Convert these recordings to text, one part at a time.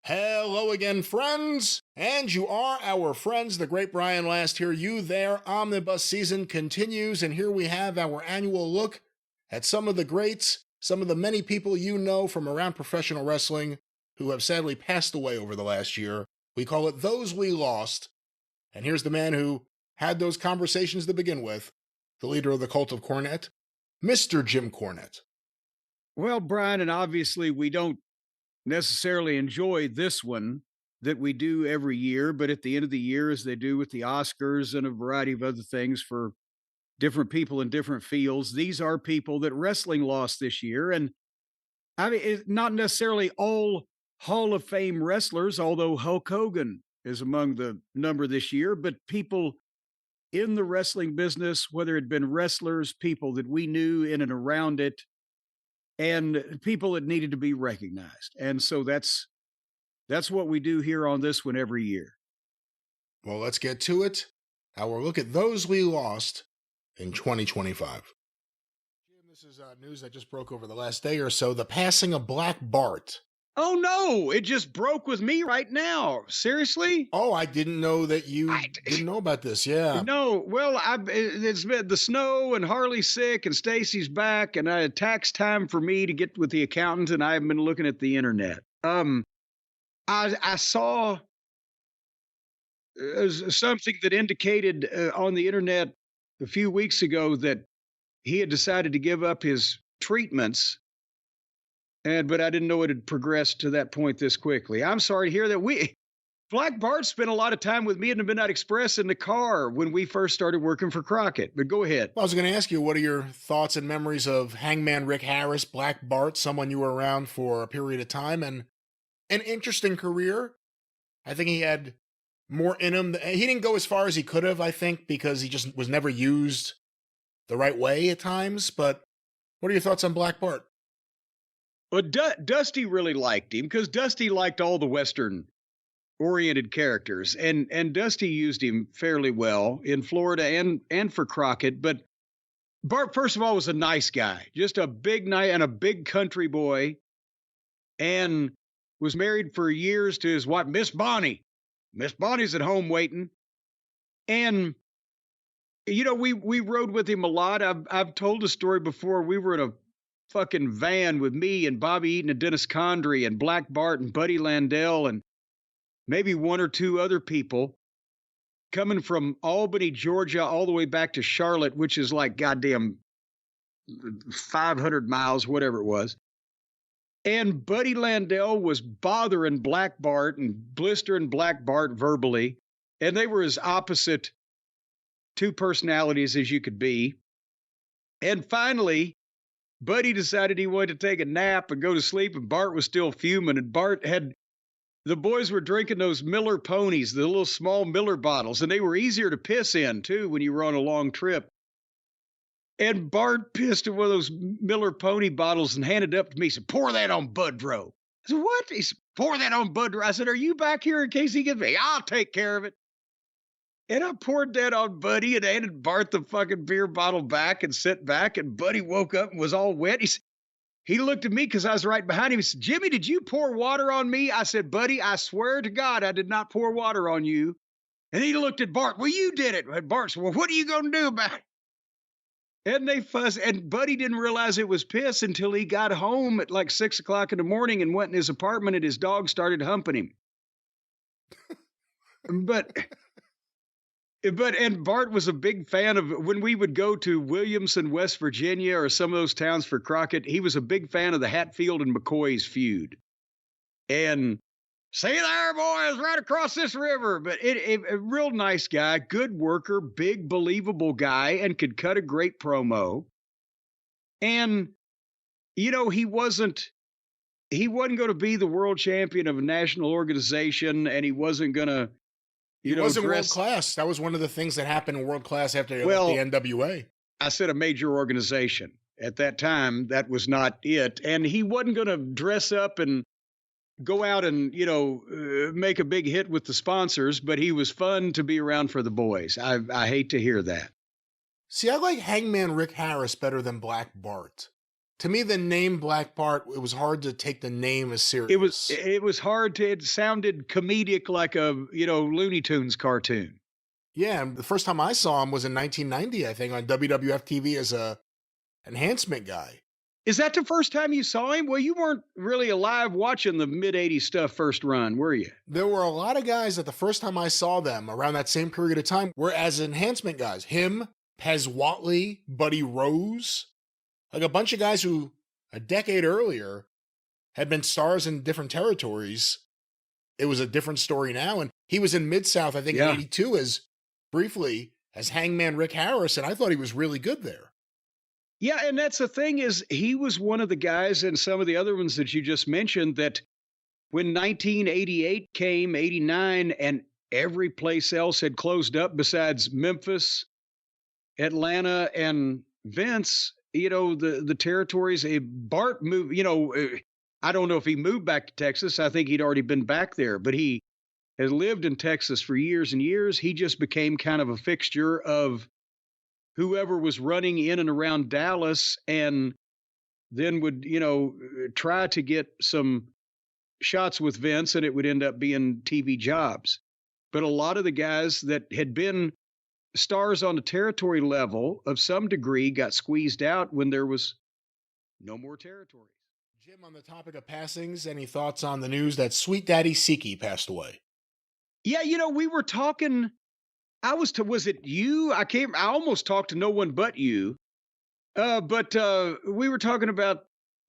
Hello again, friends! And you are our friends, the great Brian Last here. You there, Omnibus season continues, and here we have our annual look at some of the greats, some of the many people you know from around professional wrestling who have sadly passed away over the last year. We call it Those We Lost. And here's the man who had those conversations to begin with, the leader of the cult of Cornette, Mr. Jim Cornette. Well, Brian, and obviously we don't necessarily enjoy this one that we do every year, but at the end of the year, as they do with the Oscars and a variety of other things for different people in different fields, these are people that wrestling lost this year. And I mean, not necessarily all Hall of Fame wrestlers, although Hulk Hogan is among the number this year, but people in the wrestling business, whether it had been wrestlers, people that we knew in and around it, and people that needed to be recognized. And so that's what we do here on this one every year. Well, let's get to it. Our look at those we lost in 2025. Jim, this is news that just broke over the last day or so. The passing of Black Bart. Oh no, it just broke with me right now. Seriously? Oh, I didn't know that you didn't know about this. Yeah. No, well, it's been the snow and Harley's sick and Stacy's back and tax time for me to get with the accountant and I've been looking at the internet. I saw something that indicated on the internet a few weeks ago that he had decided to give up his treatments. But I didn't know it had progressed to that point this quickly. I'm sorry to hear that. Black Bart spent a lot of time with me in the Midnight Express in the car when we first started working for Crockett. But go ahead. Well, I was going to ask you, what are your thoughts and memories of Hangman Rick Harris, Black Bart, someone you were around for a period of time, and an interesting career? I think he had more in him. He didn't go as far as he could have, I think, because he just was never used the right way at times. But what are your thoughts on Black Bart? Well, Dusty really liked him because Dusty liked all the Western-oriented characters, and Dusty used him fairly well in Florida and for Crockett. But Bart, first of all, was a nice guy, just a big big country boy, and was married for years to his wife, Miss Bonnie. Miss Bonnie's at home waiting, and you know we rode with him a lot. I've told the story before. We were in a fucking van with me and Bobby Eaton and Dennis Condrey and Black Bart and Buddy Landell and maybe one or two other people coming from Albany, Georgia, all the way back to Charlotte, which is like goddamn 500 miles, whatever it was. And Buddy Landell was bothering Black Bart and blistering Black Bart verbally. And they were as opposite two personalities as you could be. And finally, Buddy decided he wanted to take a nap and go to sleep, and Bart was still fuming. And the boys were drinking those Miller ponies, the little small Miller bottles, and they were easier to piss in, too, when you were on a long trip. And Bart pissed in one of those Miller pony bottles and handed it up to me. He said, "Pour that on Budrow." I said, "What?" He said, "Pour that on Budrow." I said, "Are you back here in case he gets me?" "I'll take care of it." And I poured that on Buddy and handed Bart the fucking beer bottle back and sat back. And Buddy woke up and was all wet. He looked at me because I was right behind him. He said, "Jimmy, did you pour water on me?" I said, "Buddy, I swear to God, I did not pour water on you." And he looked at Bart. "Well, you did it." And Bart said, "Well, what are you going to do about it?" And they fussed. And Buddy didn't realize it was piss until he got home at like 6 o'clock in the morning and went in his apartment and his dog started humping him. And Bart was a big fan of when we would go to Williamson, West Virginia, or some of those towns for Crockett. He was a big fan of the Hatfield and McCoy's feud. And "See there, boys, right across this river." But a real nice guy, good worker, big, believable guy, and could cut a great promo. And, you know, he wasn't going to be the world champion of a national organization, and he wasn't going to, He wasn't world class. That was one of the things that happened in world class after he left the NWA. I said a major organization. At that time, that was not it. And he wasn't going to dress up and go out and, make a big hit with the sponsors, but he was fun to be around for the boys. I hate to hear that. See, I like Hangman Rick Harris better than Black Bart. To me, the name Black Bart, it was hard to take the name as It was serious. it was hard to it sounded comedic like a, Looney Tunes cartoon. Yeah, and the first time I saw him was in 1990, I think, on WWF TV as a enhancement guy. Is that the first time you saw him? Well, you weren't really alive watching the mid-'80s stuff first run, were you? There were a lot of guys that the first time I saw them around that same period of time were as enhancement guys. Him, Pez Whatley, Buddy Rose, like a bunch of guys who a decade earlier had been stars in different territories. It was a different story now. And he was in Mid-South, I think, in Yeah. 82 as briefly as Hangman Rick Harris. And I thought he was really good there. Yeah, and that's the thing is he was one of the guys and some of the other ones that you just mentioned that when 1988 came, 89, and every place else had closed up besides Memphis, Atlanta, and Vince, the territories, Bart moved, I don't know if he moved back to Texas. I think he'd already been back there, but he had lived in Texas for years and years. He just became kind of a fixture of whoever was running in and around Dallas and then would, try to get some shots with Vince and it would end up being TV jobs. But a lot of the guys that had been stars on the territory level of some degree got squeezed out when there was no more territory. Jim, on the topic of passings, any thoughts on the news that Sweet Daddy Siki passed away? Yeah, we were talking. Was it you? I almost talked to no one but you. But we were talking about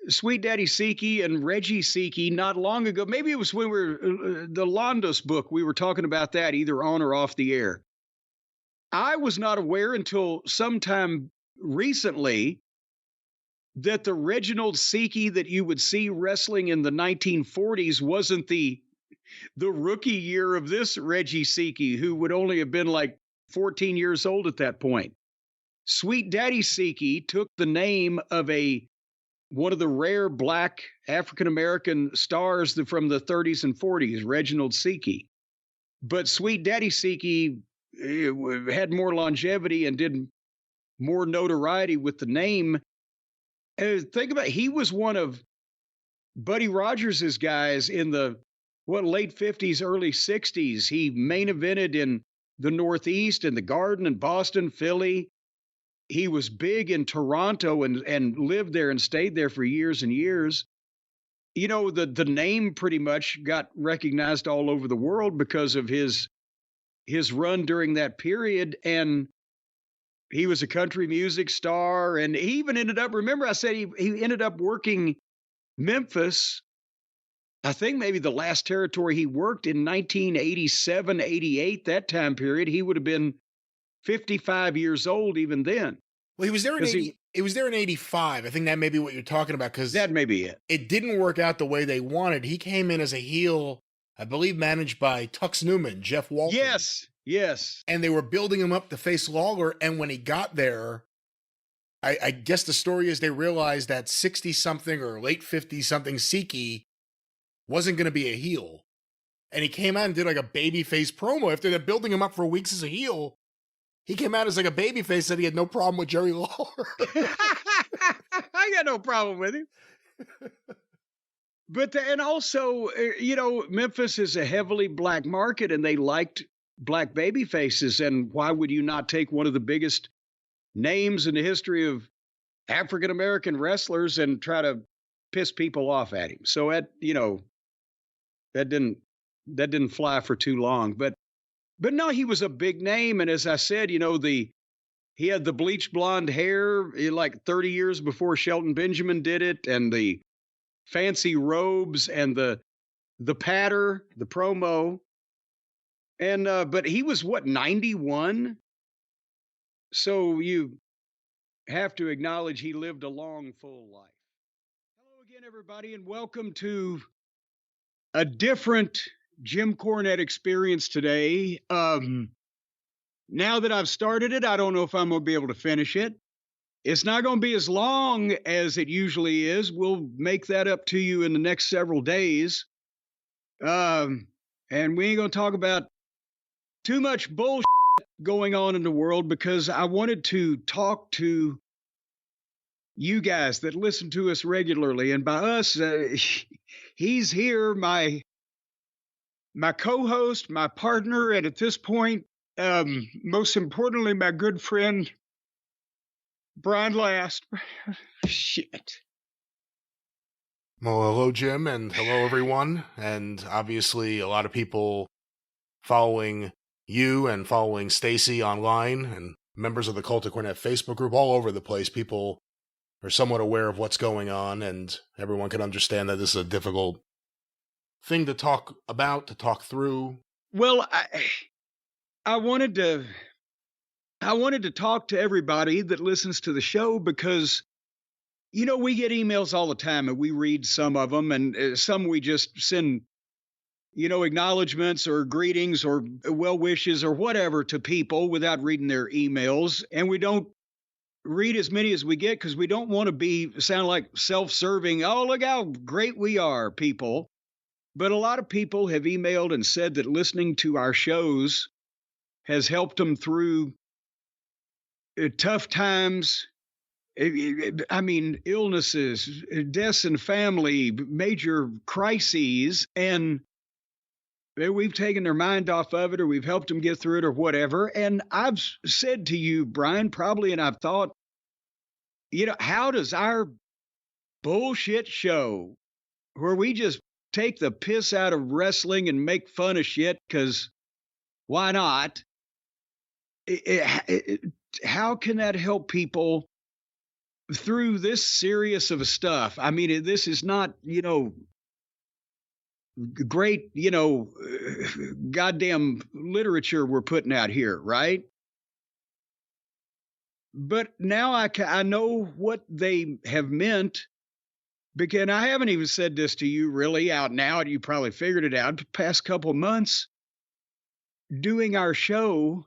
Sweet Daddy Siki and Reggie Siki not long ago. Maybe it was when we were the Londos book. We were talking about that either on or off the air. I was not aware until sometime recently that the Reginald Siki that you would see wrestling in the 1940s wasn't the rookie year of this Reggie Siki, who would only have been like 14 years old at that point. Sweet Daddy Siki took the name of one of the rare black African-American stars from the 30s and 40s, Reginald Siki. But Sweet Daddy Siki had more longevity and did more notoriety with the name. Think about it, he was one of Buddy Rogers's guys in the late 50s, early 60s. He main evented in the Northeast and the Garden in Boston, Philly. He was big in Toronto and lived there and stayed there for years and years. The name pretty much got recognized all over the world because of his run during that period. And he was a country music star. And he even ended up, remember I said he ended up working Memphis. I think maybe the last territory he worked in 1987, 88, that time period, he would have been 55 years old even then. Well, he was there in 80, he was there in 85. I think that may be what you're talking about, because that may be it. It didn't work out the way they wanted. He came in as a heel, I believe managed by Tux Newman, Jeff Walton. Yes. And they were building him up to face Lawler, and when he got there, I guess the story is they realized that 60-something or late 50-something Siki wasn't going to be a heel. And he came out and did like a babyface promo. After they're building him up for weeks as a heel, he came out as like a babyface, said he had no problem with Jerry Lawler. I got no problem with him. But, and also, Memphis is a heavily black market and they liked black baby faces. And why would you not take one of the biggest names in the history of African-American wrestlers and try to piss people off at him? So that didn't fly for too long, but no, he was a big name. And as I said, he had the bleached blonde hair like 30 years before Shelton Benjamin did it, and the fancy robes and the patter, the promo. And, but he was 91? So you have to acknowledge he lived a long, full life. Hello again, everybody, and welcome to a different Jim Cornette experience today. Now that I've started it, I don't know if I'm going to be able to finish it. It's not going to be as long as it usually is. We'll make that up to you in the next several days. And we ain't going to talk about too much bullshit going on in the world, because I wanted to talk to you guys that listen to us regularly. And by us, he's here, my co-host, my partner, and at this point, most importantly, my good friend, Brian Last. Shit. Well, hello, Jim, and hello, everyone. And obviously, a lot of people following you and following Stacy online and members of the Cult of Cornette Facebook group all over the place. People are somewhat aware of what's going on, and everyone can understand that this is a difficult thing to talk about, to talk through. Well, I wanted to talk to everybody that listens to the show because, we get emails all the time and we read some of them, and some we just send, acknowledgments or greetings or well wishes or whatever to people without reading their emails. And we don't read as many as we get because we don't want to sound like self-serving. Oh, look how great we are, people. But a lot of people have emailed and said that listening to our shows has helped them through tough times. I mean, illnesses, deaths in family, major crises, and we've taken their mind off of it, or we've helped them get through it, or whatever. And I've said to you, Brian, probably, and I've thought, how does our bullshit show where we just take the piss out of wrestling and make fun of shit, because why not? How can that help people through this serious of a stuff? I mean, this is not, great, goddamn literature we're putting out here, right? But now I know what they have meant, because I haven't even said this to you really out now, and you probably figured it out. The past couple of months, doing our show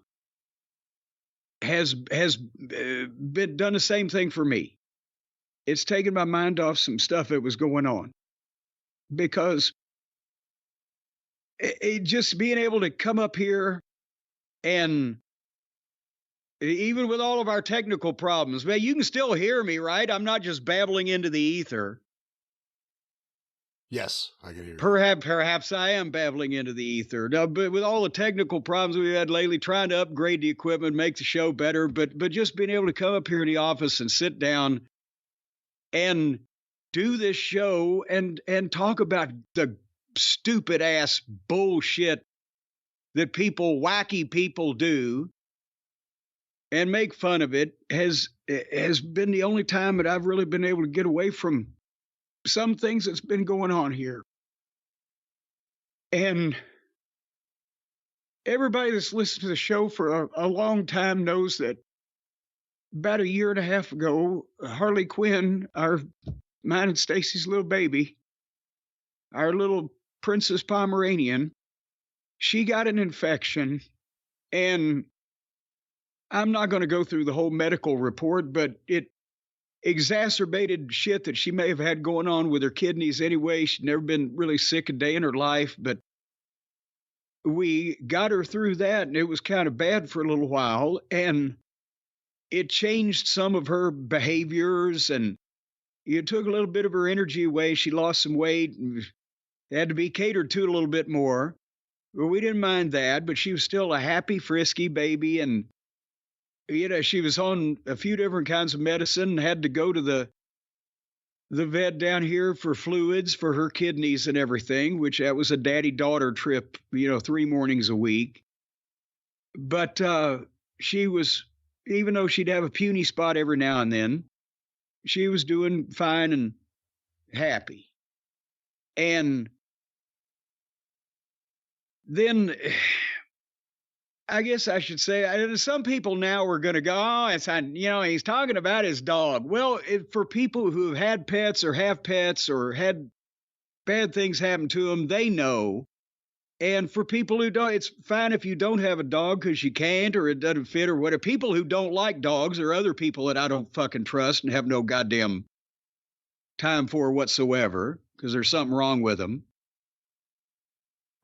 has been done the same thing for me. It's taken my mind off some stuff that was going on, because just being able to come up here, and even with all of our technical problems, man, you can still hear me, right? I'm not just babbling into the ether. Yes, I can hear you. Perhaps I am babbling into the ether. No, but with all the technical problems we've had lately, trying to upgrade the equipment, make the show better, but just being able to come up here in the office and sit down and do this show and talk about the stupid ass bullshit that wacky people do, and make fun of it, has been the only time that I've really been able to get away from some things that's been going on here. And everybody that's listened to the show for a long time knows that about a year and a half ago, Harley Quinn, mine and Stacy's little baby, our little Princess Pomeranian, she got an infection, and I'm not going to go through the whole medical report, but it exacerbated shit that she may have had going on with her kidneys anyway. She'd never been really sick a day in her life, but we got her through that, and it was kind of bad for a little while, and it changed some of her behaviors, and it took a little bit of her energy away. She lost some weight and had to be catered to a little bit more. Well, we didn't mind that, but she was still a happy, frisky baby, and she was on a few different kinds of medicine and had to go to the vet down here for fluids for her kidneys and everything, which that was a daddy-daughter trip, 3 mornings a week. But she was, even though she'd have a puny spot every now and then, she was doing fine and happy. And then I guess I should say, some people now are going to go, oh, he's talking about his dog. Well, for people who have had pets or have pets or had bad things happen to them, they know. And for people who don't, it's fine if you don't have a dog because you can't or it doesn't fit or whatever. People who don't like dogs or other people that I don't fucking trust and have no goddamn time for whatsoever because there's something wrong with them.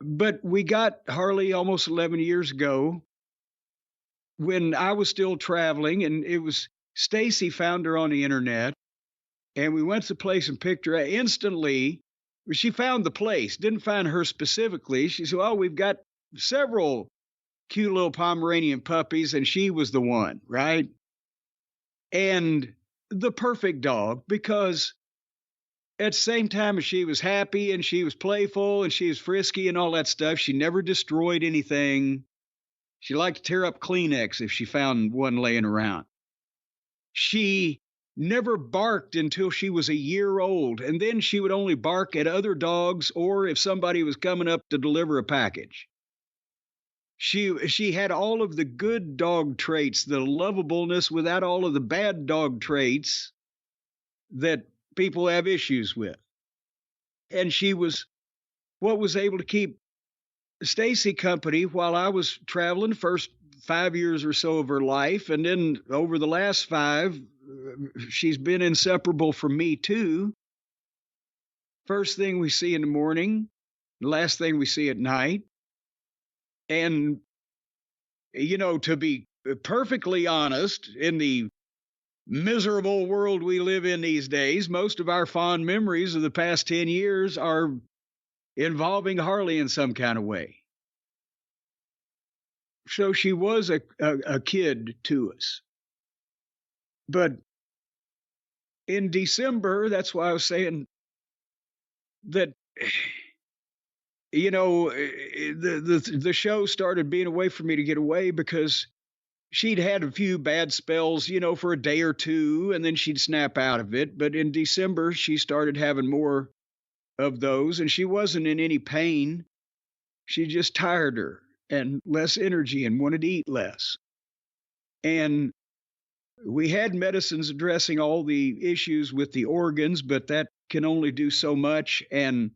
But we got Harley almost 11 years ago when I was still traveling, and it was Stacy found her on the internet, And we went to the place and picked her up. Instantly, she found the place, didn't find her specifically. She said, "Oh, we've got several cute little Pomeranian puppies," and she was the one, right? And the perfect dog, because at the same time as she was happy and she was playful and she was frisky and all that stuff, she never destroyed anything. She liked to tear up Kleenex if she found one laying around. She never barked until she was a year old, and then she would only bark at other dogs or if somebody was coming up to deliver a package. She had all of the good dog traits, the lovableness without all of the bad dog traits that people have issues with. And she was what was able to keep Stacy company while I was traveling, first 5 years or so of her life. And then over the last 5, she's been inseparable from me too. First thing we see in the morning, last thing we see at night. And, to be perfectly honest, in the miserable world we live in these days, most of our fond memories of the past 10 years are involving Harley in some kind of way. So she was a kid to us. But in December, that's why I was saying that, the show started being a way for me to get away, because she'd had a few bad spells, for a day or two, and then she'd snap out of it. But in December, she started having more of those, and she wasn't in any pain. She just tired her and less energy and wanted to eat less. And we had medicines addressing all the issues with the organs, but that can only do so much. And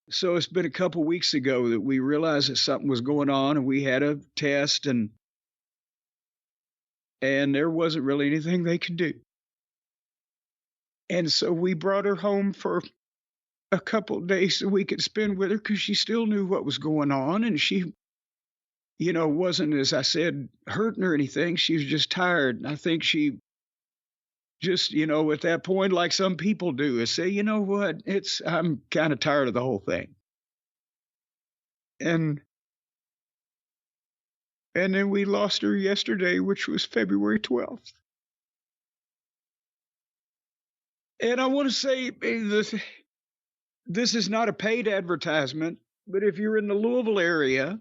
so it's been a couple weeks ago that we realized that something was going on, and we had a test, and there wasn't really anything they could do. And so we brought her home for a couple of days so we could spend with her, because she still knew what was going on. And she, wasn't, as I said, hurting or anything. She was just tired. And I think she just, at that point, like some people do, is say, "You know what, I'm kind of tired of the whole thing." And then we lost her yesterday, which was February 12th. And I want to say this is not a paid advertisement, but if you're in the Louisville area,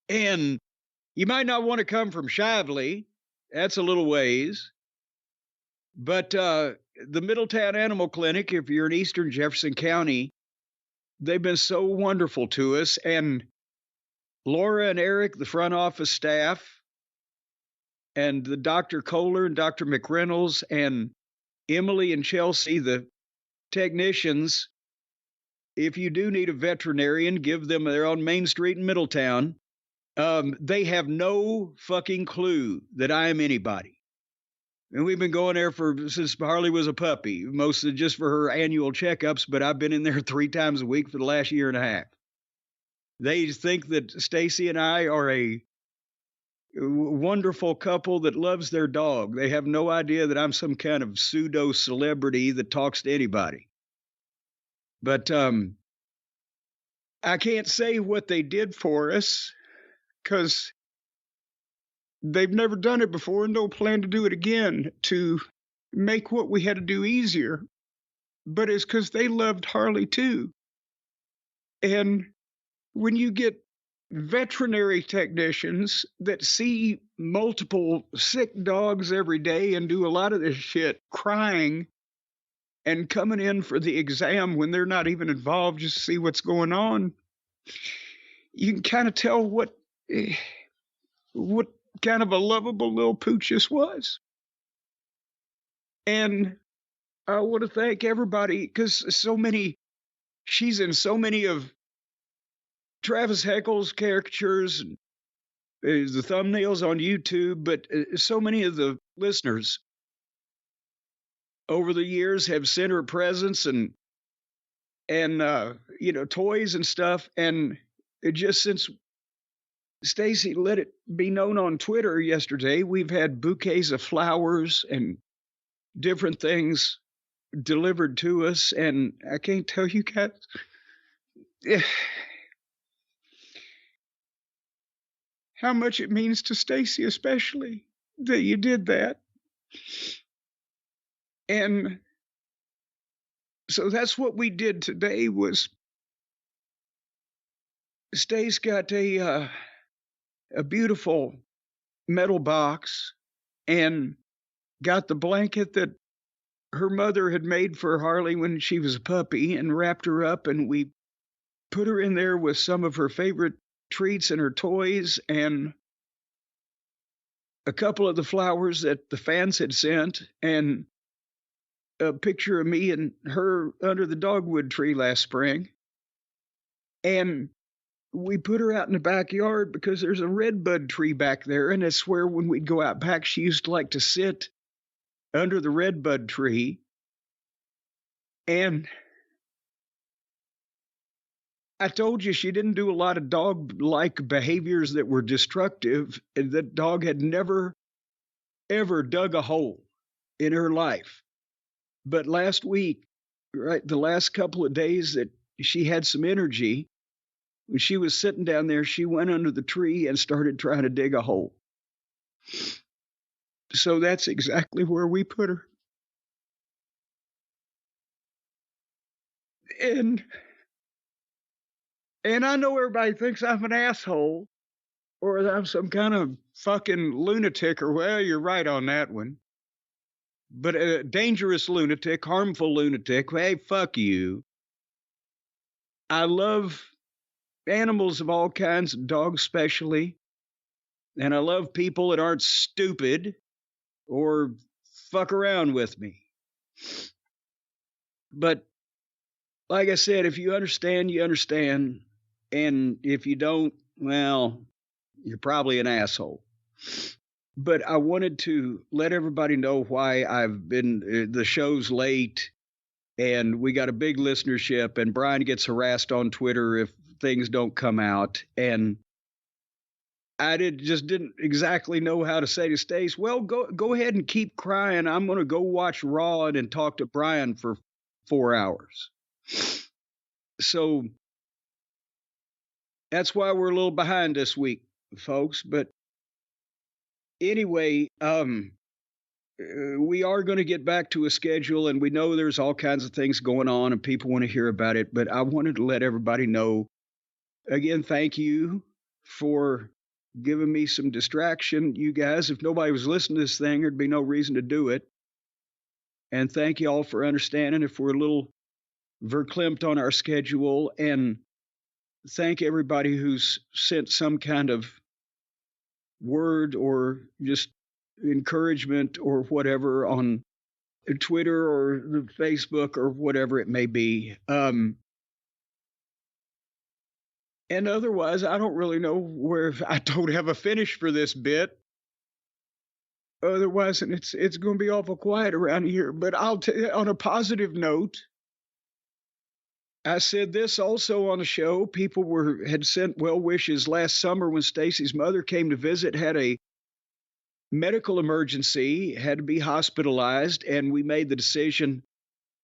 and you might not want to come from Shively, that's a little ways, but the Middletown Animal Clinic, if you're in Eastern Jefferson County, they've been so wonderful to us. And Laura and Eric, the front office staff, and the Dr. Kohler and Dr. McReynolds, and Emily and Chelsea, the technicians, if you do need a veterinarian, give them, they're on Main Street in Middletown. They have no fucking clue that I am anybody. And we've been going there since Harley was a puppy, mostly just for her annual checkups, but I've been in there 3 times a week for the last year and a half. They think that Stacy and I are a wonderful couple that loves their dog. They have no idea that I'm some kind of pseudo celebrity that talks to anybody. But I can't say what they did for us, because they've never done it before and don't plan to do it again to make what we had to do easier. But it's because they loved Harley too. And when you get veterinary technicians that see multiple sick dogs every day and do a lot of this shit crying and coming in for the exam when they're not even involved just to see what's going on, you can kind of tell what kind of a lovable little pooch this was. And I want to thank everybody, because she's in so many of Travis Heckle's caricatures and the thumbnails on YouTube, but so many of the listeners over the years have sent her presents and toys and stuff. And it just, since Stacy let it be known on Twitter yesterday, we've had bouquets of flowers and different things delivered to us. And I can't tell you guys how much it means to Stacy, especially that you did that. And so that's what we did today. Was Stace got a beautiful metal box and got the blanket that her mother had made for Harley when she was a puppy and wrapped her up, and we put her in there with some of her favorite treats and her toys and a couple of the flowers that the fans had sent and a picture of me and her under the dogwood tree last spring. And we put her out in the backyard because there's a redbud tree back there, and I swear when we'd go out back, she used to like to sit under the redbud tree. And I told you she didn't do a lot of dog-like behaviors that were destructive, and that dog had never, ever dug a hole in her life. But last week, right, the last couple of days that she had some energy, when she was sitting down there, she went under the tree and started trying to dig a hole. So that's exactly where we put her. And I know everybody thinks I'm an asshole or that I'm some kind of fucking lunatic, or, well, you're right on that one. But a dangerous lunatic, harmful lunatic, hey, fuck you. I love animals of all kinds, dogs especially. And I love people that aren't stupid or fuck around with me. But like I said, if you understand, you understand. And if you don't, well, you're probably an asshole. But I wanted to let everybody know why I've been, the show's late and we got a big listenership, and Brian gets harassed on Twitter if things don't come out. And I just didn't exactly know how to say to Stace, well, go ahead and keep crying. I'm going to go watch Raw and talk to Brian for 4 hours. So that's why we're a little behind this week, folks. But anyway, we are going to get back to a schedule, and we know there's all kinds of things going on and people want to hear about it. But I wanted to let everybody know, again, thank you for giving me some distraction. You guys, if nobody was listening to this thing, there'd be no reason to do it. And thank you all for understanding if we're a little verklempt on our schedule. And thank everybody who's sent some kind of word or just encouragement or whatever on Twitter or the Facebook or whatever it may be. And otherwise, I don't really know where. I don't have a finish for this bit. Otherwise, and it's going to be awful quiet around here. But I'll on a positive note, I said this also on the show. People had sent well wishes last summer when Stacy's mother came to visit, had a medical emergency, had to be hospitalized, and we made the decision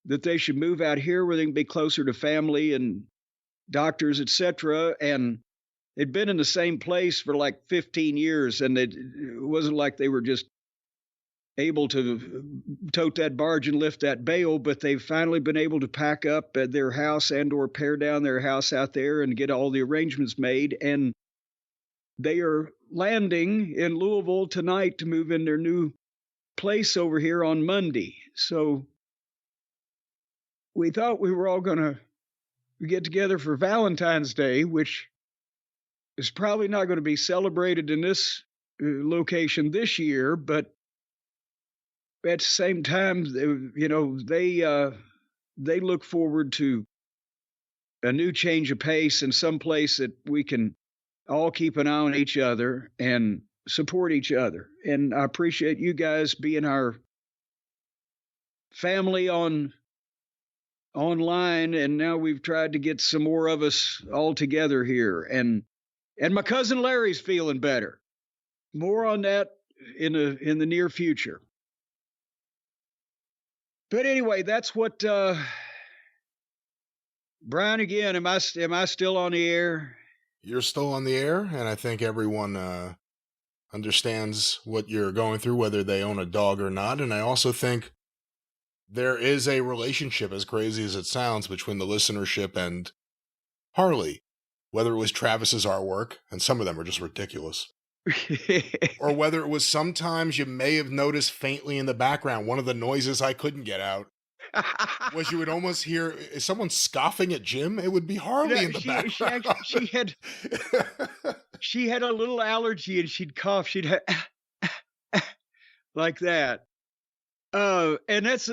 that they should move out here where they can be closer to family and doctors, etc. And they'd been in the same place for like 15 years, and it wasn't like they were just able to tote that barge and lift that bale, but they've finally been able to pack up at their house and or pare down their house out there and get all the arrangements made. And they are landing in Louisville tonight to move in their new place over here on Monday. So we thought we were all going to get together for Valentine's Day, which is probably not going to be celebrated in this location this year, but at the same time, they look forward to a new change of pace and some place that we can all keep an eye on each other and support each other. And I appreciate you guys being our family online, and now we've tried to get some more of us all together here. And my cousin Larry's feeling better. More on that in the near future. But anyway, that's what Brian again. Am I still on the air? You're still on the air, and I think everyone understands what you're going through, whether they own a dog or not. And I also think there is a relationship, as crazy as it sounds, between the listenership and Harley, whether it was Travis's artwork, and some of them are just ridiculous, or whether it was sometimes you may have noticed faintly in the background, one of the noises I couldn't get out was you would almost hear, is someone scoffing at Jim? It would be Harley in the background. She had a little allergy and she'd cough. She'd have like that. And that's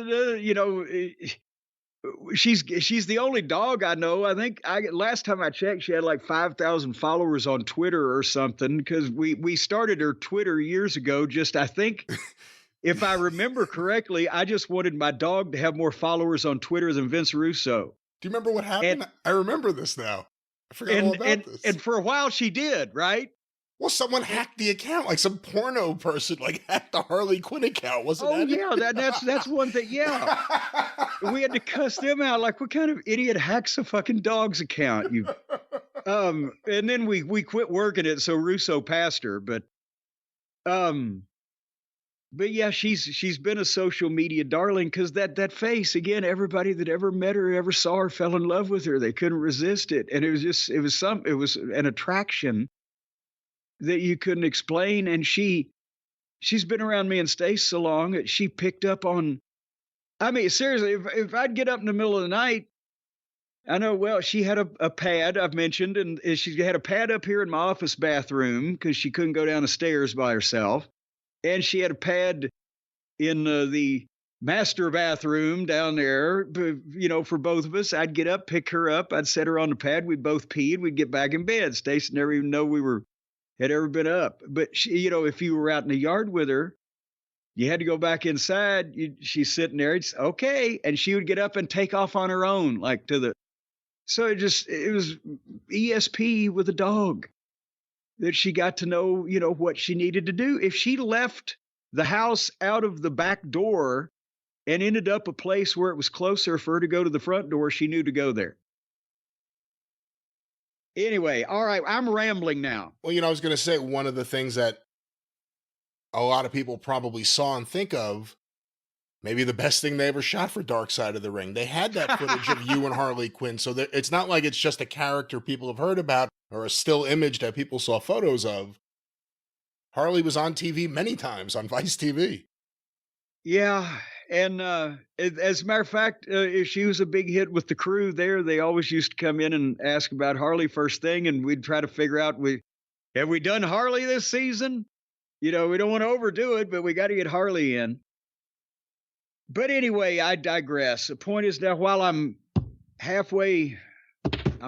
she's the only dog I know. I think last time I checked, she had like 5,000 followers on Twitter or something, because we started her Twitter years ago. Just, I think, if I remember correctly, I just wanted my dog to have more followers on Twitter than Vince Russo. Do you remember what happened? I remember this now. I forgot all about this. And for a while she did, right? Well, someone hacked the account, like some porno person, like hacked the Harley Quinn account, wasn't it? Oh yeah, that's one thing. Yeah, we had to cuss them out. Like, what kind of idiot hacks a fucking dog's account? And then we quit working it, so Russo passed her. But yeah, she's been a social media darling, because that face again. Everybody that ever met her, ever saw her, fell in love with her. They couldn't resist it, and it was an attraction that you couldn't explain. And she's been around me and Stace so long that she picked up on. I mean, seriously, if I'd get up in the middle of the night, I know, well, she had a pad I've mentioned, and she had a pad up here in my office bathroom because she couldn't go down the stairs by herself. And she had a pad in the master bathroom down there, for both of us. I'd get up, pick her up, I'd set her on the pad, we'd both pee, we'd get back in bed. Stace never even know we had ever been up. But she, if you were out in the yard with her, you had to go back inside. She's sitting there. It's okay. And she would get up and take off on her own, like so it was ESP with a dog that she got to know, what she needed to do. If she left the house out of the back door and ended up a place where it was closer for her to go to the front door, she knew to go there. Anyway, all right, I'm rambling now. Well, I was going to say, one of the things that a lot of people probably saw and think of, maybe the best thing they ever shot for Dark Side of the Ring. They had that footage of you and Harley Quinn, so it's not like it's just a character people have heard about or a still image that people saw photos of. Harley was on TV many times on Vice TV. Yeah. And as a matter of fact, if she was a big hit with the crew there, they always used to come in and ask about Harley first thing, and we'd try to figure out, have we done Harley this season? We don't want to overdo it, but we got to get Harley in. But anyway, I digress. The point is, now while I'm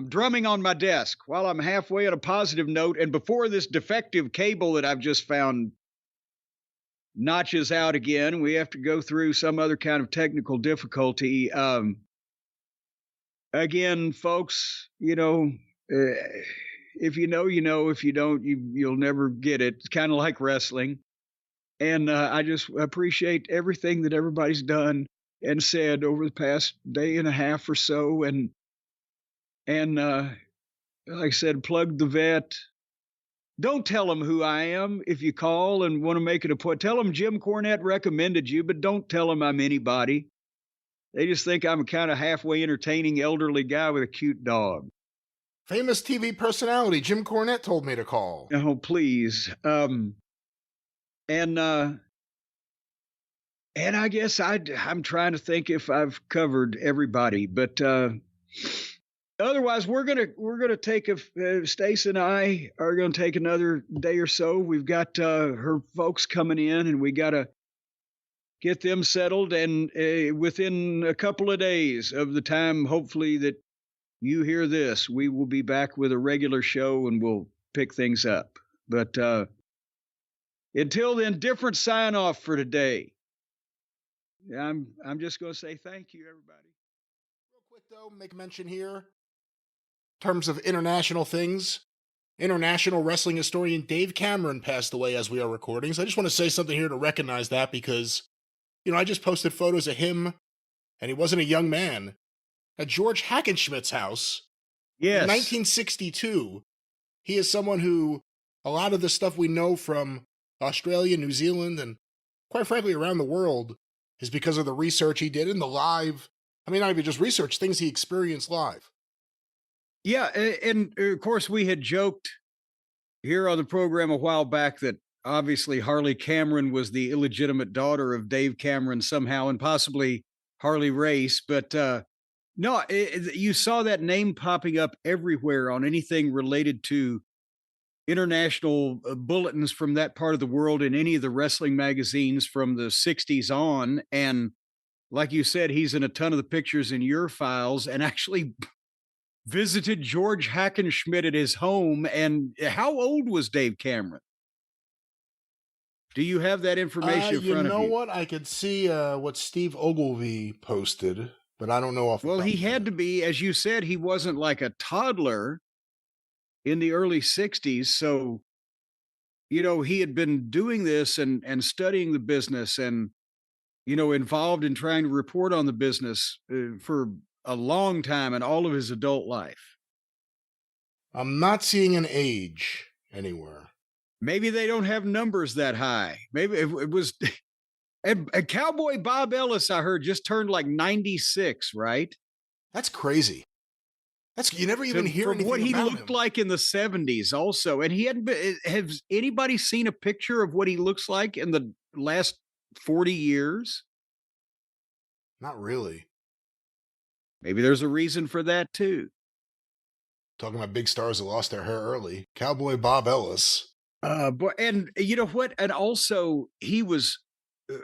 drumming on my desk, while I'm halfway on a positive note, and before this defective cable that I've just found notches out again, we have to go through some other kind of technical difficulty. Again, folks, if you know, if you don't, you'll never get it. It's kind of like wrestling. And I just appreciate everything that everybody's done and said over the past day and a half or so. And like I said, plug the vet. Don't tell them who I am if you call and want to make it a point. Tell them Jim Cornette recommended you, but don't tell them I'm anybody. They just think I'm a kind of halfway entertaining elderly guy with a cute dog. Famous TV personality Jim Cornette told me to call. Oh, please. And I guess I'm trying to think if I've covered everybody, but otherwise, we're gonna take Stace and I are gonna take another day or so. We've got her folks coming in, and we gotta get them settled. And within a couple of days of the time, hopefully, that you hear this, we will be back with a regular show, and we'll pick things up. But until then, different sign off for today. I'm just gonna say thank you, everybody. Real quick though, make mention here. In terms of international things, international wrestling historian Dave Cameron passed away as we are recording. So I just want to say something here to recognize that, because, I just posted photos of him and he wasn't a young man, at George Hackenschmidt's house in Yes. 1962. He is someone who a lot of the stuff we know from Australia, New Zealand, and quite frankly around the world is because of the research he did in the live. I mean, not even just research, things he experienced live. Yeah, and of course we had joked here on the program a while back that obviously Harley Cameron was the illegitimate daughter of Dave Cameron somehow, and possibly Harley Race. But no, you saw that name popping up everywhere on anything related to international bulletins from that part of the world in any of the wrestling magazines from the 60s on. And like you said, he's in a ton of the pictures in your files, and actually visited George Hackenschmidt at his home. And how old was Dave Cameron? Do you have that information in front of you? You know what? I could see what Steve Ogilvy posted, but I don't know off. Well, he had to be, as you said, he wasn't like a toddler in the early 60s. So, you know, he had been doing this and studying the business and, you know, involved in trying to report on the business for a long time in all of his adult life. I'm not seeing an age anywhere. Maybe they don't have numbers that high. Maybe it was and Cowboy Bob Ellis, I heard, just turned like 96, right? That's crazy. That's, you never even hear anything what he about looked him. like in the 70s also. And he hadn't been, has anybody seen a picture of what he looks like in the last 40 years? Not really. Maybe there's a reason for that too. Talking about big stars that lost their hair early. Cowboy Bob Ellis. But and you know what? And also he was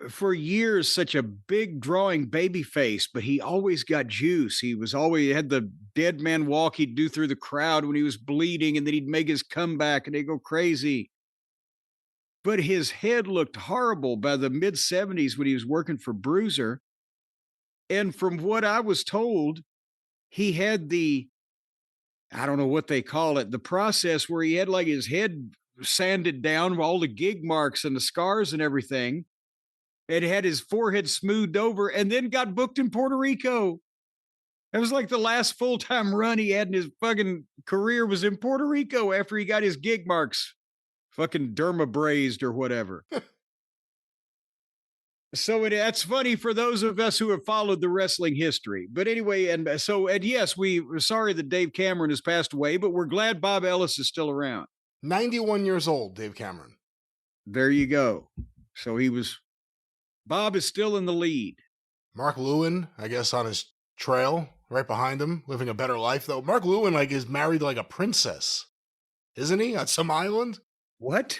for years such a big drawing baby face, but he always got juice. He was always had the dead man walk he'd do through the crowd when he was bleeding, and then he'd make his comeback and they'd go crazy. But his head looked horrible by the mid 70s when he was working for Bruiser. And from what I was told, he had I don't know what they call it, the process where he had like his head sanded down with all the gig marks and the scars and everything. And had his forehead smoothed over and then got booked in Puerto Rico. It was like the last full-time run he had in his fucking career was in Puerto Rico after he got his gig marks fucking dermabrazed or whatever. So that's funny for those of us who have followed the wrestling history. But anyway, and yes, we're sorry that Dave Cameron has passed away, but we're glad Bob Ellis is still around. 91 years old, Dave Cameron. There you go. So Bob is still in the lead. Mark Lewin, I guess, on his trail right behind him, living a better life though. Mark Lewin is married like a princess, isn't he? On some island. What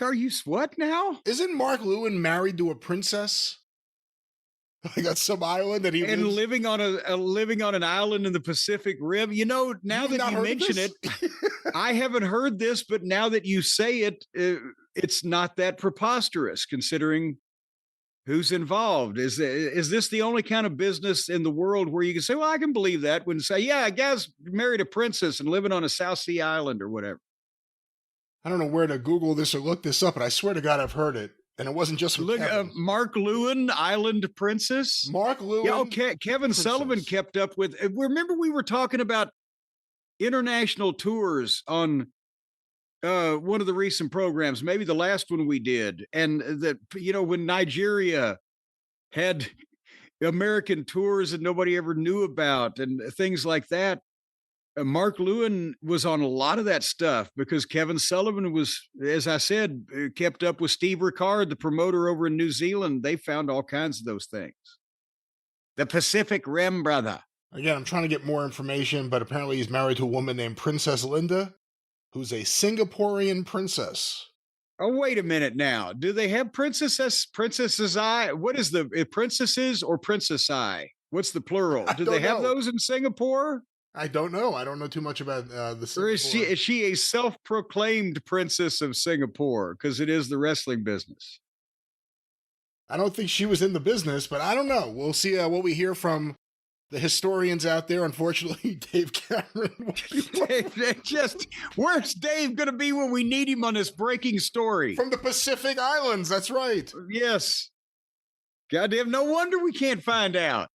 now? Isn't Mark Lewin married to a princess? Like on some island that living on living on an island in the Pacific Rim. You know, now that you mention it, I haven't heard this, but now that you say it, it's not that preposterous considering who's involved. Is this the only kind of business in the world where you can say, well, I can believe that, when say, yeah, a guy's married a princess and living on a South Sea island or whatever? I don't know where to Google this or look this up, but I swear to God I've heard it. And it wasn't just from Kevin. Mark Lewin, Island Princess. Mark Lewin. Yeah, okay. Kevin Sullivan kept up with. Remember, we were talking about international tours on one of the recent programs, maybe the last one we did, and that, you know, when Nigeria had American tours that nobody ever knew about and things like that. Mark Lewin was on a lot of that stuff because Kevin Sullivan was, as I said, kept up with Steve Ricard, the promoter over in New Zealand. They found all kinds of those things. The Pacific Rim, brother. Again, I'm trying to get more information, but apparently he's married to a woman named Princess Linda, who's a Singaporean princess. Oh, wait a minute now. Do they have Princess's Eye? What is the princesses or Princess Eye? What's the plural? Do they have those in Singapore? I don't know. I don't know too much about the Singapore. Or is she a self-proclaimed princess of Singapore? Because it is the wrestling business. I don't think she was in the business, but I don't know. We'll see what we hear from the historians out there. Unfortunately, Dave Cameron. Where's Dave going to be when we need him on this breaking story? From the Pacific Islands. That's right. Yes. Goddamn, no wonder we can't find out.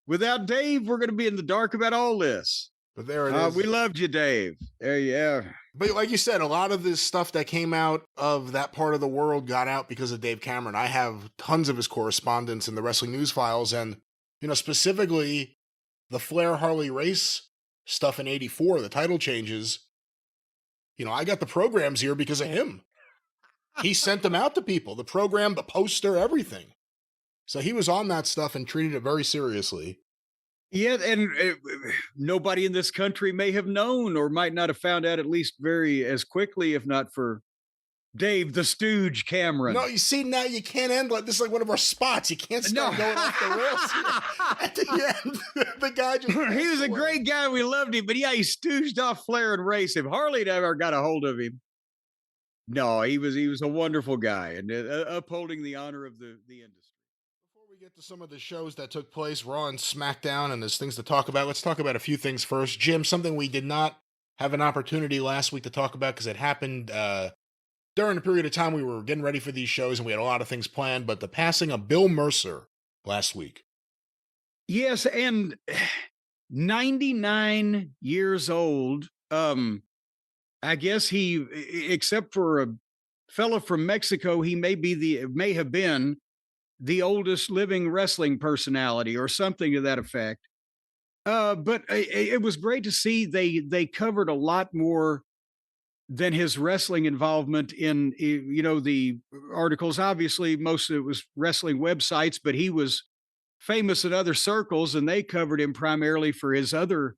Without Dave, we're going to be in the dark about all this. But there it is. We loved you, Dave. Yeah. But like you said, a lot of this stuff that came out of that part of the world got out because of Dave Cameron. I have tons of his correspondence in the Wrestling News Files, and, you know, specifically the Flair Harley race stuff in '84, the title changes. You know, I got the programs here because of him. He sent them out to people, the program, the poster, everything. So he was on that stuff and treated it very seriously. Yeah, and nobody in this country may have known or might not have found out, at least very as quickly, if not for Dave the Stooge Cameron. No, you see, now you can't end like this is like one of our spots. You can't start going off the rails here. At the end. The guy just he was a great guy. We loved him, but yeah, he stooged off Flair and race. If Harley ever got a hold of him, no, he was a wonderful guy and upholding the honor of the industry. Before we get to some of the shows that took place, Raw and SmackDown, and there's things to talk about, let's talk about a few things first. Jim, something we did not have an opportunity last week to talk about because it happened during a period of time we were getting ready for these shows and we had a lot of things planned, but the passing of Bill Mercer last week. Yes, and 99 years old. I guess he, except for a fellow from Mexico, he may have been the oldest living wrestling personality or something to that effect. But it was great to see they covered a lot more than his wrestling involvement in, you know, the articles. Obviously, most of it was wrestling websites, but he was famous in other circles, and they covered him primarily for his other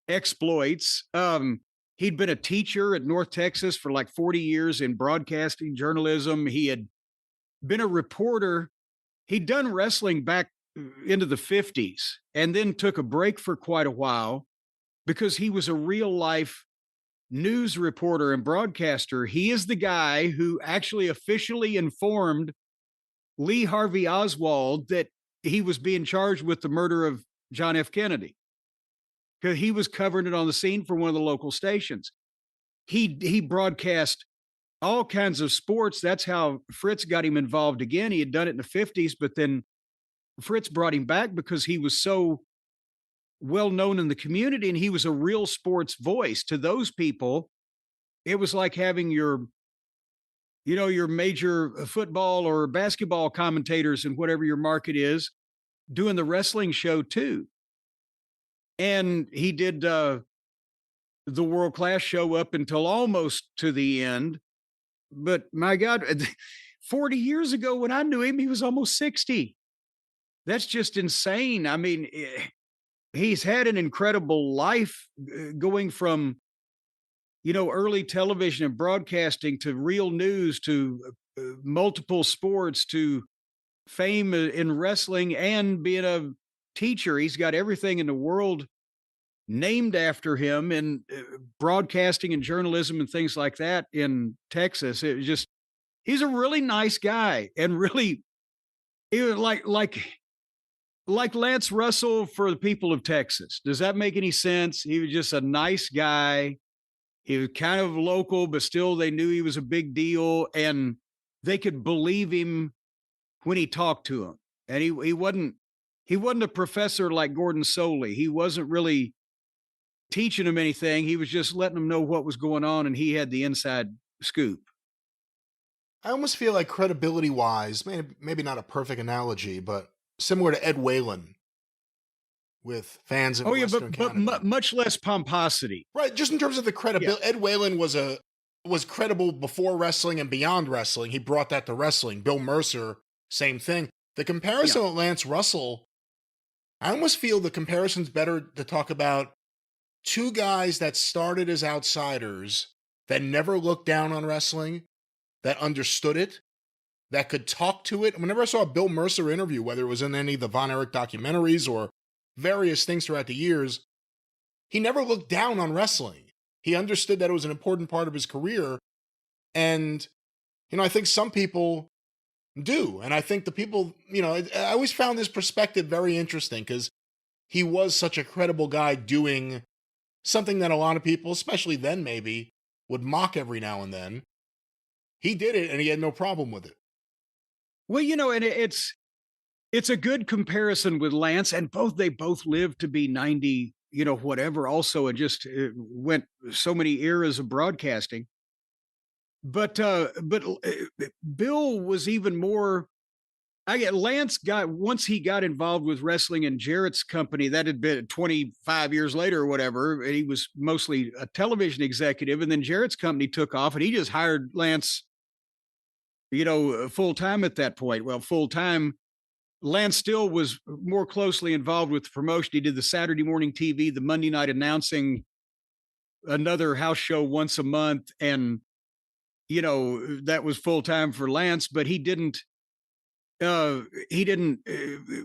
exploits. He'd been a teacher at North Texas for like 40 years in broadcasting journalism. He had been a reporter. He'd done wrestling back into the 50s and then took a break for quite a while because he was a real life news reporter and broadcaster. He is the guy who actually officially informed Lee Harvey Oswald that he was being charged with the murder of John F. Kennedy, because he was covering it on the scene for one of the local stations. He broadcast all kinds of sports. That's how Fritz got him involved again. He had done it in the 50s, but then Fritz brought him back because he was so well known in the community and he was a real sports voice to those people. It was like having your major football or basketball commentators and whatever your market is doing the wrestling show too. And he did the world-class show up until almost to the end. But my God, 40 years ago when I knew him, he was almost 60. That's just insane. I mean, he's had an incredible life going from, you know, early television and broadcasting to real news to multiple sports to fame in wrestling and being a teacher. He's got everything in the world named after him in broadcasting and journalism and things like that in Texas. It was just, he's a really nice guy and really, he was like Lance Russell for the people of Texas. Does that make any sense? He was just a nice guy. He was kind of local, but still they knew he was a big deal and they could believe him when he talked to them. And he wasn't a professor like Gordon Soley. He wasn't really teaching them anything. He was just letting them know what was going on, and he had the inside scoop. I almost feel like credibility wise, maybe not a perfect analogy, but similar to Ed Whalen with fans of Western Canada. But much less pomposity. Right, just in terms of the credibility. Yeah. Ed Whalen was credible before wrestling and beyond wrestling. He brought that to wrestling. Bill Mercer, same thing. The comparison with Lance Russell, I almost feel the comparison's better to talk about two guys that started as outsiders, that never looked down on wrestling, that understood it, that could talk to it. Whenever I saw a Bill Mercer interview, whether it was in any of the Von Erich documentaries or various things throughout the years, he never looked down on wrestling. He understood that it was an important part of his career. And, you know, I think some people do. And I think the people, you know, I always found his perspective very interesting because he was such a credible guy doing something that a lot of people, especially then maybe, would mock every now and then. He did it and he had no problem with it. Well, you know, and it's it's a good comparison with Lance, and they both lived to be 90, whatever. Also, and just went so many eras of broadcasting. But Bill was even more. I get Lance got once he got involved with wrestling in Jarrett's company. That had been 25 years later or whatever. And he was mostly a television executive, and then Jarrett's company took off, and he just hired Lance, full time at that point. Well, full time. Lance still was more closely involved with the promotion. He did the Saturday morning TV, the Monday night announcing, another house show once a month, and that was full time for Lance. But he didn't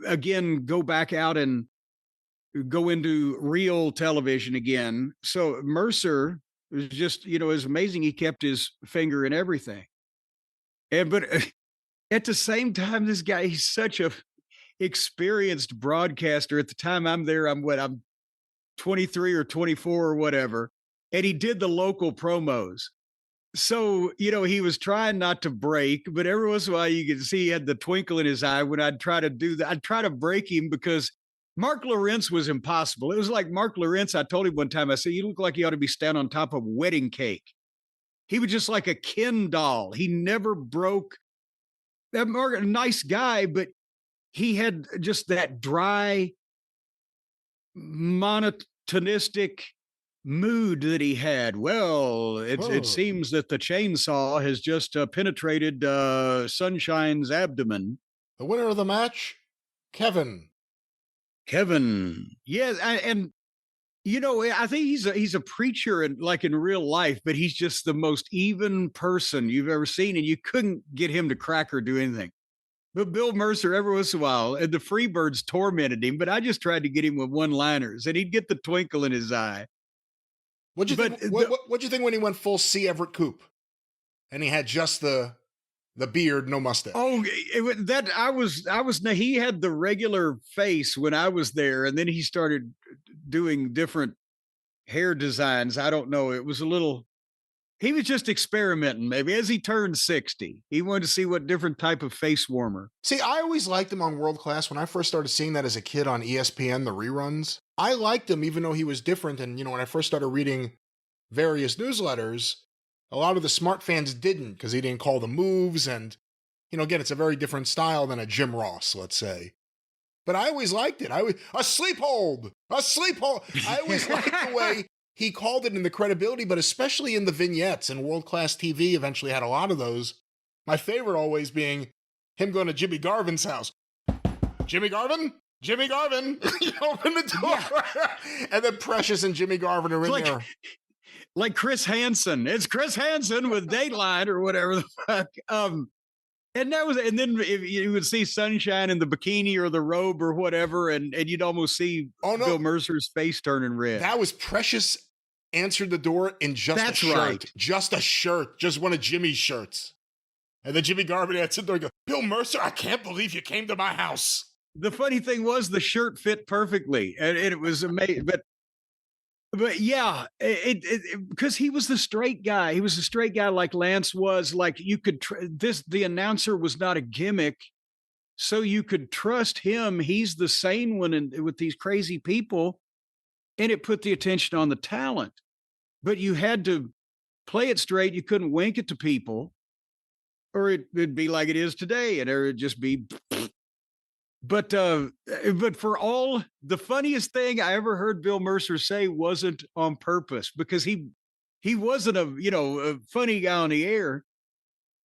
again go back out and go into real television again. So Mercer was just, it was amazing. He kept his finger in everything. But at the same time, this guy, he's such a experienced broadcaster. At the time I'm there, I'm 23 or 24 or whatever. And he did the local promos. So, he was trying not to break, but every once in a while you could see he had the twinkle in his eye when I'd try to do that. I'd try to break him because Mark Lawrence was impossible. It was like Mark Lawrence. I told him one time, I said, you look like you ought to be standing on top of a wedding cake. He was just like a Ken doll. He never broke. That Mark, a nice guy, but he had just that dry, monotonistic mood that he had. Well, it seems that the chainsaw has just penetrated Sunshine's abdomen. The winner of the match, Kevin. Yes, and I think he's a preacher in real life, but he's just the most even person you've ever seen, and you couldn't get him to crack or do anything. But Bill Mercer, every once in a while, and the Freebirds tormented him, but I just tried to get him with one-liners, and he'd get the twinkle in his eye. What'd you think when he went full C. Everett Koop, and he had just the beard, no mustache? Oh, he had the regular face when I was there, and then he started doing different hair designs. I don't know. It was he was just experimenting. Maybe as he turned 60, he wanted to see what different type of face warmer. See, I always liked him on World Class. When I first started seeing that as a kid on ESPN, the reruns, I liked him even though he was different. And, when I first started reading various newsletters, a lot of the smart fans didn't because he didn't call the moves. And, again, it's a very different style than a Jim Ross, let's say. But I always liked it. A sleep hold. I always liked the way he called it in the credibility, but especially in the vignettes, and World Class TV eventually had a lot of those. My favorite always being him going to Jimmy Garvin's house. Jimmy Garvin? You open the door. Yeah. And then Precious and Jimmy Garvin are in there. Like Chris Hansen. It's Chris Hansen with Dateline or whatever the fuck. And then if you would see Sunshine in the bikini or the robe or whatever, and you'd almost see Bill Mercer's face turning red. That was Precious answered the door in just a shirt. Right. Just a shirt. Just one of Jimmy's shirts. And then Jimmy Garvin had sit there and go, Bill Mercer, I can't believe you came to my house. The funny thing was the shirt fit perfectly, and it was amazing. But yeah, because he was the straight guy. He was a straight guy like Lance was. Like you could the announcer was not a gimmick, so you could trust him. He's the sane one with these crazy people, and it put the attention on the talent. But you had to play it straight. You couldn't wink it to people, or it'd be like it is today, and it'd just be. But for all, the funniest thing I ever heard Bill Mercer say wasn't on purpose, because he wasn't a funny guy on the air.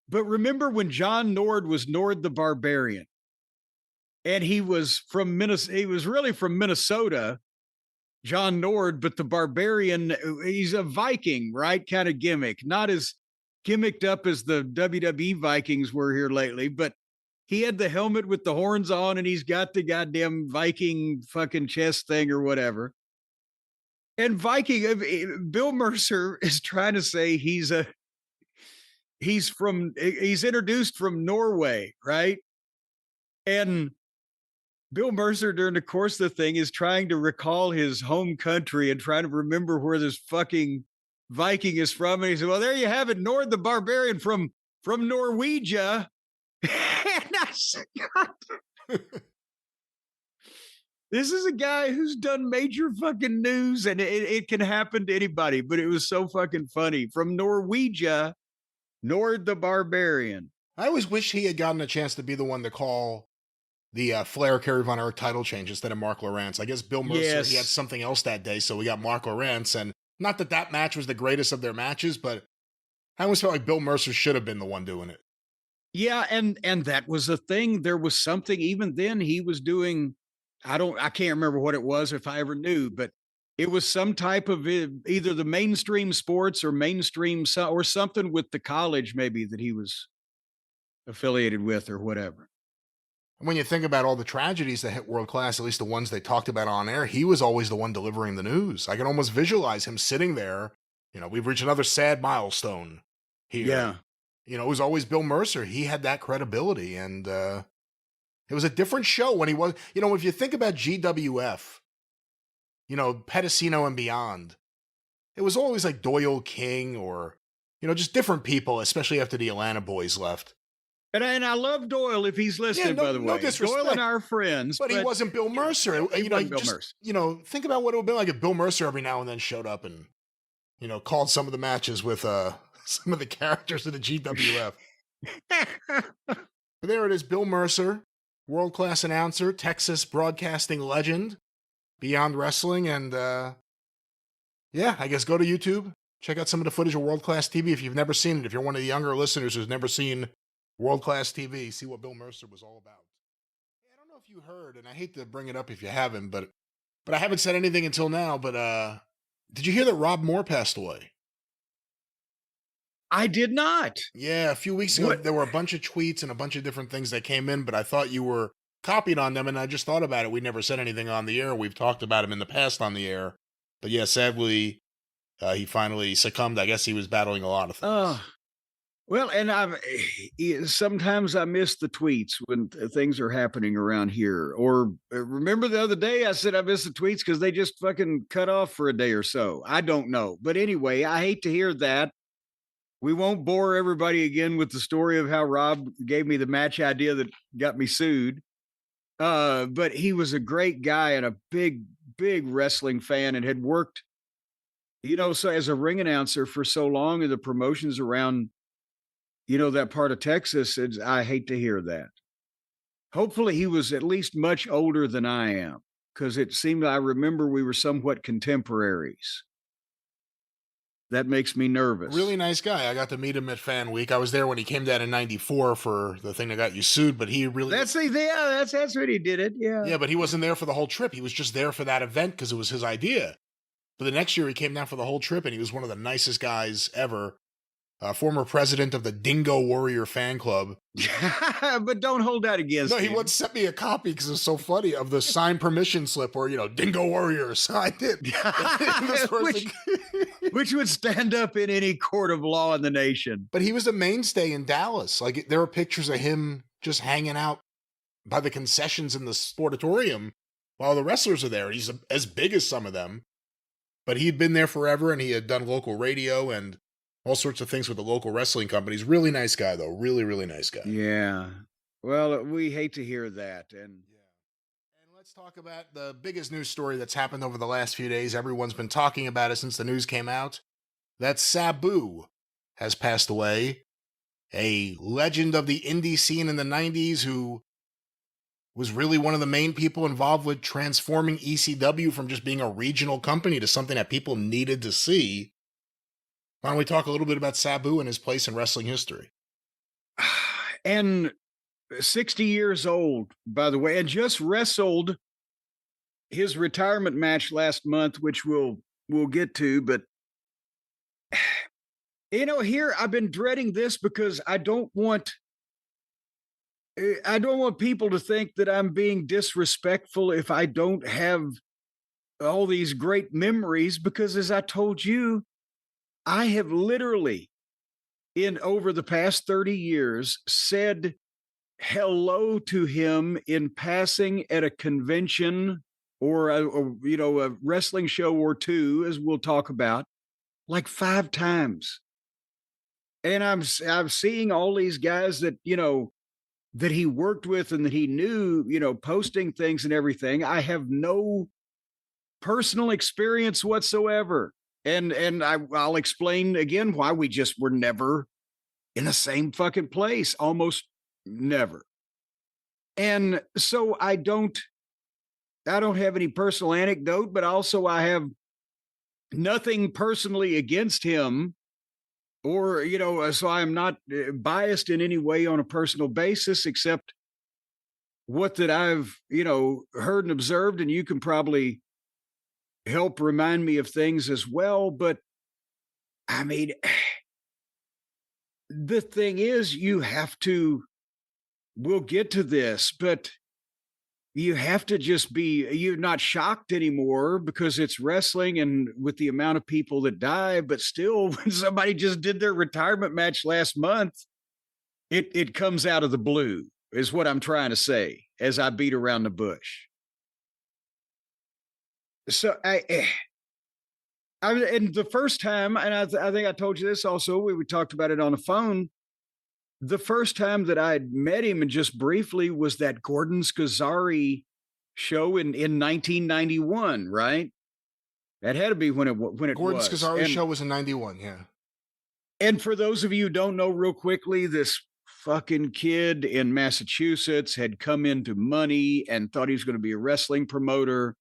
But remember when John Nord was Nord the Barbarian, and he was from Minnesota. He was really from Minnesota, John Nord, but the Barbarian, he's a Viking, right? Kind of gimmick, not as gimmicked up as the WWE Vikings were here lately, but he had the helmet with the horns on, and he's got the goddamn Viking fucking chest thing or whatever. And Bill Mercer is trying to say he's introduced from Norway, right? And Bill Mercer, during the course of the thing, is trying to recall his home country and trying to remember where this fucking Viking is from. And he said, well, there you have it, Nord the Barbarian from Norwegia. And I said, God. This is a guy who's done major fucking news, and it can happen to anybody, but it was so fucking funny. From Norwegia, Nord the Barbarian. I always wish he had gotten a chance to be the one to call the Flair Kerry Von Erich title change instead of Mark Lawrence. I guess Bill Mercer, he had something else that day, so we got Mark Lawrence. And not that that match was the greatest of their matches, but I always felt like Bill Mercer should have been the one doing it. Yeah, and that was a thing. There was something even then he was doing. I can't remember what it was if I ever knew, but it was some type of either the mainstream sports or mainstream or something with the college maybe that he was affiliated with or whatever. When you think about all the tragedies that hit World Class, at least the ones they talked about on air, he was always the one delivering the news. I can almost visualize him sitting there. You know, we've reached another sad milestone here. Yeah. You know, it was always Bill Mercer. He had that credibility, and it was a different show when he was, you know, if you think about GWF, you know, Pedicino and beyond, it was always like Doyle King or, you know, just different people, especially after the Atlanta boys left. And I love Doyle if he's listening, by the way. No disrespect. Doyle and our friends. But he wasn't Bill Mercer. He wasn't Bill Mercer. You know, think about what it would have been like if Bill Mercer every now and then showed up and, you know, called some of the matches with some of the characters of the GWF. But there it is, Bill Mercer, world-class announcer, Texas broadcasting legend, Beyond Wrestling, and yeah, I guess go to YouTube, check out some of the footage of World Class TV if you've never seen it. If you're one of the younger listeners who's never seen World Class TV, see what Bill Mercer was all about. Yeah, I don't know if you heard, and I hate to bring it up if you haven't, but I haven't said anything until now, but did you hear that Rob Moore passed away? I did not. Yeah, a few weeks ago, there were a bunch of tweets and a bunch of different things that came in, but I thought you were copied on them, and I just thought about it. We never said anything on the air. We've talked about him in the past on the air. But yeah, sadly, he finally succumbed. I guess he was battling a lot of things. Well, and sometimes I miss the tweets when things are happening around here. Or remember the other day I said I miss the tweets because they just fucking cut off for a day or so. I don't know. But anyway, I hate to hear that. We won't bore everybody again with the story of how Rob gave me the match idea that got me sued. But he was a great guy and a big, big wrestling fan and had worked, you know, so as a ring announcer for so long in the promotions around, you know, that part of Texas. I hate to hear that. Hopefully he was at least much older than I am, because it seemed I remember we were somewhat contemporaries. That makes me nervous. Really nice guy. I got to meet him at Fan Week. I was there when he came down in '94 for the thing that got you sued, but he really... That's what he did it, yeah. Yeah, but he wasn't there for the whole trip. He was just there for that event because it was his idea. But the next year he came down for the whole trip, and he was one of the nicest guys ever. Former president of the Dingo Warrior fan club. But don't hold that against him. No, he once sent me a copy because it was so funny of the signed permission slip where, you know, Dingo Warrior signed it. Which would stand up in any court of law in the nation. But he was a mainstay in Dallas. Like, there are pictures of him just hanging out by the concessions in the sportatorium while the wrestlers are there. He's as big as some of them. But he'd been there forever, and he had done local radio and all sorts of things with the local wrestling companies. Really nice guy, though. Really, really nice guy. Yeah. Well, we hate to hear that. And let's talk about the biggest news story that's happened over the last few days. Everyone's been talking about it since the news came out. That Sabu has passed away. A legend of the indie scene in the 90s who was really one of the main people involved with transforming ECW from just being a regional company to something that people needed to see. Why don't we talk a little bit about Sabu and his place in wrestling history? And 60 years old, by the way, and just wrestled his retirement match last month, which we'll get to. But, you know, here I've been dreading this because I don't want people to think that I'm being disrespectful if I don't have all these great memories, because as I told you, I have literally, in over the past 30 years, said hello to him in passing at a convention or a wrestling show or two, as we'll talk about, like 5 times. And I'm seeing all these guys that, you know, that he worked with and that he knew, posting things and everything. I have no personal experience whatsoever. And I'll explain again why we just were never in the same fucking place, almost never. And so I don't have any personal anecdote, but also I have nothing personally against him, or, so I'm not biased in any way on a personal basis, except what that I've, heard and observed. And you can probably help remind me of things as well. But I mean, the thing is, we'll get to this, but you have to just you're not shocked anymore because it's wrestling and with the amount of people that die. But still, when somebody just did their retirement match last month, it comes out of the blue, is what I'm trying to say as I beat around the bush. So and the first time, and I think I told you this also, we talked about it on the phone. The first time that I had met him, and just briefly, was that Gordon Scazzari show in 1991, right? That had to be when it Gordon was. Scazzari show was in 91, yeah. And for those of you who don't know, real quickly, this fucking kid in Massachusetts had come into money and thought he was going to be a wrestling promoter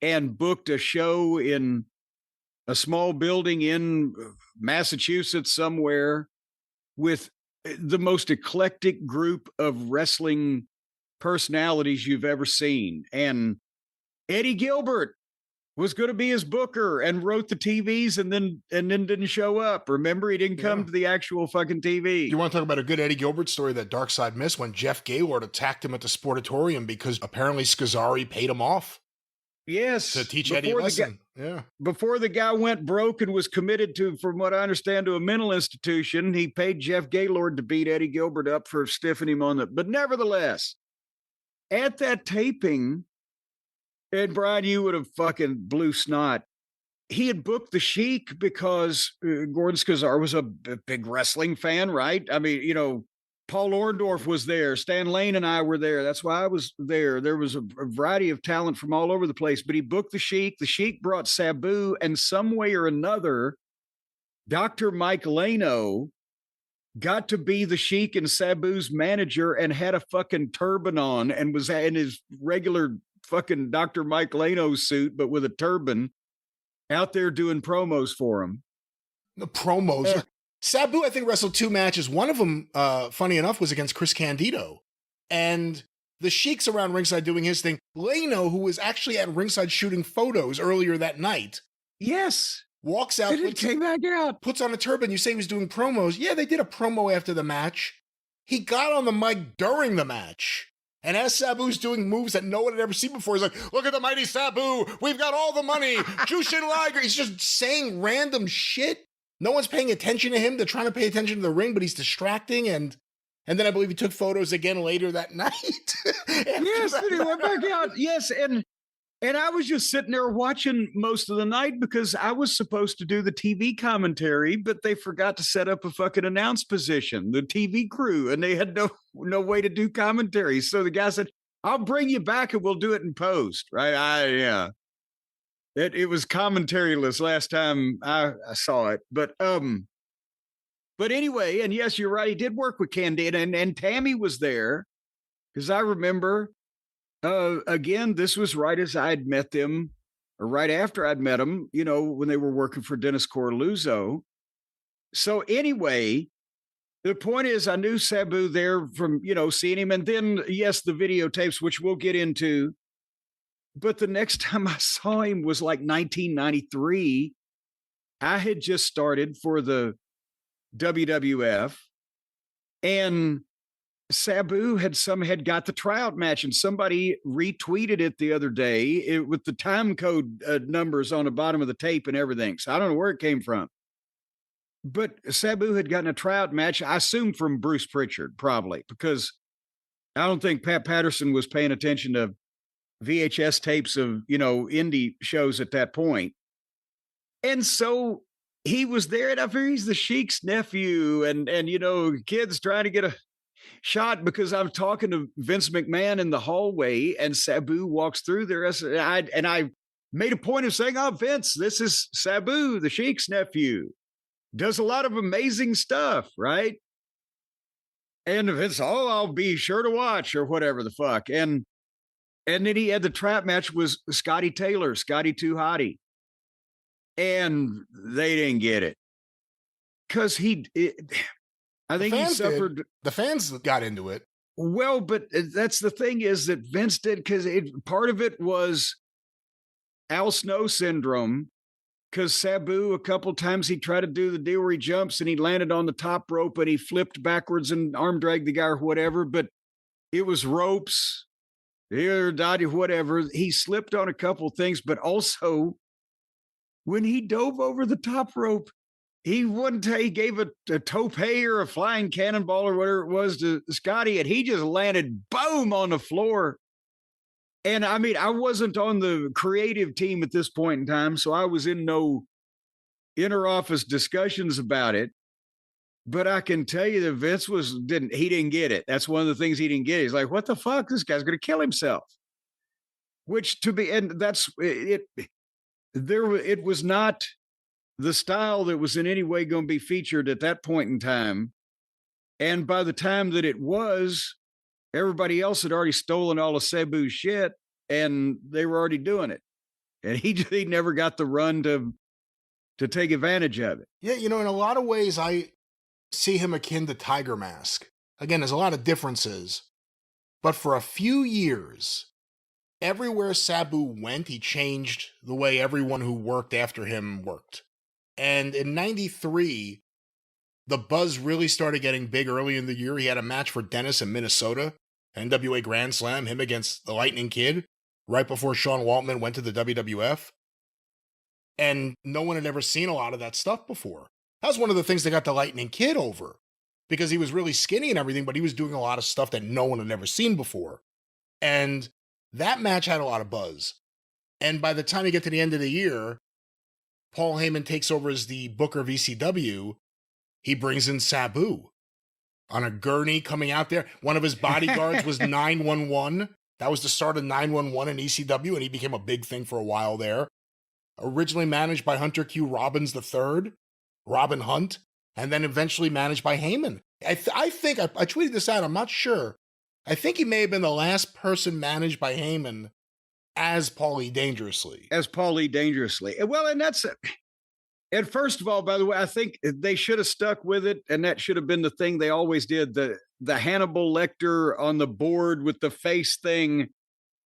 and booked a show in a small building in Massachusetts somewhere with the most eclectic group of wrestling personalities you've ever seen. And Eddie Gilbert was going to be his booker and wrote the TVs and then didn't show up. Remember, he didn't come to the actual fucking TV. You want to talk about a good Eddie Gilbert story that Dark Side missed, when Jeff Gaylord attacked him at the Sportatorium because apparently Scazzari paid him off. Yes. To teach Eddie a lesson. Before the guy went broke and was committed to, from what I understand, to a mental institution, he paid Jeff Gaylord to beat Eddie Gilbert up for stiffing him on the. But nevertheless, at that taping, and Brian, you would have fucking blew snot. He had booked the Sheik because Gordon Scazzari was a big wrestling fan, right? I mean, Paul Orndorff was there. Stan Lane and I were there. That's why I was there. There was a variety of talent from all over the place, but he booked the Sheik. The Sheik brought Sabu, and some way or another, Dr. Mike Lano got to be the Sheik and Sabu's manager and had a fucking turban on and was in his regular fucking Dr. Mike Lano suit, but with a turban, out there doing promos for him. The promos. Sabu, I think, wrestled 2 matches. One of them, funny enough, was against Chris Candido. And the Sheik's around ringside doing his thing. Lano, who was actually at ringside shooting photos earlier that night. Yes. Walks out, came back out, puts on a turban. You say he was doing promos. Yeah, they did a promo after the match. He got on the mic during the match. And as Sabu's doing moves that no one had ever seen before, he's like, "Look at the mighty Sabu. We've got all the money. Jushin Liger." He's just saying random shit. No one's paying attention to him. They're trying to pay attention to the ring, but he's distracting. And then I believe he took photos again later that night. Yes, and he went back out. Yes, and I was just sitting there watching most of the night because I was supposed to do the TV commentary, but they forgot to set up a fucking announce position, the TV crew, and they had no way to do commentary. So the guy said, "I'll bring you back and we'll do it in post." Right? Yeah. It was commentaryless last time I saw it, but anyway, and yes, you're right. He did work with Candido, and Tammy was there because I remember. Again, this was right as I'd met them, or right after I'd met them. When they were working for Dennis Corluzzo. So anyway, the point is, I knew Sabu there from seeing him, and then yes, the videotapes, which we'll get into. But the next time I saw him was like 1993. I had just started for the WWF, and Sabu had got the tryout match, and somebody retweeted it the other day with the time code numbers on the bottom of the tape and everything. So I don't know where it came from. But Sabu had gotten a tryout match, I assume from Bruce Pritchard, probably, because I don't think Pat Patterson was paying attention to VHS tapes of, indie shows at that point. And so he was there, and I figure he's the Sheik's nephew, and kids trying to get shot because I'm talking to Vince McMahon in the hallway and Sabu walks through there. And I made a point of saying, oh, Vince, this is Sabu, the Sheik's nephew. Does a lot of amazing stuff, right? And Vince, oh, I'll be sure to watch or whatever the fuck. And then he had the trap match was Scotty Taylor, Scotty Too Hottie. And they didn't get it. Because I think he suffered. The fans got into it. Well, but that's the thing is that Vince did because part of it was Al Snow syndrome. Because Sabu, a couple times he tried to do the deal where he jumps and he landed on the top rope and he flipped backwards and arm dragged the guy or whatever. But it was ropes, here, dotty, whatever. He slipped on a couple things, but also when he dove over the top rope, he gave a tope or a flying cannonball or whatever it was to Scotty, and he just landed boom on the floor. And I mean, I wasn't on the creative team at this point in time, so I was in no inter-office discussions about it. But I can tell you that Vince didn't get it. That's one of the things he didn't get. He's like, what the fuck? This guy's going to kill himself. And that's it. It was not the style that was in any way going to be featured at that point in time. And by the time that it was, everybody else had already stolen all of Sabu's shit and they were already doing it. And he never got the run to take advantage of it. Yeah, in a lot of ways, I see him akin to Tiger Mask. Again, there's a lot of differences. But for a few years, everywhere Sabu went, he changed the way everyone who worked after him worked. And in 93, the buzz really started getting big early in the year. He had a match for Dennis in Minnesota, NWA Grand Slam, him against the Lightning Kid, right before Sean Waltman went to the WWF. And no one had ever seen a lot of that stuff before. That was one of the things that got the Lightning Kid over, because he was really skinny and everything, but he was doing a lot of stuff that no one had ever seen before. And that match had a lot of buzz. And by the time you get to the end of the year, Paul Heyman takes over as the booker of ECW. He brings in Sabu on a gurney coming out there. One of his bodyguards was 911. That was the start of 911 in ECW, and he became a big thing for a while there. Originally managed by Hunter Q. Robbins III, Robin Hunt, and then eventually managed by Heyman. I think, I tweeted this out, I'm not sure. I think he may have been the last person managed by Heyman as Paulie Dangerously. Well, and that's it. And first of all, by the way, I think they should have stuck with it, and that should have been the thing they always did. The Hannibal Lecter on the board with the face thing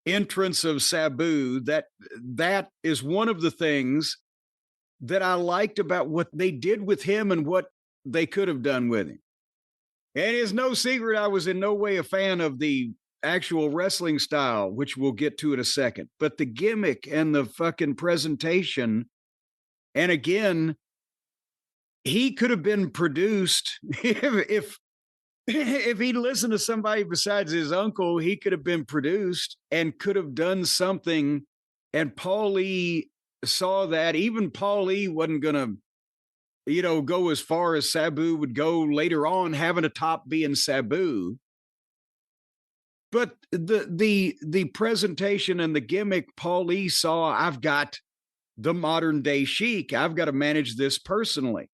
entrance of Sabu, that is one of the things that I liked about what they did with him and what they could have done with him. And it's no secret I was in no way a fan of the actual wrestling style, which we'll get to in a second. But the gimmick and the fucking presentation, and again, he could have been produced if he'd listened to somebody besides his uncle, he could have been produced and could have done something. And Paul Lee saw that. Even Paul Lee wasn't going to, go as far as Sabu would go later on, having a top being Sabu. But the presentation and the gimmick, Paul Lee saw, I've got the modern day Sheik. I've got to manage this personally.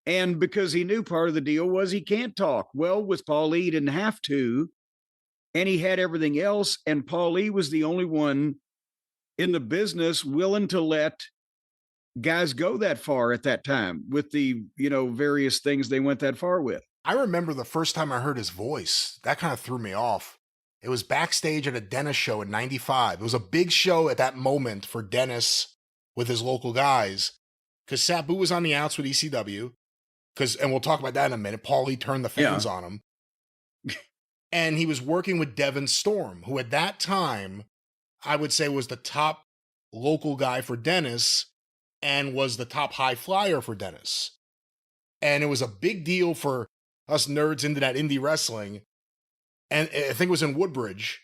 And because he knew part of the deal was he can't talk. Well, with Paul Lee, he didn't have to. And he had everything else. And Paul Lee was the only one in the business willing to let guys go that far at that time with the, various things they went that far with. I remember the first time I heard his voice. That kind of threw me off. It was backstage at a Dennis show in 95. It was a big show at that moment for Dennis with his local guys, because Sabu was on the outs with ECW. And we'll talk about that in a minute. Paulie turned the fans on him. And he was working with Devin Storm, who at that time, I would say was the top local guy for Dennis and was the top high flyer for Dennis. And it was a big deal for us nerds into that indie wrestling. And I think it was in Woodbridge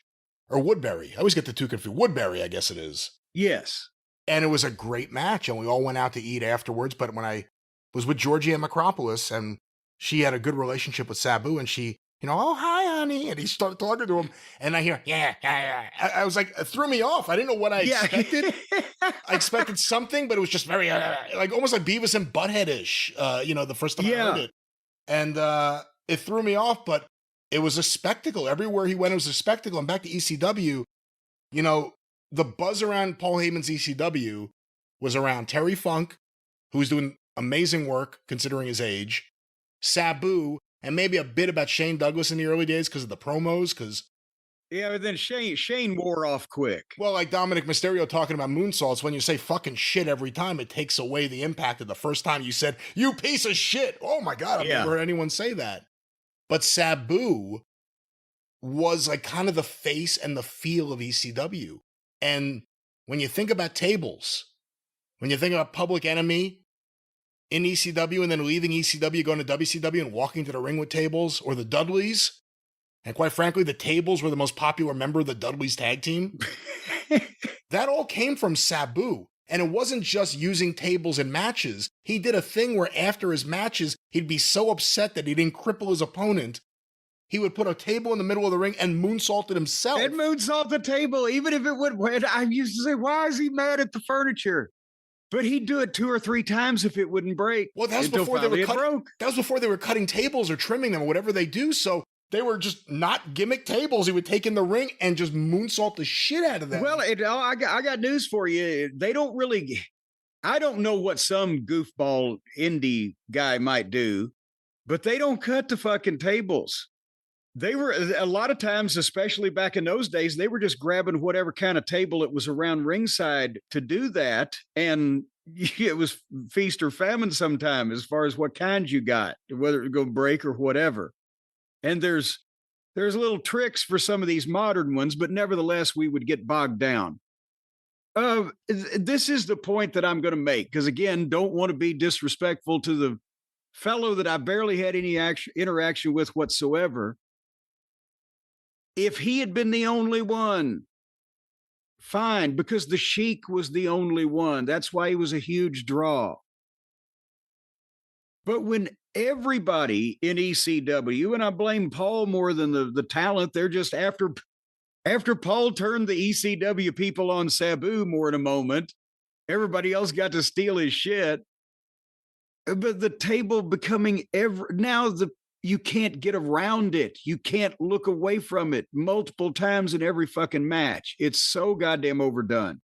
or Woodbury. I always get the two confused. Woodbury, I guess it is. Yes. And it was a great match. And we all went out to eat afterwards. But when I was with Georgia Macropolis, and she had a good relationship with Sabu, and she oh, hi, honey. And he started talking to him. And I hear, yeah. I was like, it threw me off. I didn't know what I expected. I expected something, but it was just very, like almost like Beavis and Butthead-ish, the first time I heard it. And it threw me off, but it was a spectacle. Everywhere he went, it was a spectacle. And back to ECW, the buzz around Paul Heyman's ECW was around Terry Funk, who was doing amazing work considering his age, Sabu, and maybe a bit about Shane Douglas in the early days because of the promos, Yeah, but then Shane wore off quick. Well, like Dominic Mysterio talking about moonsaults, when you say fucking shit every time, it takes away the impact of the first time you said, you piece of shit. Oh my God, I've never heard anyone say that. But Sabu was like kind of the face and the feel of ECW. And when you think about tables, when you think about Public Enemy in ECW and then leaving ECW, going to WCW and walking to the ring with tables, or the Dudleys, and quite frankly, the tables were the most popular member of the Dudleys tag team. That all came from Sabu. And it wasn't just using tables in matches. He did a thing where after his matches, he'd be so upset that he didn't cripple his opponent. He would put a table in the middle of the ring and moonsaulted himself. And moonsault the table, even if it would. I used to say, why is he mad at the furniture? But he'd do it 2 or 3 times if it wouldn't break. Well, that was before they were that was before they were cutting tables or trimming them or whatever they do. So they were just not gimmick tables. He would take in the ring and just moonsault the shit out of them. Well, I got news for you. They don't really. I don't know what some goofball indie guy might do, but they don't cut the fucking tables. They were a lot of times, especially back in those days, they were just grabbing whatever kind of table it was around ringside to do that. And it was feast or famine sometime as far as what kind you got, whether it go break or whatever. And there's little tricks for some of these modern ones, but nevertheless, we would get bogged down. This is the point that I'm going to make, because again, don't want to be disrespectful to the fellow that I barely had any interaction with whatsoever. If he had been the only one, fine, because the Sheik was the only one. That's why he was a huge draw. But when everybody in ECW, and I blame Paul more than the talent, they're just after Paul turned the ECW people on Sabu more in a moment, everybody else got to steal his shit. But the table becoming you can't get around it. You can't look away from it multiple times in every fucking match. It's so goddamn overdone.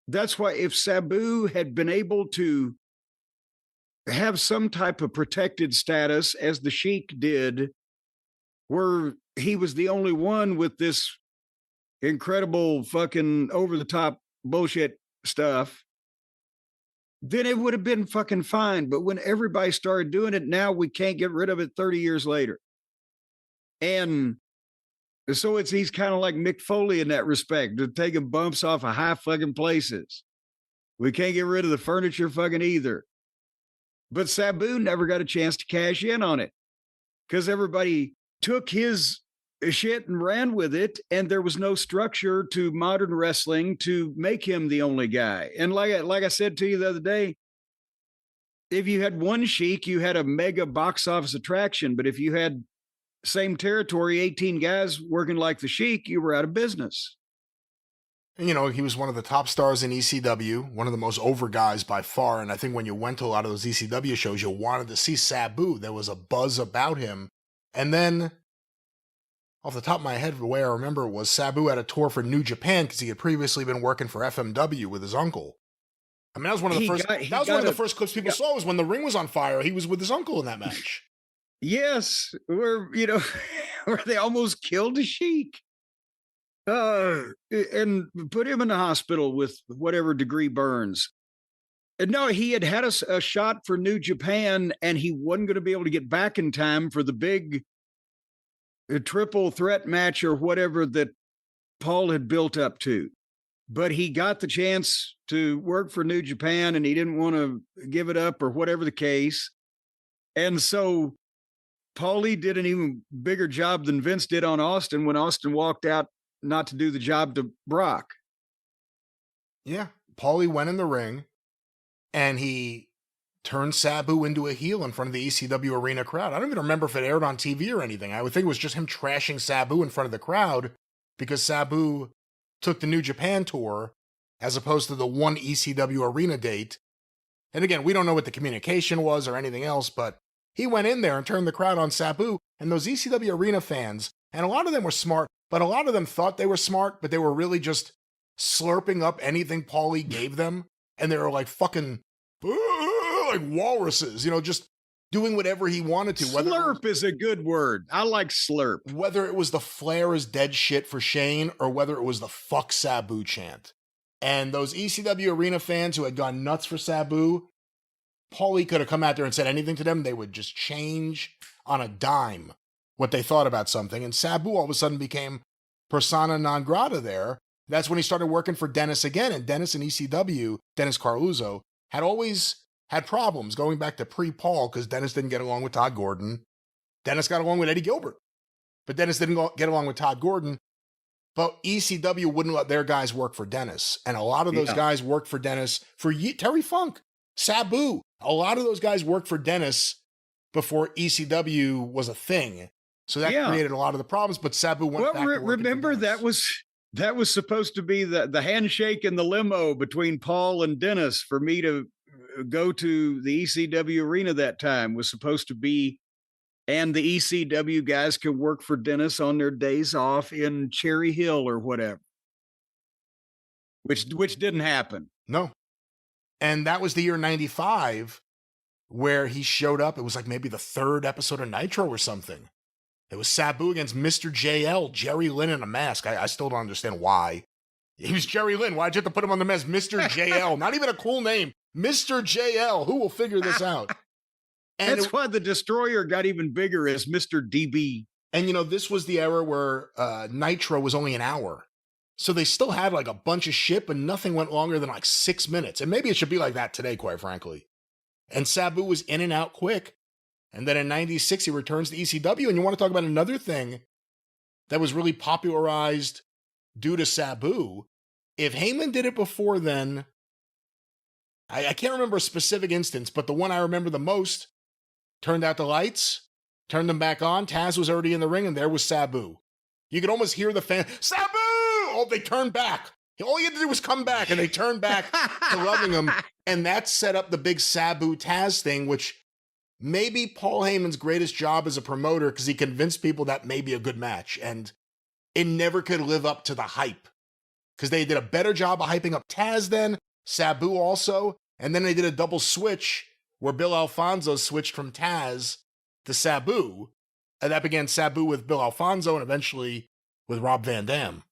That's why if Sabu had been able to have some type of protected status as the Sheik did, where he was the only one with this incredible fucking over-the-top bullshit stuff, then it would have been fucking fine. But when everybody started doing it, now we can't get rid of it 30 years later. And so he's kind of like Mick Foley in that respect, to taking bumps off of high fucking places. We can't get rid of the furniture fucking either. But Sabu never got a chance to cash in on it because everybody took his shit and ran with it, and there was no structure to modern wrestling to make him the only guy. And like I said to you the other day, if you had one Sheik, you had a mega box office attraction. But if you had same territory, 18 guys working like the Sheik, you were out of business. And, he was one of the top stars in ECW, one of the most over guys by far. And I think when you went to a lot of those ECW shows, you wanted to see Sabu. There was a buzz about him. And then, off the top of my head, the way I remember it was Sabu had a tour for New Japan because he had previously been working for FMW with his uncle. I mean, that was one of the first clips people saw was when the ring was on fire. He was with his uncle in that match. Yes, where they almost killed the Sheik. And put him in the hospital with whatever degree burns. And no, he had a shot for New Japan, and he wasn't going to be able to get back in time for the big triple threat match or whatever that Paul had built up to. But he got the chance to work for New Japan, and he didn't want to give it up or whatever the case. And so Paulie did an even bigger job than Vince did on Austin when Austin walked out not to do the job to Brock. Yeah. Paulie went in the ring and he turned Sabu into a heel in front of the ECW arena crowd. I don't even remember if it aired on TV or anything. I would think it was just him trashing Sabu in front of the crowd because Sabu took the New Japan tour as opposed to the one ECW arena date. And again, we don't know what the communication was or anything else, but he went in there and turned the crowd on Sabu. And those ECW arena fans, and a lot of them were smart, but a lot of them thought they were smart, but they were really just slurping up anything Paulie gave them. And they were like fucking like walruses, just doing whatever he wanted to. Slurp is a good word. I like slurp. Whether it was the Flair is dead shit for Shane or whether it was the fuck Sabu chant. And those ECW arena fans who had gone nuts for Sabu, Paulie could have come out there and said anything to them. They would just change on a dime what they thought about something. And Sabu all of a sudden became persona non grata there. That's when he started working for Dennis again. And Dennis and ECW, Dennis Carluzzo, had always had problems going back to pre-Paul because Dennis didn't get along with Todd Gordon. Dennis got along with Eddie Gilbert. But Dennis didn't get along with Todd Gordon. But ECW wouldn't let their guys work for Dennis. And a lot of those guys worked for Dennis for Terry Funk, Sabu. A lot of those guys worked for Dennis before ECW was a thing. So that created a lot of the problems. But Sabu went back to remember that was supposed to be the handshake in the limo between Paul and Dennis for me to go to the ECW arena that time was supposed to be, and the ECW guys could work for Dennis on their days off in Cherry Hill or whatever, which didn't happen. No. And that was the year 95 where he showed up. It was like maybe the third episode of Nitro or something. It was Sabu against Mr. JL, Jerry Lynn in a mask. I still don't understand why. He was Jerry Lynn. Why'd you have to put him on the mask? Mr. JL. Not even a cool name. Mr. JL. Who will figure this out? And that's why the Destroyer got even bigger as Mr. DB. And, this was the era where Nitro was only an hour. So they still had like a bunch of shit, but nothing went longer than like 6 minutes. And maybe it should be like that today, quite frankly. And Sabu was in and out quick. And then in 96, he returns to ECW. And you want to talk about another thing that was really popularized due to Sabu. If Heyman did it before then, I can't remember a specific instance, but the one I remember the most, turned out the lights, turned them back on. Taz was already in the ring, and there was Sabu. You could almost hear the fan, Sabu! Oh, they turned back. All you had to do was come back, and they turned back to loving him. And that set up the big Sabu Taz thing, which may be Paul Heyman's greatest job as a promoter because he convinced people that may be a good match. And it never could live up to the hype because they did a better job of hyping up Taz then, Sabu also, and then they did a double switch where Bill Alfonso switched from Taz to Sabu, and that began Sabu with Bill Alfonso and eventually with Rob Van Dam.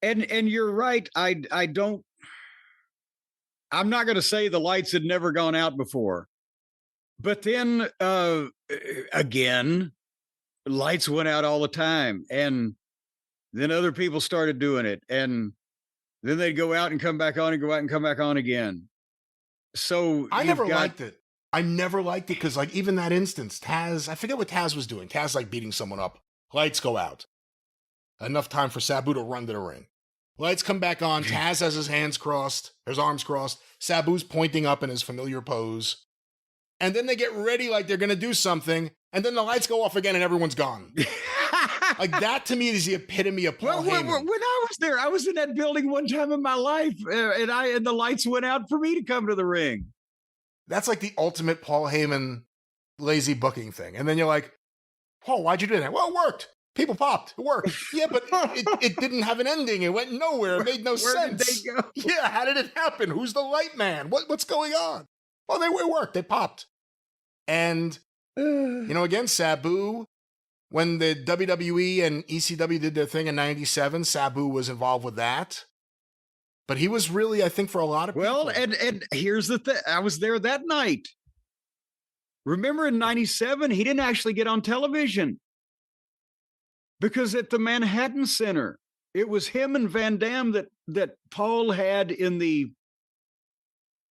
And you're right. I'm not going to say the lights had never gone out before, but then again, lights went out all the time, and then other people started doing it, and then they'd go out and come back on and go out and come back on again. So I never liked it. I never liked it because, like, even that instance, Taz, I forget what Taz was doing. Taz, like, beating someone up. Lights go out. Enough time for Sabu to run to the ring. Lights come back on. Taz has his hands crossed, his arms crossed. Sabu's pointing up in his familiar pose. And then they get ready like they're going to do something. And then the lights go off again and everyone's gone. Like, that to me is the epitome of Paul Heyman. When I was there, I was in that building one time in my life, and the lights went out for me to come to the ring. That's like the ultimate Paul Heyman lazy booking thing. And then you're like, Paul, why'd you do that? Well, it worked. People popped. It worked. Yeah, but it didn't have an ending. It went nowhere. It made no sense. Where did they go? Yeah, how did it happen? Who's the light man? What's going on? Well, it worked. They popped. And, again, Sabu, when the WWE and ECW did their thing in 97, Sabu was involved with that. But he was really, I think, for a lot of people. Well, and here's the thing. I was there that night. Remember in 97, he didn't actually get on television. Because at the Manhattan Center, it was him and Van Dam that Paul had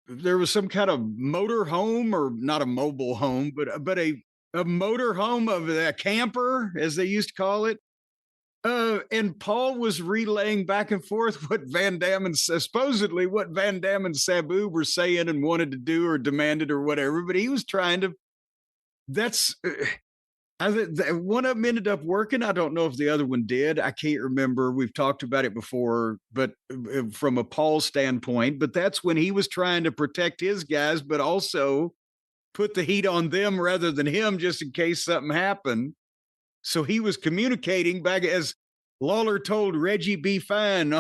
there was some kind of motor home, or not a mobile home, but a motor home of a camper, as they used to call it. And Paul was relaying back and forth what Van Damme and supposedly what Van Damme and Sabu were saying and wanted to do or demanded or whatever, but he was trying to. That's one of them ended up working. I don't know if the other one did. I can't remember. We've talked about it before, but from a Paul standpoint, but that's when he was trying to protect his guys, but also put the heat on them rather than him, just in case something happened. So he was communicating back as Lawler told Reggie B. Fine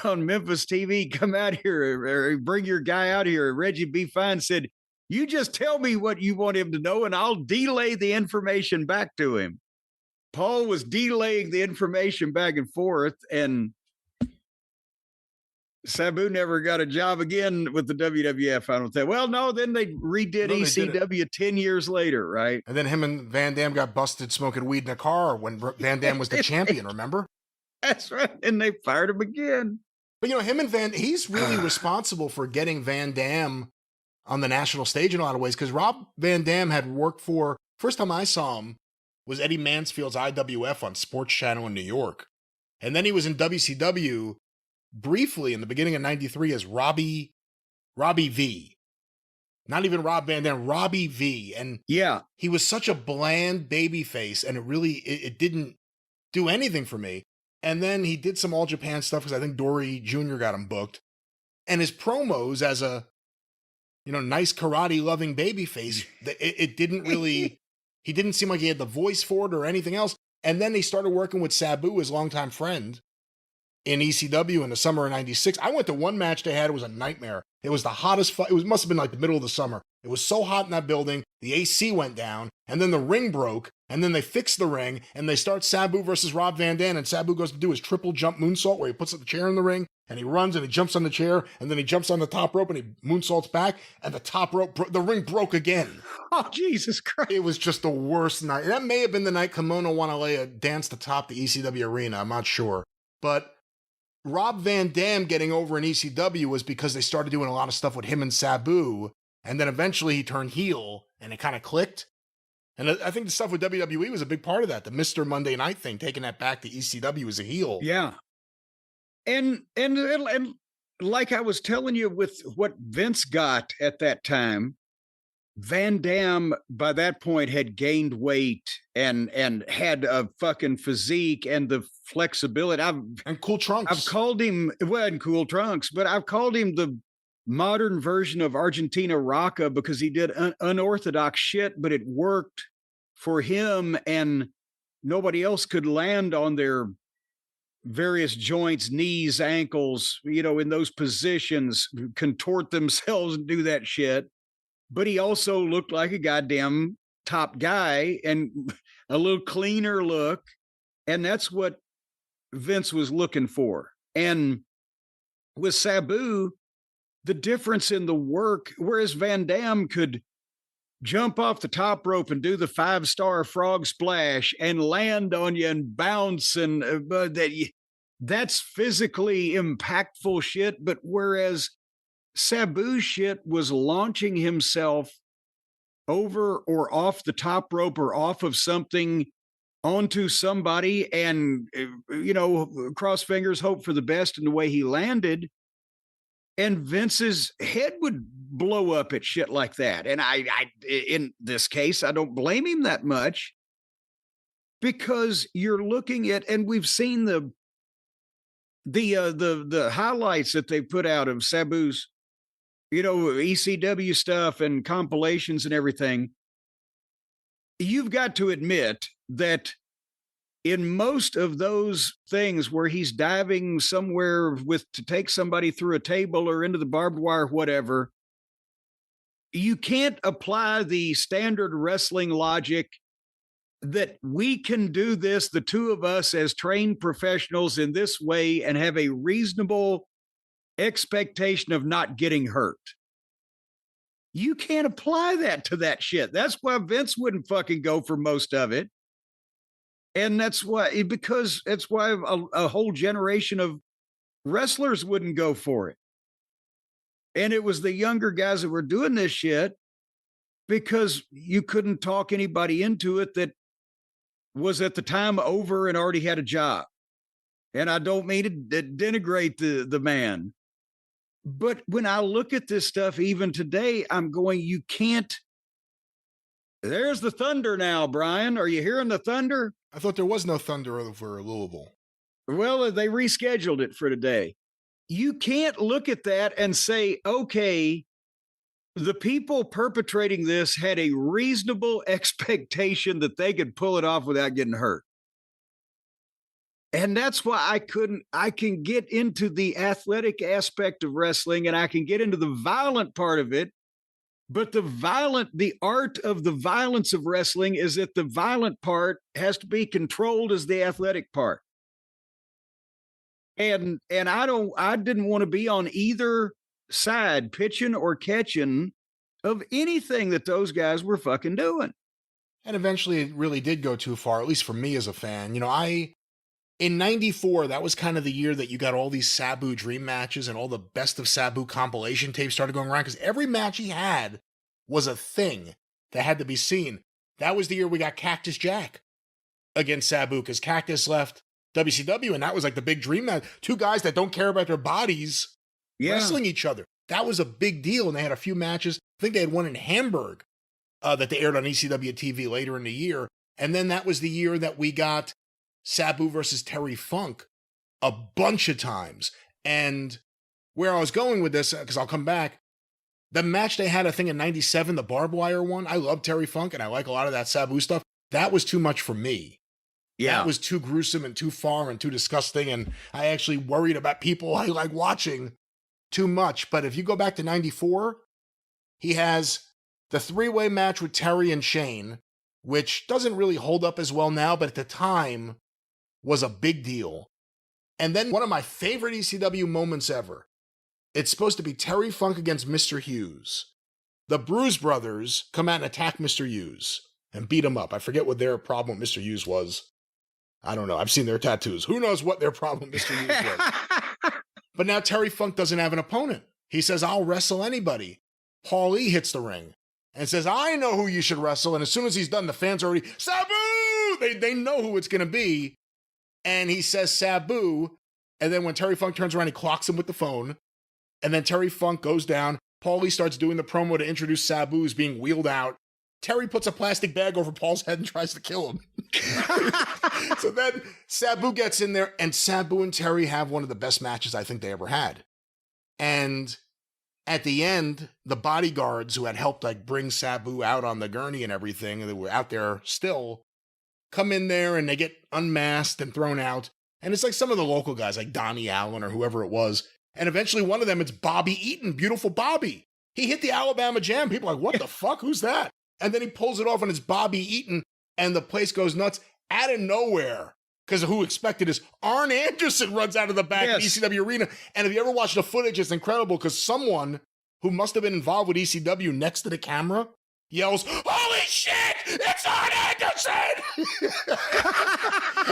on Memphis TV, come out here or bring your guy out here. Reggie B. Fine said, you just tell me what you want him to know and I'll delay the information back to him. Paul was delaying the information back and forth, and Sabu never got a job again with the WWF, I don't think. Well, no, then they redid ECW 10 years later, right? And then him and Van Damme got busted smoking weed in a car when Van Damme was the champion, remember? That's right. And they fired him again. But, him and he's really responsible for getting Van Damme on the national stage in a lot of ways, because Rob Van Dam had worked for, first time I saw him was Eddie Mansfield's IWF on Sports Channel in New York. And then he was in WCW briefly in the beginning of 93 as Robbie V. Not even Rob Van Dam, Robbie V. And yeah, he was such a bland baby face, and it didn't do anything for me. And then he did some All Japan stuff because I think Dory Jr. got him booked. And his promos as a nice karate-loving babyface, it didn't really, he didn't seem like he had the voice for it or anything else. And then they started working with Sabu, his longtime friend, in ECW in the summer of 96. I went to one match they had. It was a nightmare. It was the hottest, must have been like the middle of the summer. It was so hot in that building, the AC went down, and then the ring broke, and then they fixed the ring, and they start Sabu versus Rob Van Dam, and Sabu goes to do his triple jump moonsault where he puts the chair in the ring, and he runs, and he jumps on the chair, and then he jumps on the top rope, and he moonsaults back, and the top rope, the ring broke again. Oh, Jesus Christ. It was just the worst night. That may have been the night Kimono Wanalea danced atop the ECW arena, I'm not sure. But Rob Van Dam getting over in ECW was because they started doing a lot of stuff with him and Sabu, and then eventually he turned heel, and it kind of clicked. And I think the stuff with WWE was a big part of that. The Mr. Monday Night thing, taking that back to ECW as a heel. Yeah. And like I was telling you with what Vince got at that time, Van Dam by that point had gained weight and had a fucking physique and the flexibility. And cool trunks. I've called him, well, and cool trunks, but I've called him the modern version of Argentina Rocca because he did unorthodox shit, but it worked for him and nobody else could land on their various joints, knees, ankles, in those positions, contort themselves and do that shit. But he also looked like a goddamn top guy and a little cleaner look. And that's what Vince was looking for. And with Sabu, the difference in the work, whereas Van Dam could jump off the top rope and do the 5-star frog splash and land on you and bounce, and that's physically impactful shit. But whereas Sabu shit was launching himself over or off the top rope or off of something onto somebody and, cross fingers, hope for the best in the way he landed. And Vince's head would blow up at shit like that. And I in this case, I don't blame him that much because you're looking at, and we've seen the highlights that they put out of Sabu's, ECW stuff and compilations and everything. You've got to admit that in most of those things where he's diving somewhere to take somebody through a table or into the barbed wire, whatever, you can't apply the standard wrestling logic that we can do this, the two of us as trained professionals in this way and have a reasonable expectation of not getting hurt. You can't apply that to that shit. That's why Vince wouldn't fucking go for most of it. And that's why a whole generation of wrestlers wouldn't go for it. And it was the younger guys that were doing this shit because you couldn't talk anybody into it that was at the time over and already had a job. And I don't mean to denigrate the man. But when I look at this stuff, even today, I'm going, you can't. There's the thunder now, Brian. Are you hearing the thunder? I thought there was no thunder over Louisville. Well, they rescheduled it for today. You can't look at that and say, okay, the people perpetrating this had a reasonable expectation that they could pull it off without getting hurt. And that's why I can get into the athletic aspect of wrestling and I can get into the violent part of it. But the art of the violence of wrestling is that the violent part has to be controlled as the athletic part. And I didn't want to be on either side, pitching or catching, of anything that those guys were fucking doing. And eventually it really did go too far, at least for me as a fan. In 94, that was kind of the year that you got all these Sabu dream matches and all the best of Sabu compilation tapes started going around because every match he had was a thing that had to be seen. That was the year we got Cactus Jack against Sabu because Cactus left WCW and that was like the big dream match. Two guys that don't care about their bodies wrestling each other. That was a big deal, and they had a few matches. I think they had one in Hamburg that they aired on ECW TV later in the year. And then that was the year that we got Sabu versus Terry Funk a bunch of times. And where I was going with this, because I'll come back, the match they had, I think in 97, the barbed wire one, I love Terry Funk and I like a lot of that Sabu stuff. That was too much for me. Yeah. That was too gruesome and too far and too disgusting. And I actually worried about people I like watching too much. But if you go back to 94, he has the three-way match with Terry and Shane, which doesn't really hold up as well now, but at the time was a big deal. And then one of my favorite ECW moments ever. It's supposed to be Terry Funk against Mr. Hughes. The Bruise Brothers come out and attack Mr. Hughes and beat him up. I forget what their problem with Mr. Hughes was. I don't know. I've seen their tattoos. Who knows what their problem with Mr. Hughes was? But now Terry Funk doesn't have an opponent. He says, I'll wrestle anybody. Paul E hits the ring and says, I know who you should wrestle. And as soon as he's done, the fans are already, Sabu! They know who it's going to be. And he says, Sabu. And then when Terry Funk turns around, he clocks him with the phone. And then Terry Funk goes down. Paulie starts doing the promo to introduce Sabu as being wheeled out. Terry puts a plastic bag over Paul's head and tries to kill him. So then Sabu gets in there, and Sabu and Terry have one of the best matches I think they ever had. And at the end, the bodyguards who had helped bring Sabu out on the gurney and everything, and they were out there still, come in there and they get unmasked and thrown out. And it's like some of the local guys, like Donnie Allen or whoever it was. And eventually one of them, it's Bobby Eaton, beautiful Bobby. He hit the Alabama Jam. People are like, what the fuck? Who's that? And then he pulls it off and it's Bobby Eaton, and the place goes nuts out of nowhere. Because who expected is Arn Anderson runs out of the back of ECW Arena. And if you ever watch the footage, it's incredible because someone who must have been involved with ECW next to the camera yells, holy shit, it's Arn Anderson!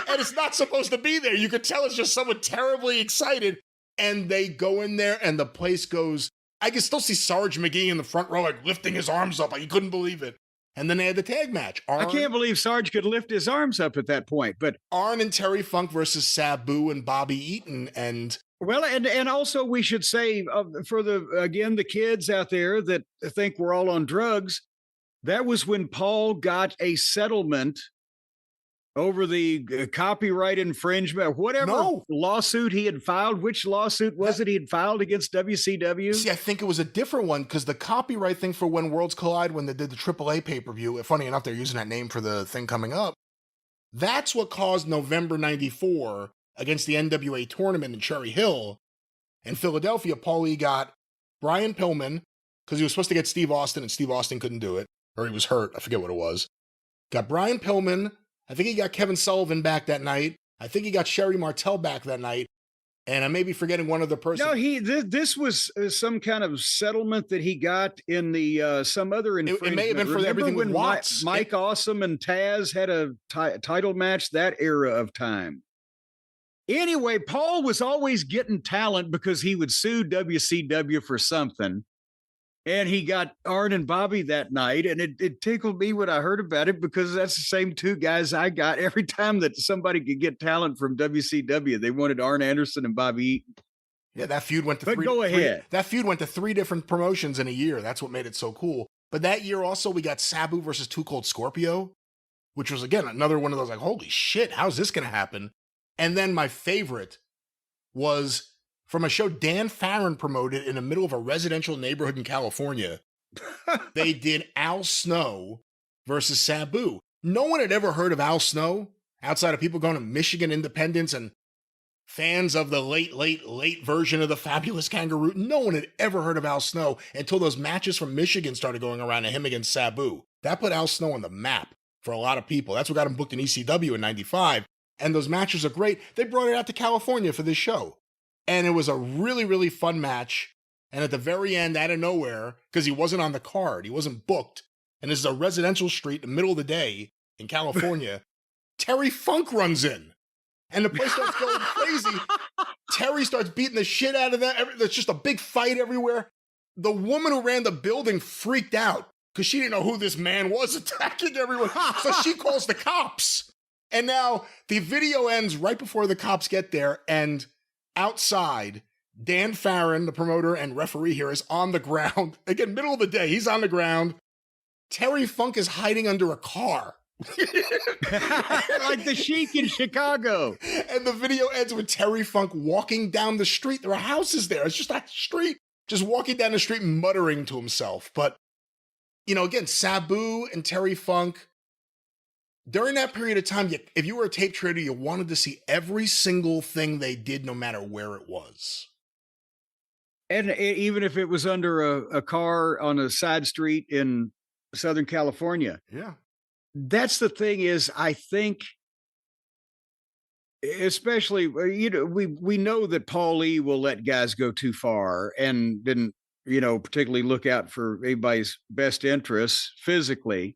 And it's not supposed to be there. You could tell it's just someone terribly excited. And they go in there and the place goes, I can still see Sarge McGee in the front row, lifting his arms up. He couldn't believe it. And then they had the tag match. I can't believe Sarge could lift his arms up at that point. But Arn and Terry Funk versus Sabu and Bobby Eaton. And well, and also we should say for the kids out there that think we're all on drugs, that was when Paul got a settlement over the copyright infringement, whatever lawsuit he had filed. Which lawsuit was it he had filed against WCW? See, I think it was a different one because the copyright thing for When Worlds Collide, when they did the AAA pay-per-view, funny enough, they're using that name for the thing coming up. That's what caused November 94 against the NWA tournament in Cherry Hill in Philadelphia. Paulie got Brian Pillman because he was supposed to get Steve Austin and Steve Austin couldn't do it, or he was hurt. I forget what it was. Got Brian Pillman. I think he got Kevin Sullivan back that night. I think he got Sherry Martel back that night. And I may be forgetting one other person. No, this was some kind of settlement that he got in the some other infringement. It may have been for everything with Watts. Mike Awesome and Taz had a title match that era of time. Anyway, Paul was always getting talent because he would sue WCW for something. And he got Arn and Bobby that night. And it tickled me when I heard about it, because that's the same two guys I got every time that somebody could get talent from WCW. They wanted Arn Anderson and Bobby Eaton. Yeah, that feud went to that feud went to 3 different promotions in a year. That's what made it so cool. But that year also we got Sabu versus Too Cold Scorpio, which was again another one of those like, holy shit, how's this gonna happen? And then my favorite was from a show Dan Farron promoted in the middle of a residential neighborhood in California. They did Al Snow versus Sabu. No one had ever heard of Al Snow outside of people going to Michigan Independence and fans of the late version of the Fabulous Kangaroo. No one had ever heard of Al Snow until those matches from Michigan started going around to him against Sabu. That put Al Snow on the map for a lot of people. That's what got him booked in ECW in 95. And those matches are great. They brought it out to California for this show. And it was a really, really fun match. And at the very end, out of nowhere, because he wasn't on the card, he wasn't booked, and this is a residential street in the middle of the day in California, Terry Funk runs in. And the place starts going crazy. Terry starts beating the shit out of them. There's just a big fight everywhere. The woman who ran the building freaked out because she didn't know who this man was attacking everyone. So she calls the cops. And now the video ends right before the cops get there. And outside, Dan Farron, the promoter and referee here, is on the ground. Again, middle of the day, he's on the ground. Terry Funk is hiding under a car. Like the Sheik in Chicago. And the video ends with Terry Funk walking down the street. There are houses there. It's just a street. Just walking down the street muttering to himself. But, you know, again, Sabu and Terry Funk, during that period of time, if you were a tape trader, you wanted to see every single thing they did, no matter where it was. And even if it was under a car on a side street in Southern California. Yeah. That's the thing is, I think, especially, you know, we know that Paul Lee will let guys go too far and didn't, you know, particularly look out for anybody's best interests physically.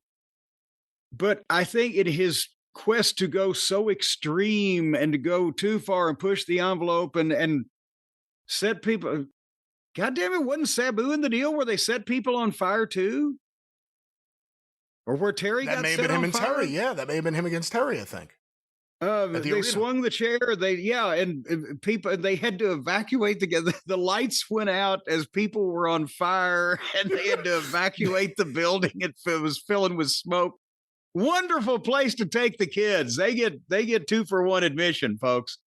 But I think in his quest to go so extreme and to go too far and push the envelope and set people, God damn it, wasn't Sabu in the deal where they set people on fire too? Or where Terry got set on fire? That may have been him and Terry, yeah. That may have been him against Terry, I think. They swung the chair. And people, they had to evacuate the lights went out as people were on fire, and they had to evacuate the building. It was filling with smoke. Wonderful place to take the kids. They get 2-for-1 admission, folks.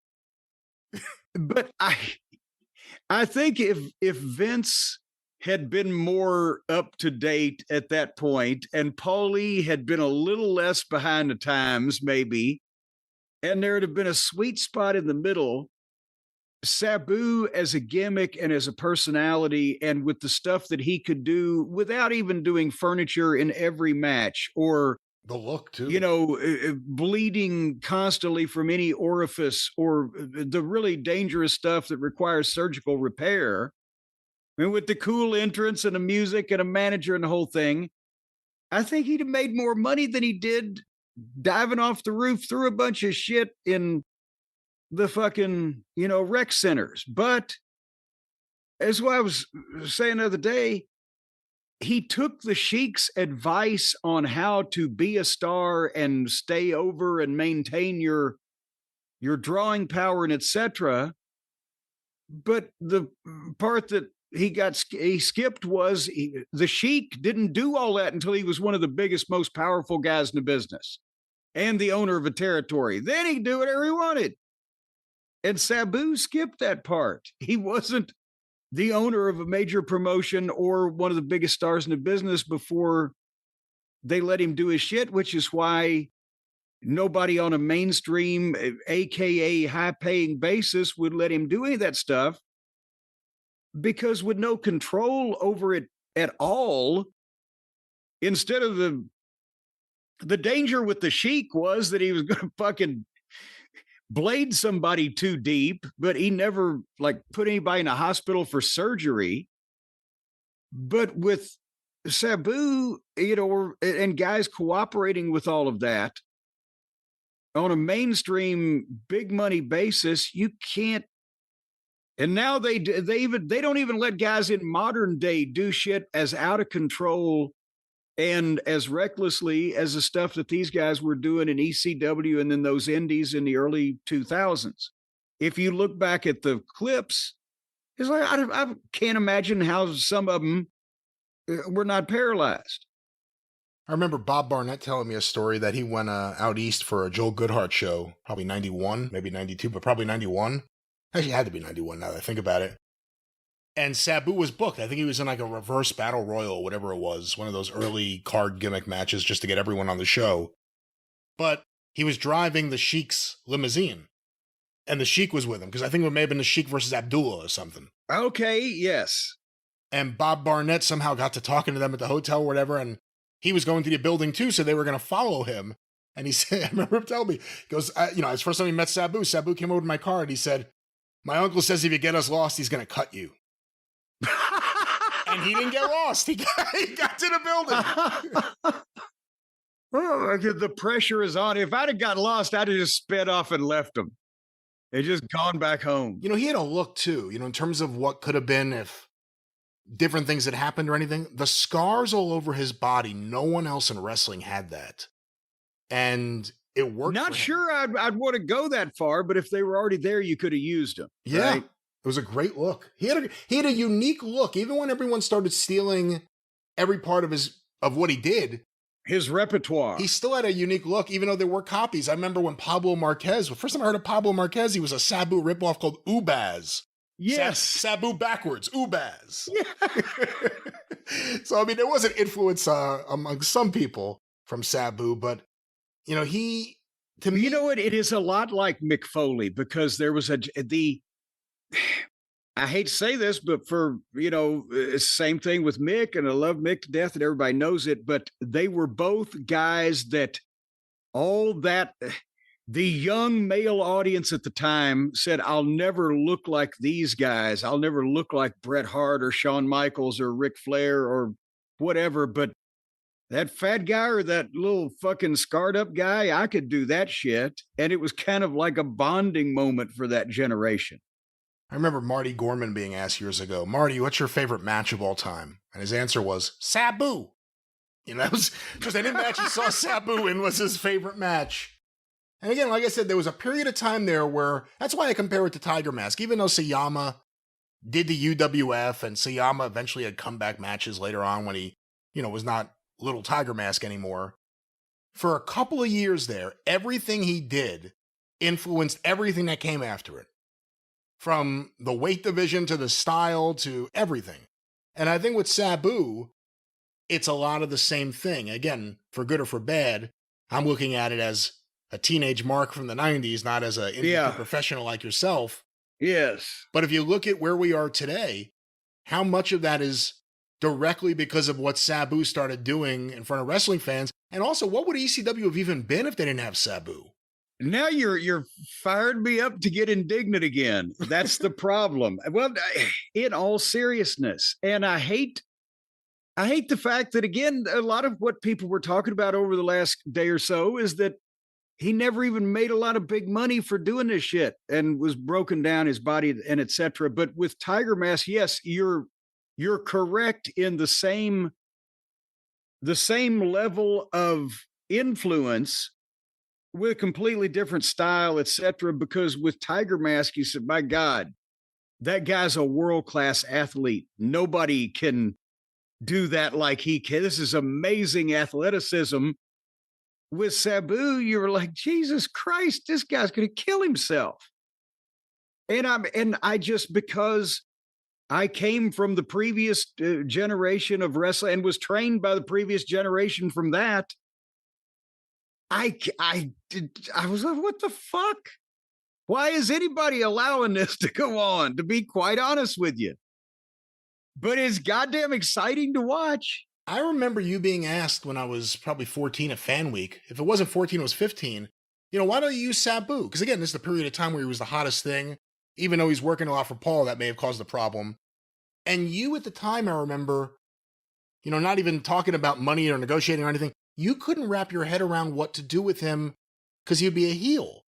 But I think if Vince had been more up to date at that point, and Paulie had been a little less behind the times, maybe, and there'd have been a sweet spot in the middle, Sabu as a gimmick and as a personality, and with the stuff that he could do without even doing furniture in every match, or the look too, you know, bleeding constantly from any orifice, or the really dangerous stuff that requires surgical repair. I mean, with the cool entrance and the music and a manager and the whole thing, I think he'd have made more money than he did diving off the roof through a bunch of shit in the fucking, you know, rec centers. But as I was saying the other day, he took the Sheik's advice on how to be a star and stay over and maintain your drawing power and etc. But the part that he skipped was the Sheik didn't do all that until he was one of the biggest, most powerful guys in the business and the owner of a territory. Then he'd do whatever he wanted. And Sabu skipped that part. He wasn't the owner of a major promotion or one of the biggest stars in the business before they let him do his shit, which is why nobody on a mainstream, AKA high-paying basis would let him do any of that stuff. Because with no control over it at all, instead of the danger with the Sheik was that he was going to fucking blade somebody too deep, but he never like put anybody in a hospital for surgery. But with Sabu, you know, and guys cooperating with all of that on a mainstream big money basis, you can't And now they don't even let guys in modern day do shit as out of control and as recklessly as the stuff that these guys were doing in ECW and then those indies in the early 2000s. If you look back at the clips, it's like I can't imagine how some of them were not paralyzed. I remember Bob Barnett telling me a story that he went out east for a Joel Goodhart show, probably 91, maybe 92, but probably 91. Actually, it had to be 91 now that I think about it. And Sabu was booked. I think he was in like a reverse battle royal, whatever it was, one of those early card gimmick matches just to get everyone on the show. But he was driving the Sheik's limousine. And the Sheik was with him, because I think it may have been the Sheik versus Abdullah or something. Okay, yes. And Bob Barnett somehow got to talking to them at the hotel or whatever, and he was going to the building too, so they were going to follow him. And he said, I remember him telling me, he goes, it's the first time he met Sabu. Sabu came over to my car and he said, my uncle says if you get us lost, he's going to cut you. And he didn't get lost. He got to the building. Oh, the pressure is on. If I'd have got lost, I'd have just sped off and left him. And just gone back home. He had a look too, in terms of what could have been if different things had happened or anything. The scars all over his body, no one else in wrestling had that. And it worked. Not sure I'd want to go that far, but if they were already there, you could have used them. Yeah. Right? It was a great look. He had a unique look. Even when everyone started stealing every part of what he did, his repertoire, he still had a unique look, even though there were copies. I remember when Pablo Marquez, the first time I heard of Pablo Marquez, he was a Sabu ripoff called Ubaz. Yes. Sabu backwards, Ubaz. Yeah. So, there was an influence among some people from Sabu, but, he, to me. You know what? It is a lot like Mick Foley, because there was I hate to say this, but for, same thing with Mick, and I love Mick to death and everybody knows it, but they were both guys that the young male audience at the time said, I'll never look like these guys. I'll never look like Bret Hart or Shawn Michaels or Ric Flair or whatever, but that fat guy or that little fucking scarred up guy, I could do that shit. And it was kind of like a bonding moment for that generation. I remember Marty Gorman being asked years ago, Marty, what's your favorite match of all time? And his answer was, Sabu. That was because any match he saw Sabu in was his favorite match. And again, like I said, there was a period of time there where, that's why I compare it to Tiger Mask. Even though Sayama did the UWF and Sayama eventually had comeback matches later on when he, was not Little Tiger Mask anymore. For a couple of years there, everything he did influenced everything that came after it. From the weight division to the style to everything. And I think with Sabu, it's a lot of the same thing. Again, for good or for bad, I'm looking at it as a teenage Mark from the 90s, not as an indie professional like yourself. Yes. But if you look at where we are today, how much of that is directly because of what Sabu started doing in front of wrestling fans? And also, what would ECW have even been if they didn't have Sabu? Now you're fired me up to get indignant again. That's the problem. Well, in all seriousness, and I hate the fact that, again, a lot of what people were talking about over the last day or so is that he never even made a lot of big money for doing this shit and was broken down his body and etc. But with Tiger Mask, yes, you're correct in the same level of influence with a completely different style, etc. Because with Tiger Mask, you said, my God, that guy's a world-class athlete. Nobody can do that like he can. This is amazing athleticism. With Sabu, you were like, Jesus Christ, this guy's going to kill himself. And I just, because I came from the previous generation of wrestling and was trained by the previous generation from that, I was like, what the fuck? Why is anybody allowing this to go on, to be quite honest with you? But it's goddamn exciting to watch. I remember you being asked when I was probably 14 at Fan Week. If it wasn't 14, it was 15. Why don't you use Sabu? Because again, this is the period of time where he was the hottest thing. Even though he's working a lot for Paul, that may have caused the problem. And you at the time, I remember, not even talking about money or negotiating or anything. You couldn't wrap your head around what to do with him because he'd be a heel.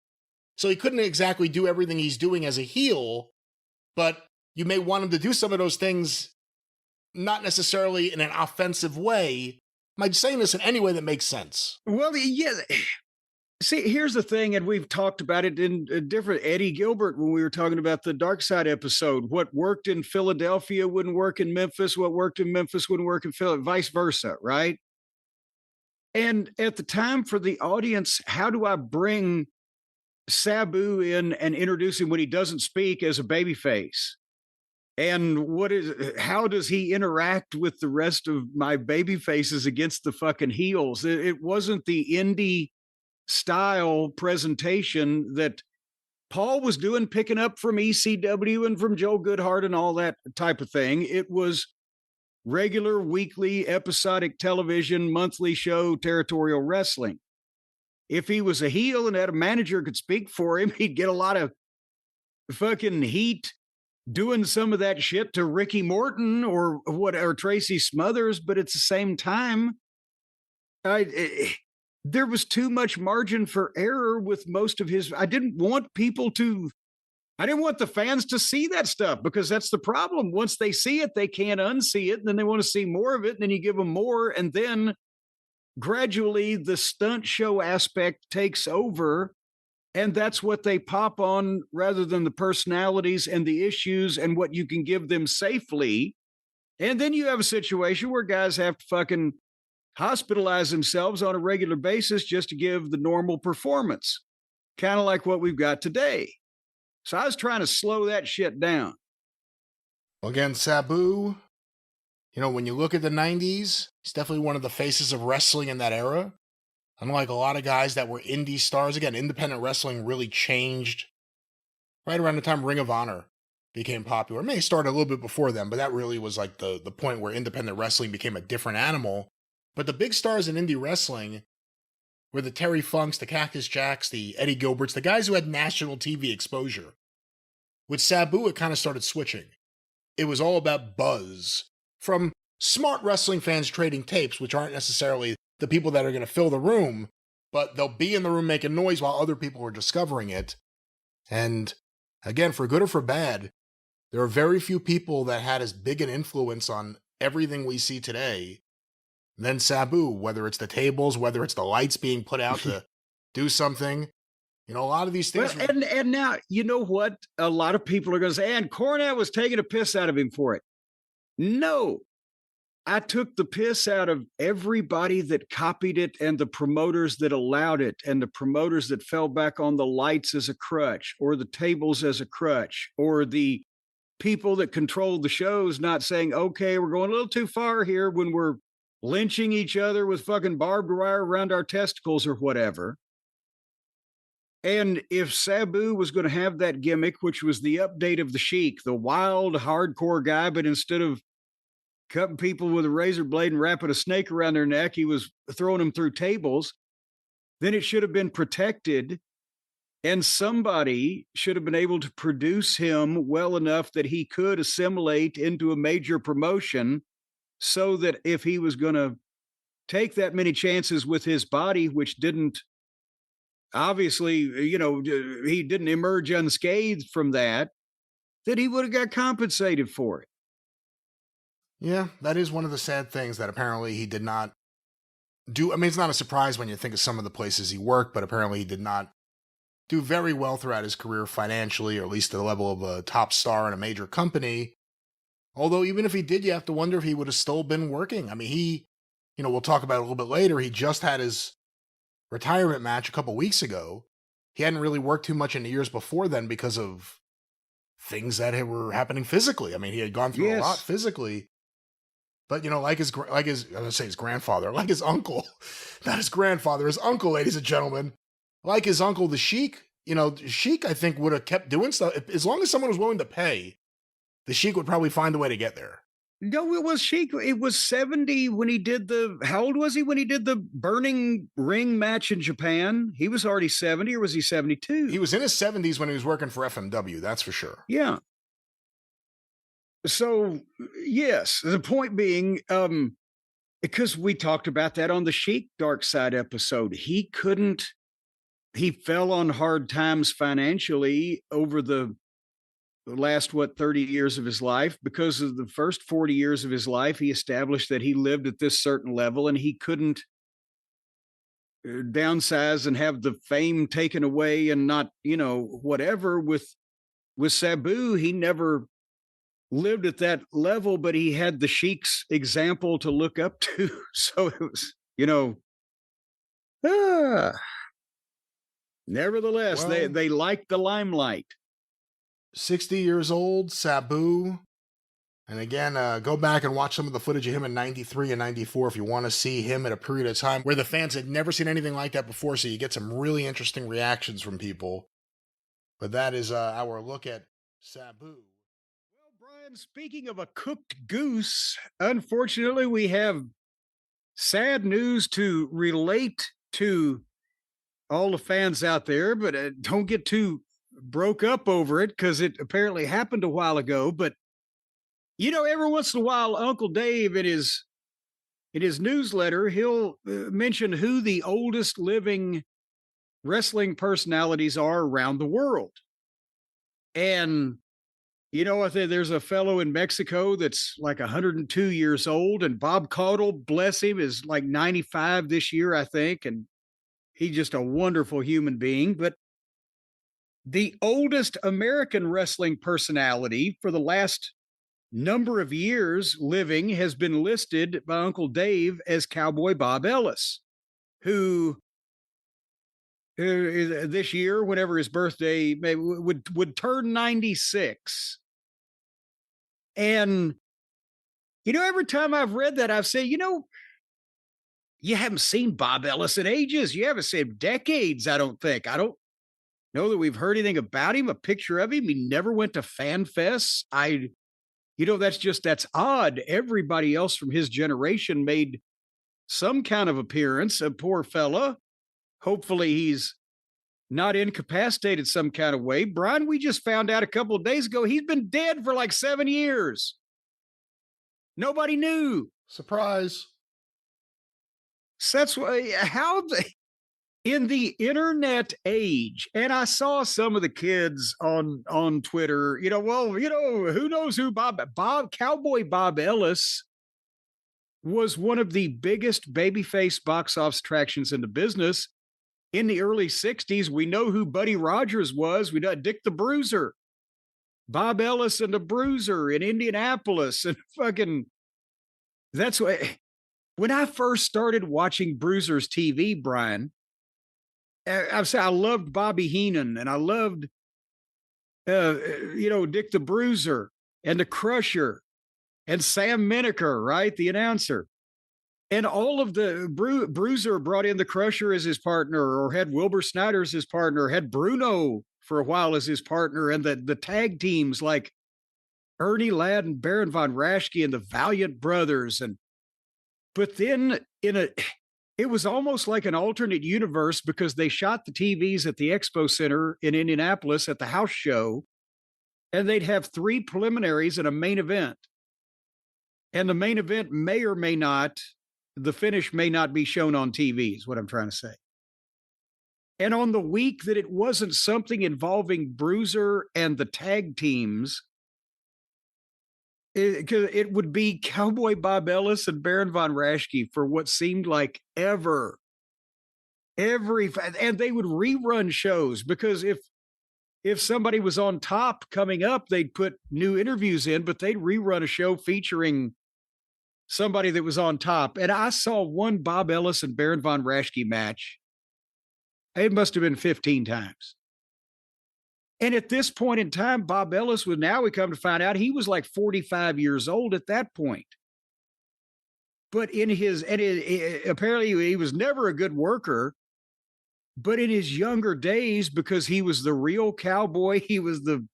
So he couldn't exactly do everything he's doing as a heel, but you may want him to do some of those things not necessarily in an offensive way. Am I saying this in any way that makes sense? Well, yeah. See, here's the thing, and we've talked about it in different Eddie Gilbert when we were talking about the Dark Side episode. What worked in Philadelphia wouldn't work in Memphis. What worked in Memphis wouldn't work in Philadelphia, vice versa, right? And at the time for the audience, how do I bring Sabu in and introduce him when he doesn't speak as a babyface? And how does he interact with the rest of my baby faces against the fucking heels? It wasn't the indie style presentation that Paul was doing, picking up from ECW and from Joe Goodhart and all that type of thing. It was regular weekly episodic television, monthly show, territorial wrestling. If he was a heel and had a manager who could speak for him, he'd get a lot of fucking heat doing some of that shit to Ricky Morton or Tracy Smothers. But at the same time, there was too much margin for error with most of his. I didn't want the fans to see that stuff, because that's the problem. Once they see it, they can't unsee it. And then they want to see more of it. And then you give them more. And then gradually the stunt show aspect takes over. And that's what they pop on rather than the personalities and the issues and what you can give them safely. And then you have a situation where guys have to fucking hospitalize themselves on a regular basis just to give the normal performance, kind of like what we've got today. So I was trying to slow that shit down. Again, Sabu, when you look at the 90s, he's definitely one of the faces of wrestling in that era. Unlike a lot of guys that were indie stars, again, independent wrestling really changed right around the time Ring of Honor became popular. It may have started a little bit before then, but that really was like the point where independent wrestling became a different animal. But the big stars in indie wrestling were the Terry Funks, the Cactus Jacks, the Eddie Gilberts, the guys who had national TV exposure. With Sabu, it kind of started switching. It was all about buzz from smart wrestling fans trading tapes, which aren't necessarily the people that are going to fill the room, but they'll be in the room making noise while other people are discovering it. And again, for good or for bad, there are very few people that had as big an influence on everything we see today than Sabu, whether it's the tables, whether it's the lights being put out to do something. A lot of these things. Well, and now, you know what? A lot of people are going to say, and Cornette was taking a piss out of him for it. No. I took the piss out of everybody that copied it and the promoters that allowed it and the promoters that fell back on the lights as a crutch or the tables as a crutch or the people that controlled the shows not saying, okay, we're going a little too far here when we're lynching each other with fucking barbed wire around our testicles or whatever. And if Sabu was going to have that gimmick, which was the update of the Sheik, the wild hardcore guy, but instead of cutting people with a razor blade and wrapping a snake around their neck, he was throwing them through tables, then it should have been protected. And somebody should have been able to produce him well enough that he could assimilate into a major promotion, so that if he was going to take that many chances with his body, which didn't, obviously, he didn't emerge unscathed from that he would have got compensated for it. Yeah, that is one of the sad things that apparently he did not do. I mean, it's not a surprise when you think of some of the places he worked, but apparently he did not do very well throughout his career financially, or at least to the level of a top star in a major company. Although even if he did, you have to wonder if he would have still been working. I mean, we'll talk about it a little bit later. He just had his retirement match a couple weeks ago. He hadn't really worked too much in the years before then because of things that were happening physically. I mean, he had gone through a lot physically. But, like his grandfather, like his uncle, not his grandfather, his uncle, ladies and gentlemen, like his uncle, the Sheik, Sheik, I think, would have kept doing stuff. As long as someone was willing to pay, the Sheik would probably find a way to get there. No, it was Sheik. It was 70 when he did how old was he when he did the Burning Ring match in Japan? He was already 70, or was he 72? He was in his 70s when he was working for FMW, that's for sure. Yeah. So, yes, the point being, because we talked about that on the Sheik Dark Side episode, he fell on hard times financially over the last, 30 years of his life. Because of the first 40 years of his life, he established that he lived at this certain level and he couldn't downsize and have the fame taken away and not, whatever. With Sabu, he never lived at that level, but he had the Sheik's example to look up to. So it was, ah, nevertheless, Well, they liked the limelight. 60 years old, Sabu. And again, go back and watch some of the footage of him in 93 and 94 if you want to see him at a period of time where the fans had never seen anything like that before, so you get some really interesting reactions from people. But that is our look at Sabu. Well, Brian, speaking of a cooked goose, unfortunately, we have sad news to relate to all the fans out there, but don't get too broke up over it because it apparently happened a while ago. But every once in a while, Uncle Dave in his newsletter, he'll mention who the oldest living wrestling personalities are around the world. And I think there's a fellow in Mexico that's like 102 years old, and Bob Caudle, bless him, is like 95 this year, I think, and he's just a wonderful human being. But the oldest American wrestling personality for the last number of years living has been listed by Uncle Dave as Cowboy Bob Ellis, who this year, whenever his birthday would turn 96. And every time I've read that, I've said, you haven't seen Bob Ellis in ages. You haven't seen him decades, I don't think. I don't know that we've heard anything about him, a picture of him. He never went to fan fests. That's odd. Everybody else from his generation made some kind of appearance. A poor fella. Hopefully he's not incapacitated some kind of way. Brian, we just found out a couple of days ago he's been dead for like 7 years. Nobody knew. Surprise. So that's why in the internet age, and I saw some of the kids on Twitter, who knows who Cowboy Bob Ellis was one of the biggest babyface box office attractions in the business. In the early 60s, we know who Buddy Rogers was. We know Dick the Bruiser, Bob Ellis and the Bruiser in Indianapolis. And that's why when I first started watching Bruiser's TV, Brian, I loved Bobby Heenan and I loved, Dick the Bruiser and the Crusher and Sam Miniker, right? The announcer. And all of the Bruiser brought in the Crusher as his partner, or had Wilbur Snyder as his partner, had Bruno for a while as his partner, and the tag teams like Ernie Ladd and Baron von Raschke and the Valiant Brothers. But then it was almost like an alternate universe because they shot the TVs at the Expo Center in Indianapolis at the house show, and they'd have 3 preliminaries and a main event. And the main event the finish may not be shown on TV, is what I'm trying to say. And on the week that it wasn't something involving Bruiser and the tag teams, it would be Cowboy Bob Ellis and Baron von Raschke for what seemed like ever. And they would rerun shows because if somebody was on top coming up, they'd put new interviews in, but they'd rerun a show featuring somebody that was on top. And I saw one Bob Ellis and Baron von Raschke match. It must have been 15 times. And at this point in time, Bob Ellis was, now we come to find out, he was like 45 years old at that point. But apparently he was never a good worker, but in his younger days, because he was the real cowboy, he was the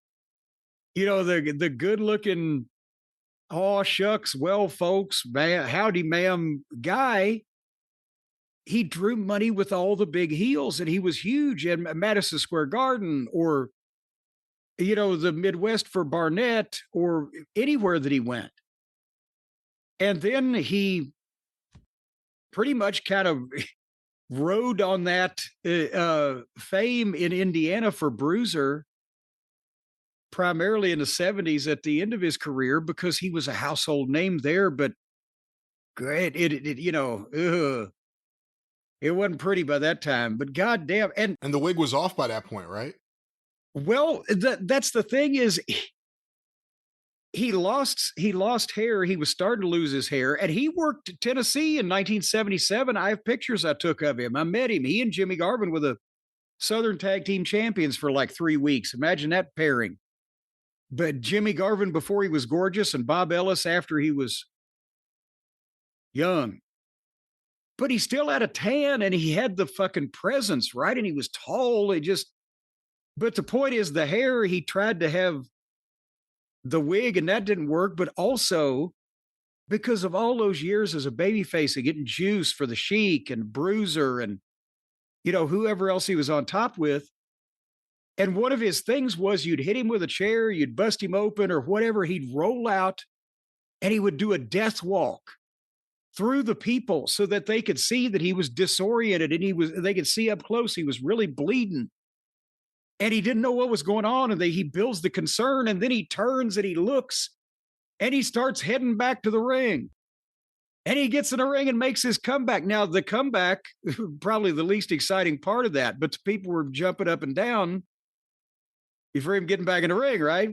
good looking, oh shucks, well folks, man, howdy ma'am guy. He drew money with all the big heels, and he was huge in Madison Square Garden, or the Midwest for Barnett, or anywhere that he went. And then he pretty much kind of rode on that fame in Indiana for Bruiser. primarily in the 70s at the end of his career because he was a household name there, but great, it wasn't pretty by that time, but goddamn. And the wig was off by that point, right? well, that's the thing is he lost hair. He was starting to lose his hair, and he worked Tennessee in 1977. I have pictures I took of him. I met him. He and Jimmy Garvin were the Southern Tag Team Champions for like 3 weeks. Imagine that pairing. But Jimmy Garvin before he was gorgeous and Bob Ellis after he was young. But he still had a tan and he had the fucking presence, right? And he was tall. But the point is the hair, he tried to have the wig and that didn't work. But also because of all those years as a babyface and getting juice for the Sheik and Bruiser and, whoever else he was on top with. And one of his things was you'd hit him with a chair, you'd bust him open or whatever. He'd roll out and he would do a death walk through the people so that they could see that he was disoriented and they could see up close. He was really bleeding and he didn't know what was going on. And he builds the concern and then he turns and he looks and he starts heading back to the ring. And he gets in the ring and makes his comeback. Now, the comeback, probably the least exciting part of that, but the people were jumping up and down before him getting back in the ring, right?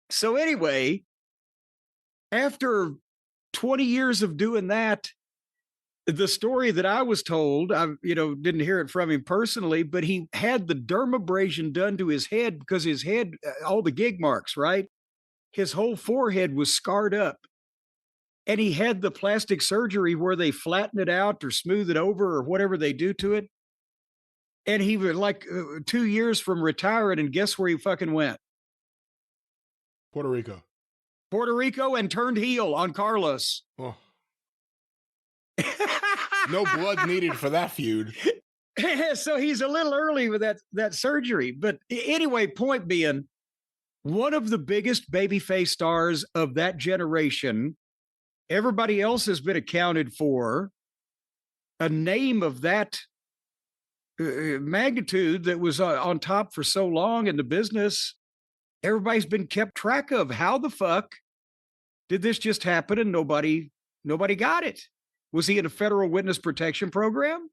So anyway, after 20 years of doing that, the story that I was told, I didn't hear it from him personally, but he had the dermabrasion done to his head because his head, all the gig marks, right? His whole forehead was scarred up. And he had the plastic surgery where they flatten it out or smooth it over or whatever they do to it. And he was like 2 years from retiring. And guess where he fucking went? Puerto Rico. Puerto Rico and turned heel on Carlos. Oh. No blood needed for that feud. So he's a little early with that surgery. But anyway, point being, one of the biggest babyface stars of that generation. Everybody else has been accounted for. A name of that magnitude that was on top for so long in the business, everybody's been kept track of. How the fuck did this just happen and nobody got it? Was he in a federal witness protection program?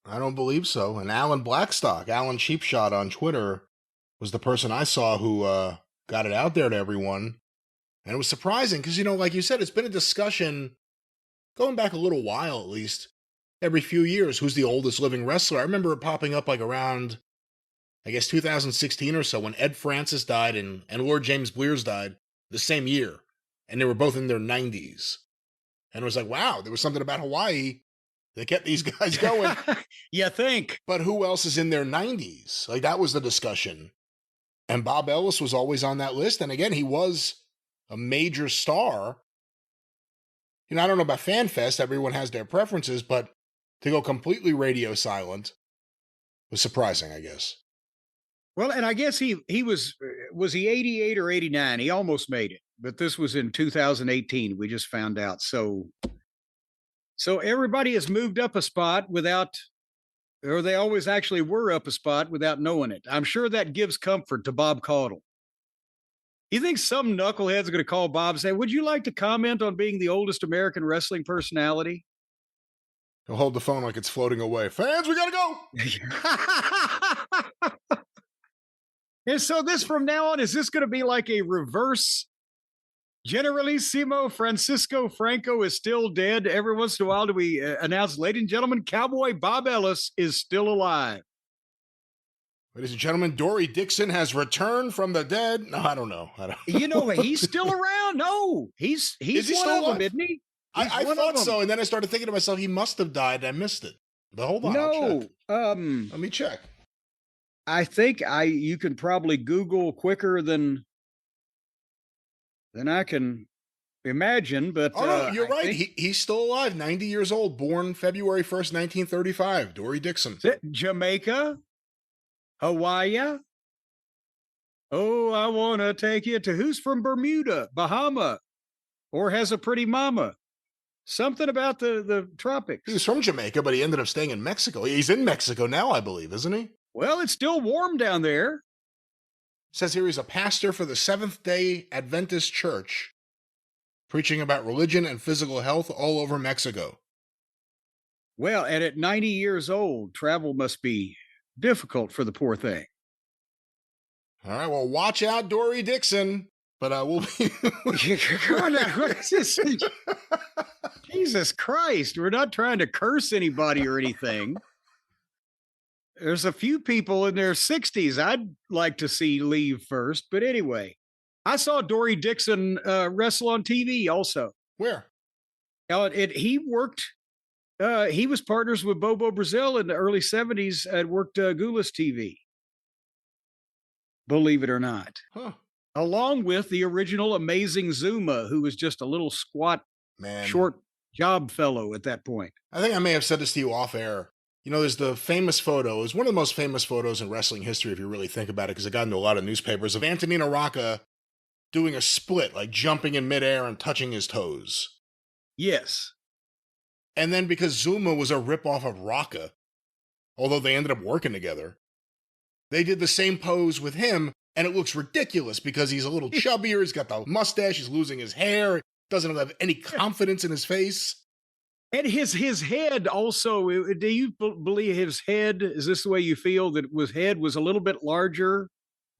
I don't believe so. And Alan Blackstock, Alan Cheapshot on Twitter, was the person I saw who got it out there to everyone. And it was surprising because, like you said, it's been a discussion going back a little while, at least, every few years. Who's the oldest living wrestler? I remember it popping up like around, I guess, 2016 or so when Ed Francis died and Lord James Blears died the same year. And they were both in their 90s. And it was like, wow, there was something about Hawaii that kept these guys going. You think? But who else is in their 90s? Like, that was the discussion. And Bob Ellis was always on that list. And again, he was a major star. I don't know about FanFest. Everyone has their preferences, but to go completely radio silent was surprising, I guess. Well, and I guess he was he 88 or 89? He almost made it, but this was in 2018. We just found out. So everybody has moved up a spot or they always actually were up a spot without knowing it. I'm sure that gives comfort to Bob Caudle. You think some knucklehead's going to call Bob and say, would you like to comment on being the oldest American wrestling personality? He'll hold the phone like it's floating away. Fans, we got to go! And so this from now on, is this going to be like a reverse Generalissimo Francisco Franco is still dead? Every once in a while do we announce, ladies and gentlemen, Cowboy Bob Ellis is still alive. Ladies and gentlemen, Dory Dixon has returned from the dead. No, I don't know. He's still around. No, he's one still of them, isn't he? I thought so, and then I started thinking to myself, he must have died. I missed it. But hold on. No, let me check. I think you can probably Google quicker than I can imagine. But no, you're right. He's still alive. 90 years old. Born February 1st, 1935. Dory Dixon. Jamaica. Hawaii. Oh, I want to take you to who's from Bermuda, Bahama, or has a pretty mama. Something about the tropics. He was from Jamaica, but he ended up staying in Mexico. He's in Mexico now, I believe, isn't he? Well, it's still warm down there. Says here he's a pastor for the Seventh-day Adventist Church, preaching about religion and physical health all over Mexico. Well, and at 90 years old, travel must be difficult for the poor thing. All right, well, watch out, Dory Dixon. But we'll be... Come on now, what is this? Jesus Christ, we're not trying to curse anybody or anything. There's a few people in their 60s I'd like to see leave first. But anyway, I saw Dory Dixon wrestle on TV also. Where? He worked, he was partners with Bobo Brazil in the early 70s and worked Goulas TV. Believe it or not. Huh. Along with the original Amazing Zuma, who was just a little squat, short job fellow at that point. I think I may have said this to you off air. You know, there's the famous photo. It's one of the most famous photos in wrestling history, if you really think about it, because it got into a lot of newspapers, of Antonino Rocca doing a split, like jumping in midair and touching his toes. Yes. And then because Zuma was a ripoff of Rocca, although they ended up working together, they did the same pose with him, and it looks ridiculous because he's a little chubbier, he's got the mustache, he's losing his hair, doesn't have any confidence in his face. And his head also, do you believe his head, is this the way you feel, that his head was a little bit larger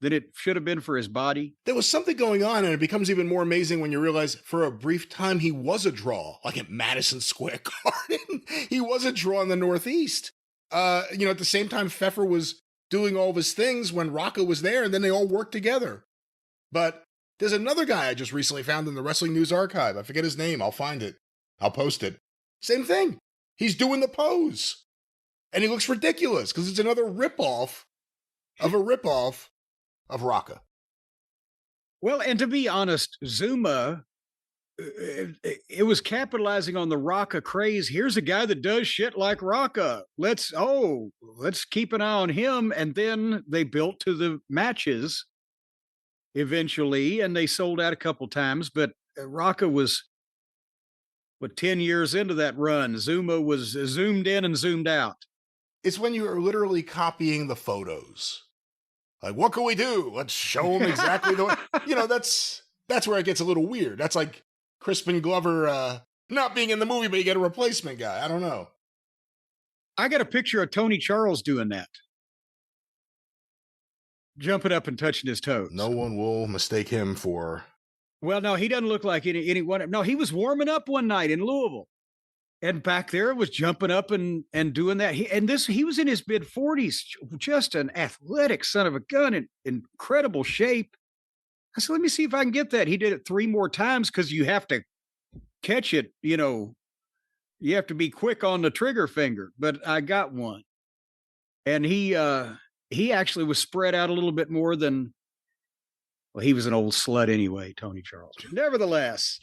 than it should have been for his body? There was something going on, and it becomes even more amazing when you realize for a brief time he was a draw, like at Madison Square Garden. He was a draw in the Northeast. At the same time, Pfeffer was doing all of his things when Rocca was there, and then they all worked together. But there's another guy I just recently found in the Wrestling News Archive. I forget his name. I'll find it. I'll post it. Same thing. He's doing the pose. And he looks ridiculous because it's another ripoff of Rocca. Well, and to be honest, Zuma, it was capitalizing on the Rocca craze. Here's a guy that does shit like Rocca. Let's keep an eye on him. And then they built to the matches eventually, and they sold out a couple times. But Rocca was, 10 years into that run. Zuma was zoomed in and zoomed out. It's when you are literally copying the photos. Like, what can we do? Let's show them exactly the way. That's where it gets a little weird. That's like Crispin Glover not being in the movie, but you get a replacement guy. I don't know. I got a picture of Tony Charles doing that. Jumping up and touching his toes. No one will mistake him for... Well, no, he doesn't look like anyone. No, he was warming up one night in Louisville. And back there was jumping up and doing that. He was in his mid-40s, just an athletic son of a gun, in incredible shape. I said, let me see if I can get that. He did it 3 more times because you have to catch it, you have to be quick on the trigger finger. But I got one. And he actually was spread out a little bit more than, well, he was an old slut anyway, Tony Charles. Nevertheless.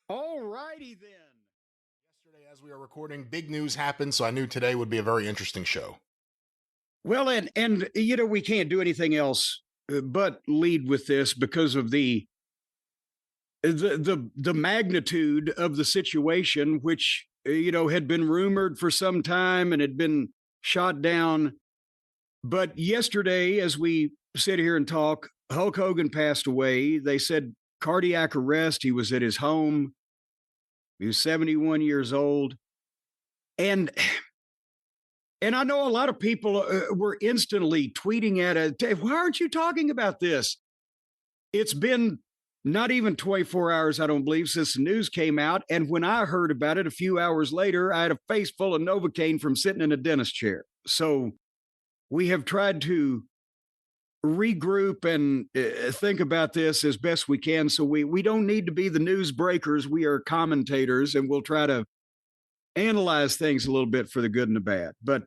All righty then. Yesterday, as we were recording, big news happened, so I knew today would be a very interesting show. Well, and we can't do anything else but lead with this because of the magnitude of the situation, which, had been rumored for some time and had been shot down. But yesterday, as we sit here and talk, Hulk Hogan passed away. They said cardiac arrest. He was at his home. He was 71 years old. And I know a lot of people were instantly tweeting at it. Why aren't you talking about this? It's been not even 24 hours, I don't believe, since the news came out. And when I heard about it a few hours later, I had a face full of Novocaine from sitting in a dentist chair. So we have tried to regroup and think about this as best we can. So we don't need to be the news breakers. We are commentators, and we'll try to analyze things a little bit for the good and the bad. But,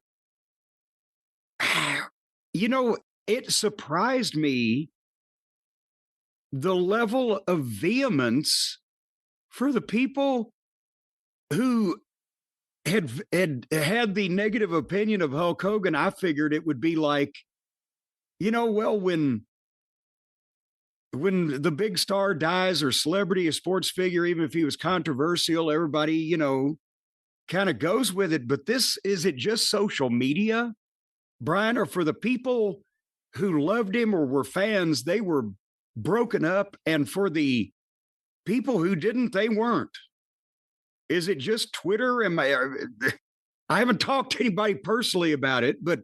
it surprised me the level of vehemence for the people who had the negative opinion of Hulk Hogan. I figured it would be like, when the big star dies, or celebrity, a sports figure, even if he was controversial, everybody, kind of goes with it. But is it just social media, Brian, or for the people who loved him or were fans, they were broken up. And for the people who didn't, they weren't. Is it just Twitter? I haven't talked to anybody personally about it, but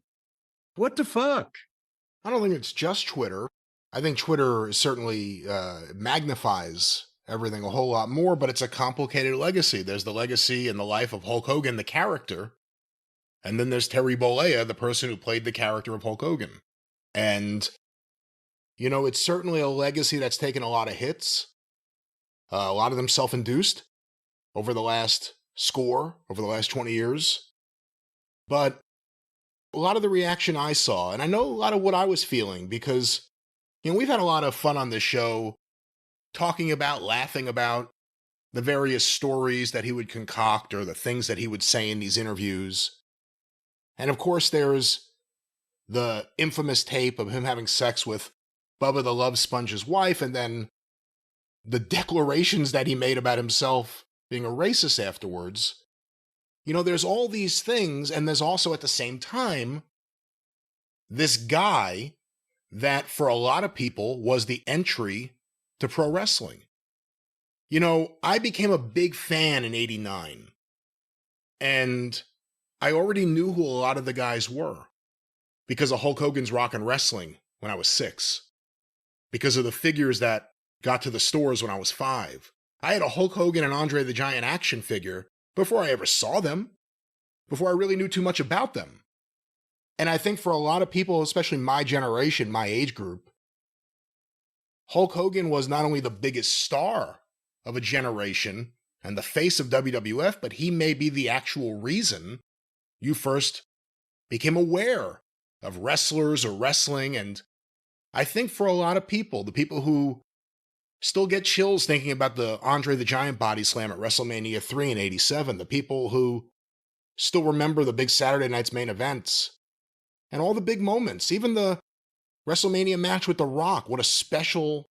what the fuck? I don't think it's just Twitter. I think Twitter certainly magnifies everything a whole lot more, but it's a complicated legacy. There's the legacy and the life of Hulk Hogan, the character. And then there's Terry Bollea, the person who played the character of Hulk Hogan. And, you know, it's certainly a legacy that's taken a lot of hits, a lot of them self-induced over the last 20 years. But a lot of the reaction I saw, and I know a lot of what I was feeling, because, you know, we've had a lot of fun on this show talking about, laughing about the various stories that he would concoct or the things that he would say in these interviews. And of course, there's the infamous tape of him having sex with Bubba the Love Sponge's wife, and then the declarations that he made about himself being a racist afterwards. You know, there's all these things, and there's also at the same time this guy that for a lot of people was the entry to pro wrestling. You know, I became a big fan in '89, and I already knew who a lot of the guys were because of Hulk Hogan's Rockin' Wrestling when I was 6, because of the figures that got to the stores when I was 5. I had a Hulk Hogan and Andre the Giant action figure before I ever saw them, before I really knew too much about them. And I think for a lot of people, especially my generation, my age group, Hulk Hogan was not only the biggest star of a generation and the face of WWF, but he may be the actual reason you first became aware of wrestlers or wrestling. And I think for a lot of people, the people who still get chills thinking about the Andre the Giant body slam at WrestleMania 3 in '87, the people who still remember the big Saturday night's main events and all the big moments, even the WrestleMania match with The Rock, what a special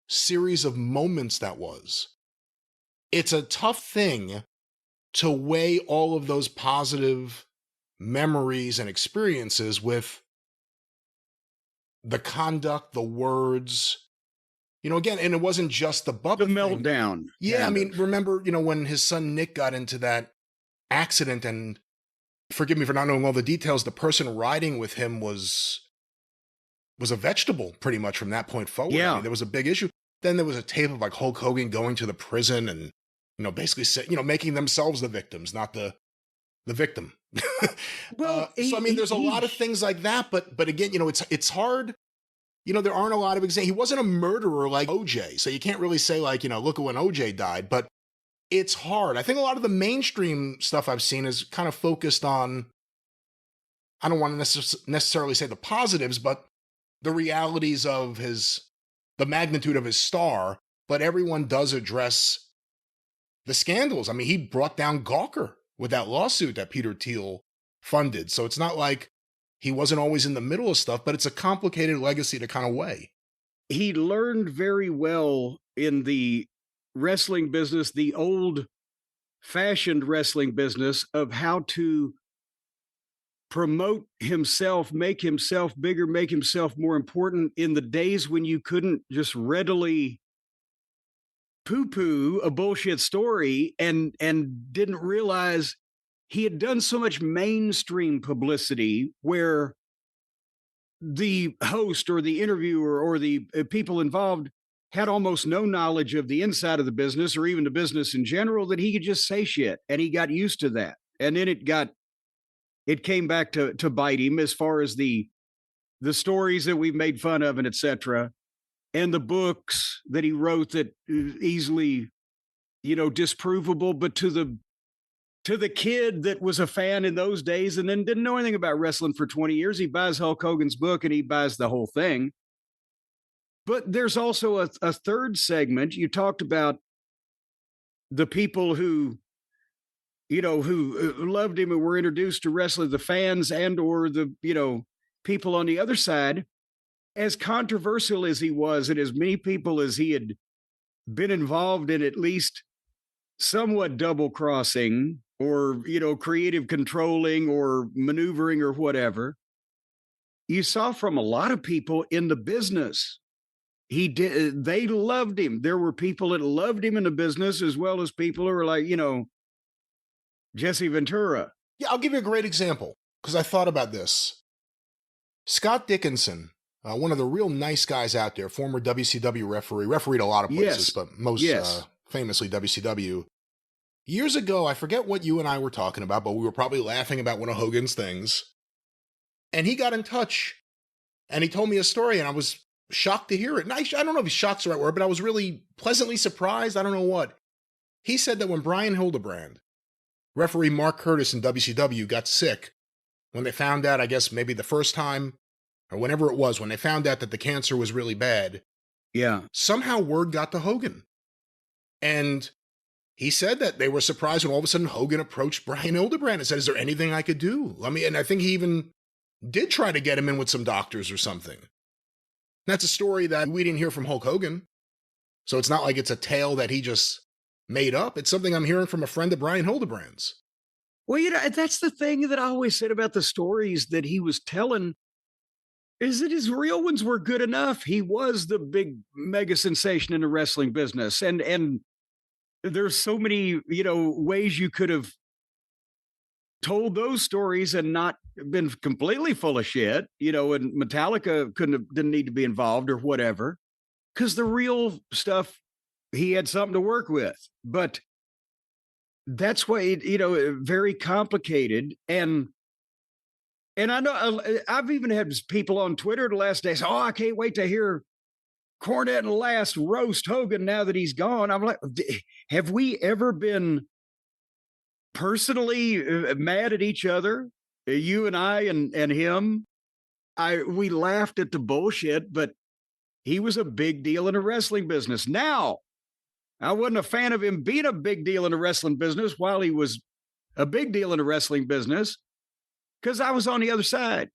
series of moments that was. It's a tough thing to weigh all of those positive memories and experiences with the conduct, the words, you know, again, and it wasn't just the Bubba thing. Meltdown. Yeah, I mean, remember, you know, when his son Nick got into that accident, and forgive me for not knowing all the details, the person riding with him was a vegetable pretty much from that point forward. Yeah. I mean, there was a big issue. Then there was a tape of like Hulk Hogan going to the prison and, you know, basically, you know, making themselves the victims, not the victim. Well, so I mean, there's a lot of things like that, but again, you know, it's hard. You know, there aren't a lot of examples. He wasn't a murderer like OJ, so you can't really say like, you know, look at when OJ died. But it's hard. I think a lot of the mainstream stuff I've seen is kind of focused on, I don't want to necessarily say the positives, but the realities of the magnitude of his star. But everyone does address the scandals. I mean, he brought down Gawker with that lawsuit that Peter Thiel funded. So it's not like he wasn't always in the middle of stuff, but it's a complicated legacy to kind of weigh. He learned very well in the wrestling business, the old-fashioned wrestling business, of how to promote himself, make himself bigger, make himself more important in the days when you couldn't just readily poo-poo a bullshit story and didn't realize he had done so much mainstream publicity where the host or the interviewer or the people involved had almost no knowledge of the inside of the business or even the business in general, that he could just say shit, and he got used to that. And then it came back to bite him as far as the stories that we've made fun of and etc. And the books that he wrote that easily, you know, disprovable, but to the kid that was a fan in those days and then didn't know anything about wrestling for 20 years, he buys Hulk Hogan's book and he buys the whole thing. But there's also a third segment. You talked about the people who, you know, who loved him and were introduced to wrestling, the fans and or the, you know, people on the other side. As controversial as he was, and as many people as he had been involved in at least somewhat double crossing or, you know, creative controlling or maneuvering or whatever, you saw from a lot of people in the business. They loved him. There were people that loved him in the business, as well as people who were like, Jesse Ventura. Yeah, I'll give you a great example because I thought about this. Scott Dickinson, one of the real nice guys out there, former WCW referee, refereed a lot of places, but most famously WCW. Years ago, I forget what you and I were talking about, but we were probably laughing about one of Hogan's things. And he got in touch and he told me a story, and I was shocked to hear it. And I don't know if shocked's the right word, but I was really pleasantly surprised. I don't know what. He said that when Brian Hildebrand, referee Mark Curtis in WCW, got sick, when they found out, I guess maybe the first time, or whenever it was, when they found out that the cancer was really bad, somehow word got to Hogan. And he said that they were surprised when all of a sudden Hogan approached Brian Hildebrand and said, "Is there anything I could do?" And I think he even did try to get him in with some doctors or something. That's a story that we didn't hear from Hulk Hogan. So it's not like it's a tale that he just made up. It's something I'm hearing from a friend of Brian Hildebrand's. Well, that's the thing that I always said about the stories that he was telling, is that his real ones were good enough. He was the big mega sensation in the wrestling business. And there's so many, ways you could have told those stories and not been completely full of shit, and Metallica didn't need to be involved or whatever, because the real stuff, he had something to work with. But that's why, very complicated. And I know I've even had people on Twitter the last day say, "Oh, I can't wait to hear Cornette and Last roast Hogan now that he's gone." I'm like, have we ever been personally mad at each other? You and I and him? We laughed at the bullshit, but he was a big deal in the wrestling business. Now, I wasn't a fan of him being a big deal in the wrestling business while he was a big deal in the wrestling business, because I was on the other side.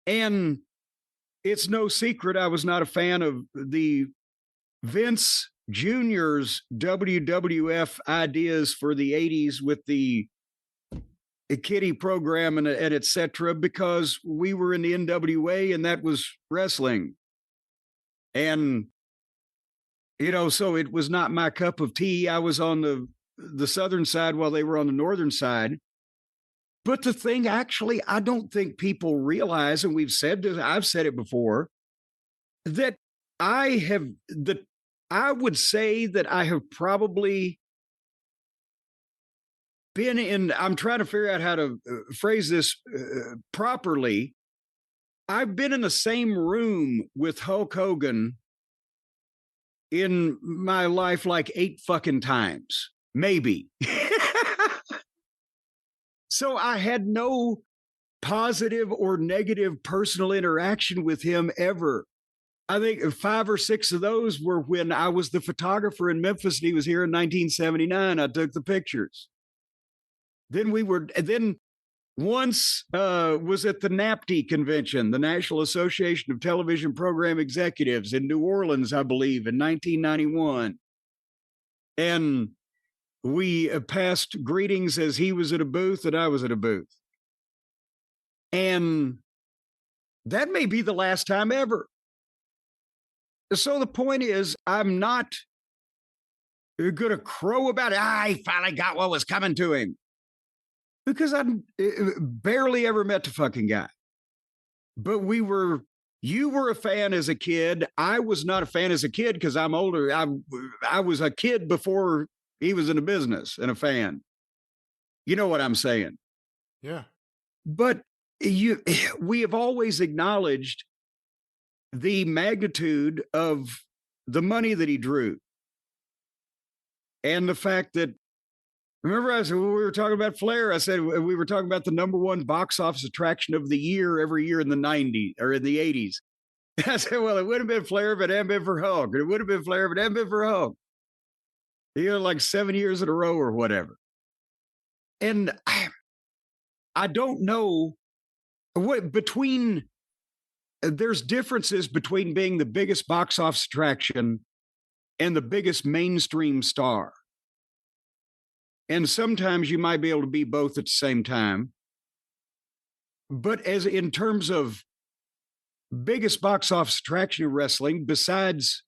And it's no secret I was not a fan of the Vince Jr.'s WWF ideas for the 80s with the kiddie program and et cetera, because we were in the NWA and that was wrestling. And, so it was not my cup of tea. I was on the southern side while they were on the northern side. But the thing, actually, I don't think people realize, and I've said it before, that I would say that I have probably been in, I'm trying to figure out how to phrase this properly. I've been in the same room with Hulk Hogan in my life like 8 fucking times, maybe. So I had no positive or negative personal interaction with him ever. I think 5 or 6 of those were when I was the photographer in Memphis and he was here in 1979. I took the pictures. Then once was at the NAPTE convention, the National Association of Television Program Executives in New Orleans, I believe, in 1991. And we passed greetings as he was at a booth and I was at a booth. And that may be the last time ever. So the point is, I'm not going to crow about it. He finally got what was coming to him. Because I barely ever met the fucking guy. But you were a fan as a kid. I was not a fan as a kid because I'm older. I was a kid before he was in the business and a fan. You know what I'm saying? Yeah. But we have always acknowledged the magnitude of the money that he drew. And the fact that, remember I said, when we were talking about Flair, I said we were talking about the #1 box office attraction of the year every year in the 90s or in the 80s. I said, well, it would have been Flair if it hadn't been for Hulk. It would have been Flair if it hadn't been for Hulk. Like 7 years in a row or whatever. And I don't know what there's differences between being the biggest box office attraction and the biggest mainstream star. And sometimes you might be able to be both at the same time. But as in terms of biggest box office attraction of wrestling, besides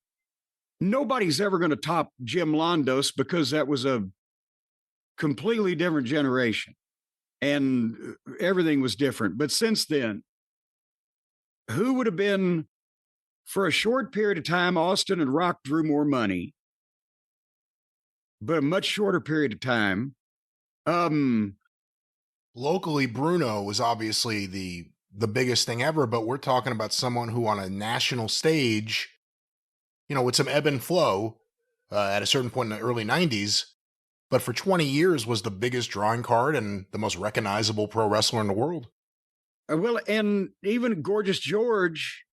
nobody's ever going to top Jim Londos because that was a completely different generation and everything was different. But since then, who would have been for a short period of time? Austin and Rock drew more money, but a much shorter period of time. Locally, Bruno was obviously the biggest thing ever, but we're talking about someone who on a national stage, with some ebb and flow at a certain point in the early 90s, but for 20 years was the biggest drawing card and the most recognizable pro wrestler in the world. Well, and even Gorgeous George,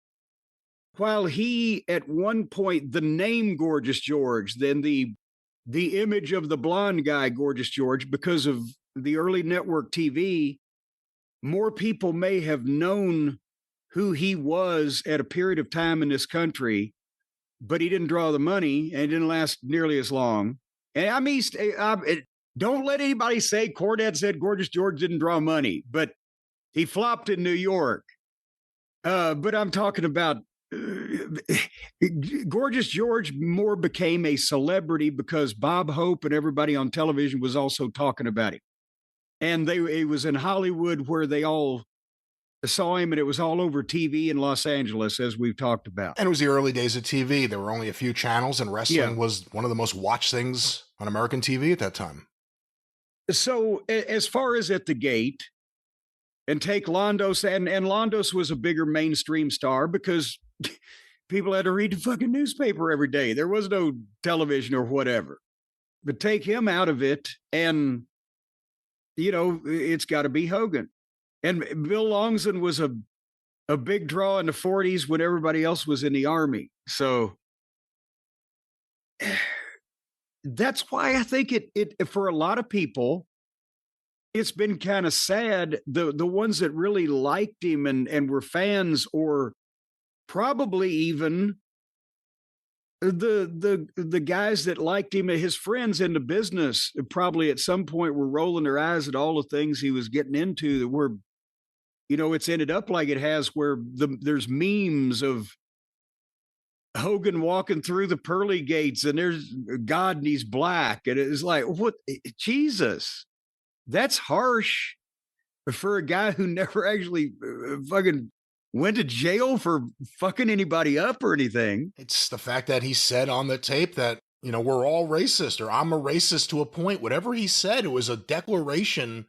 while he at one point, the name Gorgeous George, then the image of the blonde guy, Gorgeous George, because of the early network TV, more people may have known who he was at a period of time in this country, but he didn't draw the money and it didn't last nearly as long. And I mean, don't let anybody say Cornette said Gorgeous George didn't draw money, but he flopped in New York. But I'm talking about Gorgeous George more became a celebrity because Bob Hope and everybody on television was also talking about him. And it was in Hollywood where they all saw him, and it was all over TV in Los Angeles, as we've talked about. And it was the early days of TV. There were only a few channels, and wrestling was one of the most watched things on American TV at that time. So as far as at the gate, and take Londos, and Londos was a bigger mainstream star because people had to read the fucking newspaper every day. There was no television or whatever. But take him out of it, and it's got to be Hogan. And Bill Longson was a big draw in the 40s when everybody else was in the Army. So that's why I think it for a lot of people, it's been kind of sad. The ones that really liked him and were fans, or probably even the guys that liked him, his friends in the business, probably at some point were rolling their eyes at all the things he was getting into that were, it's ended up like it has, where there's memes of Hogan walking through the pearly gates and there's God and he's black. And it's like, what? Jesus, that's harsh for a guy who never actually fucking went to jail for fucking anybody up or anything. It's the fact that he said on the tape that, we're all racist, or I'm a racist to a point. Whatever he said, it was a declaration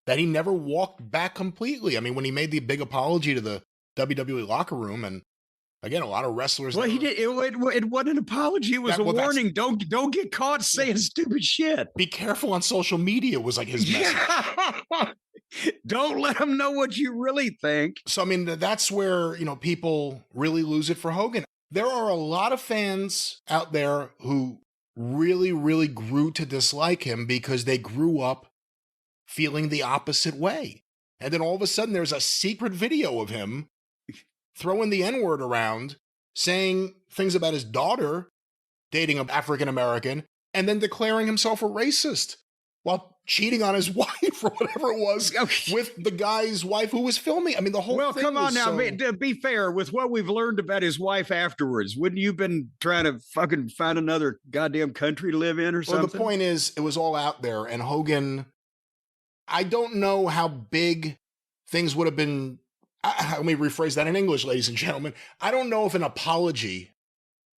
that he never walked back completely. I mean, when he made the big apology to the WWE locker room, and again, a lot of wrestlers. Well, he did. It wasn't an apology. It was a warning. Don't get caught saying stupid shit. Be careful on social media was like his message. Don't let them know what you really think. So, I mean, that's where, people really lose it for Hogan. There are a lot of fans out there who really, really grew to dislike him because they grew up feeling the opposite way. And then all of a sudden there's a secret video of him throwing the N-word around, saying things about his daughter dating an African-American, and then declaring himself a racist while cheating on his wife or whatever it was with the guy's wife who was filming. I mean, the whole thing. Well, come on now. To be fair, with what we've learned about his wife afterwards, wouldn't you been trying to fucking find another goddamn country to live in or something? Well, the point is, it was all out there, and Hogan, I don't know how big things would have been. Let me rephrase that in English, ladies and gentlemen. I don't know if an apology,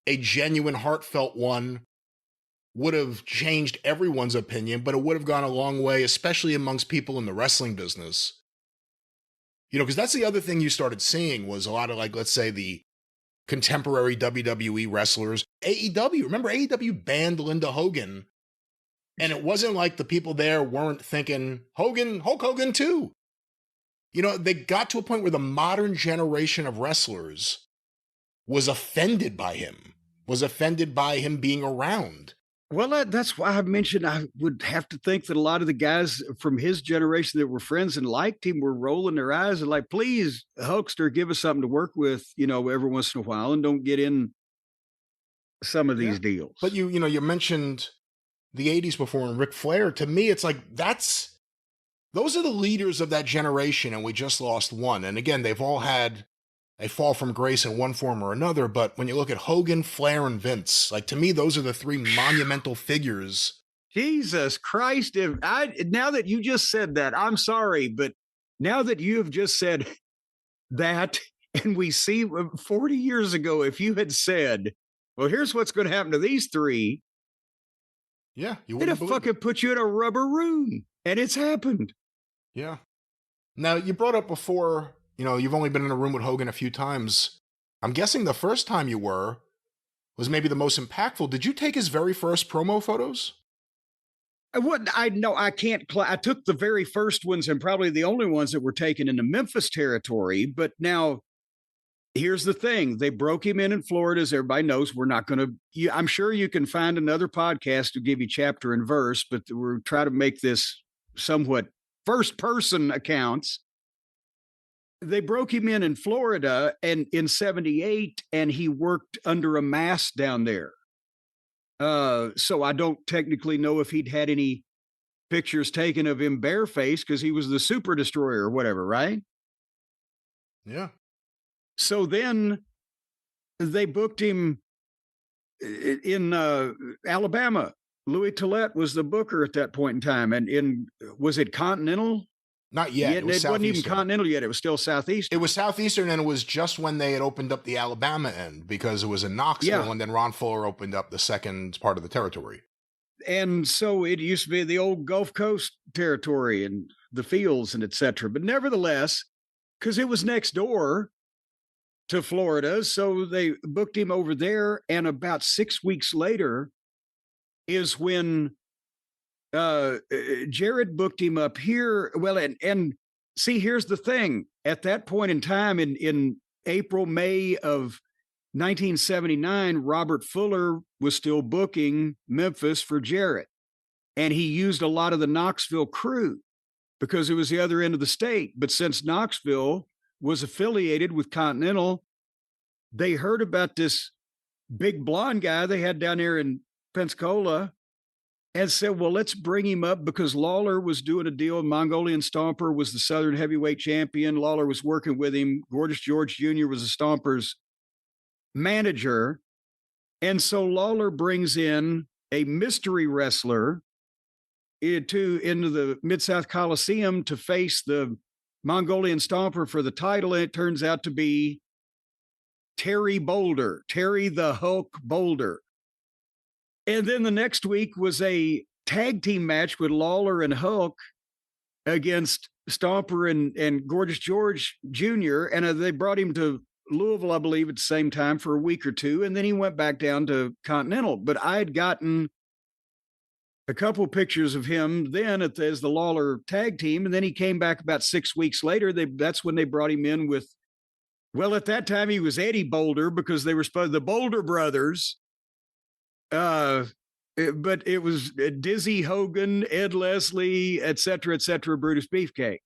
a genuine, heartfelt one, would have changed everyone's opinion, but it would have gone a long way, especially amongst people in the wrestling business. Because that's the other thing you started seeing was a lot of, like, let's say, the contemporary WWE wrestlers. AEW, remember AEW banned Linda Hogan, and it wasn't like the people there weren't thinking, Hulk Hogan too. They got to a point where the modern generation of wrestlers was offended by him being around. Well, that's why I mentioned I would have to think that a lot of the guys from his generation that were friends and liked him were rolling their eyes and like, please, Hulkster, give us something to work with, every once in a while, and don't get in some of these deals. But you mentioned the 80s before and Ric Flair. To me, it's like that's those are the leaders of that generation, and we just lost one. And again, they've all had a fall from grace in one form or another. But when you look at Hogan, Flair, and Vince, like to me, those are the three monumental figures. Jesus Christ. Now that you just said that, I'm sorry, but now that you have just said that, and we see 40 years ago, if you had said, well, here's what's going to happen to these three, Yeah, you they'd wouldn't have believe it. fucking put you in a rubber room, and it's happened. Yeah. Now, you brought up before, you've only been in a room with Hogan a few times. I'm guessing the first time you was maybe the most impactful. Did you take his very first promo photos? I can't. I took the very first ones and probably the only ones that were taken in the Memphis territory. But now, here's the thing: they broke him in Florida, as everybody knows. We're not going to. I'm sure you can find another podcast to give you chapter and verse, but we're trying to make this somewhat first-person accounts. They broke him in Florida and in '78, and he worked under a mask down there. So I don't technically know if he'd had any pictures taken of him barefaced because he was the Super Destroyer or whatever, right? Yeah. So then they booked him in Alabama. Louis Tillett was the booker at that point in time. And was it Continental? Not yet. It wasn't even Continental yet. It was still Southeastern. It was Southeastern, and it was just when they had opened up the Alabama end because it was in Knoxville, and then Ron Fuller opened up the second part of the territory. And so it used to be the old Gulf Coast territory and the fields and et cetera. But nevertheless, because it was next door to Florida, so they booked him over there. And about 6 weeks later is when Jared booked him up here. Well, and see, here's the thing. At that point in time, in April, May of 1979, Robert Fuller was still booking Memphis for Jarrett. And he used a lot of the Knoxville crew because it was the other end of the state. But since Knoxville was affiliated with Continental, they heard about this big blonde guy they had down there in Pensacola and said, well, let's bring him up because Lawler was doing a deal. Mongolian Stomper was the Southern heavyweight champion. Lawler was working with him. Gorgeous George Jr. was the Stomper's manager. And so Lawler brings in a mystery wrestler into the Mid-South Coliseum to face the Mongolian Stomper for the title. And it turns out to be Terry Boulder, Terry the Hulk Boulder. And then the next week was a tag team match with Lawler and Hulk against Stomper and Gorgeous George Jr. And they brought him to Louisville, I believe, at the same time for a week or two. And then he went back down to Continental. But I had gotten a couple of pictures of him then as the Lawler tag team. And then he came back about 6 weeks later. That's when they brought him in with, well, at that time he was Eddie Boulder because they were supposed the Boulder brothers. But it was Dizzy Hogan, Ed Leslie, et cetera, Brutus Beefcake.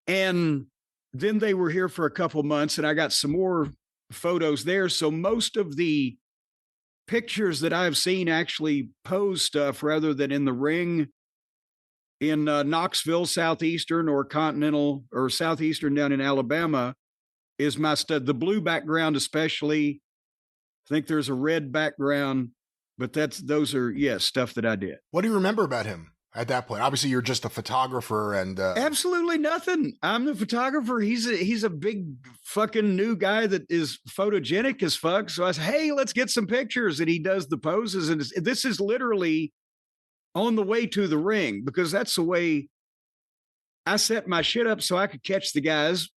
And then they were here for a couple months, and I got some more photos there. So most of the pictures that I've seen actually pose stuff rather than in the ring in Knoxville, Southeastern, or Continental, or Southeastern down in Alabama is my stud. The blue background especially. I think there's a red background, but those are stuff that I did. What do you remember about him at that point? Obviously, you're just a photographer, and absolutely nothing. I'm the photographer. He's a big fucking new guy that is photogenic as fuck. So I said, hey, let's get some pictures, and he does the poses, and this is literally on the way to the ring because that's the way I set my shit up so I could catch the guys.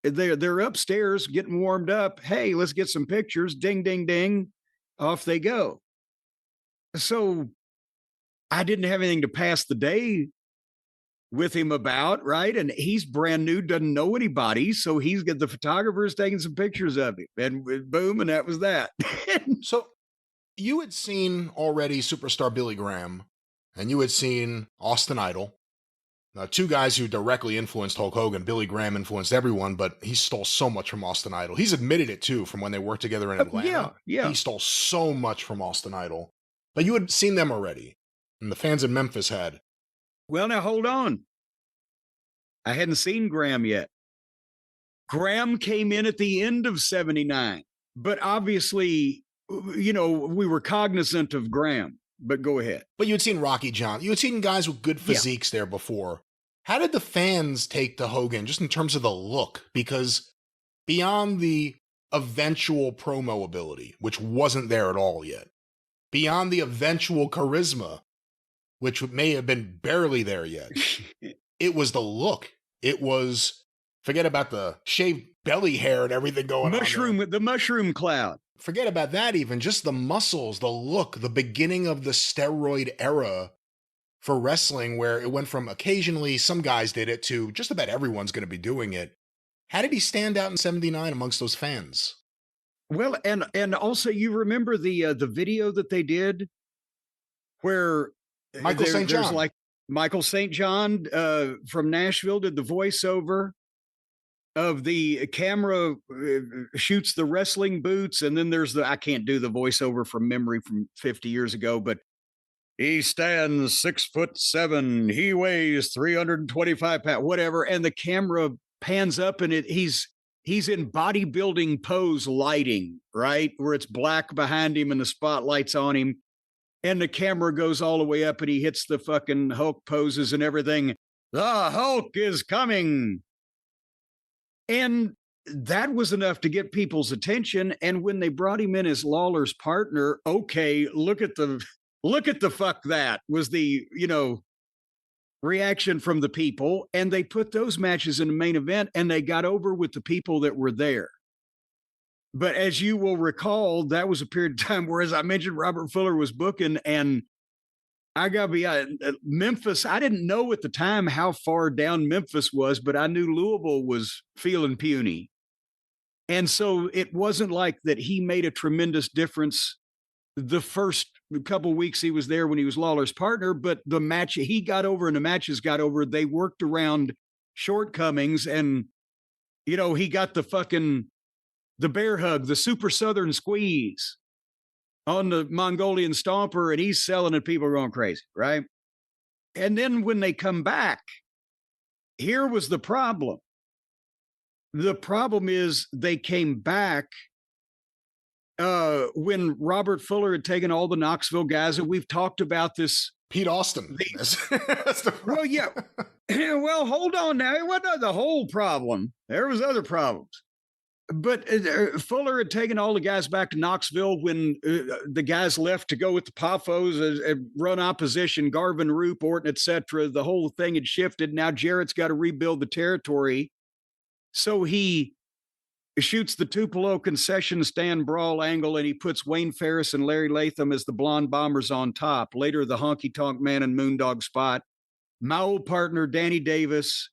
They're upstairs getting warmed up. Hey, let's get some pictures. Ding, ding, ding. Off they go. So I didn't have anything to pass the day with him about, right? And he's brand new, doesn't know anybody. So he's got the photographers taking some pictures of him. And boom, and that was that. So you had seen already Superstar Billy Graham, and you had seen Austin Idol. Two guys who directly influenced Hulk Hogan. Billy Graham influenced everyone, but he stole so much from Austin Idol. He's admitted it, too, from when they worked together in Atlanta. Yeah. He stole so much from Austin Idol. But you had seen them already, and the fans in Memphis had. Well, now, hold on. I hadn't seen Graham yet. Graham came in at the end of 79, but obviously, we were cognizant of Graham, but go ahead. But you had seen Rocky John. You had seen guys with good physiques there before. How did the fans take to Hogan just in terms of the look? Because beyond the eventual promo ability, which wasn't there at all yet, beyond the eventual charisma, which may have been barely there yet, it was the look. It was, forget about the shaved belly hair and everything going on. The mushroom cloud. Forget about that even. Just the muscles, the look, the beginning of the steroid era for wrestling, where it went from occasionally some guys did it to just about everyone's going to be doing it. How did he stand out in 79 amongst those fans? Well, and also you remember the video that they did where Michael St. John. There's like Michael St. John from Nashville did the voiceover of the camera shoots the wrestling boots, and then there's I can't do the voiceover from memory from 50 years ago, but he stands 6'7", he weighs 325 pounds, whatever, and the camera pans up and he's in bodybuilding pose lighting, right? Where it's black behind him and the spotlight's on him. And the camera goes all the way up and he hits the fucking Hulk poses and everything. The Hulk is coming. And that was enough to get people's attention. And when they brought him in as Lawler's partner, okay, look at the fuck that was the, reaction from the people. And they put those matches in the main event and they got over with the people that were there. But as you will recall, that was a period of time where, as I mentioned, Robert Fuller was booking, and I got to be Memphis. I didn't know at the time how far down Memphis was, but I knew Louisville was feeling puny. And so it wasn't like that he made a tremendous difference the first couple of weeks he was there when he was Lawler's partner, but the match he got over and the matches got over, they worked around shortcomings, and, he got the bear hug, the super southern squeeze on the Mongolian stomper, and he's selling it. People are going crazy, right? And then when they come back, here was the problem. The problem is they came back when Robert Fuller had taken all the Knoxville guys, and we've talked about this. Pete Austin. Well, yeah. Well, hold on now. It wasn't the whole problem. There was other problems. But Fuller had taken all the guys back to Knoxville when the guys left to go with the Poffos and run opposition, Garvin, Roop, Orton, etc. The whole thing had shifted. Now Jarrett's got to rebuild the territory. So he shoots the Tupelo concession stand brawl angle, and he puts Wayne Ferris and Larry Latham as the Blonde Bombers on top. Later, the Honky Tonk Man and Moondog spot. My old partner, Danny Davis,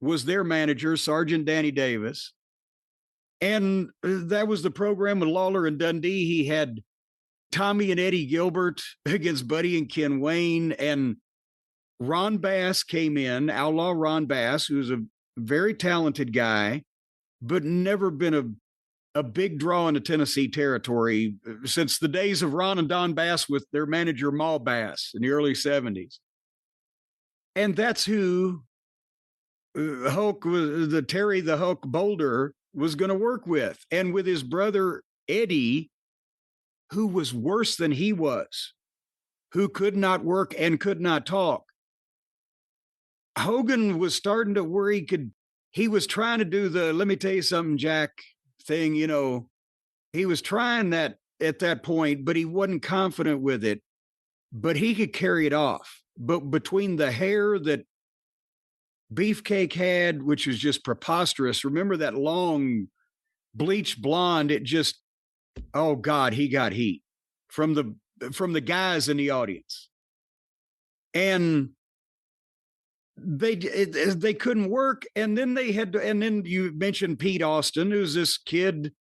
was their manager, Sergeant Danny Davis. And that was the program with Lawler and Dundee. He had Tommy and Eddie Gilbert against Buddy and Ken Wayne. And Ron Bass came in, Outlaw Ron Bass, who's a very talented guy, but never been a big draw in the Tennessee territory since the days of Ron and Don Bass with their manager, Ma Bass, in the early 70s. And that's who Hulk was, the Terry the Hulk Boulder was going to work with. And with his brother, Eddie, who was worse than he was, who could not work and could not talk. Hogan was starting to where he was trying to do the, let me tell you something, Jack thing, he was trying that at that point, but he wasn't confident with it, but he could carry it off. But between the hair that Beefcake had, which was just preposterous. Remember that long bleached blonde? It just, oh God, he got heat from the guys in the audience. And they couldn't work. And then they had to, and then you mentioned Pete Austin, who's this kid.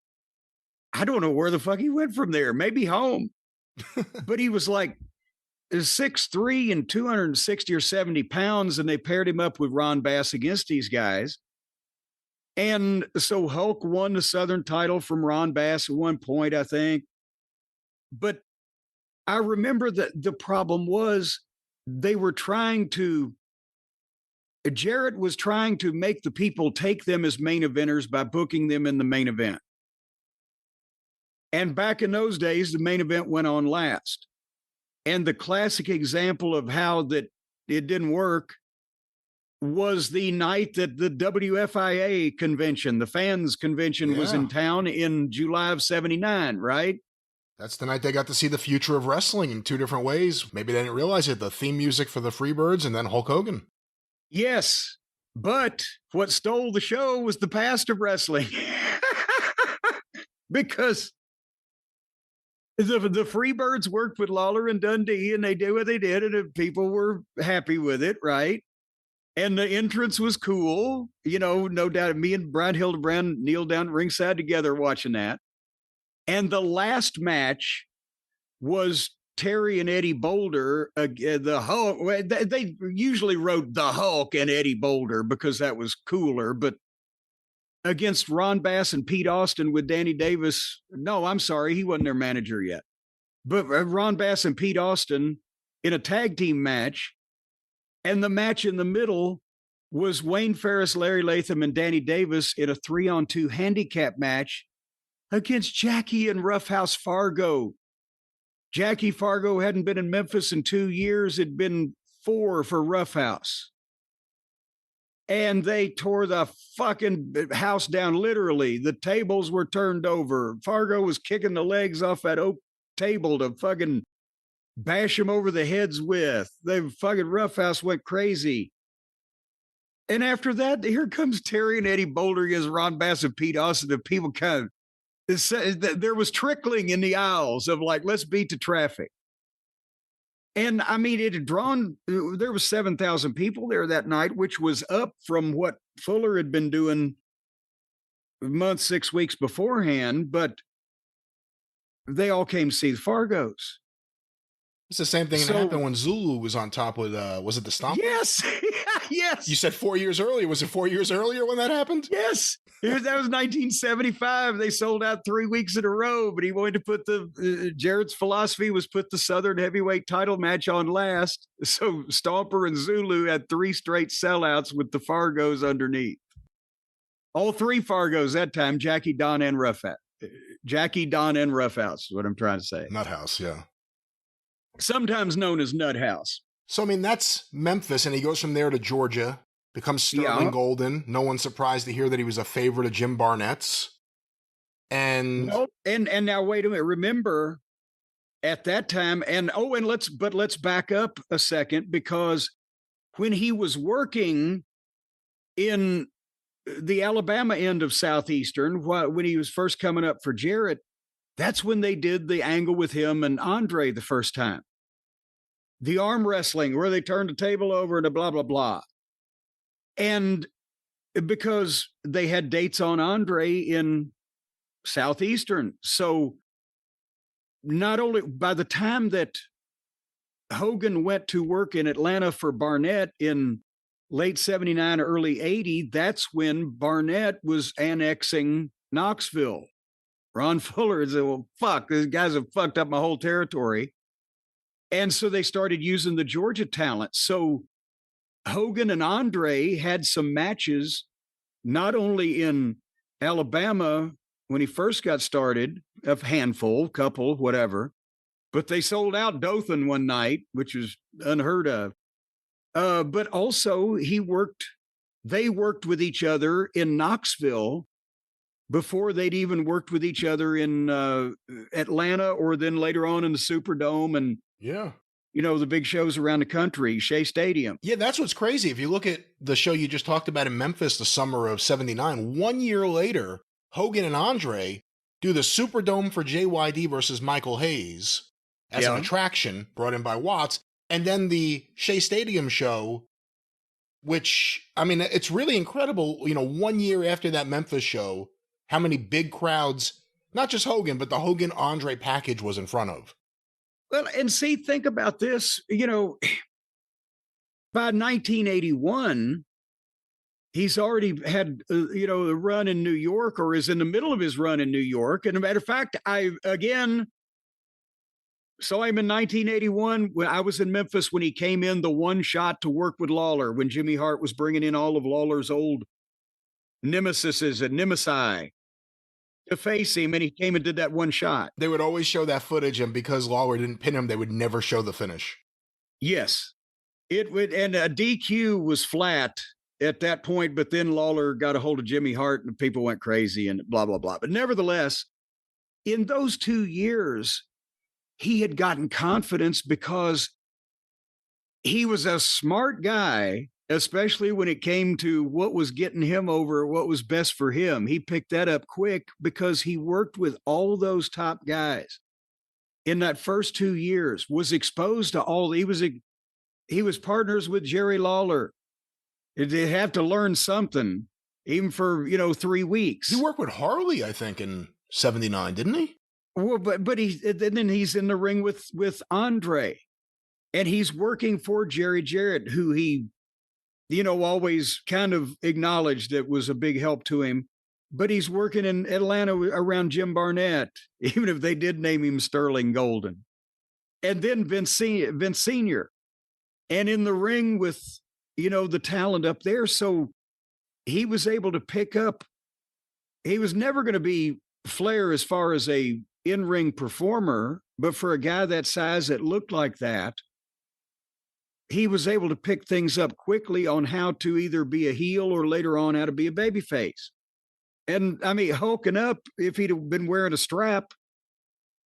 I don't know where the fuck he went from there, maybe home, but he was like 6'3" and 260 or 70 pounds. And they paired him up with Ron Bass against these guys. And so Hulk won the Southern title from Ron Bass at one point, I think. But I remember that the problem was they were trying to Jarrett was trying to make the people take them as main eventers by booking them in the main event. And back in those days, the main event went on last. And the classic example of how that it didn't work was the night that the WFIA convention, the fans convention, was in town in July of 79, right? That's the night they got to see the future of wrestling in two different ways. Maybe they didn't realize it. The theme music for the Freebirds and then Hulk Hogan. Yes, but what stole the show was the past of wrestling. Because the Freebirds worked with Lawler and Dundee, and they did what they did, and people were happy with it, right? And the entrance was cool. You know, no doubt. Me and Brian Hildebrand kneeled down ringside together watching that. And the last match was Terry and Eddie Boulder, the Hulk. They usually wrote the Hulk and Eddie Boulder because that was cooler, but against Ron Bass and Pete Austin with Danny Davis. No, I'm sorry, he wasn't their manager yet. But Ron Bass and Pete Austin in a tag team match. And the match in the middle was Wayne Ferris, Larry Latham, and Danny Davis in a 3-on-2 handicap match against Jackie and Roughhouse Fargo. Jackie Fargo hadn't been in Memphis in 2 years. It'd been 4 for Roughhouse. And they tore the fucking house down, literally. The tables were turned over. Fargo was kicking the legs off that oak table to fucking bash him over the heads with. The fucking Roughhouse went crazy. And after that, here comes Terry and Eddie Boulder against Ron Bass and Pete Austin. The people kind of, there was trickling in the aisles of like, let's beat the traffic. And I mean, it had drawn, there was 7,000 people there that night, which was up from what Fuller had been doing a month, 6 weeks beforehand, but they all came to see the Fargos. It's the same thing that happened when Zulu was on top with, was it the Stomp? Yes. Yes. You said 4 years earlier. Was it 4 years earlier when that happened? Yes. That was 1975. They sold out 3 weeks in a row, but he wanted to put Jarrett's philosophy was put the Southern heavyweight title match on last. So Stomper and Zulu had 3 straight sellouts with the Fargos underneath. All 3 Fargos that time, Jackie, Don, and Roughhouse. Jackie, Don, and Roughhouse is what I'm trying to say. Nuthouse, yeah. Sometimes known as Nuthouse. So, I mean, that's Memphis, and he goes from there to Georgia, becomes Sterling Golden. No one's surprised to hear that he was a favorite of Jim Barnett's. And now wait a minute. Remember, at that time, let's back up a second, because when he was working in the Alabama end of Southeastern, when he was first coming up for Jarrett, that's when they did the angle with him and Andre the first time. The arm wrestling where they turned the table over and blah, blah, blah. And because they had dates on Andre in Southeastern. So not only by the time that Hogan went to work in Atlanta for Barnett in late 79, early 80, that's when Barnett was annexing Knoxville. Ron Fuller said, well, fuck, these guys have fucked up my whole territory. And so they started using the Georgia talent. So Hogan and Andre had some matches, not only in Alabama when he first got started, a handful, couple, whatever, but they sold out Dothan one night, which was unheard of. But also they worked with each other in Knoxville before they'd even worked with each other in Atlanta, or then later on in the Superdome and, the big shows around the country, Shea Stadium. Yeah, that's what's crazy. If you look at the show you just talked about in Memphis, the summer of 79, 1 year later, Hogan and Andre do the Superdome for JYD versus Michael Hayes as an attraction brought in by Watts. And then the Shea Stadium show, which, I mean, it's really incredible, 1 year after that Memphis show, how many big crowds, not just Hogan, but the Hogan-Andre package was in front of. Well, and see, think about this, by 1981, he's already had, a run in New York, or is in the middle of his run in New York. And a matter of fact, Saw him in 1981 when I was in Memphis when he came in the one shot to work with Lawler when Jimmy Hart was bringing in all of Lawler's old nemesises and nemesi to face him, and he came and did that one shot. They would always show that footage, and because Lawler didn't pin him, they would never show the finish. Yes. It would, and a DQ was flat at that point, but then Lawler got a hold of Jimmy Hart and people went crazy and blah, blah, blah. But nevertheless, in those 2 years, he had gotten confidence because he was a smart guy, especially when it came to what was getting him over, what was best for him. He picked that up quick because he worked with all those top guys in that first 2 years, was exposed to all. He was partners with Jerry Lawler. They have to learn something, even for 3 weeks. He worked with Harley, I think, in '79, didn't he? Well, but then he's in the ring with Andre, and he's working for Jerry Jarrett, who he, always kind of acknowledged that was a big help to him. But he's working in Atlanta around Jim Barnett, even if they did name him Sterling Golden, and then Vince Senior, and in the ring with the talent up there. So he was able to pick up. He was never going to be Flair as far as a in-ring performer, but for a guy that size that looked like that, he was able to pick things up quickly on how to either be a heel or later on how to be a babyface. And I mean, hulking up, if he'd have been wearing a strap,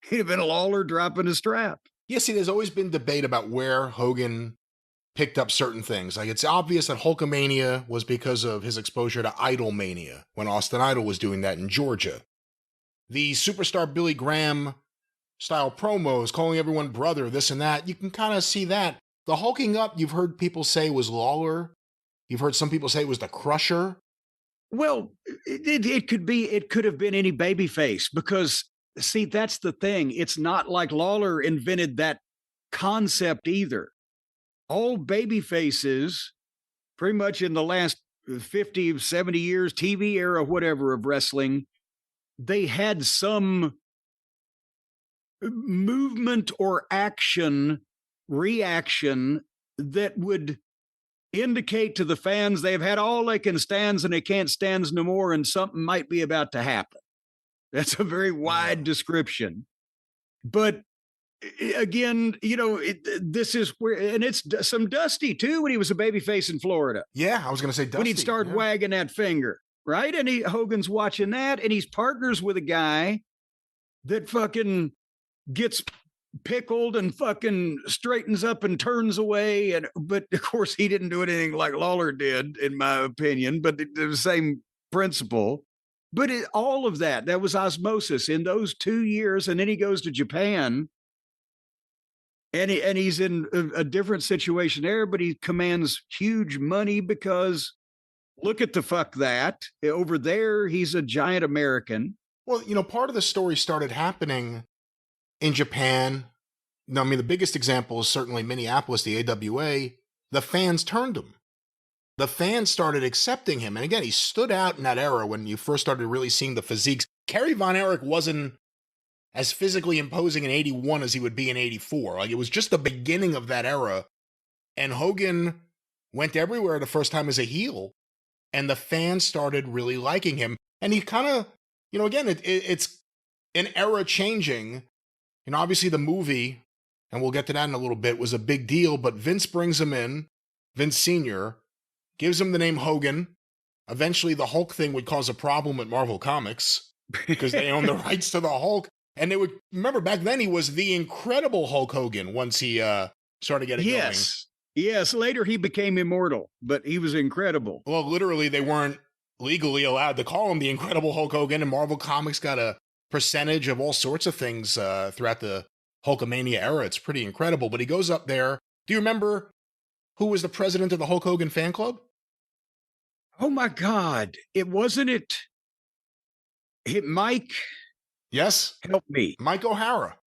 he'd have been a Lawler dropping a strap. Yes, see, there's always been debate about where Hogan picked up certain things. Like, it's obvious that Hulkamania was because of his exposure to Idolmania when Austin Idol was doing that in Georgia. The superstar Billy Graham style promos, calling everyone brother, this and that, you can kind of see that. The hulking up, you've heard people say was Lawler. You've heard some people say it was the Crusher. Well, it could have been any babyface because, see, that's the thing. It's not like Lawler invented that concept either. All babyfaces, pretty much in the last 50, 70 years, TV era, whatever, of wrestling, they had some movement or reaction that would indicate to the fans they've had all they can stands and they can't stands no more and something might be about to happen. That's a very wide description. But again, this is where, and it's some Dusty too when he was a babyface in Florida. Yeah, I was going to say Dusty. When he'd start wagging that finger, right? And Hogan's watching that, and he's partners with a guy that fucking gets pickled and fucking straightens up and turns away. But of course, he didn't do anything like Lawler did, in my opinion, but the same principle. But all of that was osmosis in those 2 years. And then he goes to Japan. And he's in a different situation there, but he commands huge money because look at the fuck that. Over there, he's a giant American. Well, part of the story started happening in Japan. Now, I mean, the biggest example is certainly Minneapolis, the AWA. The fans turned him. The fans started accepting him. And again, he stood out in that era when you first started really seeing the physiques. Kerry Von Erich wasn't as physically imposing in '81 as he would be in '84. Like, it was just the beginning of that era. And Hogan went everywhere the first time as a heel. And the fans started really liking him. And he kind of, again, it's an era changing. Obviously the movie, and we'll get to that in a little bit, was a big deal. But Vince brings him in, Vince Sr., gives him the name Hogan. Eventually the Hulk thing would cause a problem at Marvel Comics because they own the rights to the Hulk. And they would, remember, back then he was the Incredible Hulk Hogan once he started getting going. Yes, later he became immortal, but he was incredible. Well, literally, they weren't legally allowed to call him the Incredible Hulk Hogan, and Marvel Comics got a percentage of all sorts of things throughout the Hulkamania era. It's pretty incredible. But he goes up there. Do you remember who was the president of the Hulk Hogan fan club? Oh, my God. Wasn't it Mike? Yes. Help me. Mike O'Hara.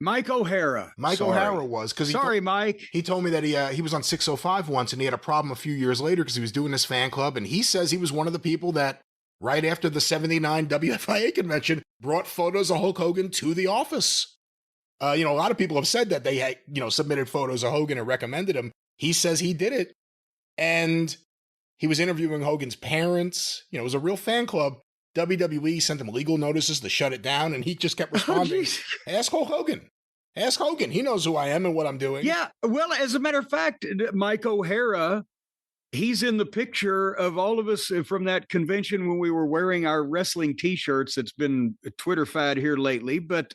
Mike O'Hara. O'Hara was. Sorry, Mike. He told me that he was on 605 once and he had a problem a few years later because he was doing this fan club. And he says he was one of the people that right after the '79 WFIA convention brought photos of Hulk Hogan to the office. A lot of people have said that they had, submitted photos of Hogan and recommended him. He says he did it. And he was interviewing Hogan's parents. It was a real fan club. WWE sent him legal notices to shut it down, and he just kept responding. Ask Hulk Hogan. Ask Hogan. He knows who I am and what I'm doing. Yeah. Well, as a matter of fact, Mike O'Hara, he's in the picture of all of us from that convention when we were wearing our wrestling T-shirts. It's been Twitterfied here lately. But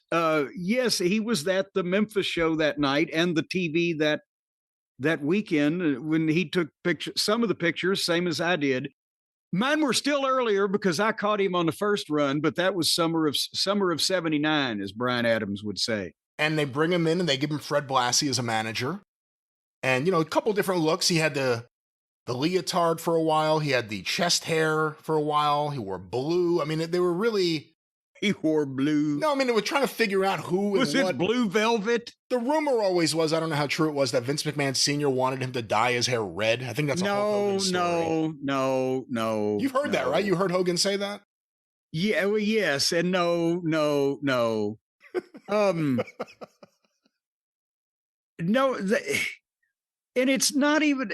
yes, he was at the Memphis show that night and the TV that weekend when he took some of the pictures, same as I did. Mine were still earlier because I caught him on the first run, but that was summer of '79, as Brian Adams would say. And they bring him in and they give him Fred Blassie as a manager. And, a couple different looks. He had the leotard for a while. He had the chest hair for a while. He wore blue. I mean, they were really... He wore blue. No, I mean, they were trying to figure out who was and it what. Blue velvet? The rumor always was, I don't know how true it was, that Vince McMahon Sr. wanted him to dye his hair red. I think that's a Hulk Hogan story. No. You've heard that, right? You heard Hogan say that? Yeah, well, yes, and no. No, and it's not even...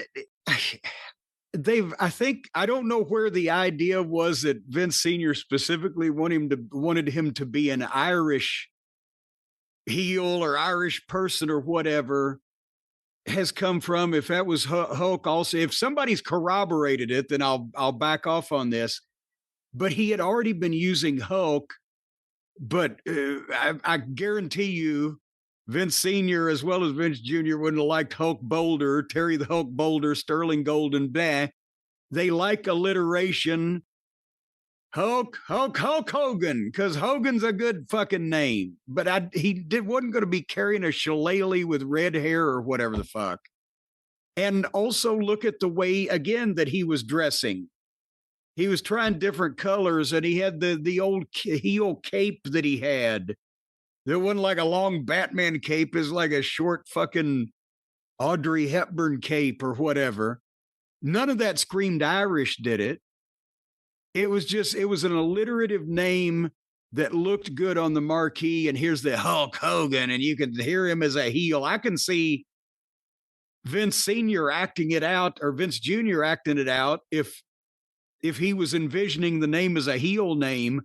I don't know where the idea was that Vince Sr. specifically wanted him to be an Irish heel or Irish person or whatever has come from. If that was Hulk also, if somebody's corroborated it, then I'll back off on this. But he had already been using Hulk, but I guarantee you Vince Sr. as well as Vince Jr. wouldn't have liked Hulk Boulder, Terry the Hulk Boulder, Sterling Golden, blah. They like alliteration. Hulk Hogan, because Hogan's a good fucking name. But wasn't going to be carrying a shillelagh with red hair or whatever the fuck. And also look at the way, again, that he was dressing. He was trying different colors, and he had the old heel cape that he had. There wasn't like a long Batman cape. It's like a short fucking Audrey Hepburn cape or whatever. None of that screamed Irish, did it? It was an alliterative name that looked good on the marquee. And here's the Hulk Hogan, and you could hear him as a heel. I can see Vince Sr. acting it out, or Vince Jr. acting it out if he was envisioning the name as a heel name,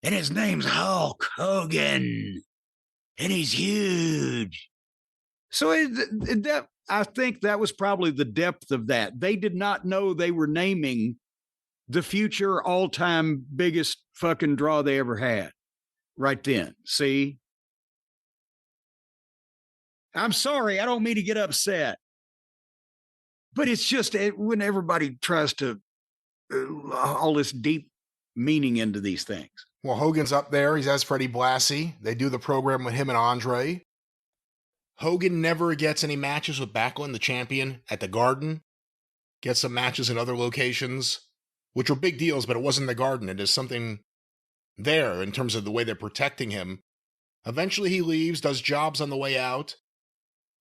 and his name's Hulk Hogan. And he's huge. So I think that was probably the depth of that. They did not know they were naming the future all-time biggest fucking draw they ever had right then. See? I'm sorry. I don't mean to get upset. But it's just when everybody tries to all this deep meaning into these things. Well, Hogan's up there. He has Freddie Blassie. They do the program with him and Andre. Hogan never gets any matches with Backlund, the champion, at the Garden. Gets some matches in other locations, which were big deals, but it wasn't the Garden. It is something there in terms of the way they're protecting him. Eventually he leaves, does jobs on the way out,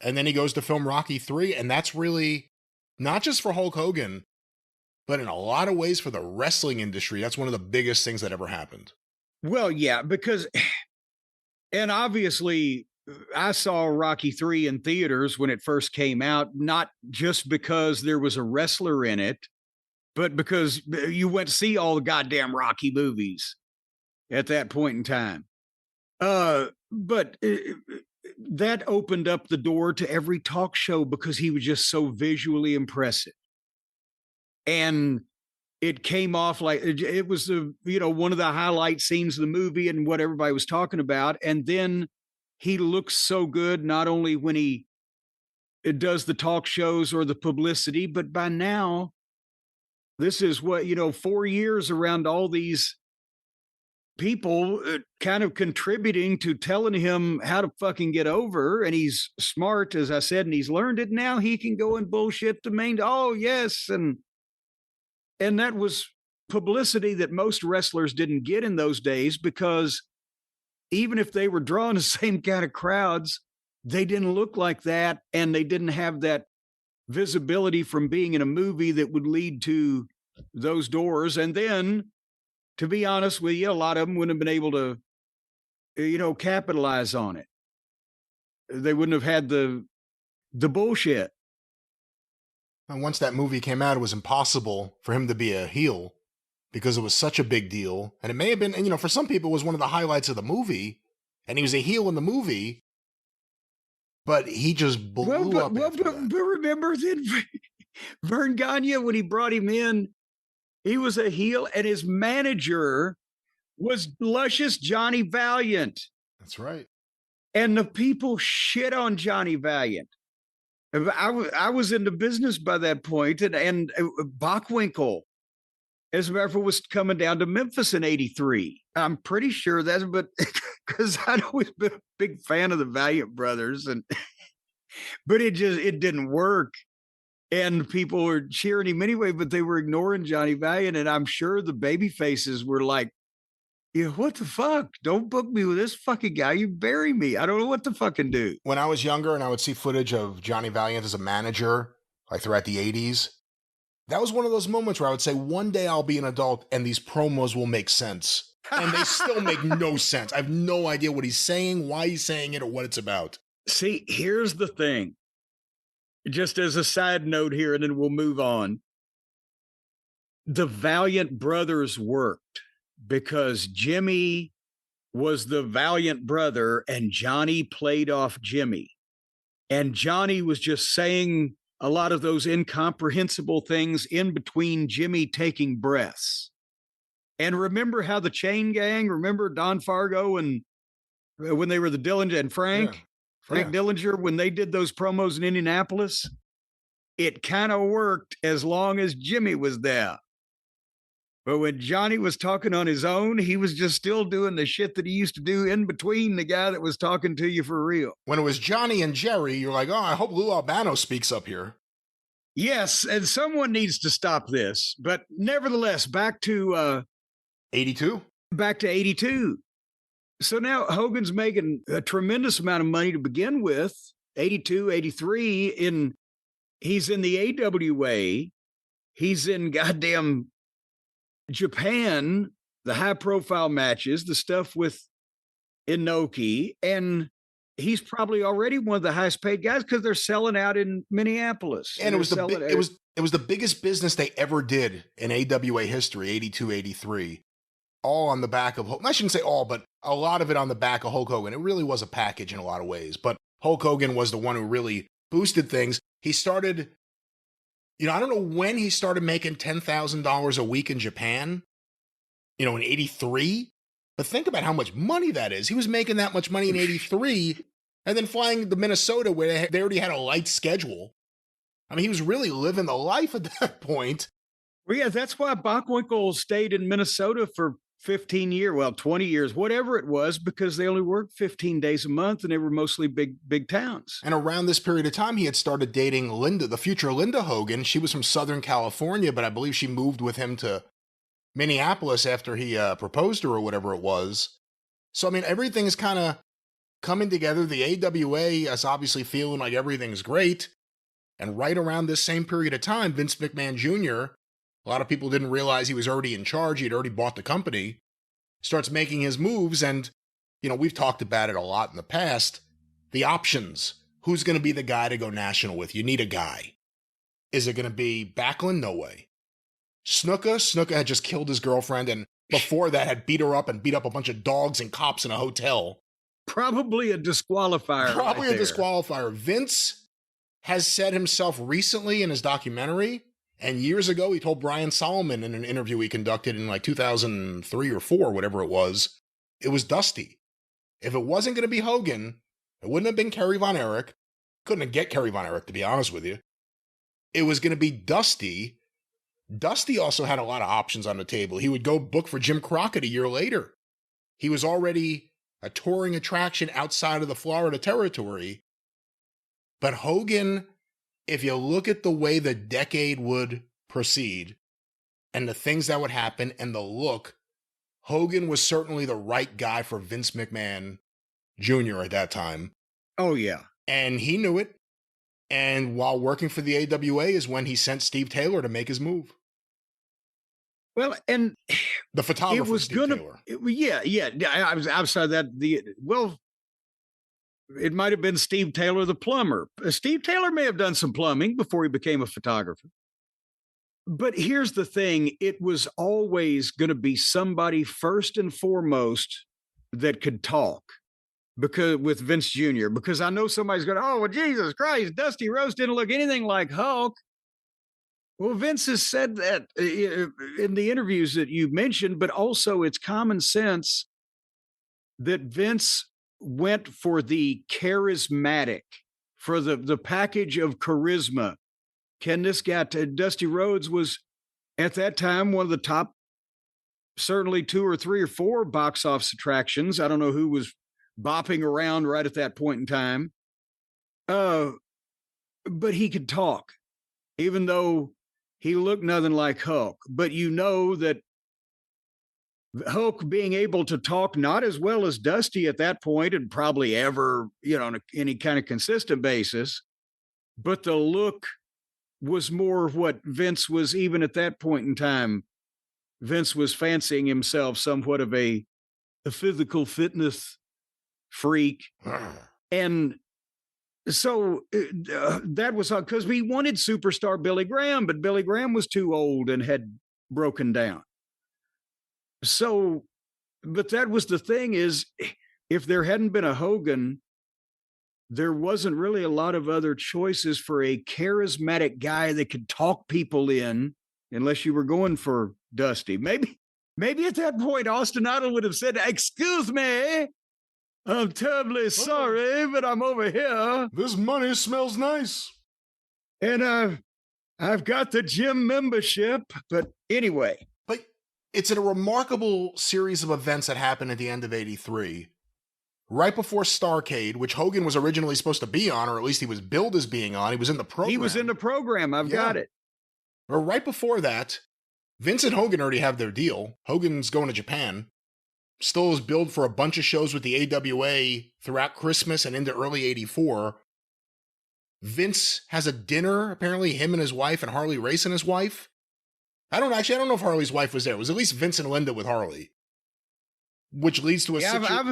and then he goes to film Rocky III, and that's really not just for Hulk Hogan, but in a lot of ways for the wrestling industry. That's one of the biggest things that ever happened. Well, yeah, because, and obviously I saw Rocky III in theaters when it first came out, not just because there was a wrestler in it, but because you went to see all the goddamn Rocky movies at that point in time. But that opened up the door to every talk show because he was just so visually impressive. And it came off like it was one of the highlight scenes of the movie and what everybody was talking about. And then he looks so good, not only when he does the talk shows or the publicity, but by now, this is 4 years around all these people kind of contributing to telling him how to fucking get over. And he's smart, as I said, and he's learned it. Now he can go and bullshit the main. Oh, yes. And that was publicity that most wrestlers didn't get in those days, because even if they were drawing the same kind of crowds, they didn't look like that. And they didn't have that visibility from being in a movie that would lead to those doors. And then, to be honest with you, a lot of them wouldn't have been able to, capitalize on it. they wouldn't have had the bullshit. And once that movie came out, it was impossible for him to be a heel because it was such a big deal. And it may have been, and for some people, it was one of the highlights of the movie. And he was a heel in the movie, but he just blew up. But remember then, Vern Gagne, when he brought him in, he was a heel, and his manager was Luscious Johnny Valiant. That's right. And the people shit on Johnny Valiant. I was in the business by that point, and Bockwinkel, as a matter of fact, was coming down to Memphis in '83. I'm pretty sure that's, but because I'd always been a big fan of the Valiant brothers, but it didn't work. And people were cheering him anyway, but they were ignoring Johnny Valiant. And I'm sure the baby faces were like, what the fuck? Don't book me with this fucking guy. You bury me. I don't know what to fucking do. When I was younger and I would see footage of Johnny Valiant as a manager, like throughout the 80s, that was one of those moments where I would say, one day I'll be an adult and these promos will make sense. And they still make no sense. I have no idea what he's saying, why he's saying it, or what it's about. See, here's the thing. Just as a side note here, and then we'll move on. The Valiant brothers worked because Jimmy was the Valiant brother and Johnny played off Jimmy. And Johnny was just saying a lot of those incomprehensible things in between Jimmy taking breaths. And remember how the Chain Gang, remember Don Fargo and when they were the Dillinger and Frank? Yeah. Frank Dillinger, when they did those promos in Indianapolis, it kind of worked as long as Jimmy was there. But when Johnny was talking on his own, he was just still doing the shit that he used to do in between the guy that was talking to you for real. When it was Johnny and Jerry, you're like, oh, I hope Lou Albano speaks up here. Yes, and someone needs to stop this. But nevertheless, back to 82. Back to 82. So now Hogan's making a tremendous amount of money to begin with, 82, 83. He's in the AWA. He's in goddamn Japan, the high-profile matches, the stuff with Inoki. And he's probably already one of the highest-paid guys because they're selling out in Minneapolis. And it was the biggest business they ever did in AWA history, 82, 83. All on the back of, I shouldn't say all, but a lot of it on the back of Hulk Hogan. It really was a package in a lot of ways, but Hulk Hogan was the one who really boosted things. He started, I don't know when he started making $10,000 a week in Japan, in 83, but think about how much money that is. He was making that much money in 83 and then flying to Minnesota where they already had a light schedule. I mean, he was really living the life at that point. Well, yeah, that's why Bockwinkel stayed in Minnesota for 15 years, 20 years, whatever it was, because they only worked 15 days a month and they were mostly big towns. And around this period of time, he had started dating Linda, the future Linda Hogan. She was from Southern California, but I believe she moved with him to Minneapolis after he proposed to her or whatever it was. So, I mean, everything's kind of coming together. The AWA is obviously feeling like everything's great. And right around this same period of time, Vince McMahon Jr., a lot of people didn't realize he was already in charge. He'd already bought the company, starts making his moves. And, we've talked about it a lot in the past. The options. Who's going to be the guy to go national with? You need a guy. Is it going to be Backlund? No way. Snuka had just killed his girlfriend. And before that had beat her up and beat up a bunch of dogs and cops in a hotel. Probably a disqualifier. Probably a disqualifier. Vince has said himself recently in his documentary, and years ago, he told Brian Solomon in an interview he conducted in like 2003 or 4, whatever it was Dusty. If it wasn't going to be Hogan, it wouldn't have been Kerry Von Erich. Couldn't have get Kerry Von Erich, to be honest with you. It was going to be Dusty. Dusty also had a lot of options on the table. He would go book for Jim Crockett a year later. He was already a touring attraction outside of the Florida territory. But Hogan, if you look at the way the decade would proceed and the things that would happen and the look, Hogan was certainly the right guy for Vince McMahon Jr. at that time. Oh, yeah. And he knew it. And while working for the AWA is when he sent Steve Taylor to make his move. Well, and the photographer, it was Steve Taylor. Yeah. I was outside that. it might have been Steve Taylor, the plumber. Steve Taylor may have done some plumbing before he became a photographer. But here's the thing. It was always going to be somebody first and foremost that could talk because with Vince Jr., because I know somebody's going, oh, well, Jesus Christ, Dusty Rhodes didn't look anything like Hulk. Well, Vince has said that in the interviews that you mentioned, but also it's common sense that Vince went for the charismatic, for the package of charisma. Can this guy, Dusty Rhodes was at that time one of the top, certainly 2 or 3 or 4 box office attractions. I don't know who was bopping around right at that point in time. But he could talk, even though he looked nothing like Hulk. But you know that Hulk being able to talk not as well as Dusty at that point and probably ever, on any kind of consistent basis, but the look was more of what Vince was, even at that point in time. Vince was fancying himself somewhat of a physical fitness freak. And so that was because we wanted superstar Billy Graham, but Billy Graham was too old and had broken down. So, but that was the thing is, if there hadn't been a Hogan, there wasn't really a lot of other choices for a charismatic guy that could talk people in, unless you were going for Dusty. Maybe at that point, Austin Idol would have said, excuse me, I'm terribly sorry, but I'm over here. This money smells nice. And I've got the gym membership. But anyway. But it's a remarkable series of events that happened at the end of '83. Right before Starrcade, which Hogan was originally supposed to be on, or at least he was billed as being on. He was in the program. He was in the program. I've got it. Or right before that, Vince and Hogan already have their deal. Hogan's going to Japan. Still is billed for a bunch of shows with the AWA throughout Christmas and into early '84. Vince has a dinner, apparently him and his wife, and Harley Race and his wife. I don't know if Harley's wife was there. It was at least Vince and Linda with Harley. Which leads to a situation. I have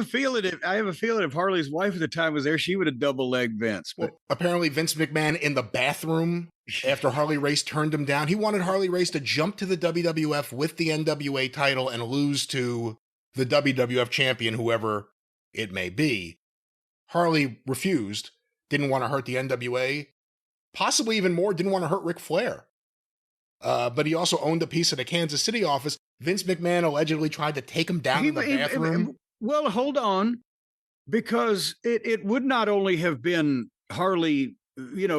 a feeling if Harley's wife at the time was there, she would have double-legged Vince. But... Well, apparently Vince McMahon in the bathroom after Harley Race turned him down. He wanted Harley Race to jump to the WWF with the NWA title and lose to the WWF champion, whoever it may be. Harley refused, didn't want to hurt the NWA, possibly even more, didn't want to hurt Ric Flair. But he also owned a piece of the Kansas City office. Vince McMahon allegedly tried to take him down in the bathroom. Well, hold on, because it would not only have been Harley,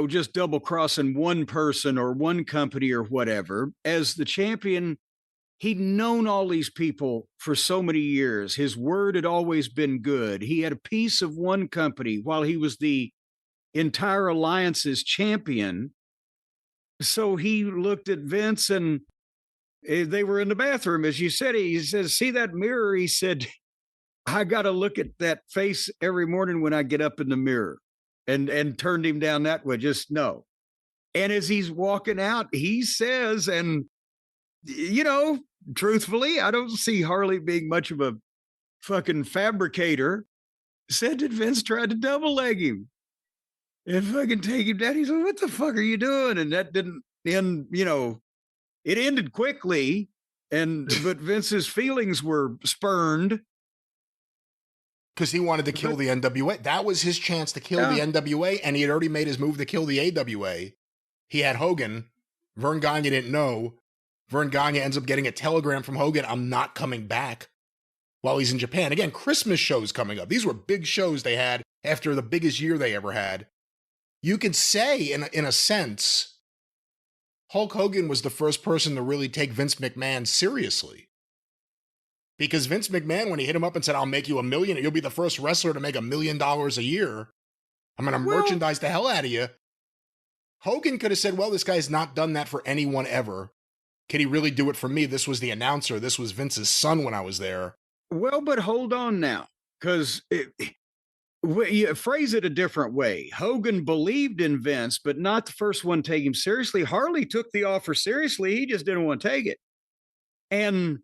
just double crossing one person or one company or whatever. As the champion, he'd known all these people for so many years. His word had always been good. He had a piece of one company while he was the entire alliance's champion. So he looked at Vince and they were in the bathroom. As you said, he says, see that mirror? He said, I got to look at that face every morning when I get up in the mirror, and turned him down that way. Just no. And as he's walking out, he says, and truthfully, I don't see Harley being much of a fucking fabricator. Said that Vince tried to double leg him and fucking take him down. He said, what the fuck are you doing? And that didn't end, it ended quickly, but Vince's feelings were spurned. Because he wanted to kill the NWA. That was his chance to kill the NWA, and he had already made his move to kill the AWA. He had Hogan. Vern Gagne didn't know. Vern Gagne ends up getting a telegram from Hogan, I'm not coming back, while he's in Japan. Again, Christmas shows coming up. These were big shows they had after the biggest year they ever had. You could say, in a sense, Hulk Hogan was the first person to really take Vince McMahon seriously. Because Vince McMahon, when he hit him up and said, I'll make you $1 million, you'll be the first wrestler to make $1 million a year. I'm going to merchandise the hell out of you. Hogan could have said, well, this guy's not done that for anyone ever. Can he really do it for me? This was the announcer. This was Vince's son when I was there. Well, but hold on now, because you phrase it a different way. Hogan believed in Vince, but not the first one to take him seriously. Harley took the offer seriously. He just didn't want to take it. And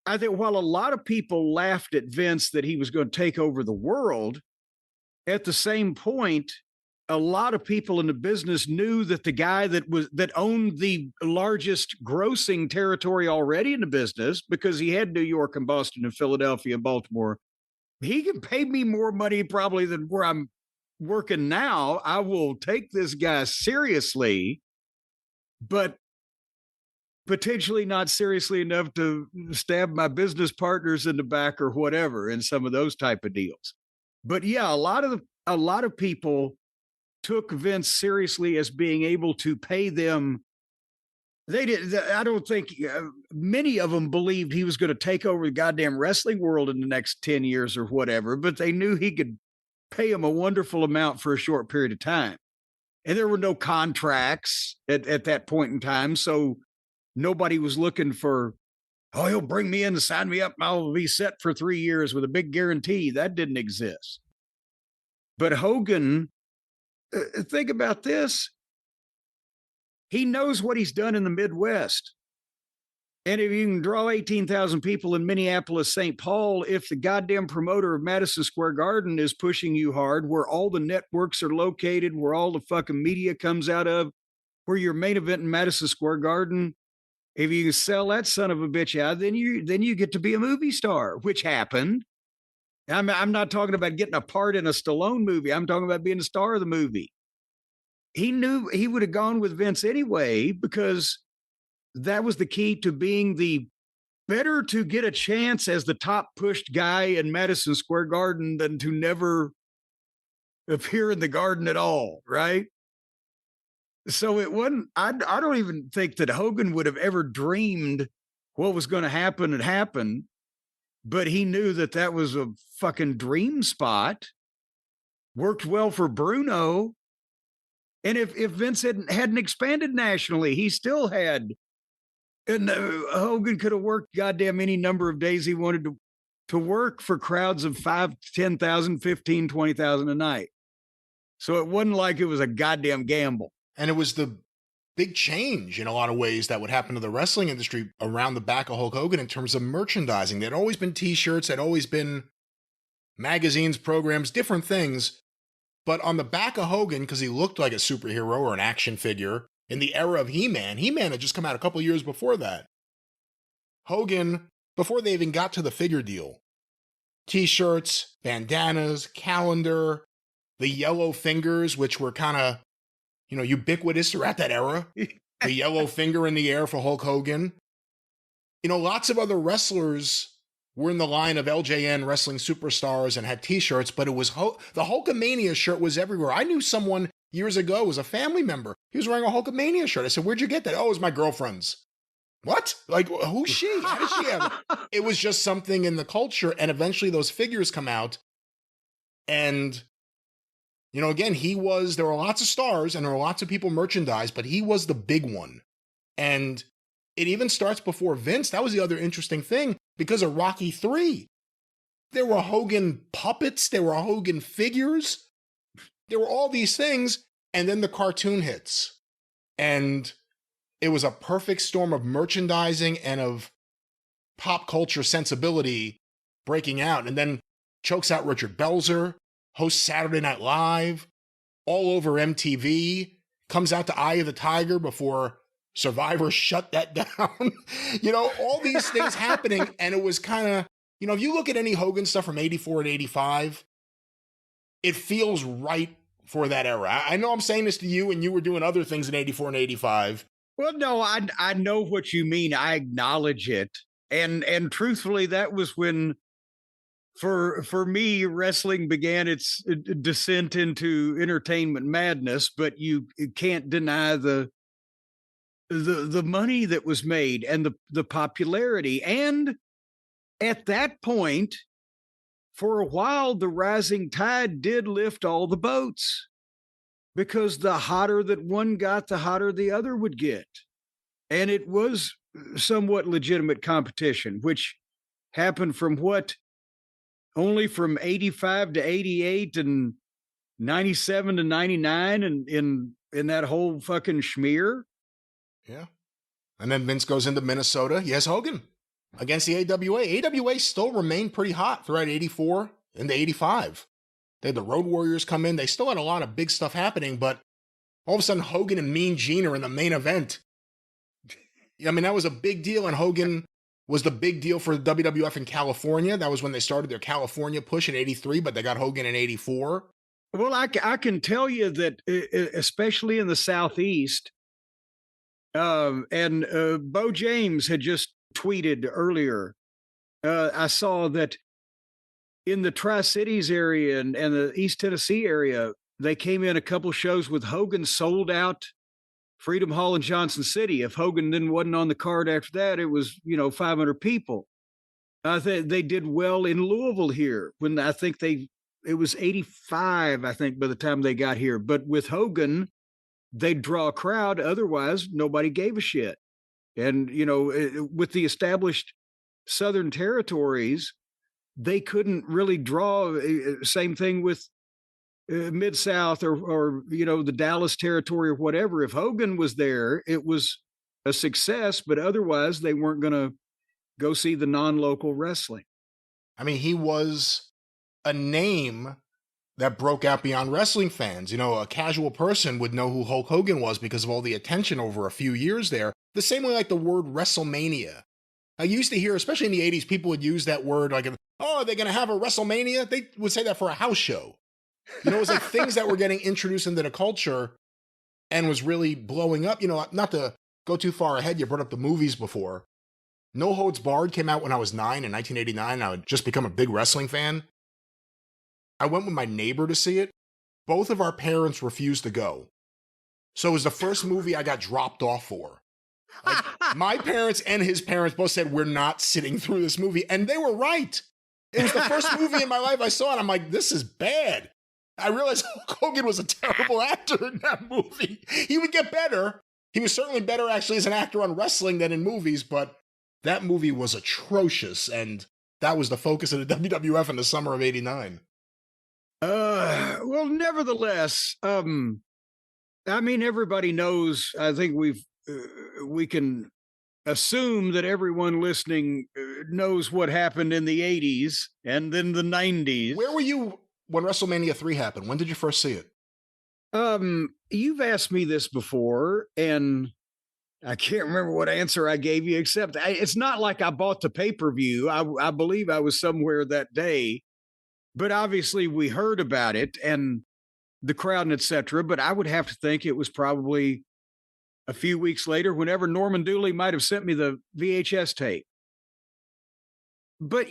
I think while a lot of people laughed at Vince that he was going to take over the world, at the same point, a lot of people in the business knew that the guy that owned the largest grossing territory already in the business, because he had New York and Boston and Philadelphia and Baltimore, he can pay me more money probably than where I'm working now. I will take this guy seriously, but potentially not seriously enough to stab my business partners in the back or whatever in some of those type of deals. But yeah, a lot of people took Vince seriously as being able to pay them. They did. I don't think many of them believed he was going to take over the goddamn wrestling world in the next 10 years or whatever, but they knew he could pay them a wonderful amount for a short period of time. And there were no contracts at that point in time. So nobody was looking for, oh, he'll bring me in and sign me up and I'll be set for 3 years with a big guarantee. That didn't exist. But Hogan, think about this. He knows what he's done in the Midwest. And if you can draw 18,000 people in Minneapolis, St. Paul, if the goddamn promoter of Madison Square Garden is pushing you hard, where all the networks are located, where all the fucking media comes out of, where your main event in Madison Square Garden, if you can sell that son of a bitch out, then you get to be a movie star, which happened. I'm not talking about getting a part in a Stallone movie. I'm talking about being the star of the movie. He knew he would have gone with Vince anyway, because that was the key to being the better to get a chance as the top pushed guy in Madison Square Garden than to never appear in the garden at all, right? So it wasn't, I don't even think that Hogan would have ever dreamed what was going to happen had happened, but he knew that that was a fucking dream spot. Worked well for Bruno. And if Vince hadn't expanded nationally, he still had, and Hogan could have worked goddamn any number of days he wanted to work for crowds of 5, 10,000, 15, 20,000 a night. So it wasn't like it was a goddamn gamble. And it was the big change in a lot of ways that would happen to the wrestling industry around the back of Hulk Hogan in terms of merchandising. There'd always been t-shirts, there'd always been magazines, programs, different things. But on the back of Hogan, because he looked like a superhero or an action figure in the era of He-Man had just come out a couple of years before that. Hogan, before they even got to the figure deal, t-shirts, bandanas, calendar, the yellow fingers, which were kind of, ubiquitous throughout that era. The yellow finger in the air for Hulk Hogan. Lots of other wrestlers were in the line of LJN wrestling superstars and had t-shirts, but it was the Hulkamania shirt was everywhere. I knew someone years ago, it was a family member. He was wearing a Hulkamania shirt. I said, "Where'd you get that?" "Oh, it was my girlfriend's." "What? Like, who's she? How did she have it?" It was just something in the culture, and eventually those figures come out. And, again, there were lots of stars and there were lots of people merchandised, but he was the big one. And it even starts before Vince. That was the other interesting thing, because of Rocky III. There were Hogan puppets, there were Hogan figures, there were all these things, and then the cartoon hits. And it was a perfect storm of merchandising and of pop culture sensibility breaking out. And then chokes out Richard Belzer, hosts Saturday Night Live, all over MTV, comes out to Eye of the Tiger before Survivor shut that down. All these things happening. And it was kind of, if you look at any Hogan stuff from 84 and 85, it feels right for that era. I know I'm saying this to you, and you were doing other things in 84 and 85. Well, no, I know what you mean. I acknowledge it. And truthfully, that was when, for me, wrestling began its descent into entertainment madness, but you can't deny the money that was made and the popularity. And at that point, for a while, the rising tide did lift all the boats, because the hotter that one got, the hotter the other would get. And it was somewhat legitimate competition, which happened only from 85 to 88 and 97 to 99 and in that whole fucking schmear. Yeah. And then Vince goes into Minnesota. Yes, Hogan against the AWA. AWA still remained pretty hot throughout 84 into 85. They had the Road Warriors come in. They still had a lot of big stuff happening, but all of a sudden Hogan and Mean Gene are in the main event. I mean, that was a big deal, and Hogan was the big deal for the WWF in California. That was when they started their California push in '83, but they got Hogan in '84. Well, I can tell you that, especially in the Southeast, and Bo James had just tweeted earlier. I saw that in the Tri-Cities area and the East Tennessee area, they came in a couple shows with Hogan sold out Freedom Hall in Johnson City. If Hogan then wasn't on the card after that, it was, 500 people. They did well in Louisville here when I think it was 85, I think, by the time they got here. But with Hogan, they'd draw a crowd. Otherwise, nobody gave a shit. And, with the established Southern territories, they couldn't really draw. Same thing with Mid-South or the Dallas territory or whatever. If Hogan was there, it was a success, but otherwise they weren't going to go see the non-local wrestling. I mean, he was a name that broke out beyond wrestling fans. A casual person would know who Hulk Hogan was because of all the attention over a few years there. The same way like the word WrestleMania. I used to hear, especially in the 80s, people would use that word like, oh, are they going to have a WrestleMania? They would say that for a house show. It was like things that were getting introduced into the culture and was really blowing up. Not to go too far ahead, you brought up the movies before. No Holds Barred came out when I was 9 in 1989. I had just become a big wrestling fan. I went with my neighbor to see it. Both of our parents refused to go. So it was the first movie I got dropped off for. Like, my parents and his parents both said, we're not sitting through this movie. And they were right. It was the first movie in my life I saw it. I'm like, this is bad. I realized Hulk Hogan was a terrible actor in that movie. He would get better. He was certainly better actually as an actor on wrestling than in movies, but that movie was atrocious. And that was the focus of the WWF in the summer of '89. Well, nevertheless, everybody knows, I think we can assume that everyone listening knows what happened in the 80s and then the 90s. Where were you when WrestleMania 3 happened? When did you first see it? You've asked me this before, and I can't remember what answer I gave you, except it's not like I bought the pay-per-view. I believe I was somewhere that day, but obviously we heard about it and the crowd and etc. But I would have to think it was probably a few weeks later, whenever Norman Dooley might have sent me the VHS tape. But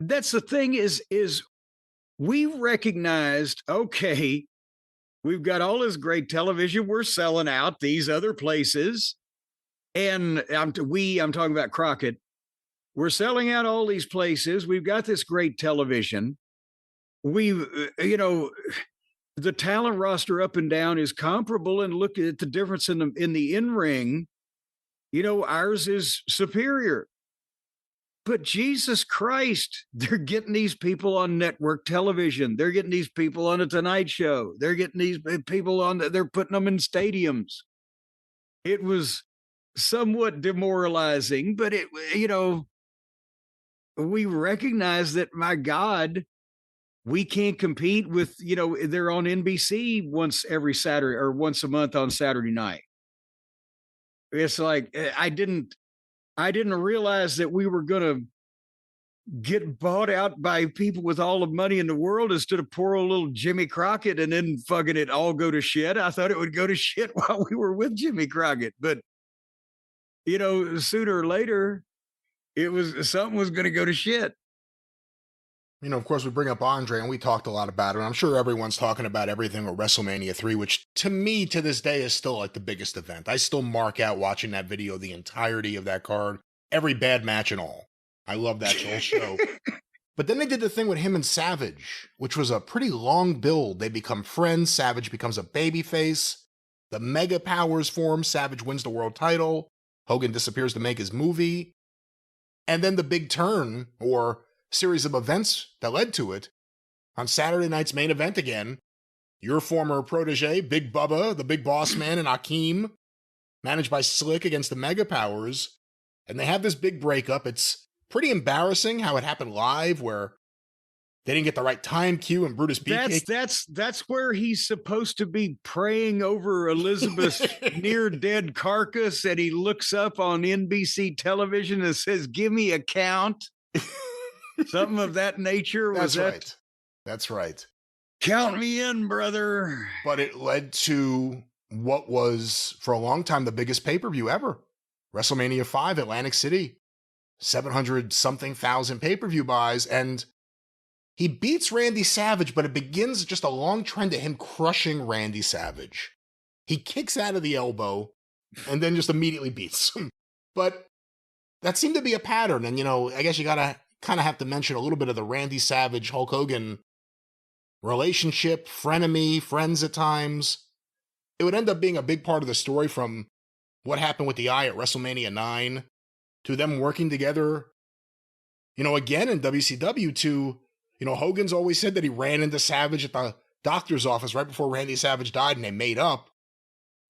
that's the thing is we recognized, okay, we've got all this great television. We're selling out these other places. And I'm talking about Crockett. We're selling out all these places. We've got this great television. We've, the talent roster up and down is comparable, and look at the difference in the in-ring. Ours is superior. But Jesus Christ, they're getting these people on network television. They're getting these people on a Tonight Show. They're getting these people they're putting them in stadiums. It was somewhat demoralizing, but we recognize that, my God, we can't compete with, they're on NBC once every Saturday or once a month on Saturday night. It's like, I didn't realize that we were going to get bought out by people with all the money in the world instead of poor old little Jimmy Crockett and then fucking it all go to shit. I thought it would go to shit while we were with Jimmy Crockett, but sooner or later something was going to go to shit. Of course, we bring up Andre, and we talked a lot about it. I'm sure everyone's talking about everything with WrestleMania 3, which to me, to this day, is still like the biggest event. I still mark out watching that video, the entirety of that card, every bad match and all. I love that whole show. But then they did the thing with him and Savage, which was a pretty long build. They become friends. Savage becomes a babyface. The Mega Powers form. Savage wins the world title. Hogan disappears to make his movie. And then the big turn, or series of events that led to it, on Saturday night's main event again, your former protege, Big Bubba, the Big Boss Man, and Akeem, managed by Slick against the Mega Powers, and they have this big breakup. It's pretty embarrassing how it happened live, where They didn't get the right time cue, and Brutus Beefcake. That's where he's supposed to be praying over Elizabeth's near dead carcass, and he looks up on NBC television and says, "Give me a count." Something of that nature. That's right. Count me in, brother. But it led to what was, for a long time, the biggest pay-per-view ever. WrestleMania 5, Atlantic City. 700-something thousand pay-per-view buys, and he beats Randy Savage, but it begins just a long trend of him crushing Randy Savage. He kicks out of the elbow and then just immediately beats him. But that seemed to be a pattern. And, I guess you gotta kind of have to mention a little bit of the Randy Savage, Hulk Hogan relationship, frenemy, friends at times. It would end up being a big part of the story, from what happened with the Eye at WrestleMania 9 to them working together, again in WCW, to Hogan's always said that he ran into Savage at the doctor's office right before Randy Savage died and they made up.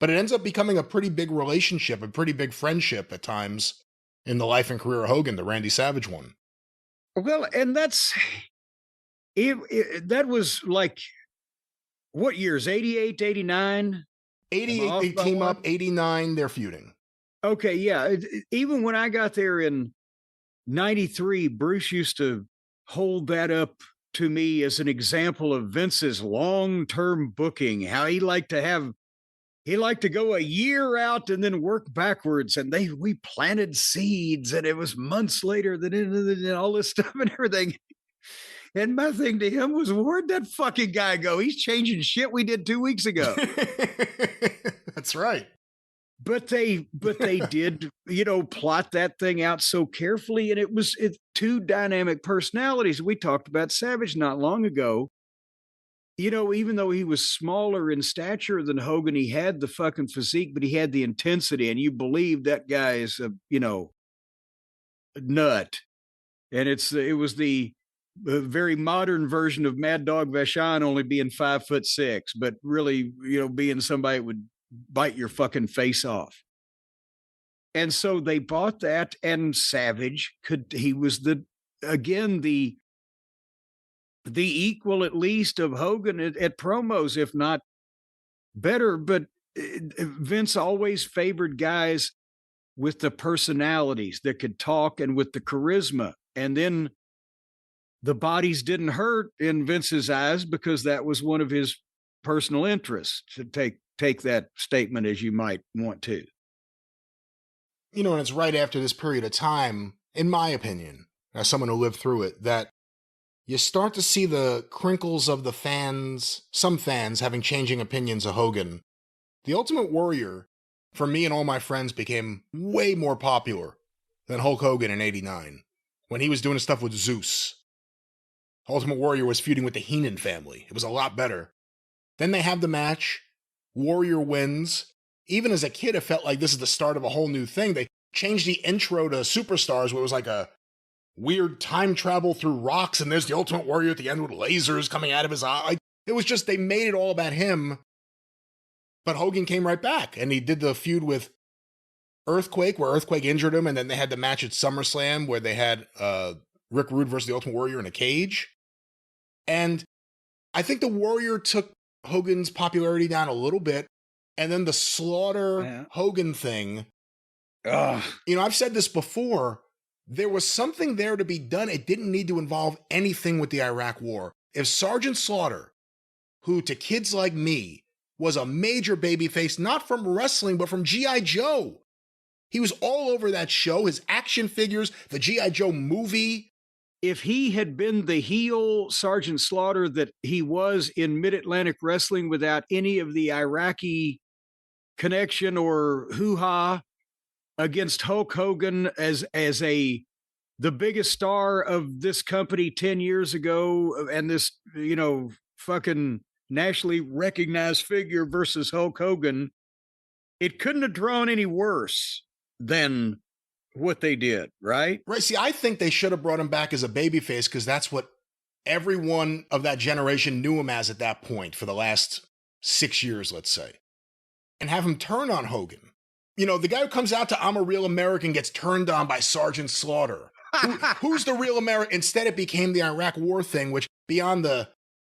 But it ends up becoming a pretty big relationship, a pretty big friendship at times in the life and career of Hogan, the Randy Savage one. Well, and that was like, what years? 88, 89? 88, they team up. 89, they're feuding. Okay, yeah. Even when I got there in 93, Bruce used to hold that up to me as an example of Vince's long-term booking, how he liked to go a year out and then work backwards. And we planted seeds, and it was months later that all this stuff and everything. And my thing to him was, where'd that fucking guy go? He's changing shit we did 2 weeks ago. That's right. But they did, plot that thing out so carefully. And it's two dynamic personalities. We talked about Savage not long ago. Even though he was smaller in stature than Hogan, he had the fucking physique, but he had the intensity. And you believe that guy is a nut. And it was the very modern version of Mad Dog Vachon, only being 5'6", but really, being somebody that would bite your fucking face off. And so they bought that, and Savage he was the equal at least of Hogan at promos, if not better. But Vince always favored guys with the personalities that could talk and with the charisma. And then the bodies didn't hurt in Vince's eyes, because that was one of his personal interests, to take that statement as you might want to. And it's right after this period of time, in my opinion, as someone who lived through it, that you start to see the crinkles of the fans, some fans having changing opinions of Hogan. The Ultimate Warrior, for me and all my friends, became way more popular than Hulk Hogan in 89, when he was doing stuff with Zeus. Ultimate Warrior was feuding with the Heenan family. It was a lot better. Then they have the match. Warrior wins. Even as a kid, it felt like this is the start of a whole new thing. They changed the intro to Superstars, where it was like a weird time travel through rocks, and there's the Ultimate Warrior at the end with lasers coming out of his eye. It was just, they made it all about him. But Hogan came right back, and he did the feud with Earthquake, where Earthquake injured him, and then they had the match at SummerSlam, where they had Rick Rude versus the Ultimate Warrior in a cage. And I think the Warrior took Hogan's popularity down a little bit, and then the Slaughter Hogan thing. I've said this before. There was something there to be done. It didn't need to involve anything with the Iraq War. If Sergeant Slaughter, who to kids like me was a major babyface, not from wrestling, but from G.I. Joe. He was all over that show, his action figures, the G.I. Joe movie. If he had been the heel Sergeant Slaughter that he was in Mid-Atlantic Wrestling, without any of the Iraqi connection or hoo-ha against Hulk Hogan as the biggest star of this company 10 years ago, and this, fucking nationally recognized figure versus Hulk Hogan, it couldn't have drawn any worse than what they did, right? Right. See, I think they should have brought him back as a babyface, because that's what everyone of that generation knew him as at that point for the last 6 years, let's say. And have him turn on Hogan. The guy who comes out to I'm a Real American gets turned on by Sergeant Slaughter. Who's the real American? Instead, it became the Iraq War thing, which beyond the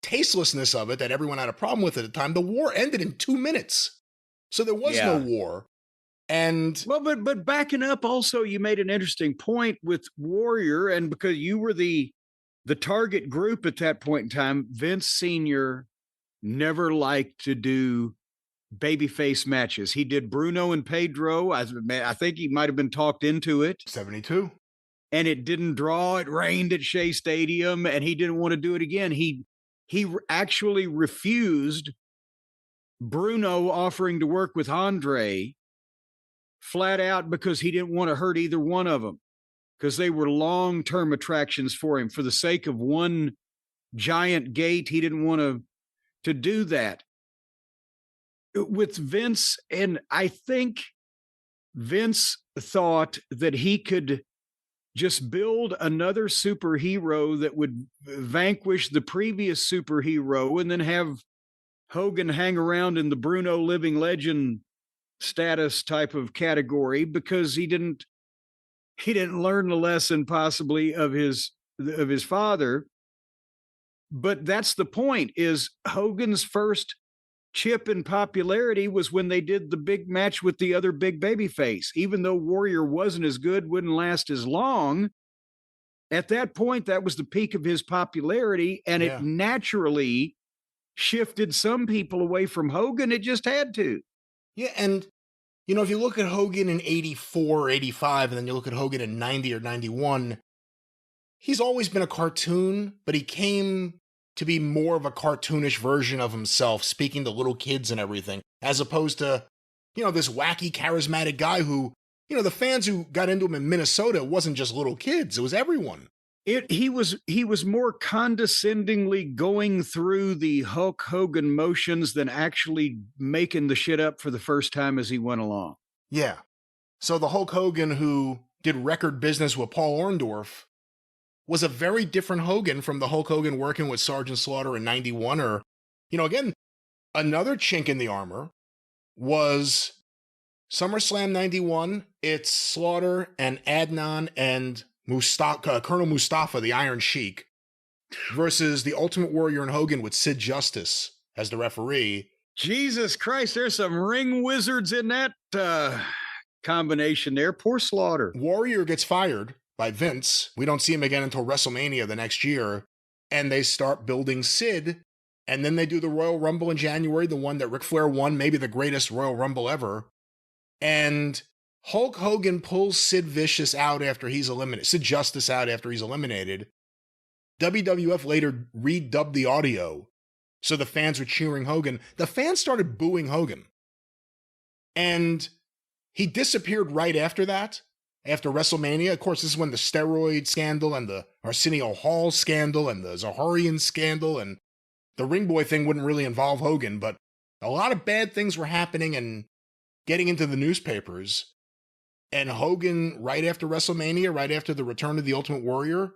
tastelessness of it that everyone had a problem with at the time, the war ended in 2 minutes. So there was no war. And well, but backing up also, you made an interesting point with Warrior, and because you were the target group at that point in time, Vince Sr. never liked to do babyface matches. He did Bruno and Pedro. I think he might have been talked into it. 72. And it didn't draw. It rained at Shea Stadium, and he didn't want to do it again. He actually refused Bruno offering to work with Andre flat out because he didn't want to hurt either one of them, because they were long-term attractions for him. For the sake of one giant gate, he didn't want to do that. With Vince, and I think Vince thought that he could just build another superhero that would vanquish the previous superhero and then have Hogan hang around in the Bruno living legend status type of category, because he didn't learn the lesson possibly of his father. But that's the point, is Hogan's first chip in popularity was when they did the big match with the other big babyface. Even though Warrior wasn't as good, wouldn't last as long, at that point, that was the peak of his popularity, and it naturally shifted some people away from Hogan. It just had to. Yeah, and, if you look at Hogan in 84 or 85, and then you look at Hogan in 90 or 91, he's always been a cartoon, but he came to be more of a cartoonish version of himself, speaking to little kids and everything, as opposed to, this wacky, charismatic guy who, the fans who got into him in Minnesota, it wasn't just little kids, it was everyone. He was more condescendingly going through the Hulk Hogan motions than actually making the shit up for the first time as he went along. Yeah. So the Hulk Hogan who did record business with Paul Orndorff was a very different Hogan from the Hulk Hogan working with Sergeant Slaughter in 91, or, again, another chink in the armor was SummerSlam 91. It's Slaughter and Adnan and Colonel Mustafa, the Iron Sheik, versus the Ultimate Warrior and Hogan with Sid Justice as the referee. Jesus Christ, there's some ring wizards in that combination there. Poor Slaughter. Warrior gets fired by Vince. We don't see him again until WrestleMania the next year. And they start building Sid. And then they do the Royal Rumble in January, the one that Ric Flair won, maybe the greatest Royal Rumble ever. And Hulk Hogan pulls Sid Vicious out after he's eliminated. Sid Justice out after he's eliminated. WWF later redubbed the audio, so the fans were cheering Hogan. The fans started booing Hogan. And he disappeared right after that. After WrestleMania, of course, this is when the steroid scandal and the Arsenio Hall scandal and the Zaharian scandal and the Ring Boy thing wouldn't really involve Hogan, but a lot of bad things were happening and getting into the newspapers. And Hogan, right after WrestleMania, right after the return of the Ultimate Warrior,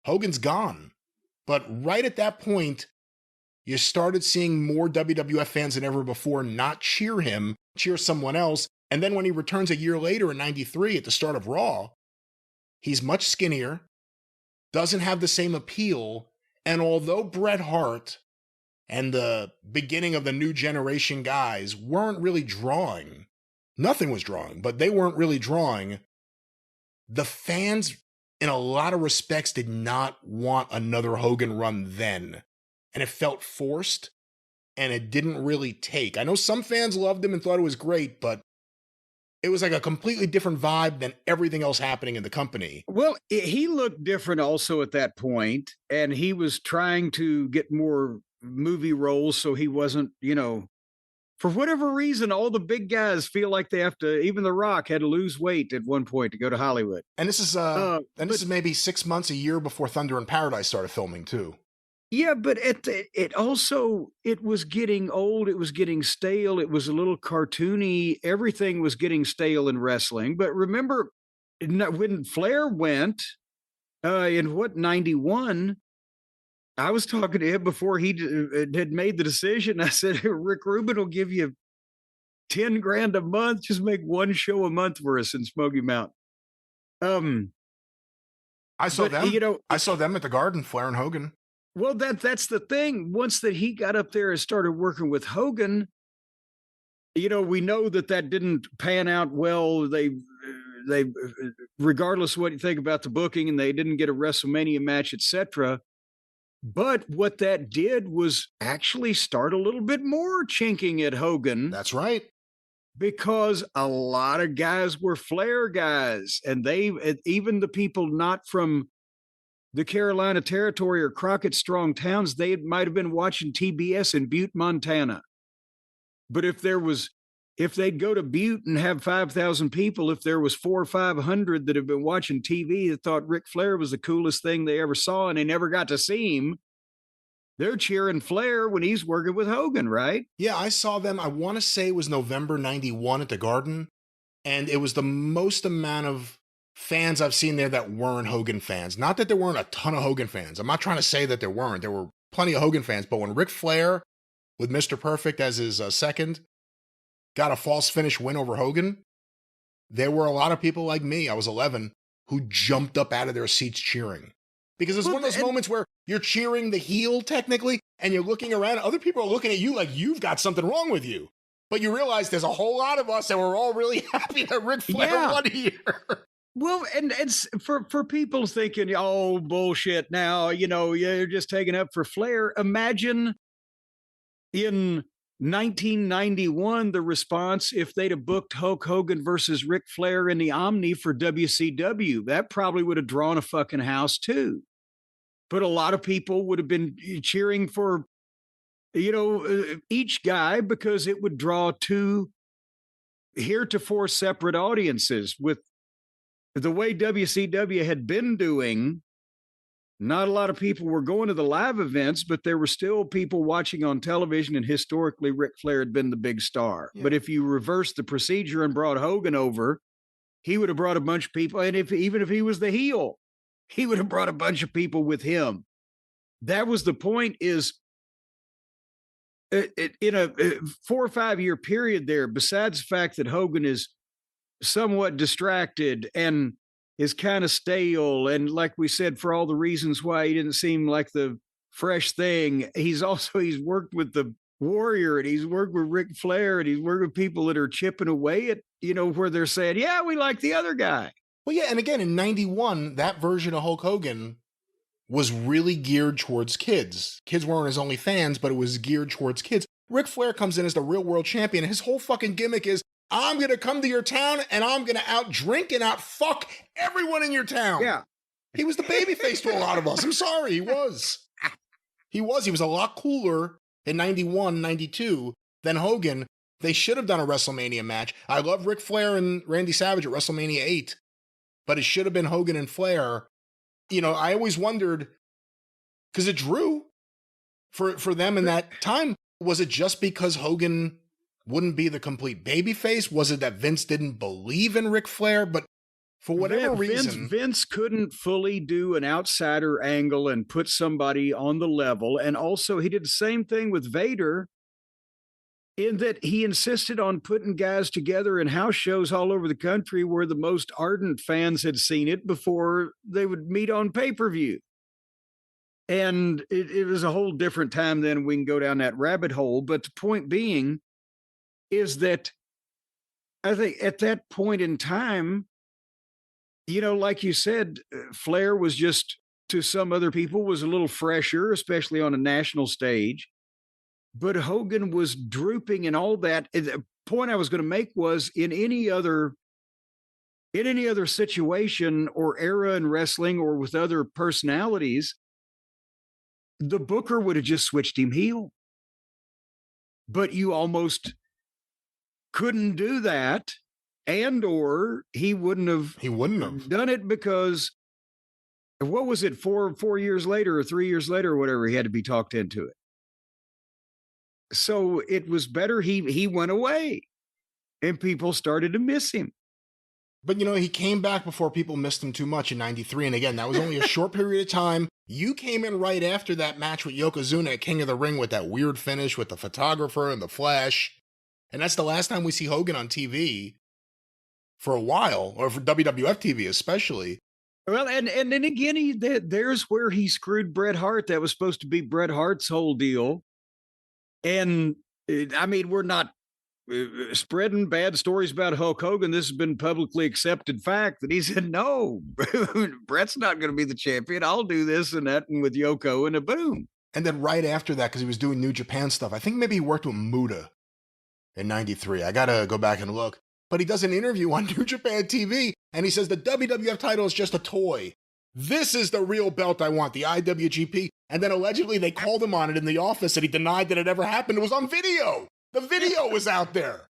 Hogan's gone. But right at that point, you started seeing more WWF fans than ever before not cheer him, cheer someone else. And then when he returns a year later in 93 at the start of Raw, he's much skinnier, doesn't have the same appeal. And although Bret Hart and the beginning of the new generation guys weren't really drawing, nothing was drawing, but they weren't really drawing, the fans, in a lot of respects, did not want another Hogan run then. And it felt forced, and it didn't really take. I know some fans loved him and thought it was great, but it was like a completely different vibe than everything else happening in the company. Well, he looked different also at that point, and he was trying to get more movie roles, so he wasn't, for whatever reason, all the big guys feel like they have to, even The Rock had to lose weight at one point to go to Hollywood. And this is this is maybe 6 months, a year before Thunder in Paradise started filming too. Yeah, but it was getting old. It was getting stale. It was a little cartoony. Everything was getting stale in wrestling. But remember when Flair went in 91, I was talking to him before he had made the decision. I said, Rick Rubin will give you $10,000 a month. Just make one show a month for us in Smoky Mountain. I saw them. I saw them at the Garden, Flair and Hogan. Well, that's the thing. Once that he got up there and started working with Hogan, we know that didn't pan out well. They regardless of what you think about the booking, and they didn't get a WrestleMania match, etc. But what that did was actually start a little bit more chinking at Hogan. That's right. Because a lot of guys were Flair guys, and even the people not from the Carolina Territory or Crockett Strong towns, they might have been watching TBS in Butte, Montana. But if they'd go to Butte and have 5,000 people, if there was 400 or 500 that have been watching TV that thought Ric Flair was the coolest thing they ever saw and they never got to see him, they're cheering Flair when he's working with Hogan, right? Yeah, I saw them. I want to say it was November 91 at the Garden. And it was the most amount of fans I've seen there that weren't Hogan fans. Not that there weren't a ton of Hogan fans. I'm not trying to say that there weren't. There were plenty of Hogan fans. But when Ric Flair, with Mr. Perfect as his second, got a false finish win over Hogan, there were a lot of people like me, I was 11, who jumped up out of their seats cheering. Because it's one of those moments where you're cheering the heel, technically, and you're looking around. Other people are looking at you like you've got something wrong with you. But you realize there's a whole lot of us that were all really happy that Ric Flair won here. Well, and it's for people thinking, oh, bullshit now, you're just taking up for Flair. Imagine in 1991, the response, if they'd have booked Hulk Hogan versus Ric Flair in the Omni for WCW, that probably would have drawn a fucking house too. But a lot of people would have been cheering for, each guy, because it would draw two heretofore separate audiences. With the way WCW had been doing, not a lot of people were going to the live events, but there were still people watching on television, and historically Ric Flair had been the big star. Yeah. But if you reversed the procedure and brought Hogan over, he would have brought a bunch of people, and even if he was the heel, he would have brought a bunch of people with him. That was the point, is in a 4 or 5 year period there, besides the fact that Hogan is somewhat distracted and is kind of stale, and like we said, for all the reasons why he didn't seem like the fresh thing, he's worked with the Warrior, and he's worked with Ric Flair, and he's worked with people that are chipping away at, where they're saying, yeah, we like the other guy. Well, yeah, and again, in 91, that version of Hulk Hogan was really geared towards kids. Kids weren't his only fans, but it was geared towards kids. Ric Flair comes in as the real world champion, and his whole fucking gimmick is, I'm going to come to your town, and I'm going to out-drink and out-fuck everyone in your town. Yeah. He was the babyface to a lot of us. I'm sorry, he was. He was a lot cooler in 91, 92 than Hogan. They should have done a WrestleMania match. I love Ric Flair and Randy Savage at WrestleMania 8, but it should have been Hogan and Flair. I always wondered, because it drew for them in that time. Was it just because Hogan wouldn't be the complete babyface? Was it that Vince didn't believe in Ric Flair? But for whatever reason, Vince couldn't fully do an outsider angle and put somebody on the level. And also, he did the same thing with Vader, in that he insisted on putting guys together in house shows all over the country where the most ardent fans had seen it before they would meet on pay-per-view. And it was a whole different time then. We can go down that rabbit hole. But the point being is that I think at that point in time, like you said, Flair was just, to some other people, was a little fresher, especially on a national stage. But Hogan was drooping and all that. And the point I was going to make was, in any other situation or era in wrestling or with other personalities, the booker would have just switched him heel. But you almost couldn't do that, or he wouldn't have done it, because what was it, 4 years later or 3 years later or whatever, he had to be talked into it. So it was better he went away, and people started to miss him. But he came back before people missed him too much in 93. And again, that was only a short period of time. You came in right after that match with Yokozuna at King of the Ring with that weird finish with the photographer and the Flash. And that's the last time we see Hogan on TV for a while, or for WWF TV especially. Well, and then again, there's where he screwed Bret Hart. That was supposed to be Bret Hart's whole deal. And I mean, we're not spreading bad stories about Hulk Hogan. This has been publicly accepted fact that he said, no, Bret's not going to be the champion. I'll do this and that, and with Yoko, and a boom. And then right after that, because he was doing New Japan stuff, I think maybe he worked with Muta in 93. I got to go back and look. But he does an interview on New Japan TV, and he says the WWF title is just a toy. This is the real belt I want, the IWGP. And then allegedly they called him on it in the office, and he denied that it ever happened. It was on video. The video was out there.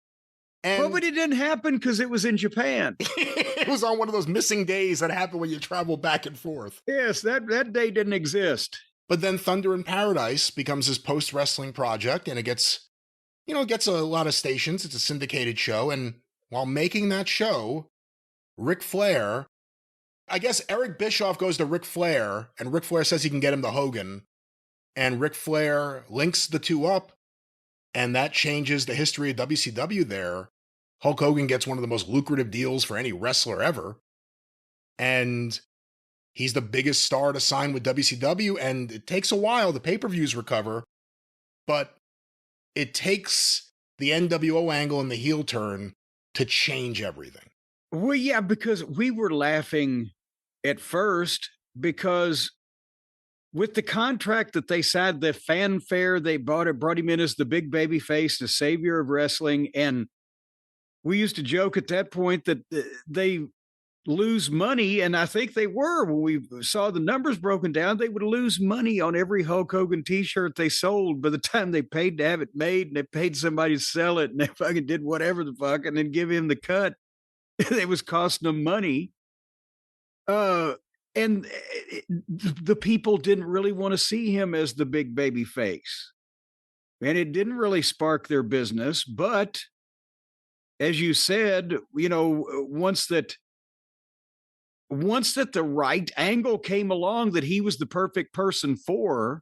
And but it didn't happen because it was in Japan. It was on one of those missing days that happen when you travel back and forth. Yes, that day didn't exist. But then Thunder in Paradise becomes his post-wrestling project, and it gets a lot of stations. It's a syndicated show, and while making that show, Ric Flair, I guess Eric Bischoff goes to Ric Flair, and Ric Flair says he can get him to Hogan, and Ric Flair links the two up, and that changes the history of WCW there. Hulk Hogan gets one of the most lucrative deals for any wrestler ever, and he's the biggest star to sign with WCW, and it takes a while. The pay-per-views recover, but it takes the NWO angle and the heel turn to change everything. Well, yeah, because we were laughing at first because with the contract that they signed, the fanfare they brought him in as the big baby face, the savior of wrestling. And we used to joke at that point that they lose money. And I think they were, when we saw the numbers broken down, they would lose money on every Hulk Hogan t-shirt they sold by the time they paid to have it made, and they paid somebody to sell it, and they fucking did whatever the fuck and then give him the cut. It was costing them money. And the people didn't really want to see him as the big baby face. And it didn't really spark their business. But as you said, once that the right angle came along that he was the perfect person for,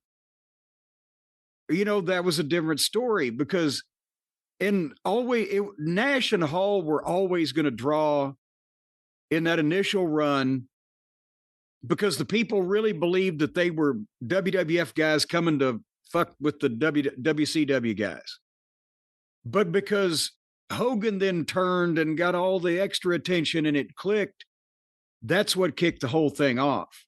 that was a different story, because Nash and Hall were always going to draw in that initial run, because the people really believed that they were WWF guys coming to fuck with the WCW guys. But because Hogan then turned and got all the extra attention and it clicked, that's what kicked the whole thing off.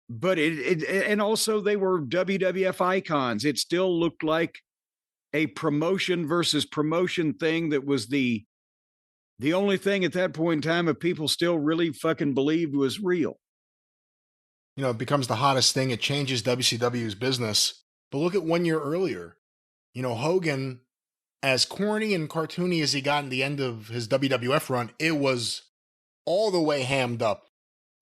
But and also they were WWF icons. It still looked like a promotion versus promotion thing that was the only thing at that point in time that people still really fucking believed was real. It becomes the hottest thing. It changes WCW's business. But look at 1 year earlier. Hogan, as corny and cartoony as he got in the end of his WWF run, it was all the way hammed up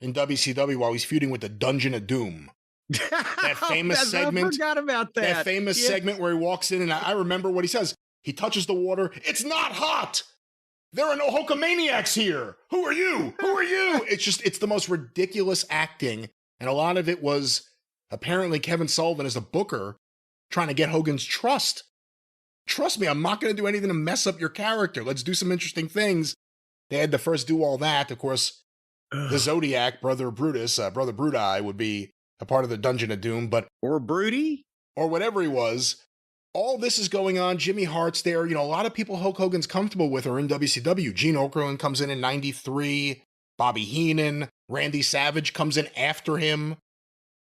in WCW while he's feuding with the Dungeon of Doom. That famous segment. I forgot about that. That famous segment where he walks in, and I remember what he says. He touches the water. It's not hot. There are no Hulkamaniacs here. Who are you? Who are you? It's the most ridiculous acting. And a lot of it was apparently Kevin Sullivan as the booker trying to get Hogan's trust. Trust me, I'm not going to do anything to mess up your character. Let's do some interesting things. They had to first do all that. Of course, the Zodiac, Brother Brutus, Brother Brudi would be a part of the Dungeon of Doom, or Broody, or whatever he was. All this is going on. Jimmy Hart's there. A lot of people Hulk Hogan's comfortable with are in WCW. Gene Okerlund comes in 93. Bobby Heenan. Randy Savage comes in after him.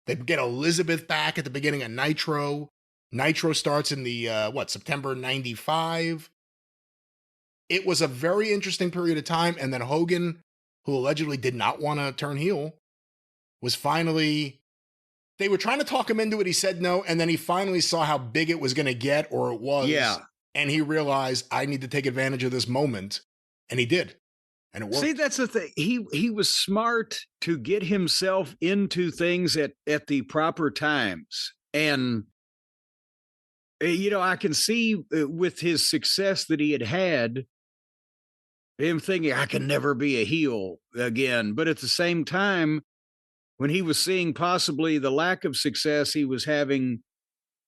They get Elizabeth back at the beginning of Nitro. Nitro starts in the, September 95. It was a very interesting period of time. And then Hogan, who allegedly did not want to turn heel, was finally... They were trying to talk him into it. He said no. And then he finally saw how big it was going to get, or it was. Yeah. And he realized, I need to take advantage of this moment. And he did. And it worked. See, that's the thing. He was smart to get himself into things at the proper times. And, I can see with his success that he had, him thinking, I can never be a heel again. But at the same time, when he was seeing possibly the lack of success he was having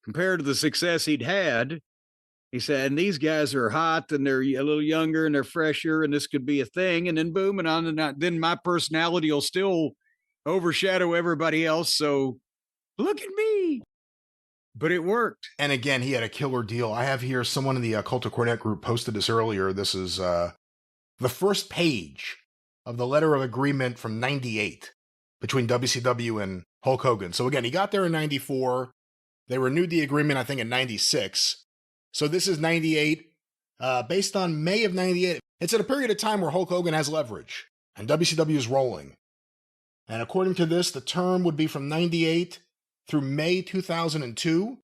compared to the success he'd had, He said, and these guys are hot and they're a little younger and they're fresher and this could be a thing. And then boom, and on and on. Then my personality will still overshadow everybody else. So look at me. But it worked. And again, he had a killer deal. I have here someone in the Cult of Cornette group posted this earlier. This is the first page of the letter of agreement from 98 between WCW and Hulk Hogan. So again, he got there in 94. They renewed the agreement, I think, in 96. So this is 98. Based on May of 98. It's at a period of time where Hulk Hogan has leverage and WCW is rolling. And according to this, the term would be from 98 through May 2002.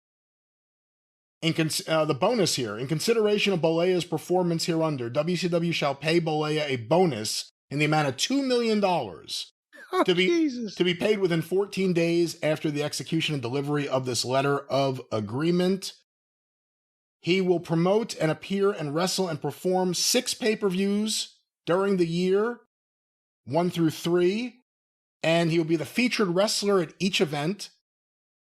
The bonus here, in consideration of Bolea's performance hereunder, WCW shall pay Bolea a bonus in the amount of $2 million to be paid within 14 days after the execution and delivery of this letter of agreement. He will promote and appear and wrestle and perform 6 pay-per-views during the year, 1 through 3, and he will be the featured wrestler at each event.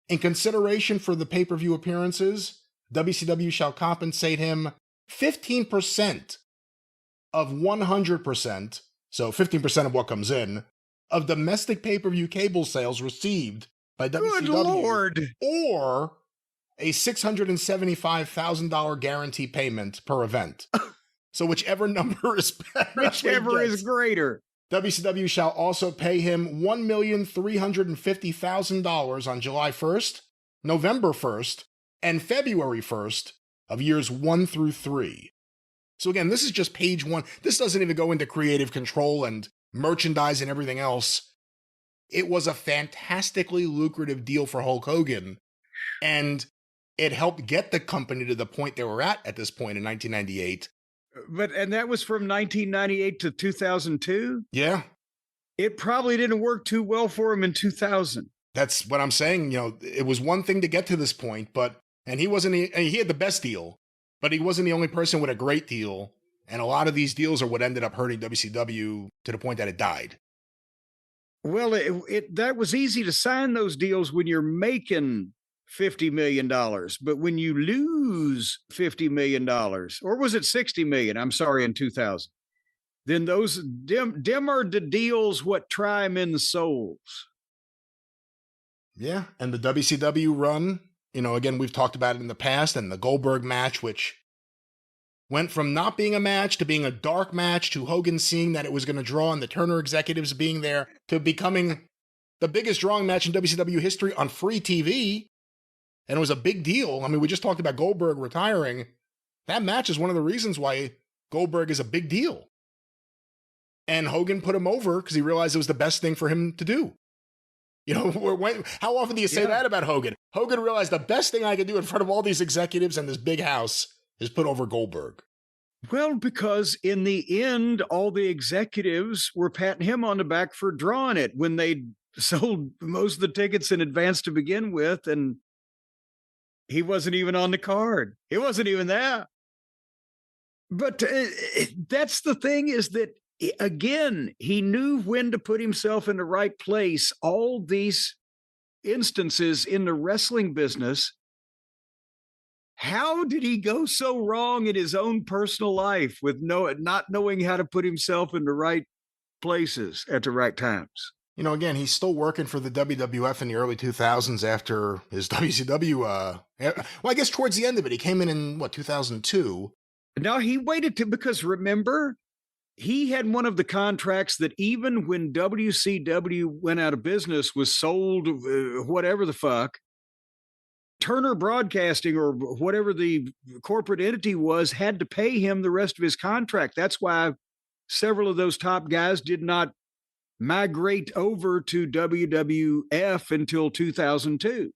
In consideration for the pay-per-view appearances, WCW shall compensate him 15% of 100%, so 15% of what comes in, of domestic pay-per-view cable sales received by WCW. Good Lord. Or a $675,000 guarantee payment per event. So whichever number is better. Whichever is greater. WCW shall also pay him $1,350,000 on July 1st, November 1st, and February 1st of years 1 through 3. So again, this is just page 1. This doesn't even go into creative control and merchandise and everything else. It was a fantastically lucrative deal for Hulk Hogan, and it helped get the company to the point they were at this point in 1998. And that was from 1998 to 2002? Yeah. It probably didn't work too well for him in 2000. That's what I'm saying. You know, it was one thing to get to this point, and he had the best deal, but he wasn't the only person with a great deal. And a lot of these deals are what ended up hurting WCW to the point that it died. Well, that was easy to sign those deals when you're making $50 million, but when you lose $50 million, or was it 60 million? I'm sorry, in 2000, then those dim are the deals what try 'em in the souls. Yeah, and the WCW run, again, we've talked about it in the past, and the Goldberg match, which went from not being a match to being a dark match to Hogan seeing that it was going to draw and the Turner executives being there to becoming the biggest drawing match in WCW history on free TV. And it was a big deal. I mean, we just talked about Goldberg retiring. That match is one of the reasons why Goldberg is a big deal. And Hogan put him over because he realized it was the best thing for him to do. How often do you say that about Hogan? Hogan realized the best thing I could do in front of all these executives and this big house is put over Goldberg. Well, because in the end, all the executives were patting him on the back for drawing it when they sold most of the tickets in advance to begin with, and he wasn't even on the card. He wasn't even there. But that's the thing, is that, again, he knew when to put himself in the right place. All these instances in the wrestling business, how did he go so wrong in his own personal life with not knowing how to put himself in the right places at the right times? Again, he's still working for the WWF in the early 2000s after his WCW. Well, I guess towards the end of it, he came in 2002? No, he waited because remember, he had one of the contracts that even when WCW went out of business, was sold, whatever the fuck, Turner Broadcasting or whatever the corporate entity was, had to pay him the rest of his contract. That's why several of those top guys did not migrate over to WWF until 2002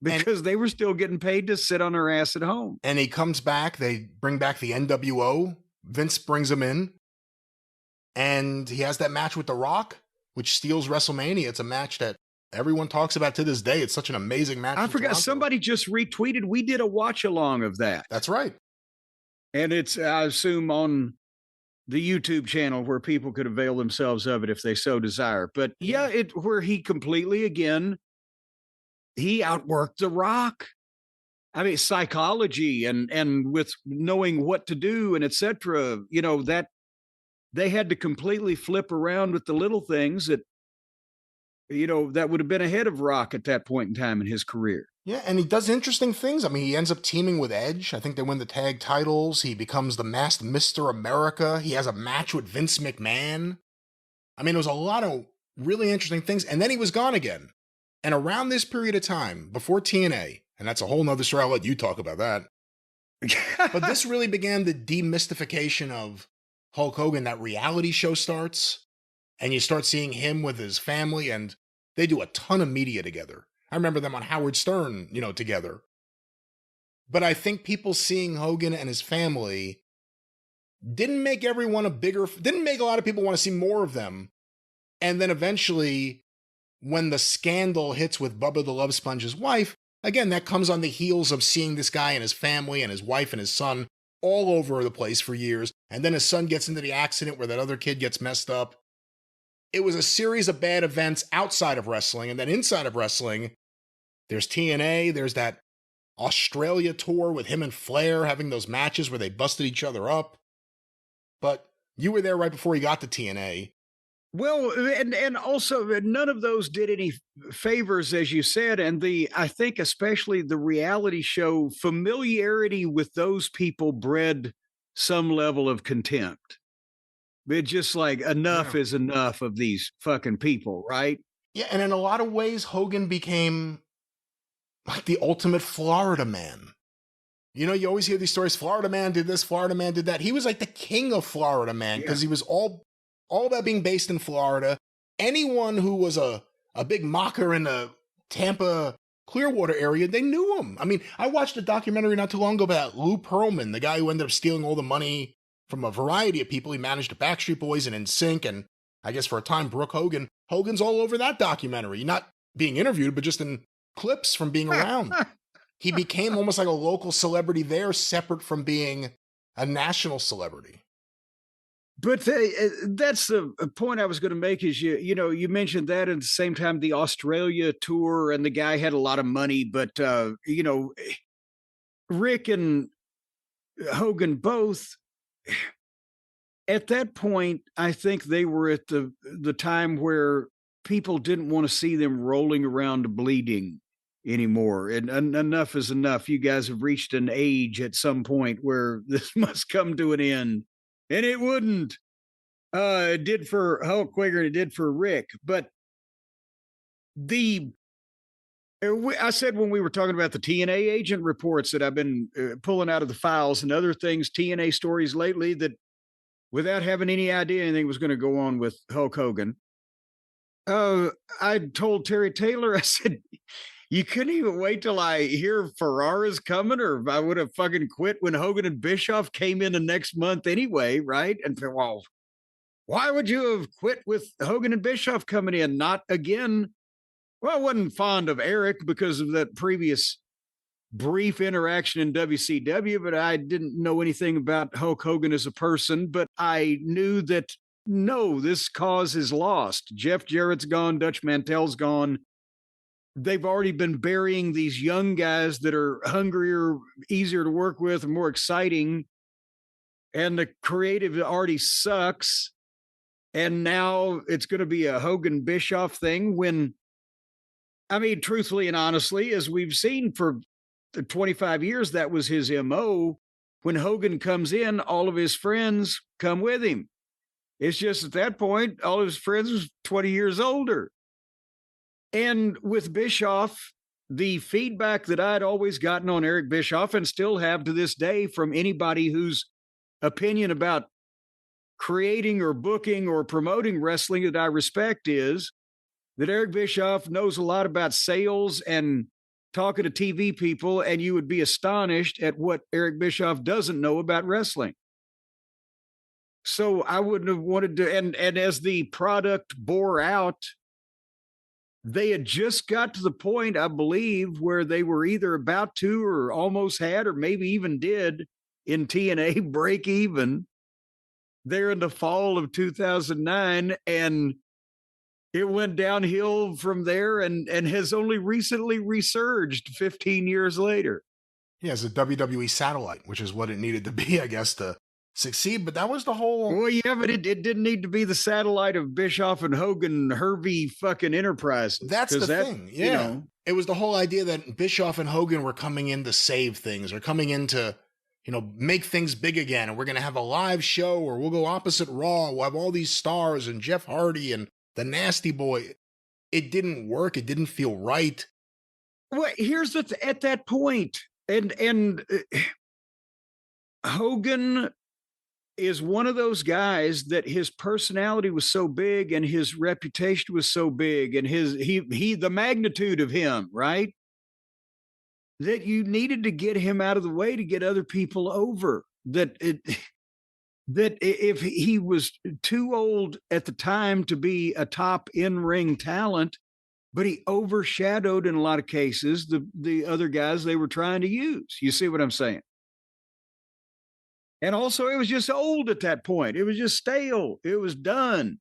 because they were still getting paid to sit on their ass at home. And he comes back. They bring back the NWO. Vince brings him in. And he has that match with The Rock, which steals WrestleMania. It's a match that everyone talks about to this day. It's such an amazing match. I forgot. Somebody just retweeted. We did a watch along of that. That's right. And it's, I assume, on the YouTube channel where people could avail themselves of it if they so desire. But yeah, where he completely, again, he outworked The Rock. I mean, psychology and with knowing what to do and etc. That they had to completely flip around with the little things that that would have been ahead of Rock at that point in time in his career. Yeah, and he does interesting things. I mean, he ends up teaming with Edge. I think they win the tag titles. He becomes the masked Mr. America. He has a match with Vince McMahon. I mean, it was a lot of really interesting things. And then he was gone again. And around this period of time, before TNA, and that's a whole nother story, I'll let you talk about that. But this really began the demystification of Hulk Hogan. That reality show starts, and you start seeing him with his family, and they do a ton of media together. I remember them on Howard Stern, together. But I think people seeing Hogan and his family didn't make a lot of people want to see more of them. And then eventually, when the scandal hits with Bubba the Love Sponge's wife, again, that comes on the heels of seeing this guy and his family and his wife and his son all over the place for years. And then his son gets into the accident where that other kid gets messed up. It was a series of bad events outside of wrestling. And then inside of wrestling, there's TNA, there's that Australia tour with him and Flair having those matches where they busted each other up. But you were there right before he got to TNA. Well, and also none of those did any favors, as you said. And I think especially the reality show familiarity with those people bred some level of contempt. It's just like enough is enough of these fucking people, right? Yeah, and in a lot of ways, Hogan became like the ultimate Florida man. You always hear these stories, Florida man did this, Florida man did that. He was like the king of Florida man because he was all about being based in Florida. Anyone who was a big mocker in the Tampa Clearwater area, they knew him. I mean, I watched a documentary not too long ago about Lou Pearlman, the guy who ended up stealing all the money from a variety of people. He managed the Backstreet Boys and NSYNC, and I guess for a time, Brooke Hogan. Hogan's all over that documentary, not being interviewed, but just in clips from being around. He became almost like a local celebrity there, separate from being a national celebrity. But that's the point I was going to make is you mentioned that at the same time, the Australia tour, and the guy had a lot of money, but Rick and Hogan both at that point, I think they were at the time where people didn't want to see them rolling around bleeding anymore. And enough is enough. You guys have reached an age at some point where this must come to an end. And it wouldn't. It did for Hulk Hogan, and it did for Rick. But I said when we were talking about the TNA agent reports that I've been pulling out of the files and other things, TNA stories lately, that without having any idea anything was going to go on with Hulk Hogan, I told Terry Taylor, I said, you couldn't even wait till I hear Ferrara's coming, or I would have fucking quit when Hogan and Bischoff came in the next month anyway, right? And well, why would you have quit with Hogan and Bischoff coming in? Not again. Well, I wasn't fond of Eric because of that previous brief interaction in WCW, but I didn't know anything about Hulk Hogan as a person. But I knew that, no, this cause is lost. Jeff Jarrett's gone. Dutch Mantel's gone. They've already been burying these young guys that are hungrier, easier to work with, and more exciting. And the creative already sucks. And now it's going to be a Hogan Bischoff thing when, I mean, truthfully and honestly, as we've seen for the 25 years, that was his MO. When Hogan comes in, all of his friends come with him. It's just at that point, all of his friends was 20 years older. And with Bischoff, the feedback that I'd always gotten on Eric Bischoff and still have to this day from anybody whose opinion about creating or booking or promoting wrestling that I respect is that Eric Bischoff knows a lot about sales and talking to TV people, and you would be astonished at what Eric Bischoff doesn't know about wrestling. So I wouldn't have wanted to, and as the product bore out, they had just got to the point, I believe, where they were either about to or almost had, or maybe even did in TNA break even there in the fall of 2009. And it went downhill from there and has only recently resurged 15 years later. Yeah, as a WWE satellite, which is what it needed to be, I guess, to succeed. But that was the whole. Well, yeah, but it didn't need to be the satellite of Bischoff and Hogan, Hervey fucking Enterprises. That's the thing. Yeah. You know, it was the whole idea that Bischoff and Hogan were coming in to save things or coming in to, make things big again. And we're going to have a live show or we'll go opposite Raw. We'll have all these stars and Jeff Hardy and the Nasty Boy. It didn't work. It didn't feel right. Well, here's at that point, and Hogan is one of those guys that his personality was so big and his reputation was so big and the magnitude of him, right? That you needed to get him out of the way to get other people over. That if he was too old at the time to be a top in-ring talent, but he overshadowed in a lot of cases the other guys they were trying to use. You see what I'm saying? And also, it was just old at that point. It was just stale. It was done.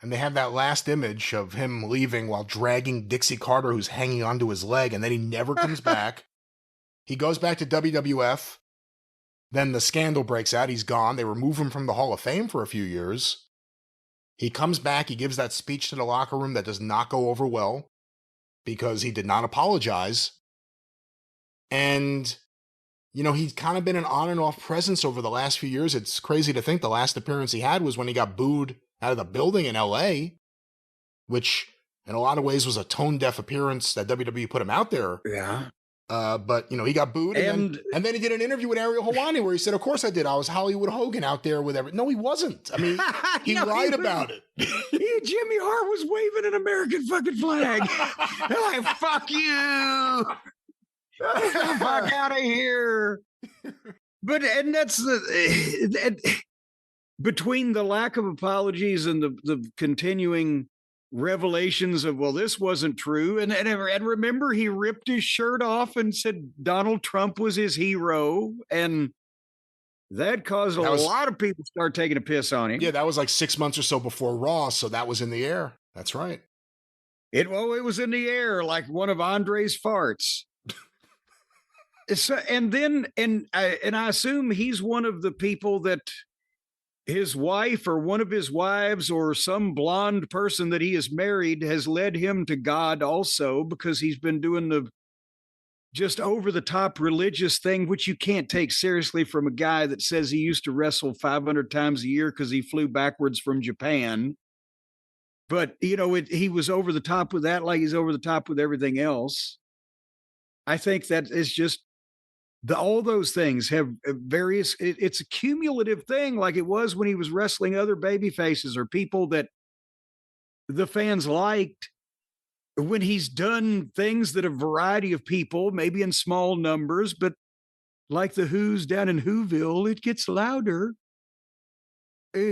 And they have that last image of him leaving while dragging Dixie Carter, who's hanging onto his leg, and then he never comes back. He goes back to WWF. Then the scandal breaks out. He's gone. They remove him from the Hall of Fame for a few years. He comes back. He gives that speech to the locker room that does not go over well because he did not apologize. And he's kind of been an on and off presence over the last few years. It's crazy to think the last appearance he had was when he got booed out of the building in LA, which in a lot of ways was a tone deaf appearance that WWE put him out there. Yeah. But he got booed. And then he did an interview with Ariel Helwani where he said, of course I did. I was Hollywood Hogan out there with everything. No, he wasn't. I mean, he lied about it. Jimmy Hart was waving an American fucking flag. They're like, fuck you. Get the fuck out of here. And that's between the lack of apologies and the continuing revelations of, well, this wasn't true. And remember, he ripped his shirt off and said Donald Trump was his hero. And that caused a lot of people to start taking a piss on him. Yeah, that was like 6 months or so before Raw. So that was in the air. That's right. It was in the air like one of Andre's farts. So, and I assume he's one of the people that his wife or one of his wives or some blonde person that he has married has led him to God also, because he's been doing the just over the top religious thing, which you can't take seriously from a guy that says he used to wrestle 500 times a year because he flew backwards from Japan. But, he was over the top with that, like he's over the top with everything else. I think that is just all those things have various, it's a cumulative thing, like it was when he was wrestling other baby faces or people that the fans liked. When he's done things that a variety of people, maybe in small numbers, but like the Who's down in Whoville, it gets louder.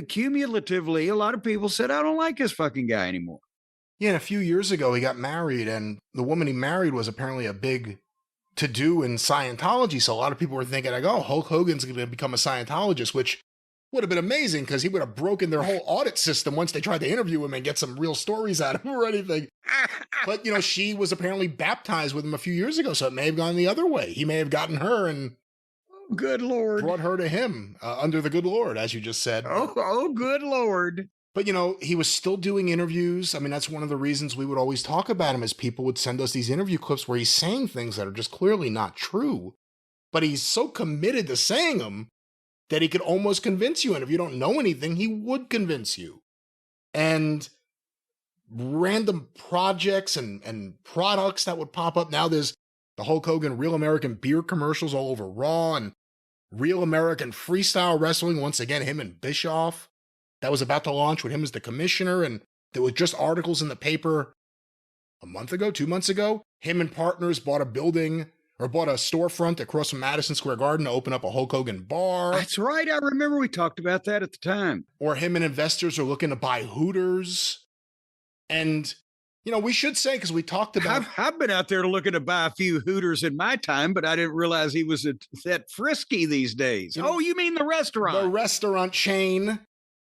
Cumulatively, a lot of people said, I don't like this fucking guy anymore. Yeah, and a few years ago, he got married, and the woman he married was apparently a big to-do in Scientology. So a lot of people were thinking, Hulk Hogan's going to become a Scientologist, which would have been amazing because he would have broken their whole audit system once they tried to interview him and get some real stories out of him or anything. But, she was apparently baptized with him a few years ago, so it may have gone the other way. He may have gotten her and good Lord, brought her to him under the good Lord, as you just said. Oh, good Lord. But, he was still doing interviews. I mean, that's one of the reasons we would always talk about him, is people would send us these interview clips where he's saying things that are just clearly not true. But he's so committed to saying them that he could almost convince you. And if you don't know anything, he would convince you. And random projects and products that would pop up. Now there's the Hulk Hogan Real American Beer commercials all over Raw, and Real American Freestyle Wrestling, once again, him and Bischoff. That was about to launch with him as the commissioner, and there was just articles in the paper a month ago, 2 months ago. Him and partners bought a building or bought a storefront across from Madison Square Garden to open up a Hulk Hogan bar. That's right. I remember we talked about that at the time. Or him and investors are looking to buy Hooters. And, we should say, because we talked about... I've been out there looking to buy a few Hooters in my time, but I didn't realize he was that frisky these days. You mean the restaurant? The restaurant chain.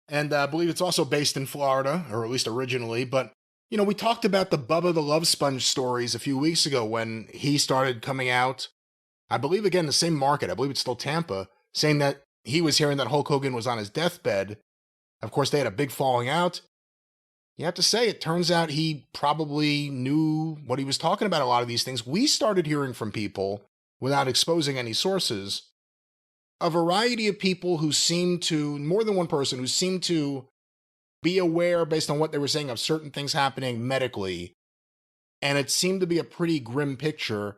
And I believe it's also based in Florida, or at least originally. But, we talked about the Bubba the Love Sponge stories a few weeks ago when he started coming out. I believe, again, the same market, I believe it's still Tampa, saying that he was hearing that Hulk Hogan was on his deathbed. Of course, they had a big falling out. You have to say, it turns out he probably knew what he was talking about, a lot of these things. We started hearing from people, without exposing any sources, a variety of people who seemed to, more than one person, who seemed to be aware, based on what they were saying, of certain things happening medically. And it seemed to be a pretty grim picture.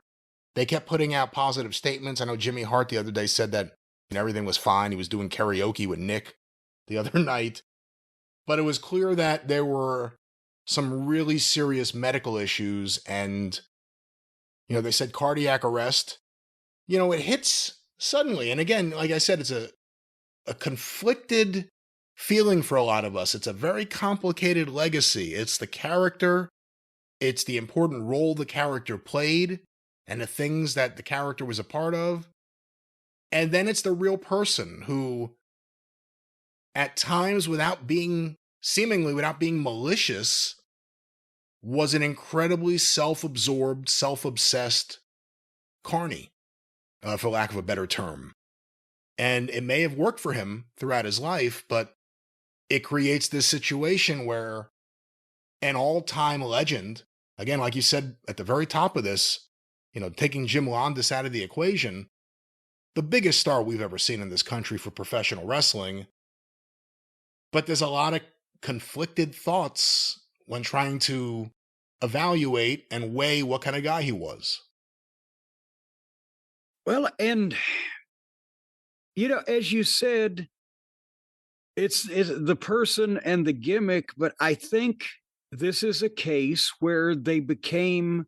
They kept putting out positive statements. I know Jimmy Hart the other day said that everything was fine. He was doing karaoke with Nick the other night. But it was clear that there were some really serious medical issues. And, they said cardiac arrest. It hits suddenly. And again, like I said, it's a conflicted feeling for a lot of us. It's a very complicated legacy. It's the character. It's the important role the character played and the things that the character was a part of. And then it's the real person who, at times, seemingly without being malicious, was an incredibly self-absorbed, self-obsessed carny, for lack of a better term. And it may have worked for him throughout his life, but it creates this situation where an all-time legend, again, like you said at the very top of this, taking Jim Londos out of the equation, the biggest star we've ever seen in this country for professional wrestling. But there's a lot of conflicted thoughts when trying to evaluate and weigh what kind of guy he was. Well, and, as you said, it's the person and the gimmick, but I think this is a case where they became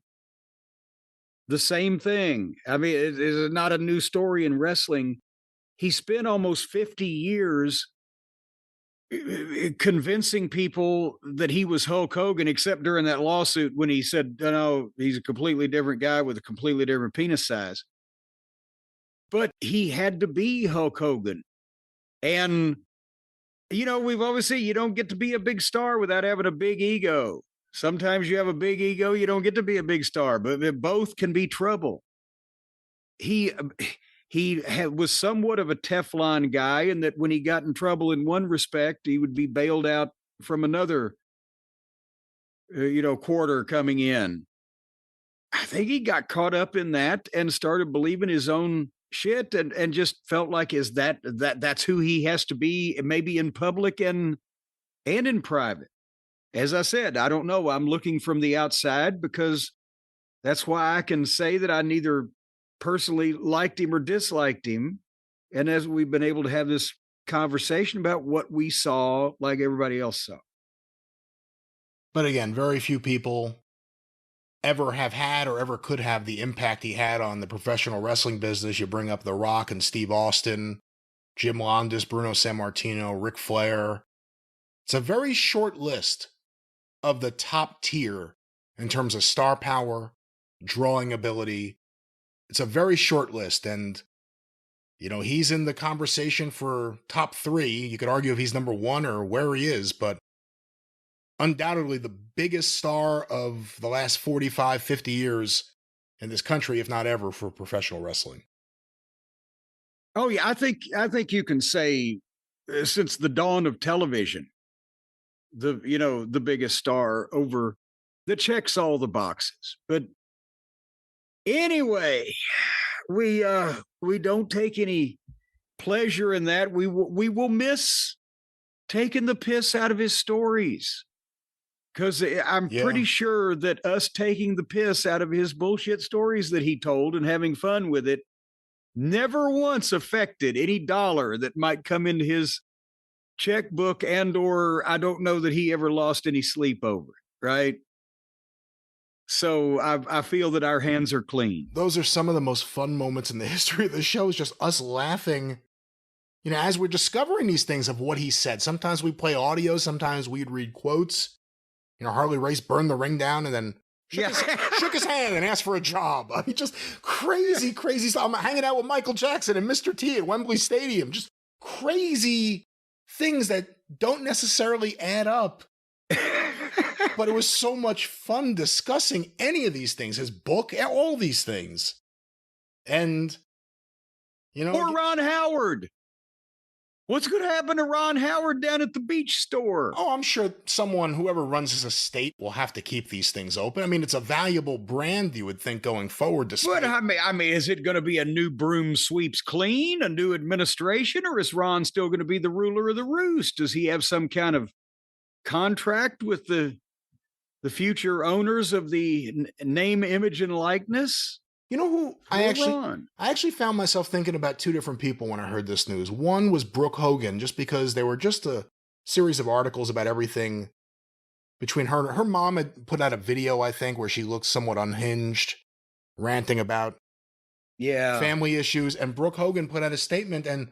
the same thing. I mean, it is not a new story in wrestling. He spent almost 50 years convincing people that he was Hulk Hogan, except during that lawsuit when he said, no, he's a completely different guy with a completely different penis size. But he had to be Hulk Hogan. And, we've always said you don't get to be a big star without having a big ego. Sometimes you have a big ego, you don't get to be a big star, but both can be trouble. He was somewhat of a Teflon guy, in that when he got in trouble in one respect, he would be bailed out from another, quarter coming in. I think he got caught up in that and started believing his own shit, and just felt like that's who he has to be, maybe in public and in private. As I said, I don't know. I'm looking from the outside, because that's why I can say that I neither personally liked him or disliked him. And as we've been able to have this conversation about what we saw, like everybody else saw. But again, very few people ever have had or ever could have the impact he had on the professional wrestling business. You bring up The Rock and Steve Austin, Jim Londos, Bruno Sammartino, Ric Flair. It's a very short list of the top tier in terms of star power, drawing ability. It's a very short list, and, he's in the conversation for top 3. You could argue if he's number 1 or where he is, but undoubtedly the biggest star of the last 45, 50 years in this country, if not ever, for professional wrestling. Oh yeah, I think you can say since the dawn of television, the biggest star over that checks all the boxes. But anyway, we don't take any pleasure in that. We will miss taking the piss out of his stories, because I'm pretty sure that us taking the piss out of his bullshit stories that he told and having fun with it never once affected any dollar that might come into his checkbook, or I don't know that he ever lost any sleep over it, right? So I feel that our hands are clean. Those are some of the most fun moments in the history of the show, is just us laughing, as we're discovering these things of what he said. Sometimes we play audio, sometimes we'd read quotes. Harley Race burned the ring down and then shook his hand and asked for a job. I mean, just crazy, crazy stuff. I'm hanging out with Michael Jackson and Mr. T at Wembley Stadium. Just crazy things that don't necessarily add up. But it was so much fun discussing any of these things, his book, all these things. And, Or Ron Howard. What's going to happen to Ron Howard down at the beach store? Oh, I'm sure whoever runs his estate will have to keep these things open. I mean, it's a valuable brand, you would think, going forward. But I mean, is it going to be a new broom sweeps clean, a new administration, or is Ron still going to be the ruler of the roost? Does he have some kind of contract with the future owners of the name, image, and likeness? You know who I actually found myself thinking about two different people when I heard this news. One was Brooke Hogan, just because they were just a series of articles about everything between her and her mom had put out a video, I think, where she looked somewhat unhinged, ranting about family issues. And Brooke Hogan put out a statement, and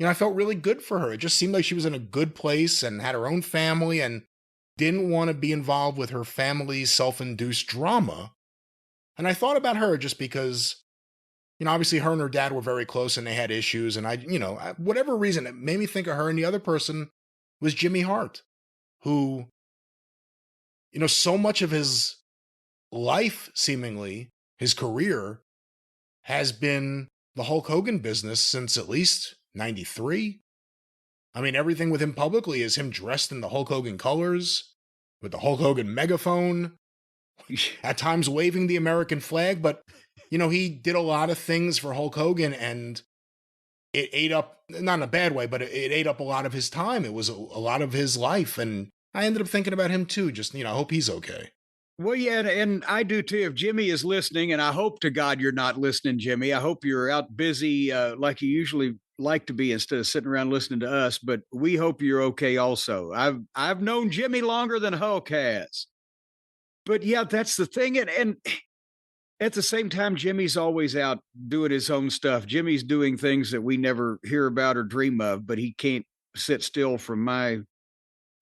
I felt really good for her. It just seemed like she was in a good place and had her own family and didn't want to be involved with her family's self-induced drama. And I thought about her just because, obviously her and her dad were very close and they had issues. And whatever reason, it made me think of her. And the other person was Jimmy Hart, who, so much of his life, seemingly, his career, has been the Hulk Hogan business since at least 93. I mean, everything with him publicly is him dressed in the Hulk Hogan colors, with the Hulk Hogan megaphone, at times waving the American flag. But, he did a lot of things for Hulk Hogan, and it ate up, not in a bad way, but it ate up a lot of his time. It was a lot of his life. And I ended up thinking about him too. Just, I hope he's okay. Well, yeah, and I do too. If Jimmy is listening, and I hope to God you're not listening, Jimmy, I hope you're out busy like you usually like to be instead of sitting around listening to us. But we hope you're okay also. I've known Jimmy longer than Hulk has. But yeah, that's the thing. And at the same time, Jimmy's always out doing his own stuff. Jimmy's doing things that we never hear about or dream of, but he can't sit still from my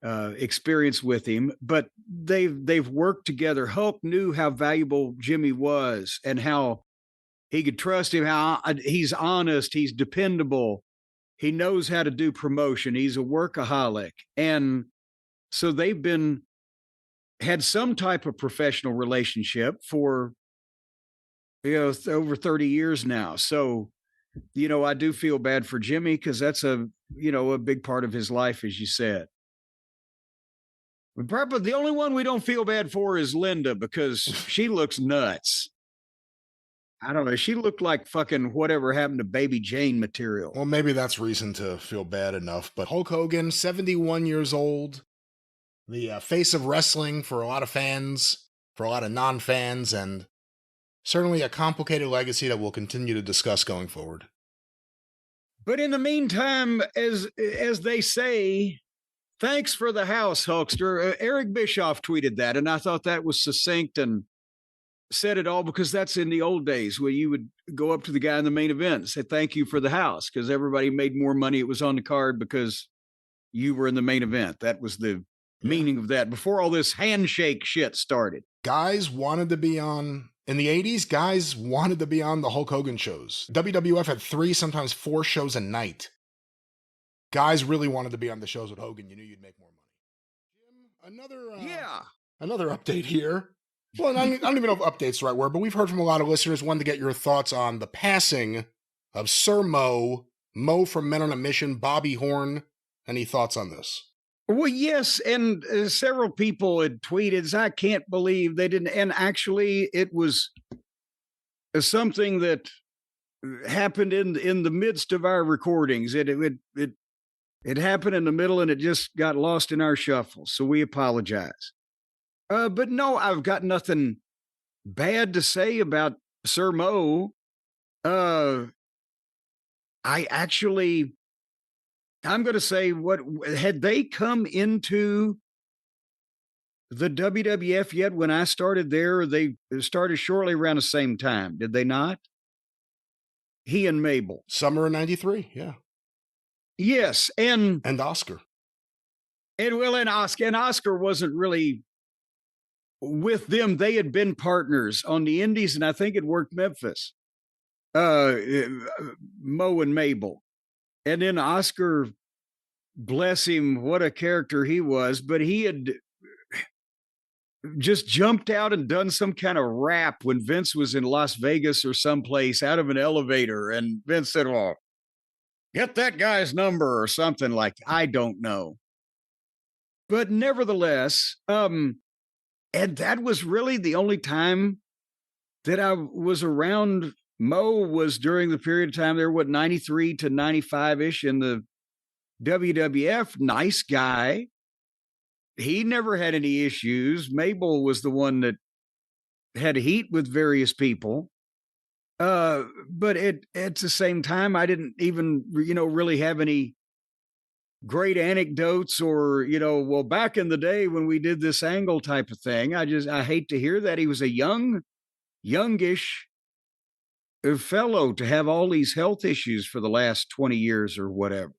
experience with him. But they've worked together. Hulk knew how valuable Jimmy was and how he could trust him, how he's honest, he's dependable. He knows how to do promotion. He's a workaholic. And so they've had some type of professional relationship for over 30 years now. So I do feel bad for Jimmy, because that's a big part of his life, as you said. But probably the only one we don't feel bad for is Linda, because she looks nuts. I don't know. She looked like fucking whatever happened to Baby Jane material. Well, maybe that's reason to feel bad enough. But Hulk Hogan, 71 years old, the face of wrestling for a lot of fans, for a lot of non-fans, and certainly a complicated legacy that we'll continue to discuss going forward. But in the meantime, as they say, thanks for the house, Hulkster. Eric Bischoff tweeted that, and I thought that was succinct and said it all, because that's in the old days where you would go up to the guy in the main event and say, thank you for the house, because everybody made more money. It was on the card because you were in the main event. That was the meaning of that before all this handshake shit started. Guys wanted to be on, in the 80s, guys wanted to be on the Hulk Hogan shows. WWF had 3, sometimes 4 shows a night. Guys really wanted to be on the shows with Hogan. You knew you'd make more money. Jim, another update here. Well, I don't even know if update's the right word, but we've heard from a lot of listeners wanting to get your thoughts on the passing of Sir Mo from Men on a Mission, Bobby Horn. Any thoughts on this? Well, yes, and several people had tweeted, I can't believe they didn't. And actually, it was something that happened in the midst of our recordings. It happened in the middle, and it just got lost in our shuffle. So we apologize. But no, I've got nothing bad to say about Sir Mo. I'm going to say, what had they come into the WWF yet when I started there? They started shortly around the same time, did they not? He and Mabel. Summer of 93, yeah. Yes, and Oscar. And Oscar wasn't really with them. They had been partners on the Indies, and I think it worked Memphis. Mo and Mabel. And then Oscar, bless him, what a character he was. But he had just jumped out and done some kind of rap when Vince was in Las Vegas or someplace out of an elevator. And Vince said, well, get that guy's number or something like, I don't know. But nevertheless, and that was really the only time that I was around Mo was during the period of time there, 93 to 95-ish in the WWF. Nice guy. He never had any issues. Mabel was the one that had heat with various people. But at the same time, I didn't even, really have any great anecdotes or, well, back in the day when we did this angle type of thing. I hate to hear that. He was a youngish fellow to have all these health issues for the last 20 years or whatever.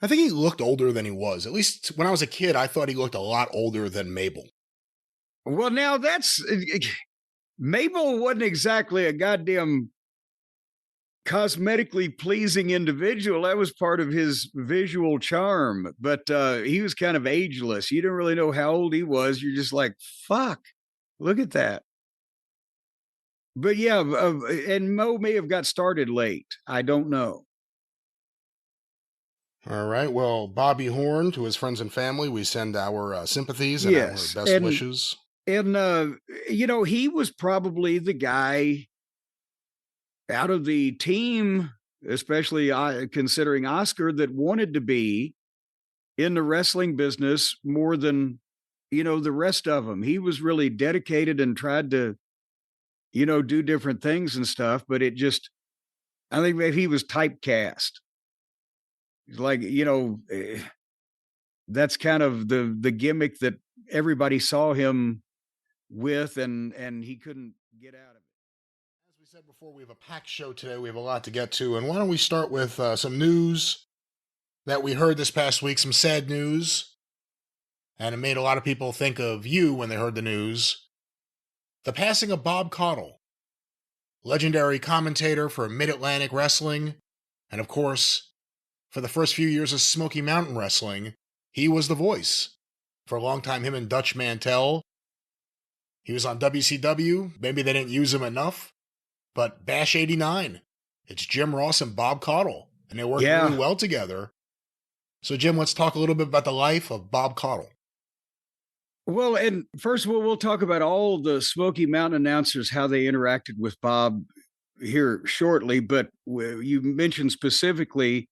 I think he looked older than he was. At least when I was a kid, I thought he looked a lot older than Mabel. Well, now Mabel wasn't exactly a goddamn cosmetically pleasing individual. That was part of his visual charm, but he was kind of ageless. You didn't really know how old he was. You're just like, fuck, look at that. But yeah, and Mo may have got started late. I don't know. All right. Well, Bobby Horn, to his friends and family, we send our sympathies and our best wishes. And, he was probably the guy out of the team, especially considering Oscar, that wanted to be in the wrestling business more than, the rest of them. He was really dedicated and tried to, do different things and stuff, but I think maybe he was typecast. Like, that's kind of the gimmick that everybody saw him with, and he couldn't get out of it. As we said before, we have a packed show today. We have a lot to get to, and why don't we start with some news that we heard this past week, some sad news, and it made a lot of people think of you when they heard the news. The passing of Bob Caudle, legendary commentator for Mid-Atlantic Wrestling, and of course, for the first few years of Smoky Mountain Wrestling, he was the voice. For a long time, him and Dutch Mantell. He was on WCW. Maybe they didn't use him enough. But Bash 89, it's Jim Ross and Bob Caudle, and they work really well together. So, Jim, let's talk a little bit about the life of Bob Caudle. Well, and first of all, we'll talk about all the Smoky Mountain announcers, how they interacted with Bob here shortly. But you mentioned specifically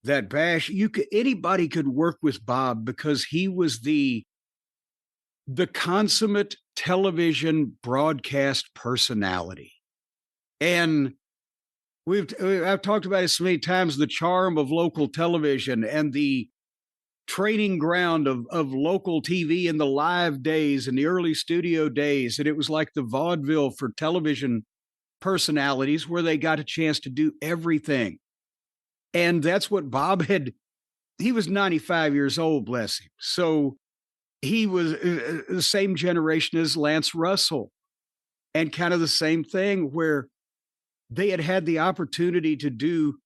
that Bash, anybody could work with Bob because he was the consummate television broadcast personality. And I've talked about it so many times, the charm of local television and the training ground of local TV in the live days and the early studio days. And it was like the vaudeville for television personalities where they got a chance to do everything. And that's what Bob he was 95 years old, bless him. So he was the same generation as Lance Russell, and kind of the same thing where they had the opportunity to do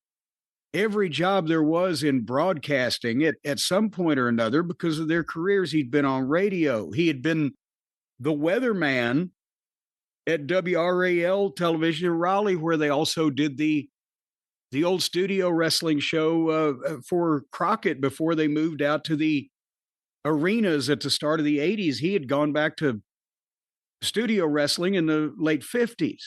every job there was in broadcasting at some point or another because of their careers. He'd been on radio. He had been the weatherman at WRAL television in Raleigh, where they also did the old studio wrestling show for Crockett before they moved out to the arenas at the start of the 80s. He had gone back to studio wrestling in the late 50s.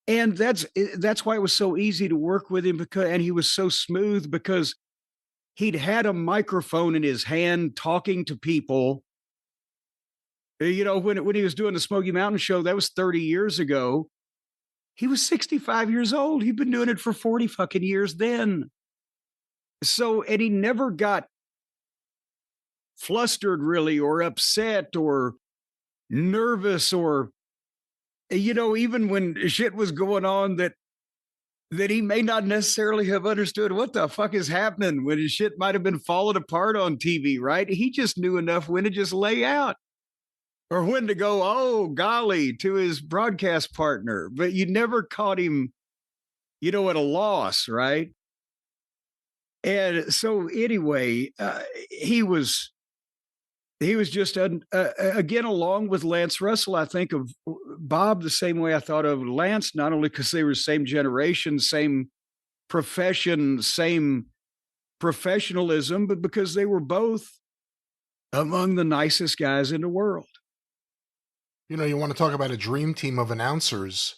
And that's why it was so easy to work with him, and he was so smooth because he'd had a microphone in his hand talking to people. When he was doing the Smoky Mountain show, that was 30 years ago. He was 65 years old. He'd been doing it for 40 fucking years then. So, and he never got flustered really, or upset or nervous, or, even when shit was going on that he may not necessarily have understood what the fuck is happening, when his shit might have been falling apart on TV, right? He just knew enough when to just lay out. Or when to go, oh, golly, to his broadcast partner. But you never caught him, at a loss, right? And so anyway, he was he was just, again, along with Lance Russell, I think of Bob the same way I thought of Lance, not only because they were same generation, same profession, same professionalism, but because they were both among the nicest guys in the world. You know, you want to talk about a dream team of announcers.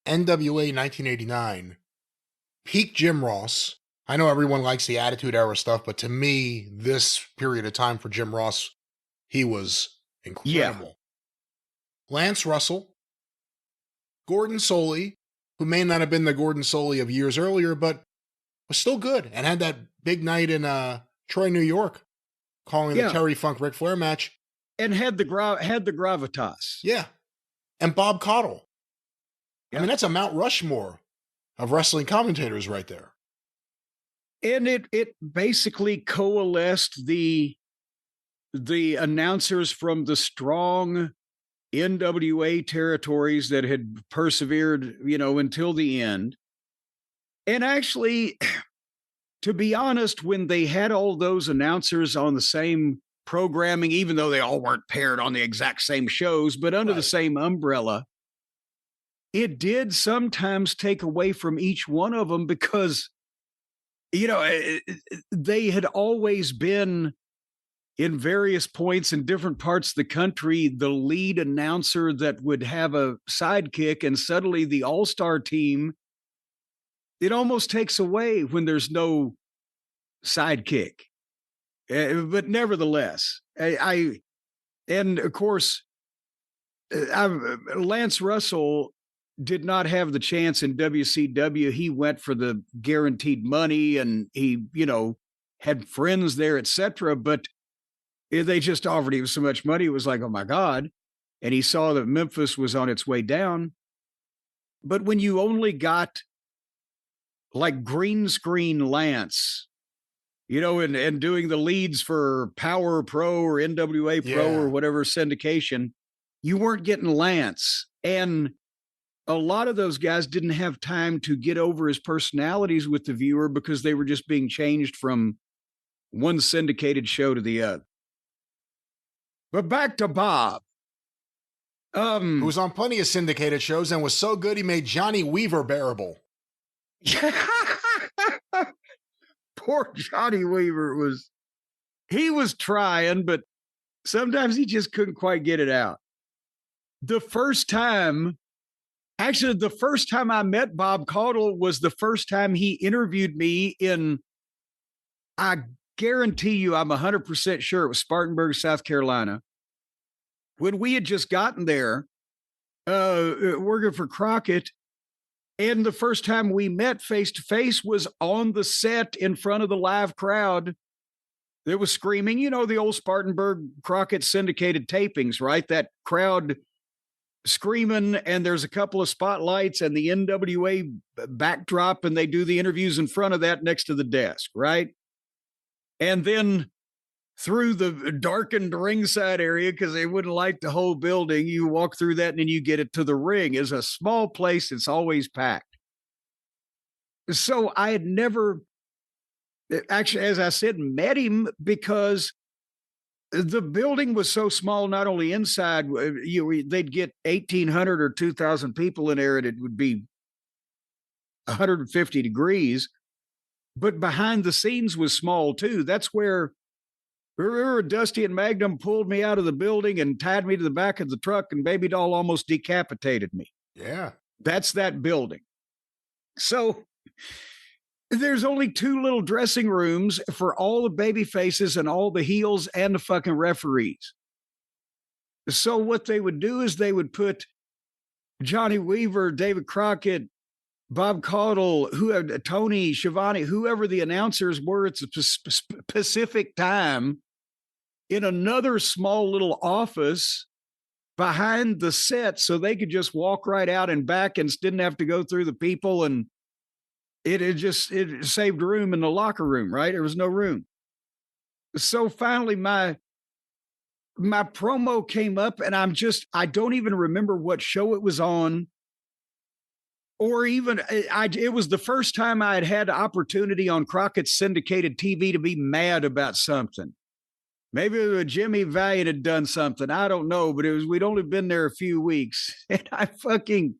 NWA 1989, peak Jim Ross. I know everyone likes the Attitude Era stuff, but to me, this period of time for Jim Ross, he was incredible. Yeah. Lance Russell, Gordon Solie, who may not have been the Gordon Solie of years earlier, but was still good and had that big night in Troy, New York, calling the Terry Funk Ric Flair match. And had the gravitas. Yeah. And Bob Caudle. Yeah. I mean, that's a Mount Rushmore of wrestling commentators right there. And it basically coalesced the announcers from the strong NWA territories that had persevered, until the end. And actually, to be honest, when they had all those announcers on the same programming, even though they all weren't paired on the exact same shows, but under the same umbrella, it did sometimes take away from each one of them because, they had always been in various points in different parts of the country, the lead announcer that would have a sidekick, and suddenly the all-star team, it almost takes away when there's no sidekick. But nevertheless, and of course, Lance Russell did not have the chance in WCW. He went for the guaranteed money, and he, had friends there, etc. But they just offered him so much money, it was like, oh my God. And he saw that Memphis was on its way down. But when you only got like green screen Lance, and doing the leads for Power Pro or NWA Pro or whatever syndication, you weren't getting Lance. And a lot of those guys didn't have time to get over his personalities with the viewer because they were just being changed from one syndicated show to the other. But back to Bob. Who was on plenty of syndicated shows and was so good he made Johnny Weaver bearable. Poor Johnny Weaver was trying, but sometimes he just couldn't quite get it out. The first time I met Bob Caudle was the first time he interviewed me I guarantee you, I'm 100% sure it was Spartanburg, South Carolina. When we had just gotten there, working for Crockett, and the first time we met face to face was on the set in front of the live crowd that was screaming, the old Spartanburg Crockett syndicated tapings, right? That crowd screaming, and there's a couple of spotlights and the NWA backdrop, and they do the interviews in front of that next to the desk, right? And then through the darkened ringside area, because they wouldn't light the whole building, you walk through that and then you get it to the ring. It's a small place. It's always packed. So I had never, actually, as I said, met him because the building was so small, not only inside, they'd get 1,800 or 2,000 people in there and it would be 150 degrees, but behind the scenes was small too. That's where Dusty and Magnum pulled me out of the building and tied me to the back of the truck, and Baby Doll almost decapitated me. Yeah. That's that building. So there's only 2 little dressing rooms for all the baby faces and all the heels and the fucking referees. So what they would do is they would put Johnny Weaver, David Crockett, Bob Caudle, Tony Schiavone, whoever the announcers were at a specific time, in another small little office behind the set so they could just walk right out and back and didn't have to go through the people. And it saved room in the locker room, right? There was no room. So finally my promo came up, and I don't even remember what show it was on. Or even, it was the first time I had the opportunity on Crockett's syndicated TV to be mad about something. Maybe Jimmy Valiant had done something. I don't know, but we'd only been there a few weeks. And I fucking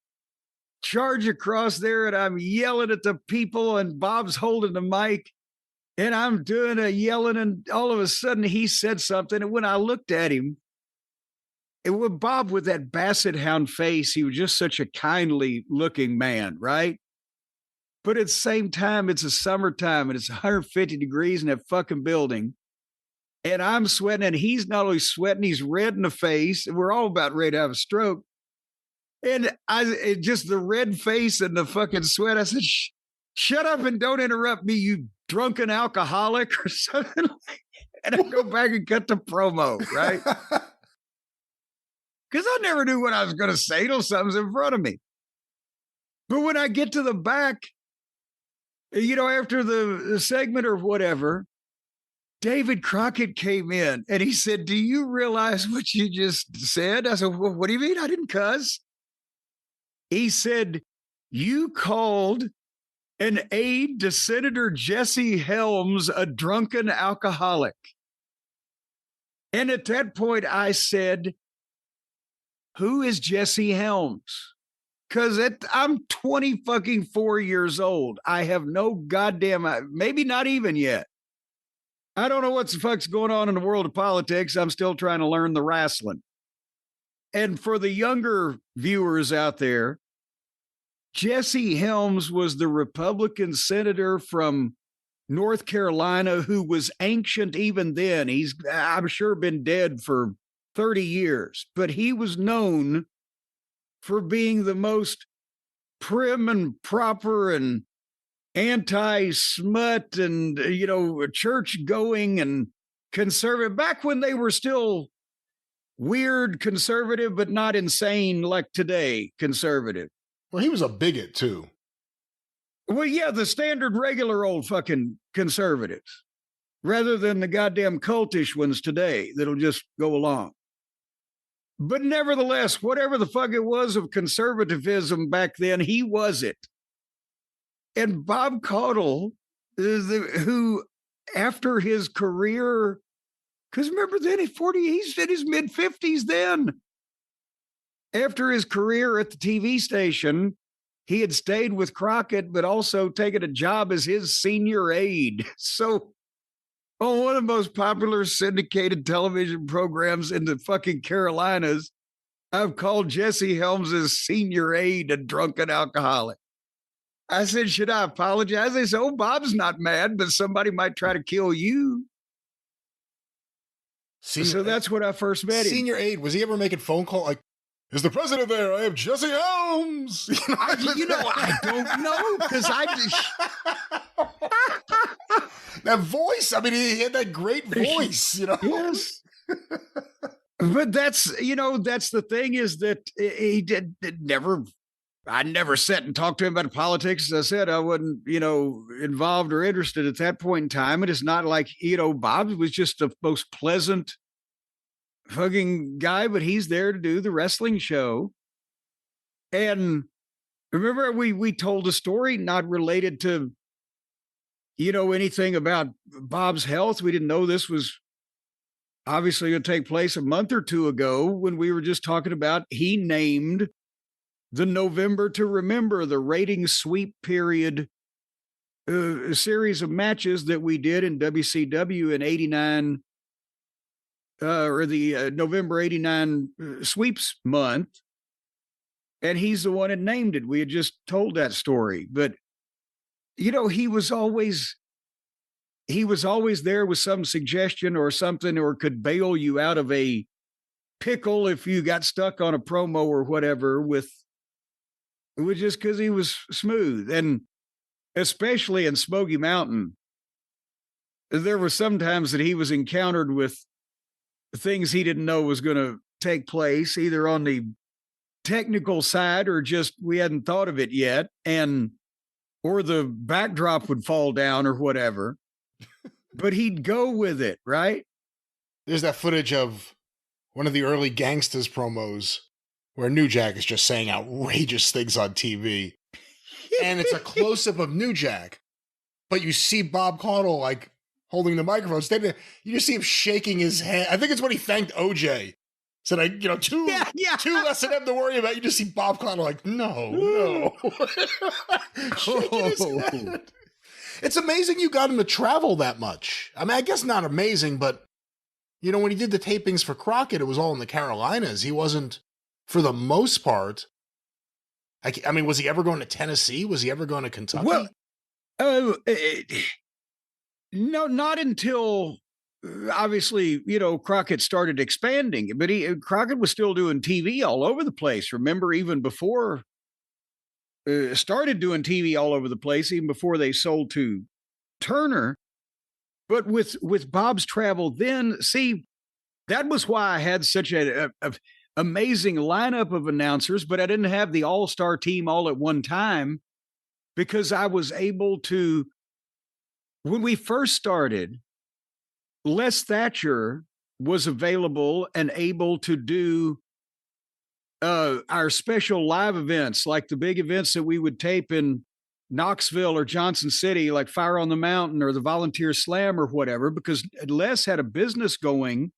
charge across there and I'm yelling at the people and Bob's holding the mic and I'm doing a yelling and all of a sudden he said something. And when I looked at him, it was Bob with that basset hound face. He was just such a kindly looking man, right? But at the same time, it's a summertime and it's 150 degrees in that fucking building. And I'm sweating and he's not only sweating, he's red in the face. And we're all about ready to have a stroke. And just the red face and the fucking sweat. I said, shut up and don't interrupt me, you drunken alcoholic or something. And I go back and cut the promo, right? Because I never knew what I was going to say till something's in front of me. But when I get to the back, after the segment or whatever, David Crockett came in and he said, do you realize what you just said? I said, well, what do you mean? I didn't cuss. He said, you called an aide to Senator Jesse Helms a drunken alcoholic. And at that point, I said, who is Jesse Helms? Because I'm 4 years old. I have no goddamn, maybe not even yet. I don't know what the fuck's going on in the world of politics. I'm still trying to learn the wrestling. And for the younger viewers out there, Jesse Helms was the Republican senator from North Carolina who was ancient even then. He's, I'm sure, been dead for 30 years, but he was known for being the most prim and proper and anti-smut and, church-going and conservative, back when they were still weird conservative, but not insane like today conservative. Well, he was a bigot, too. Well, yeah, the standard regular old fucking conservatives, rather than the goddamn cultish ones today that'll just go along. But nevertheless, whatever the fuck it was of conservatism back then, he was it. And Bob Caudle, who after his career, because remember then he's in his mid-50s then. After his career at the TV station, he had stayed with Crockett, but also taken a job as his senior aide. So on one of the most popular syndicated television programs in the fucking Carolinas, I've called Jesse Helms' senior aide a drunken alcoholic. I said, should I apologize? They said, oh, Bob's not mad, but somebody might try to kill you. So that's when I first met him. Senior aide, was he ever making phone call like, is the president there? I have Jesse Helms. I don't know, because that voice. I mean, he had that great voice, Yes. But that's the thing is that he I never sat and talked to him about politics. As I said, I wasn't, involved or interested at that point in time. And it's not like, Bob was just the most pleasant fucking guy, but he's there to do the wrestling show. And remember, we told a story not related to, anything about Bob's health. We didn't know this was obviously going to take place a month or two ago when we were just talking about he named the November to Remember, the rating sweep period series of matches that we did in WCW in 89, or the November 89 sweeps month. And he's the one that named it. We had just told that story. But, he was always there with some suggestion or something, or could bail you out of a pickle if you got stuck on a promo or whatever it was just because he was smooth. And especially in Smoky Mountain, there were some times that he was encountered with things he didn't know was going to take place, either on the technical side or just we hadn't thought of it yet, or the backdrop would fall down or whatever. But he'd go with it, right? There's that footage of one of the early Gangsters promos where New Jack is just saying outrageous things on TV. And it's a close-up of New Jack. But you see Bob Caudle, like, holding the microphone. You just see him shaking his hand. I think it's when he thanked OJ. Said, two less than him to worry about. You just see Bob Connell like, no. Shaking his head. It's amazing you got him to travel that much. I mean, I guess not amazing, but, when he did the tapings for Crockett, it was all in the Carolinas. He wasn't, for the most part. I mean, was he ever going to Tennessee? Was he ever going to Kentucky? Well, no, not until, obviously, Crockett started expanding. But Crockett was still doing TV all over the place. Remember, even before started doing TV all over the place, even before they sold to Turner. But with Bob's travel then, see, that was why I had such a amazing lineup of announcers, but I didn't have the all-star team all at one time because I was able to, when we first started, Les Thatcher was available and able to do our special live events, like the big events that we would tape in Knoxville or Johnson City, like Fire on the Mountain or the Volunteer Slam or whatever, because Les had a business going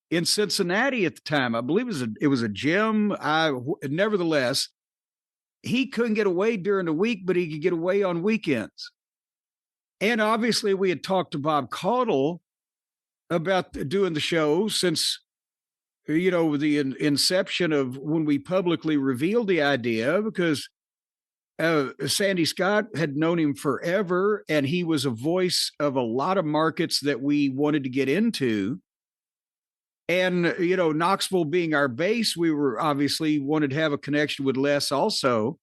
in Cincinnati at the time. I believe it was a gym. Nevertheless, he couldn't get away during the week, but he could get away on weekends. And obviously, we had talked to Bob Caudle about doing the show since, the inception of when we publicly revealed the idea, because Sandy Scott had known him forever, and he was a voice of a lot of markets that we wanted to get into. And, Knoxville being our base, we were obviously wanted to have a connection with Les also.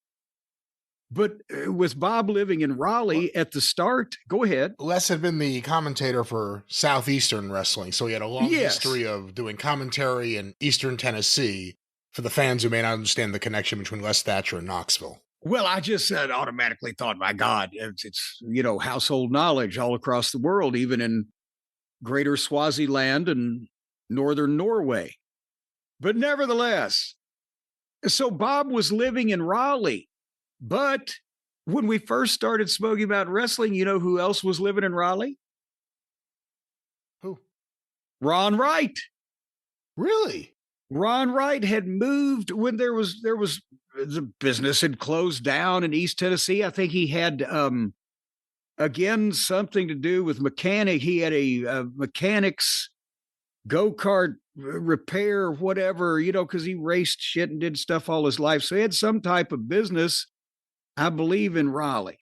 But with Bob living in Raleigh at the start, go ahead. Les had been the commentator for Southeastern Wrestling, so he had a long history of doing commentary in Eastern Tennessee for the fans who may not understand the connection between Les Thatcher and Knoxville. Well, I just automatically thought, my God, it's household knowledge all across the world, even in Greater Swaziland and Northern Norway. But nevertheless, so Bob was living in Raleigh. But when we first started Smoky Mountain Wrestling, you know who else was living in Raleigh? Who? Ron Wright. Really? Ron Wright had moved when there was the business had closed down in East Tennessee. I think he had again something to do with mechanic. He had a mechanics go-kart repair, whatever, because he raced shit and did stuff all his life. So he had some type of business, I believe, in Raleigh.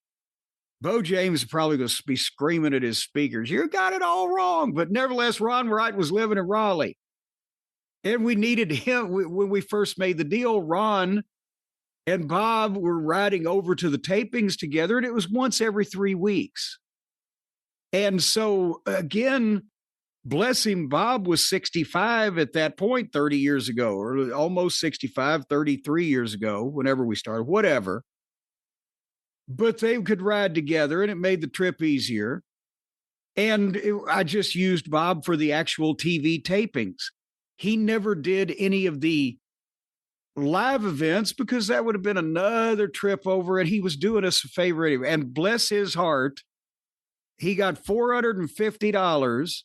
Bo James is probably going to be screaming at his speakers, "You got it all wrong." But nevertheless, Ron Wright was living in Raleigh. And we needed him. When we first made the deal, Ron and Bob were riding over to the tapings together, and it was once every 3 weeks. And so, again, bless him, Bob was 65 at that point 30 years ago, or almost 65, 33 years ago, whenever we started, whatever. But they could ride together, and it made the trip easier. And I just used Bob for the actual TV tapings. He never did any of the live events because that would have been another trip over, and he was doing us a favor anyway. And bless his heart, he got $450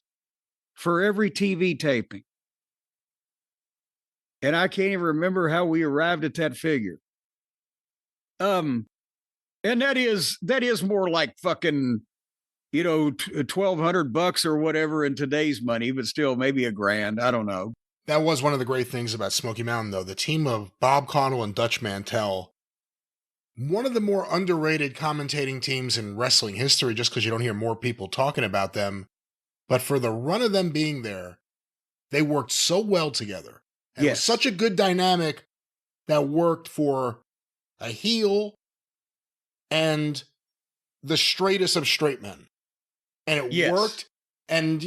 for every TV taping. And I can't even remember how we arrived at that figure. And that is more like fucking, $1,200 or whatever in today's money, but still maybe $1,000. I don't know. That was one of the great things about Smoky Mountain, though. The team of Bob Connell and Dutch Mantell, one of the more underrated commentating teams in wrestling history, just because you don't hear more people talking about them. But for the run of them being there, they worked so well together. And It was such a good dynamic that worked for a heel and the straightest of straight men. And it worked. And,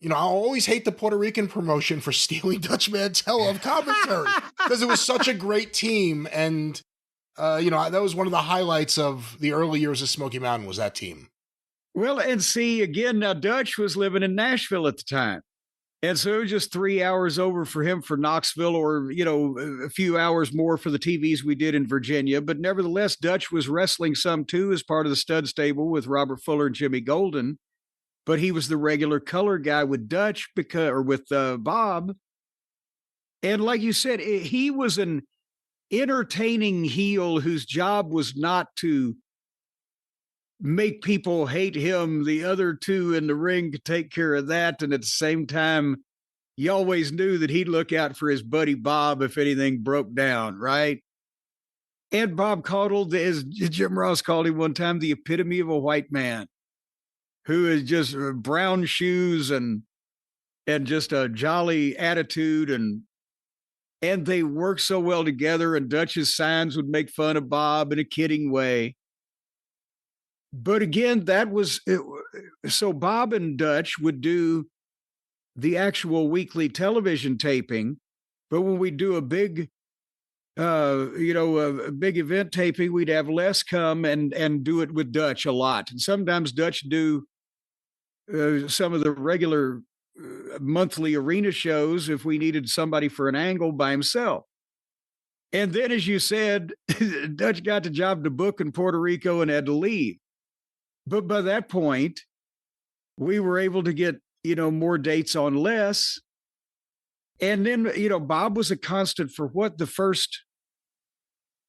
I always hate the Puerto Rican promotion for stealing Dutch Mantell of commentary because it was such a great team. And, that was one of the highlights of the early years of Smoky Mountain was that team. Well, and see, again, now Dutch was living in Nashville at the time. And so it was just 3 hours over for him for Knoxville, or, a few hours more for the TVs we did in Virginia. But nevertheless, Dutch was wrestling some too as part of the stud stable with Robert Fuller and Jimmy Golden. But he was the regular color guy with Dutch with Bob. And like you said, he was an entertaining heel whose job was not to make people hate him. The other two in the ring could take care of that. And at the same time, you always knew that he'd look out for his buddy Bob if anything broke down, right? And Bob Caudle, as Jim Ross called him one time, the epitome of a white man, who is just brown shoes and just a jolly attitude. And they worked so well together, and Dutch's signs would make fun of Bob in a kidding way. But again, so Bob and Dutch would do the actual weekly television taping. But when we do a big, a big event taping, we'd have Les come and do it with Dutch a lot. And sometimes Dutch do some of the regular monthly arena shows if we needed somebody for an angle by himself. And then, as you said, Dutch got the job to book in Puerto Rico and had to leave. But by that point, we were able to get, more dates on Les. And then, Bob was a constant for the first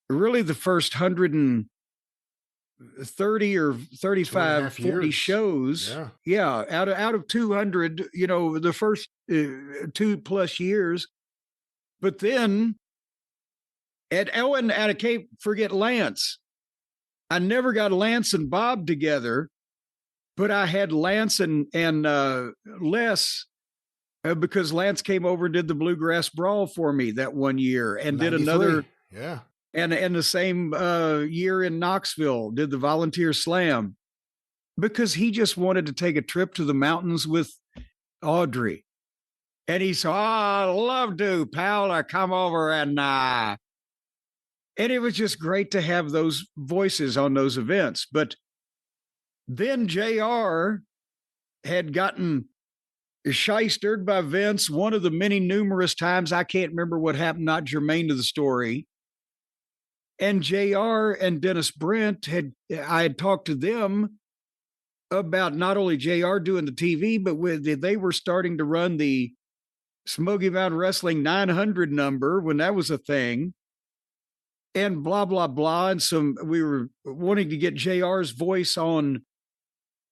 130 or 35, 40 shows. Yeah. Out of 200, the first 2+ years. But then and I can't forget Lance. I never got Lance and Bob together, but I had Lance and Les because Lance came over and did the Bluegrass Brawl for me that one year and 93. Did another. Yeah. And the same year in Knoxville, did the Volunteer Slam, because he just wanted to take a trip to the mountains with Audrey. And he said, I'd love to, pal, come over and it was just great to have those voices on those events. But then JR had gotten shystered by Vince one of the many numerous times. I can't remember what happened, not germane to the story. And JR and Dennis Brent I had talked to them about not only JR doing the TV, but they were starting to run the Smoky Mountain Wrestling 900 number when that was a thing, and blah, blah, blah. And we were wanting to get JR's voice on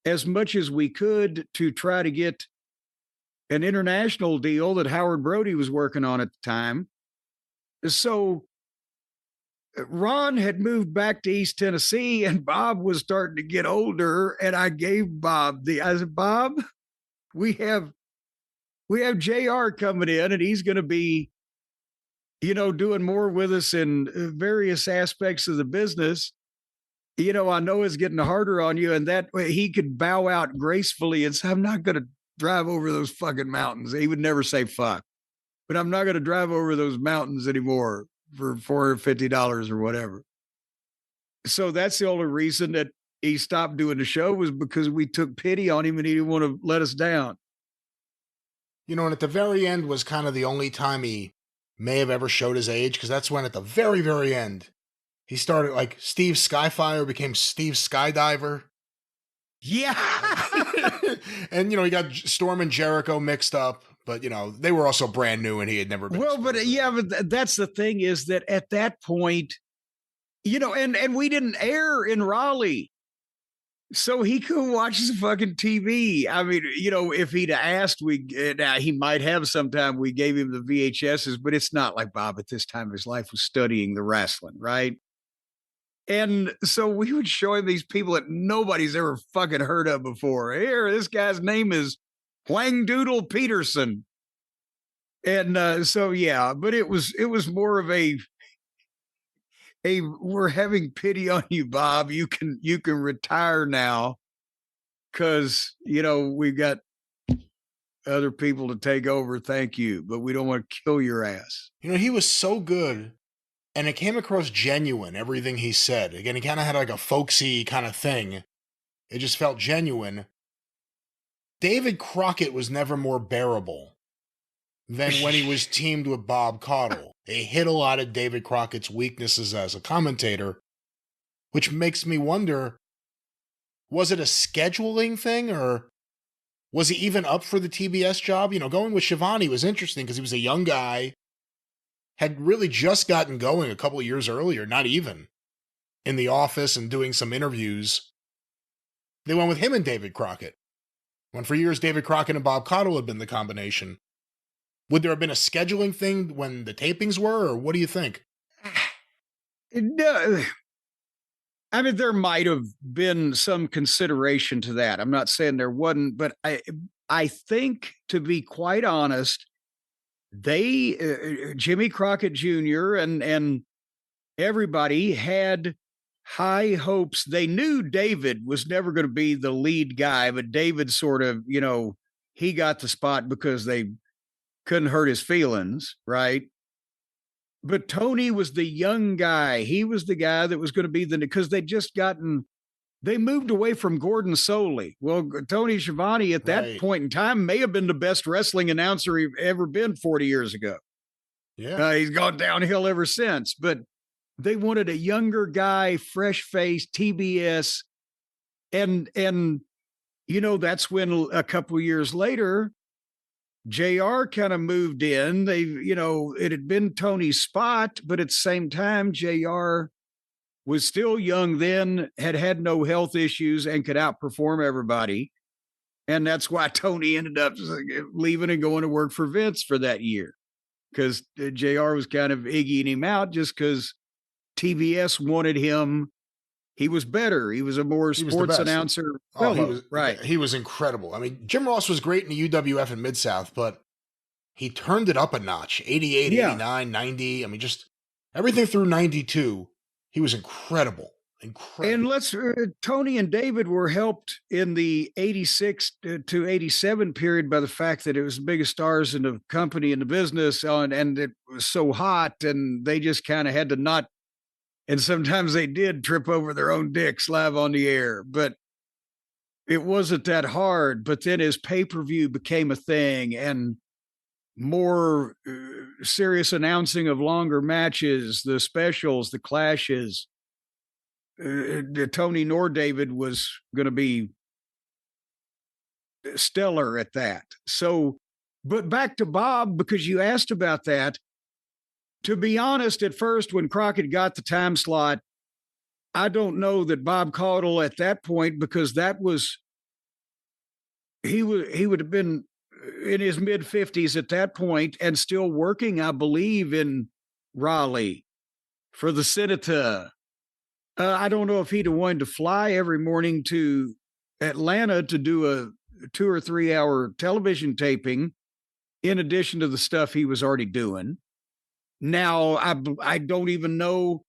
as much as we could to try to get an international deal that Howard Brody was working on at the time. So Ron had moved back to East Tennessee, and Bob was starting to get older. And I gave Bob I said, Bob, we have JR coming in, and he's going to be, doing more with us in various aspects of the business. I know it's getting harder on you, and that way he could bow out gracefully and say, I'm not going to drive over those fucking mountains. He would never say fuck, but I'm not going to drive over those mountains anymore for $450 or whatever. So that's the only reason that he stopped doing the show, was because we took pity on him and he didn't want to let us down. And at the very end was kind of the only time he may have ever showed his age, because that's when at the very, very end, he started, like, Steve Skyfire became Steve Skydiver. Yeah. And, he got Storm and Jericho mixed up. But, they were also brand new and he had never been. Well, but that's the thing, is that at that point, and we didn't air in Raleigh. So he could watch the fucking TV. I mean, if he'd asked, he might have sometime. We gave him the VHSs, but it's not like Bob at this time of his life was studying the wrestling, right? And so we would show him these people that nobody's ever fucking heard of before. Here, this guy's name is Wang Doodle Peterson. And so, yeah, but it was more of a we're having pity on you, Bob. You can retire now, because, we've got other people to take over. Thank you. But we don't want to kill your ass. He was so good, and it came across genuine, everything he said. Again, he kind of had like a folksy kind of thing. It just felt genuine. David Crockett was never more bearable than when he was teamed with Bob Caudle. They hit a lot of David Crockett's weaknesses as a commentator, which makes me wonder, was it a scheduling thing, or was he even up for the TBS job? You know, going with Schiavone was interesting because he was a young guy, had really just gotten going a couple of years earlier, not even, in the office and doing some interviews. They went with him and David Crockett, when for years David Crockett and Bob Caudle had been the combination. Would there have been a scheduling thing when the tapings were, or what do you think? No, I mean, there might have been some consideration to that. I'm not saying there wasn't, but I think, to be quite honest, they Jimmy Crockett Jr. and everybody had high hopes. They knew David was never going to be the lead guy, but David sort of, he got the spot because they couldn't hurt his feelings, right? But Tony was the young guy. He was the guy that was going to be because they moved away from Gordon Soley. Well, Tony Schiavone at that point in time may have been the best wrestling announcer he'd ever been 40 years ago. Yeah. He's gone downhill ever since, but they wanted a younger guy, fresh face, TBS. And that's when a couple of years later, JR kind of moved in. It had been Tony's spot, but at the same time, JR was still young then, had no health issues, and could outperform everybody. And that's why Tony ended up leaving and going to work for Vince for that year, because JR was kind of egging him out just because TBS wanted him. He was better. He was a more sports announcer. He was incredible. I mean, Jim Ross was great in the UWF and Mid-South, but he turned it up a notch. 88, 89, 90. I mean, just everything through 92. He was incredible. And Tony and David were helped in the 86 to 87 period by the fact that it was the biggest stars in the company, in the business, and it was so hot, and they just kind of had to not. And sometimes they did trip over their own dicks live on the air, but it wasn't that hard. But then as pay-per-view became a thing and more serious announcing of longer matches, the specials, the clashes, Tony nor David was going to be stellar at that. So, but back to Bob, because you asked about that. To be honest, at first, when Crockett got the time slot, I don't know that Bob Caudle at that point, because he would have been in his mid-50s at that point and still working, I believe, in Raleigh for the Senator. I don't know if he'd have wanted to fly every morning to Atlanta to do a 2 or 3 hour television taping in addition to the stuff he was already doing. Now, I don't even know,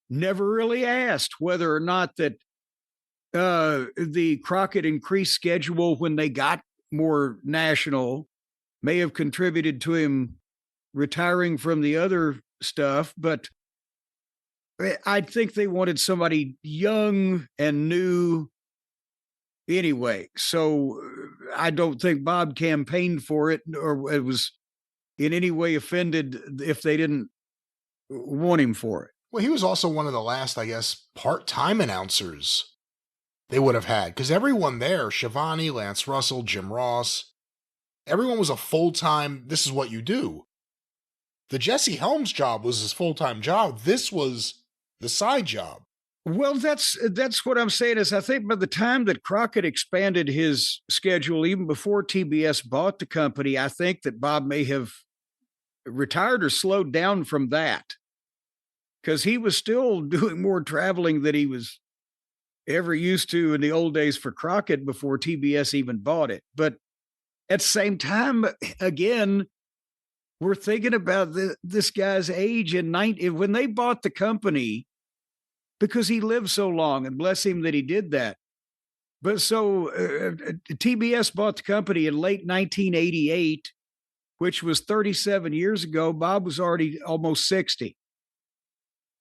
never really asked whether or not that the Crockett increased schedule when they got more national may have contributed to him retiring from the other stuff. But I think they wanted somebody young and new anyway. So I don't think Bob campaigned for it or it was in any way offended if they didn't want him for it. Well, he was also one of the last, I guess, part-time announcers they would have had, because everyone there, Schiavone, Lance Russell, Jim Ross, everyone was a full-time, this is what you do. The Jesse Helms job was his full-time job. This was the side job. Well, that's what I'm saying is I think by the time that Crockett expanded his schedule, even before TBS bought the company, I think that Bob may have retired or slowed down from that, because he was still doing more traveling than he was ever used to in the old days for Crockett before TBS even bought it. But at the same time, again, we're thinking about this guy's age in when they bought the company, because he lived so long, and bless him that he did that. But so TBS bought the company in late 1988, which was 37 years ago. Bob was already almost 60.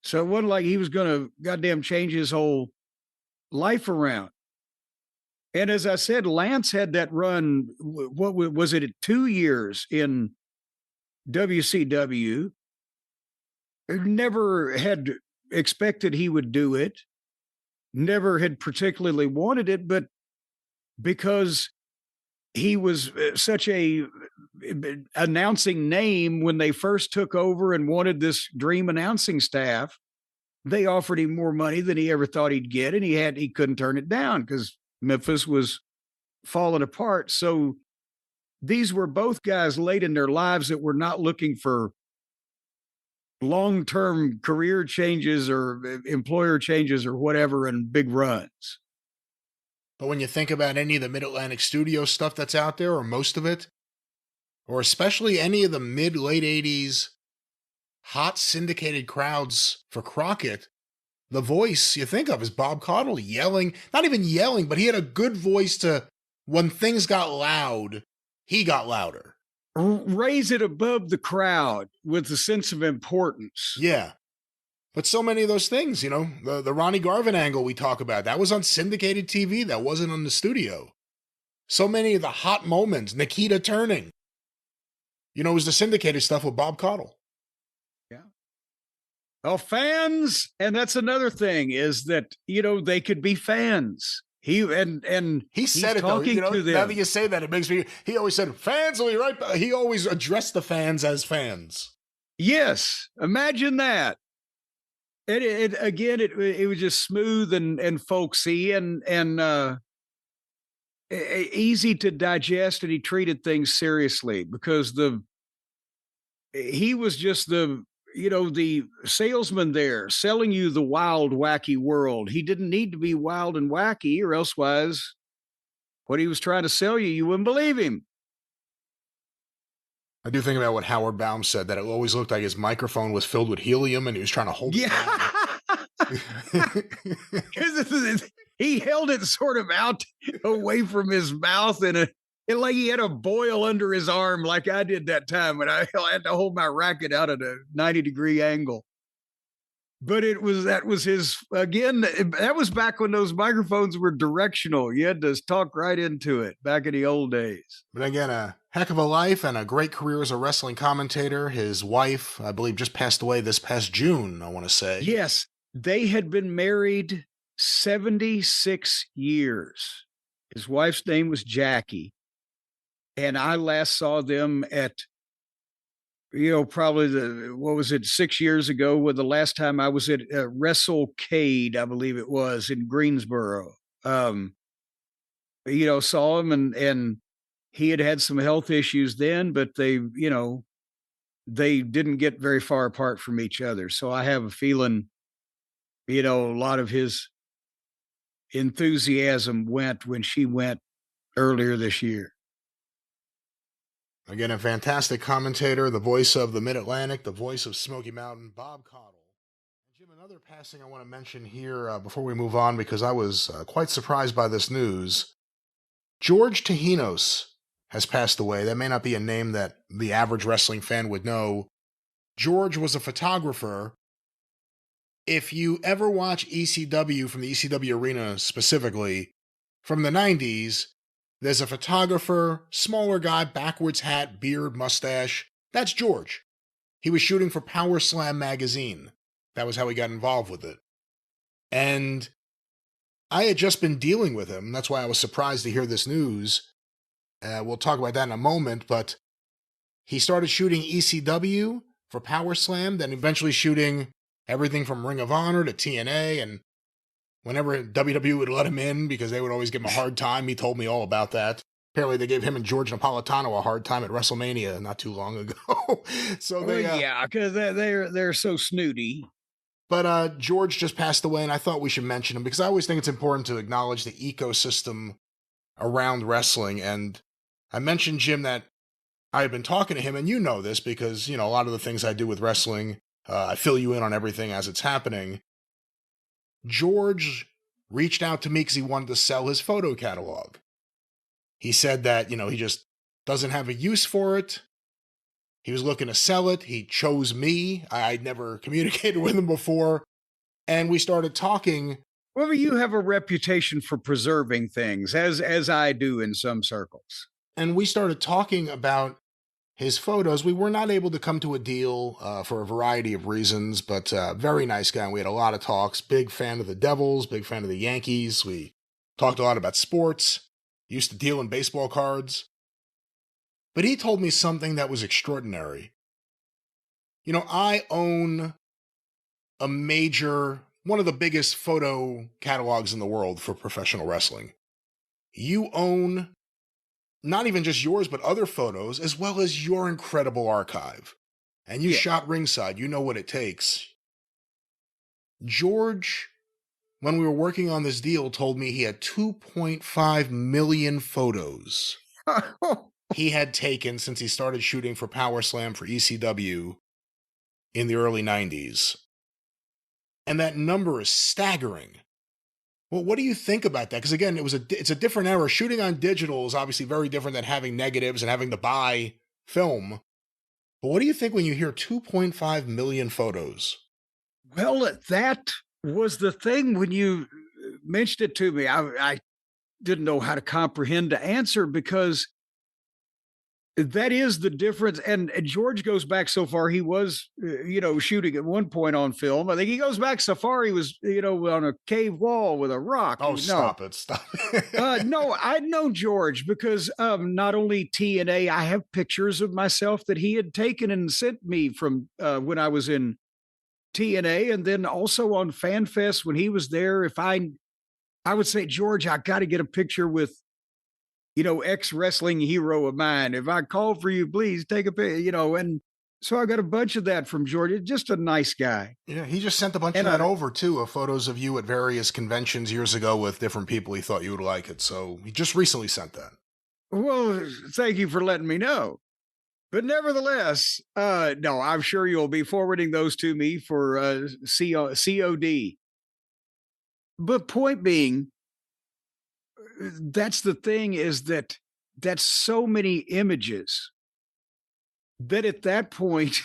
So it wasn't like he was going to goddamn change his whole life around. And as I said, Lance had that run, what was it, 2 years in WCW. Never had expected he would do it. Never had particularly wanted it, but because he was such a announcing name when they first took over and wanted this dream announcing staff, they offered him more money than he ever thought he'd get, and he couldn't turn it down because Memphis was falling apart. So these were both guys late in their lives that were not looking for long-term career changes or employer changes or whatever and big runs. But when you think about any of the Mid-Atlantic studio stuff that's out there, or most of it, or especially any of the mid-late 80s hot syndicated crowds for Crockett, the voice you think of is Bob Caudle yelling, not even yelling, but he had a good voice to, when things got loud, he got louder. Raise it above the crowd with a sense of importance. Yeah. But so many of those things, you know, the Ronnie Garvin angle we talk about, that was on syndicated TV. That wasn't on the studio. So many of the hot moments, Nikita turning, you know, it was the syndicated stuff with Bob Caudle. Yeah. Well, fans, and that's another thing is that, you know, they could be fans. He said it though, you know, now that you say that, it makes me, he always said, fans will be right back. He always addressed the fans as fans. Yes. Imagine that. It was just smooth and folksy and easy to digest, and he treated things seriously because he was just the salesman there selling you the wild, wacky world. He didn't need to be wild and wacky, or elsewise what he was trying to sell you wouldn't believe him. I do think about what Howard Baum said, that it always looked like his microphone was filled with helium and he was trying to hold it down. He held it sort of out away from his mouth and like he had a boil under his arm like I did that time when I had to hold my racket out at a 90-degree angle. But that was back when those microphones were directional. You had to talk right into it back in the old days. But again, a heck of a life and a great career as a wrestling commentator. His wife, I believe, just passed away this past June, I want to say. Yes, they had been married 76 years. His wife's name was Jackie. And I last saw them at, probably 6 years ago, when the last time I was at WrestleCade, I believe it was, in Greensboro. Saw him and he had some health issues then, but they didn't get very far apart from each other. So I have a feeling, a lot of his enthusiasm went when she went earlier this year. Again, a fantastic commentator, the voice of the Mid-Atlantic, the voice of Smoky Mountain, Bob Caudle. Jim, another passing I want to mention here before we move on, because I was quite surprised by this news. George Tahinos has passed away. That may not be a name that the average wrestling fan would know. George was a photographer. If you ever watch ECW, from the ECW arena specifically, from the 90s, there's a photographer, smaller guy, backwards hat, beard, mustache. That's George. He was shooting for Power Slam magazine. That was how he got involved with it. And I had just been dealing with him. That's why I was surprised to hear this news. We'll talk about that in a moment, but he started shooting ECW for Power Slam, then eventually shooting everything from Ring of Honor to TNA, and whenever WWE would let him in, because they would always give him a hard time, he told me all about that. Apparently they gave him and George Napolitano a hard time at WrestleMania not too long ago. So they, yeah, because they're so snooty. But George just passed away, and I thought we should mention him because I always think it's important to acknowledge the ecosystem around wrestling. And I mentioned, Jim, that I had been talking to him, and you know this because, a lot of the things I do with wrestling, I fill you in on everything as it's happening. George reached out to me because he wanted to sell his photo catalog. He said that, he just doesn't have a use for it. He was looking to sell it. He chose me. I'd never communicated with him before. And we started talking. Well, you have a reputation for preserving things, as I do in some circles. And we started talking about his photos. We were not able to come to a deal for a variety of reasons, but very nice guy. We had a lot of talks. Big fan of the Devils, big fan of the Yankees. We talked a lot about sports, used to deal in baseball cards. But he told me something that was extraordinary. You know, I own one of the biggest photo catalogs in the world for professional wrestling. You own not even just yours, but other photos, as well as your incredible archive. And you shot ringside. You know what it takes. George, when we were working on this deal, told me he had 2.5 million photos he had taken since he started shooting for Power Slam for ECW in the early 90s. And that number is staggering. Well, what do you think about that? Because again, it's a different era. Shooting on digital is obviously very different than having negatives and having to buy film. But what do you think when you hear 2.5 million photos? Well, that was the thing when you mentioned it to me. I didn't know how to comprehend to answer, because that is the difference. And George goes back so far. He was, shooting at one point on film. I think he goes back so far. He was, on a cave wall with a rock. Oh, stop it. No, I know George because not only TNA, I have pictures of myself that he had taken and sent me from when I was in TNA. And then also on FanFest when he was there. If I would say, George, I got to get a picture with, ex-wrestling hero of mine. If I call for you, please take a picture, and so I got a bunch of that from George. Just a nice guy. Yeah, he just sent a bunch of that over, too, of photos of you at various conventions years ago with different people he thought you would like it. So he just recently sent that. Well, thank you for letting me know. But nevertheless, no, I'm sure you'll be forwarding those to me for COD. But point being, that's the thing, is that's so many images that at that point,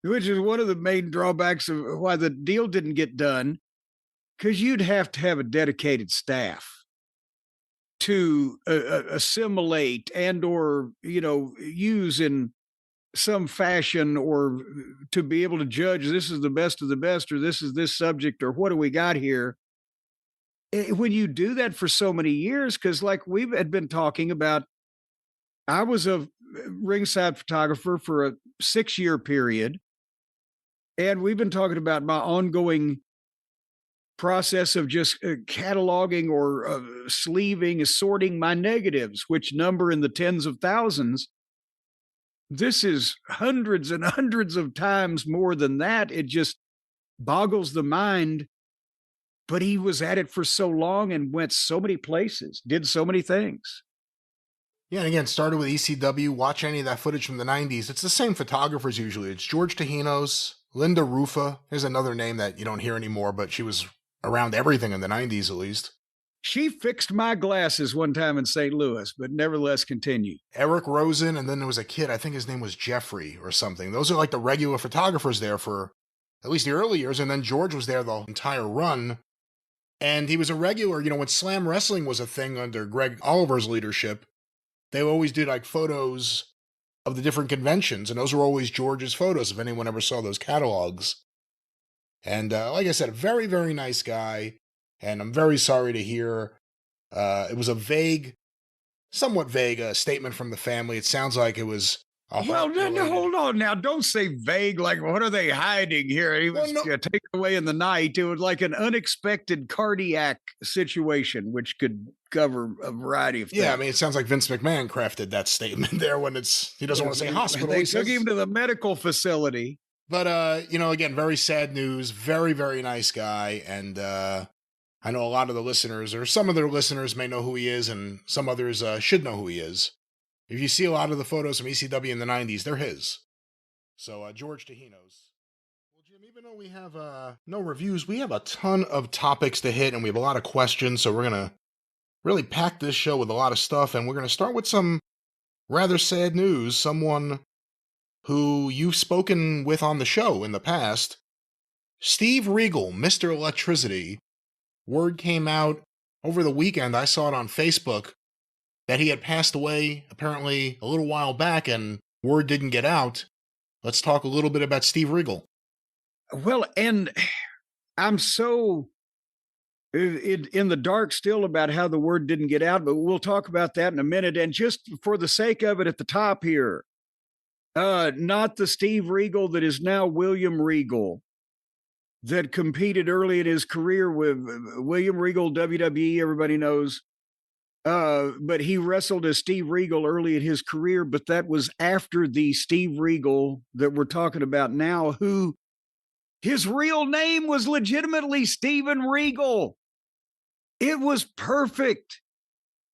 which is one of the main drawbacks of why the deal didn't get done, because you'd have to have a dedicated staff to assimilate and or use in some fashion, or to be able to judge this is the best of the best, or this is this subject, or what do we got here. When you do that for so many years, because like we had been talking about, I was a ringside photographer for a 6-year period. And we've been talking about my ongoing process of just cataloging or sleeving, sorting my negatives, which number in the tens of thousands. This is hundreds and hundreds of times more than that. It just boggles the mind. But he was at it for so long and went so many places, did so many things. Yeah, and again, started with ECW. Watch any of that footage from the 90s. It's the same photographers usually. It's George Tahinos, Linda Rufa. Here's another name that you don't hear anymore, but she was around everything in the 90s at least. She fixed my glasses one time in St. Louis, but nevertheless continued. Eric Rosen, and then there was a kid, I think his name was Jeffrey or something. Those are like the regular photographers there for at least the early years, and then George was there the entire run. And he was a regular, when Slam Wrestling was a thing under Greg Oliver's leadership, they always did like photos of the different conventions, and those were always George's photos, if anyone ever saw those catalogs. And like I said, a very, very nice guy, and I'm very sorry to hear it was a somewhat vague statement from the family. It sounds like it was well, no, hold on now. Don't say vague, like, what are they hiding here? He was taken away in the night. It was like an unexpected cardiac situation, which could cover a variety of things. Yeah, I mean, it sounds like Vince McMahon crafted that statement there when he doesn't want to say hospital. They took him to the medical facility. But, again, very sad news. Very, very nice guy. And I know a lot of the listeners, or some of their listeners may know who he is, and some others should know who he is. If you see a lot of the photos from ECW in the 90s, they're his. So, George Tahinos. Well, Jim, even though we have no reviews, we have a ton of topics to hit, and we have a lot of questions, so we're going to really pack this show with a lot of stuff, and we're going to start with some rather sad news. Someone who you've spoken with on the show in the past, Steve Regal, Mr. Electricity. Word came out over the weekend, I saw it on Facebook, that he had passed away apparently a little while back, and word didn't get out. Let's talk a little bit about Steve Regal. Well, and I'm so in the dark still about how the word didn't get out, but we'll talk about that in a minute. And just for the sake of it at the top here, not the Steve Regal that is now William Regal, that competed early in his career with William Regal, WWE, everybody knows. But he wrestled as Steve Regal early in his career, but that was after the Steve Regal that we're talking about now, who his real name was legitimately Steven Regal. It was perfect.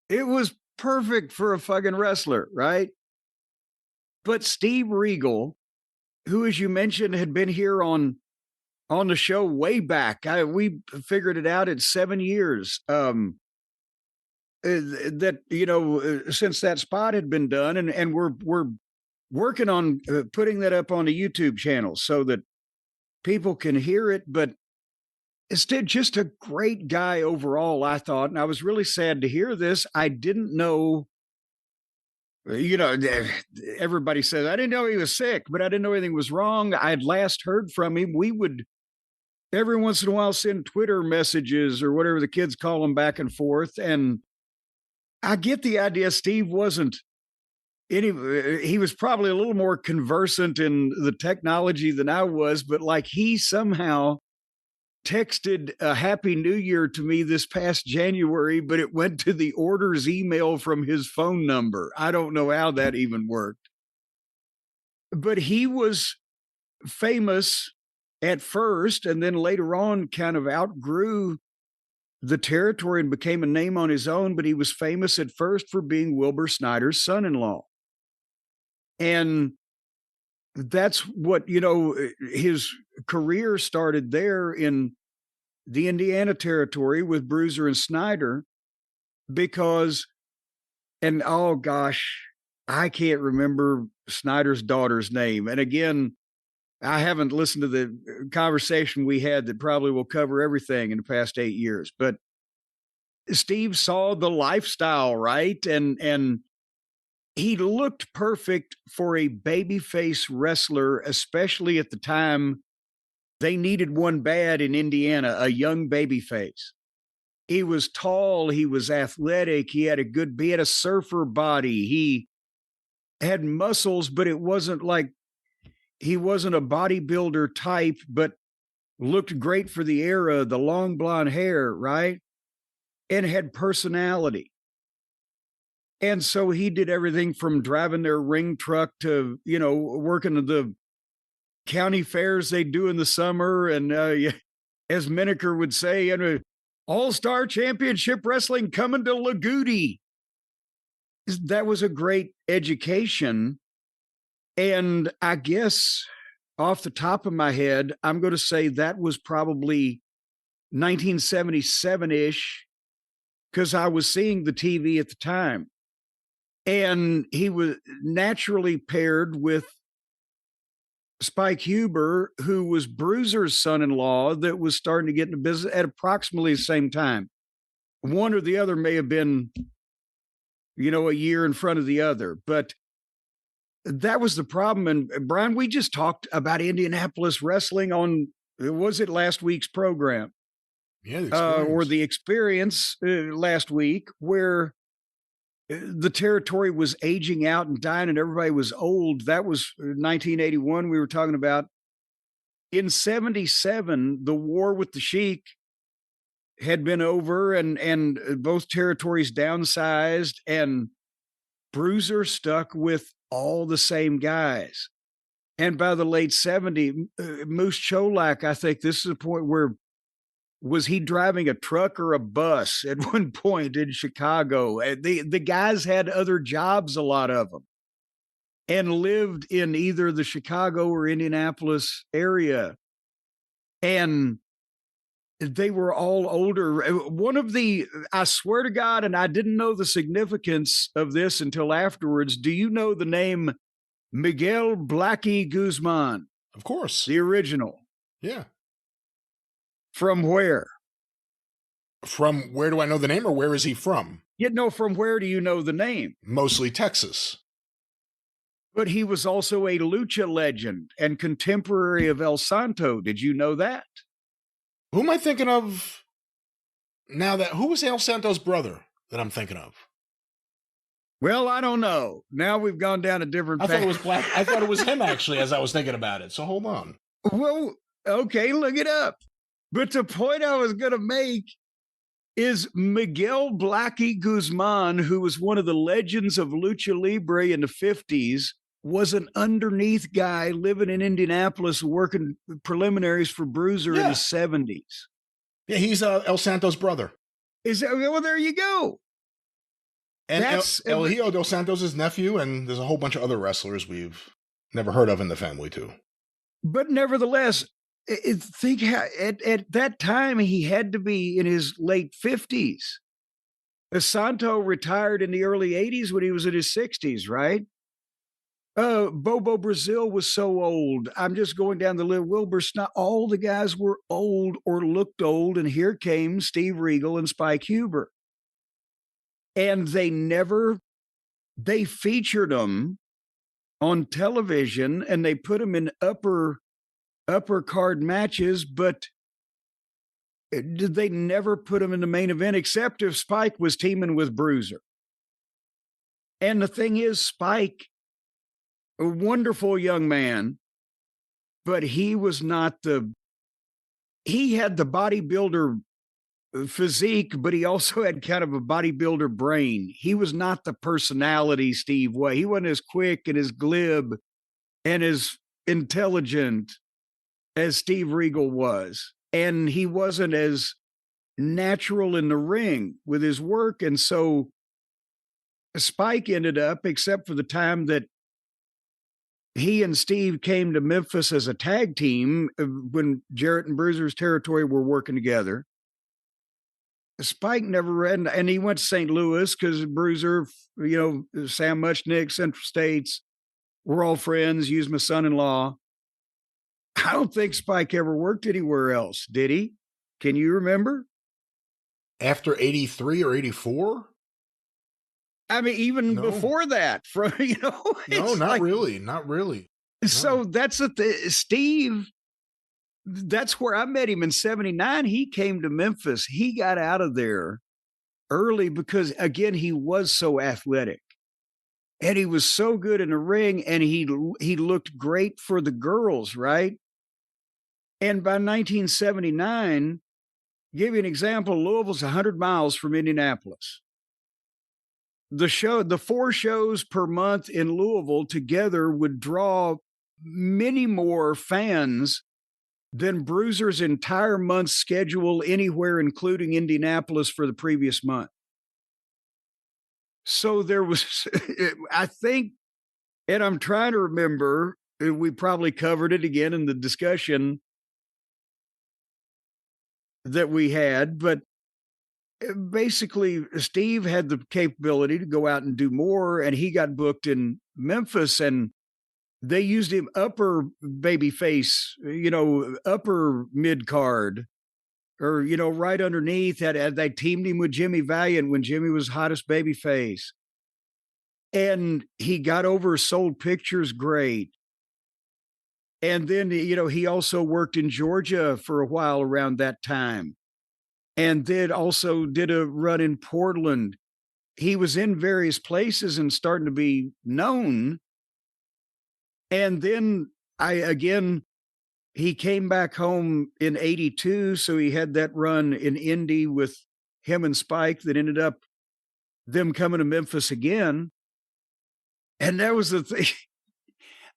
It was perfect for a fucking wrestler, right? But Steve Regal, who, as you mentioned, had been here on the show way back. We figured it out in 7 years. That, since that spot had been done, and we're working on putting that up on the YouTube channel so that people can hear it. But it's just a great guy overall, I thought. And I was really sad to hear this. I didn't know, everybody says, I didn't know he was sick, but I didn't know anything was wrong. I'd last heard from him. We would every once in a while send Twitter messages or whatever the kids call them back and forth. And I get the idea Steve wasn't he was probably a little more conversant in the technology than I was, but like he somehow texted a Happy New Year to me this past January, but it went to the orders email from his phone number. I don't know how that even worked. But he was famous at first, and then later on kind of outgrew the territory and became a name on his own. But he was famous at first for being Wilbur Snyder's son-in-law. And that's what, his career started there in the Indiana territory with Bruiser and Snyder, because, and oh gosh, I can't remember Snyder's daughter's name. And again, I haven't listened to the conversation we had that probably will cover everything in the past 8 years, but Steve saw the lifestyle, right? And he looked perfect for a babyface wrestler, especially at the time. They needed one bad in Indiana, a young babyface. He was tall, he was athletic, he had a surfer body, he had muscles, but it wasn't like he wasn't a bodybuilder type, but looked great for the era, the long blonde hair, right? And had personality. And so he did everything from driving their ring truck to, working at the county fairs they do in the summer. And as Miniker would say, All-Star Championship Wrestling coming to Lagooty. That was a great education. And I guess off the top of my head, I'm going to say that was probably 1977-ish, because I was seeing the TV at the time. And he was naturally paired with Spike Huber, who was Bruiser's son-in-law, that was starting to get into business at approximately the same time. One or the other may have been, a year in front of the other, but that was the problem. And Brian, we just talked about Indianapolis wrestling on, was it last week's program? Yeah, or the experience last week, where the territory was aging out and dying and everybody was old. That was 1981 we were talking about. In 77, the war with the Sheik had been over, and both territories downsized, and Bruiser stuck with all the same guys. And by the late 70s, Moose Cholak, I think this is a point where, was he driving a truck or a bus at one point in Chicago? The guys had other jobs, a lot of them, and lived in either the Chicago or Indianapolis area. And they were all older. I swear to God, and I didn't know the significance of this until afterwards. Do you know the name Miguel Blackie Guzman? Of course. The original. Yeah. From where? From where do I know the name, or where is he from? From where do you know the name? Mostly Texas. But he was also a lucha legend and contemporary of El Santo. Did you know that? Who am I thinking of now? Who was El Santo's brother that I'm thinking of? Well, I don't know. Now we've gone down a different path. I thought it was Black. I thought it was him actually, as I was thinking about it. So hold on. Well, okay, look it up. But the point I was going to make is Miguel Blackie Guzman, who was one of the legends of Lucha Libre in the 50s, was an underneath guy living in Indianapolis working preliminaries for Bruiser in the 70s. Yeah, he's El Santo's brother. Well, there you go. And El Hijo Dos Santos' nephew, and there's a whole bunch of other wrestlers we've never heard of in the family, too. But nevertheless, think at that time, he had to be in his late 50s. Santo retired in the early 80s when he was in his 60s, right? Bobo Brazil was so old. I'm just going down the list. Wilbur Snow, all the guys were old or looked old, and here came Steve Regal and Spike Huber. And they featured them on television, and they put them in upper card matches, but they never put them in the main event, except if Spike was teaming with Bruiser. And the thing is, Spike, a wonderful young man, but he was not he had the bodybuilder physique, but he also had kind of a bodybuilder brain. He was not the personality Steve was. He wasn't as quick and as glib and as intelligent as Steve Regal was. And he wasn't as natural in the ring with his work. And so Spike ended up, except for the time that he and Steve came to Memphis as a tag team when Jarrett and Bruiser's Territory were working together. Spike never read, and he went to St. Louis because Bruiser, Sam Muchnick, Central States, we're all friends, used my son-in-law. I don't think Spike ever worked anywhere else, did he? Can you remember? After 83 or 84? I mean, even before that, No, not really. Not really. So that's Steve. That's where I met him in 79. He came to Memphis. He got out of there early because, again, he was so athletic and he was so good in the ring, and he looked great for the girls, right? And by 1979, give you an example, Louisville's 100 miles from Indianapolis. The 4 shows per month in Louisville together would draw many more fans than Bruiser's entire month's schedule anywhere, including Indianapolis, for the previous month. So there was, I think, and I'm trying to remember, we probably covered it again in the discussion that we had, but basically Steve had the capability to go out and do more, and he got booked in Memphis, and they used him upper babyface, upper mid card, or, right underneath. They teamed him with Jimmy Valiant when Jimmy was hottest babyface. And he got over, sold pictures great. And then, he also worked in Georgia for a while around that time. And then also did a run in Portland. He was in various places and starting to be known. And then he came back home in 82. So he had that run in Indy with him and Spike that ended up them coming to Memphis again. And that was the thing.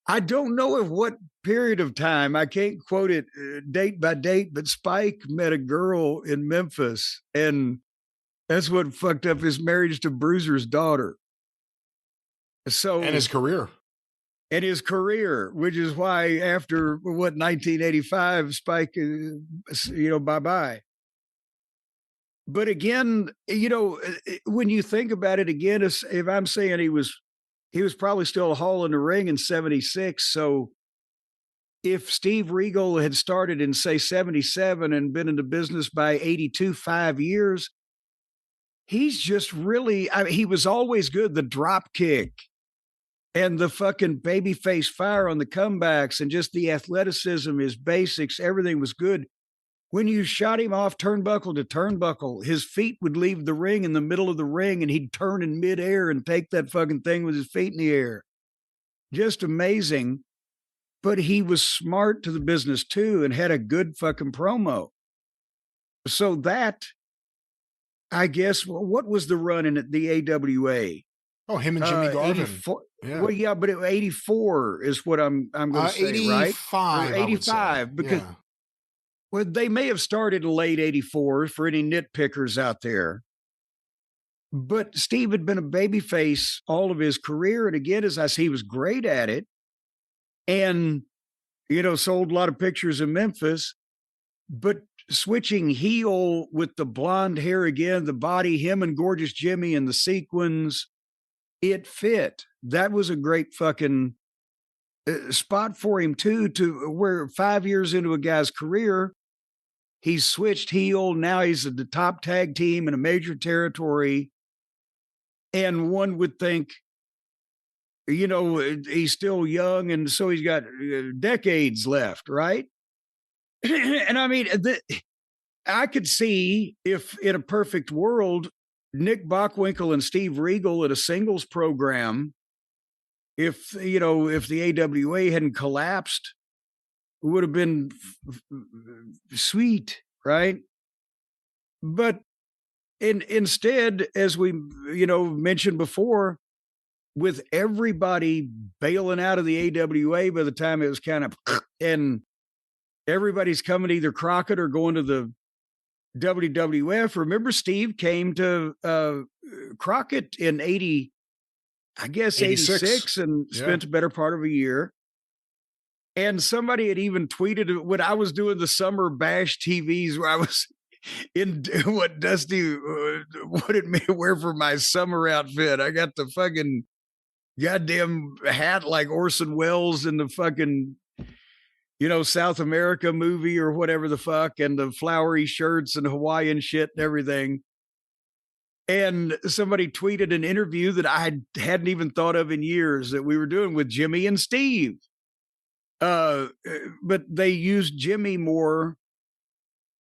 I don't know at what period of time, I can't quote it date by date, but Spike met a girl in Memphis, and that's what fucked up his marriage to Bruiser's daughter. So, and his career. Which is why after 1985, Spike, bye-bye. But again, when you think about it again, if I'm saying he was probably still a Hall in the Ring in 76. So if Steve Regal had started in, say, 77 and been in the business by 82, 5 years, he's just really, he was always good. The drop kick And the fucking babyface fire on the comebacks and just the athleticism, his basics, everything was good. When you shot him off turnbuckle to turnbuckle, his feet would leave the ring in the middle of the ring and he'd turn in midair and take that fucking thing with his feet in the air. Just amazing. But he was smart to the business too and had a good fucking promo. So that, I guess, what was the run in the AWA? Oh, him and Jimmy Garvin. 84, yeah. Well, yeah, but 84 is what I'm going to say, 85, right? Or 85, because well, they may have started in late 84 for any nitpickers out there. But Steve had been a babyface all of his career. And again, as I say, he was great at it. And, sold a lot of pictures in Memphis. But switching heel with the blonde hair again, the body, him and Gorgeous Jimmy and the sequins, it fit. That was a great fucking spot for him, too, to where 5 years into a guy's career, he's switched heel. Now he's at the top tag team in a major territory. And one would think, he's still young. And so he's got decades left, right? And I mean, I could see if in a perfect world, Nick Bockwinkel and Steve Regal at a singles program, if the AWA hadn't collapsed, it would have been sweet, right? But instead, as we, mentioned before, with everybody bailing out of the AWA by the time it was kind of, and everybody's coming to either Crockett or going to the WWF. Remember, Steve came to Crockett in 86 and spent a better part of a year. And somebody had even tweeted when I was doing the Summer Bash TVs where I was in what Dusty wanted me to wear for my summer outfit. I got the fucking goddamn hat like Orson Welles in the fucking, South America movie or whatever the fuck, and the flowery shirts and Hawaiian shit and everything. And somebody tweeted an interview that I hadn't even thought of in years that we were doing with Jimmy and Steve. But they used Jimmy more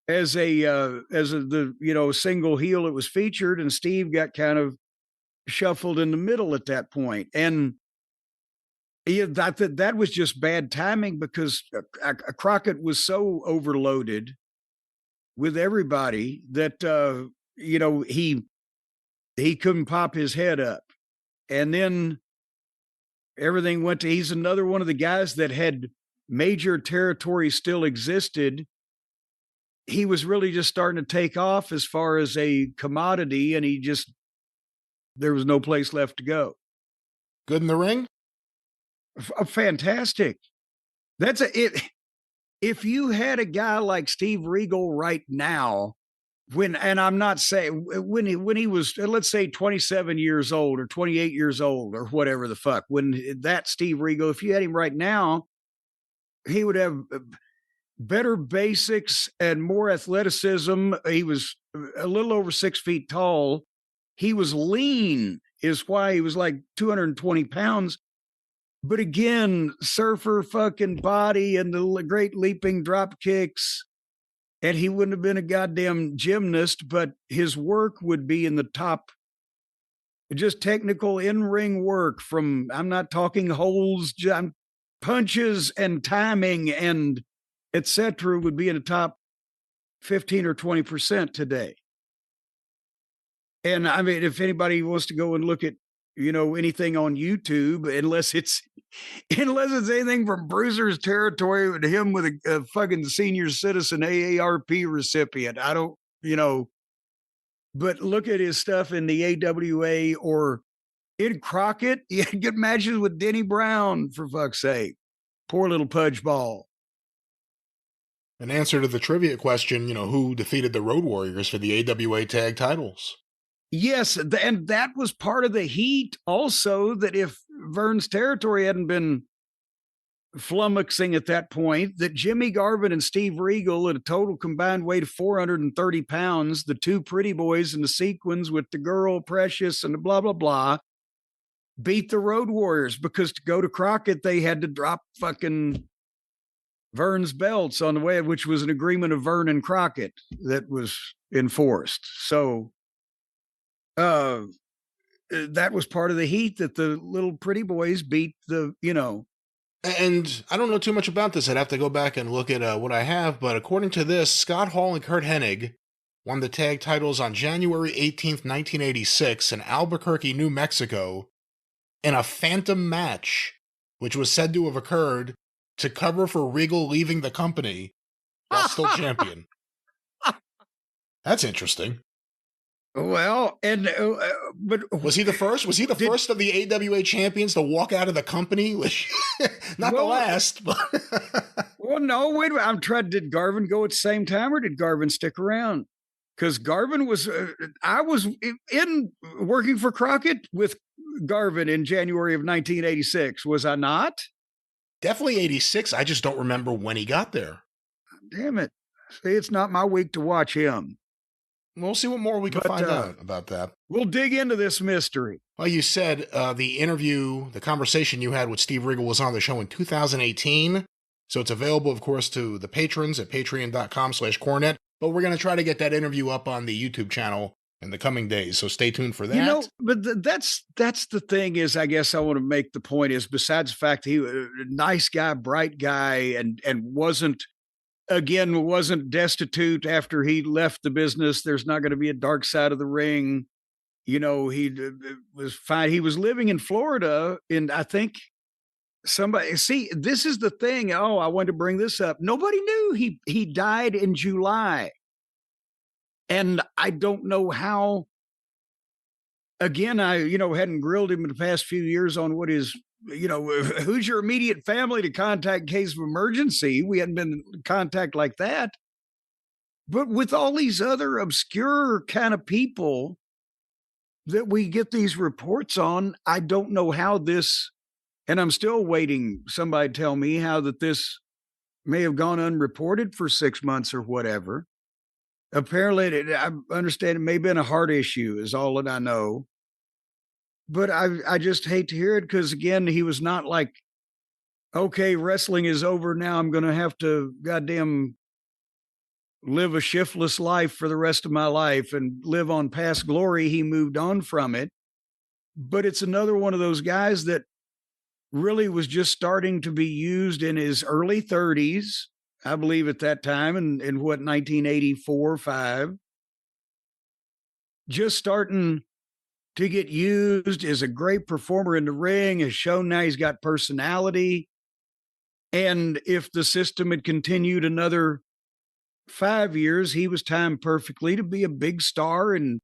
as the single heel that was featured, and Steve got kind of shuffled in the middle at that point. And that was just bad timing because Crockett was so overloaded with everybody that he couldn't pop his head up. And then everything went to, he's another one of the guys that had major territory still existed. He was really just starting to take off as far as a commodity, and there was no place left to go. Good in the ring? Fantastic. That's if you had a guy like Steve Regal right now, and I'm not saying when he was, let's say 27 years old or 28 years old or whatever the fuck, when that Steve Regal, if you had him right now, he would have better basics and more athleticism. He was a little over 6 feet tall. He was lean, is why he was like 220 pounds. But again, surfer fucking body and the great leaping drop kicks. And he wouldn't have been a goddamn gymnast, but his work would be in the top, just technical in-ring work from, I'm not talking holds, punches and timing and etc. would be in the top 15 or 20% today. And I mean, if anybody wants to go and look at, anything on YouTube, unless it's anything from Bruiser's territory with him with a fucking senior citizen AARP recipient. I don't, but look at his stuff in the AWA or in Crockett. He had good matches with Denny Brown, for fuck's sake. Poor little pudge ball. An answer to the trivia question, who defeated the Road Warriors for the AWA tag titles? Yes, and that was part of the heat also, that if Vern's territory hadn't been flummoxing at that point, that Jimmy Garvin and Steve Regal at a total combined weight of 430 pounds, the two pretty boys in the sequins with the girl Precious and the blah, blah, blah, beat the Road Warriors, because to go to Crockett, they had to drop fucking Vern's belts on the way, which was an agreement of Vern and Crockett that was enforced. So that was part of the heat, that the little pretty boys beat the, And I don't know too much about this. I'd have to go back and look at what I have. But according to this, Scott Hall and Kurt Hennig won the tag titles on January 18th, 1986 in Albuquerque, New Mexico, in a phantom match, which was said to have occurred to cover for Regal leaving the company while still champion. That's interesting. Well, and but was he the first? Was he the first of the AWA champions to walk out of the company? Not the last, but well, no. Wait, I'm trying. Did Garvin go at the same time, or did Garvin stick around? Because Garvin was, I was in working for Crockett with Garvin in January of 1986. Was I not? Definitely 86. I just don't remember when he got there. Damn it! See, it's not my week to watch him. We'll see what more we can find out about that. We'll dig into this mystery. Well, you said the conversation you had with Steve Regal was on the show in 2018. So it's available, of course, to the patrons at patreon.com/Cornette. But we're going to try to get that interview up on the YouTube channel in the coming days. So stay tuned for that. But that's the thing is, I guess I want to make the point is, besides the fact that he was a nice guy, bright guy, and wasn't destitute after he left the business. There's not going to be a dark side of the ring. He was fine. He was living in Florida, and I think this is the thing. Oh, I wanted to bring this up. Nobody knew he died in July. And I don't know how, again, I, hadn't grilled him in the past few years on what his, who's your immediate family to contact in case of emergency. We hadn't been in contact like that. But with all these other obscure kind of people that we get these reports on, I don't know how this, and I'm still waiting somebody tell me how that this may have gone unreported for 6 months or whatever. Apparently, I understand it may have been a heart issue is all that I know. But I just hate to hear it, because, again, he was not like, okay, wrestling is over now, I'm going to have to goddamn live a shiftless life for the rest of my life and live on past glory. He moved on from it. But it's another one of those guys that really was just starting to be used in his early 30s, I believe, at that time, in 1984, 5. Just starting to get used, is a great performer in the ring, has shown now he's got personality. And if the system had continued another 5 years, he was timed perfectly to be a big star in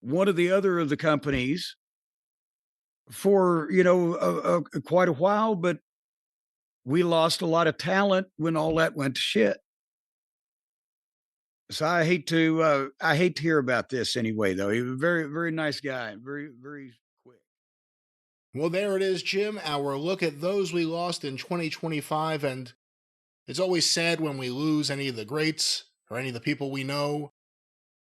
one of the other of the companies for, quite a while. But we lost a lot of talent when all that went to shit. So I hate to hear about this anyway, though. He was a very, very nice guy. Very, very quick. Well, there it is, Jim. Our look at those we lost in 2025. And it's always sad when we lose any of the greats or any of the people we know.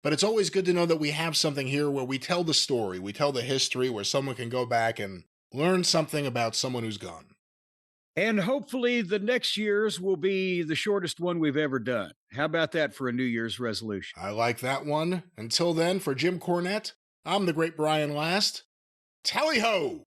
But it's always good to know that we have something here where we tell the story, we tell the history, where someone can go back and learn something about someone who's gone. And hopefully the next year's will be the shortest one we've ever done. How about that for a New Year's resolution? I like that one. Until then, for Jim Cornette, I'm the great Brian Last. Tally ho!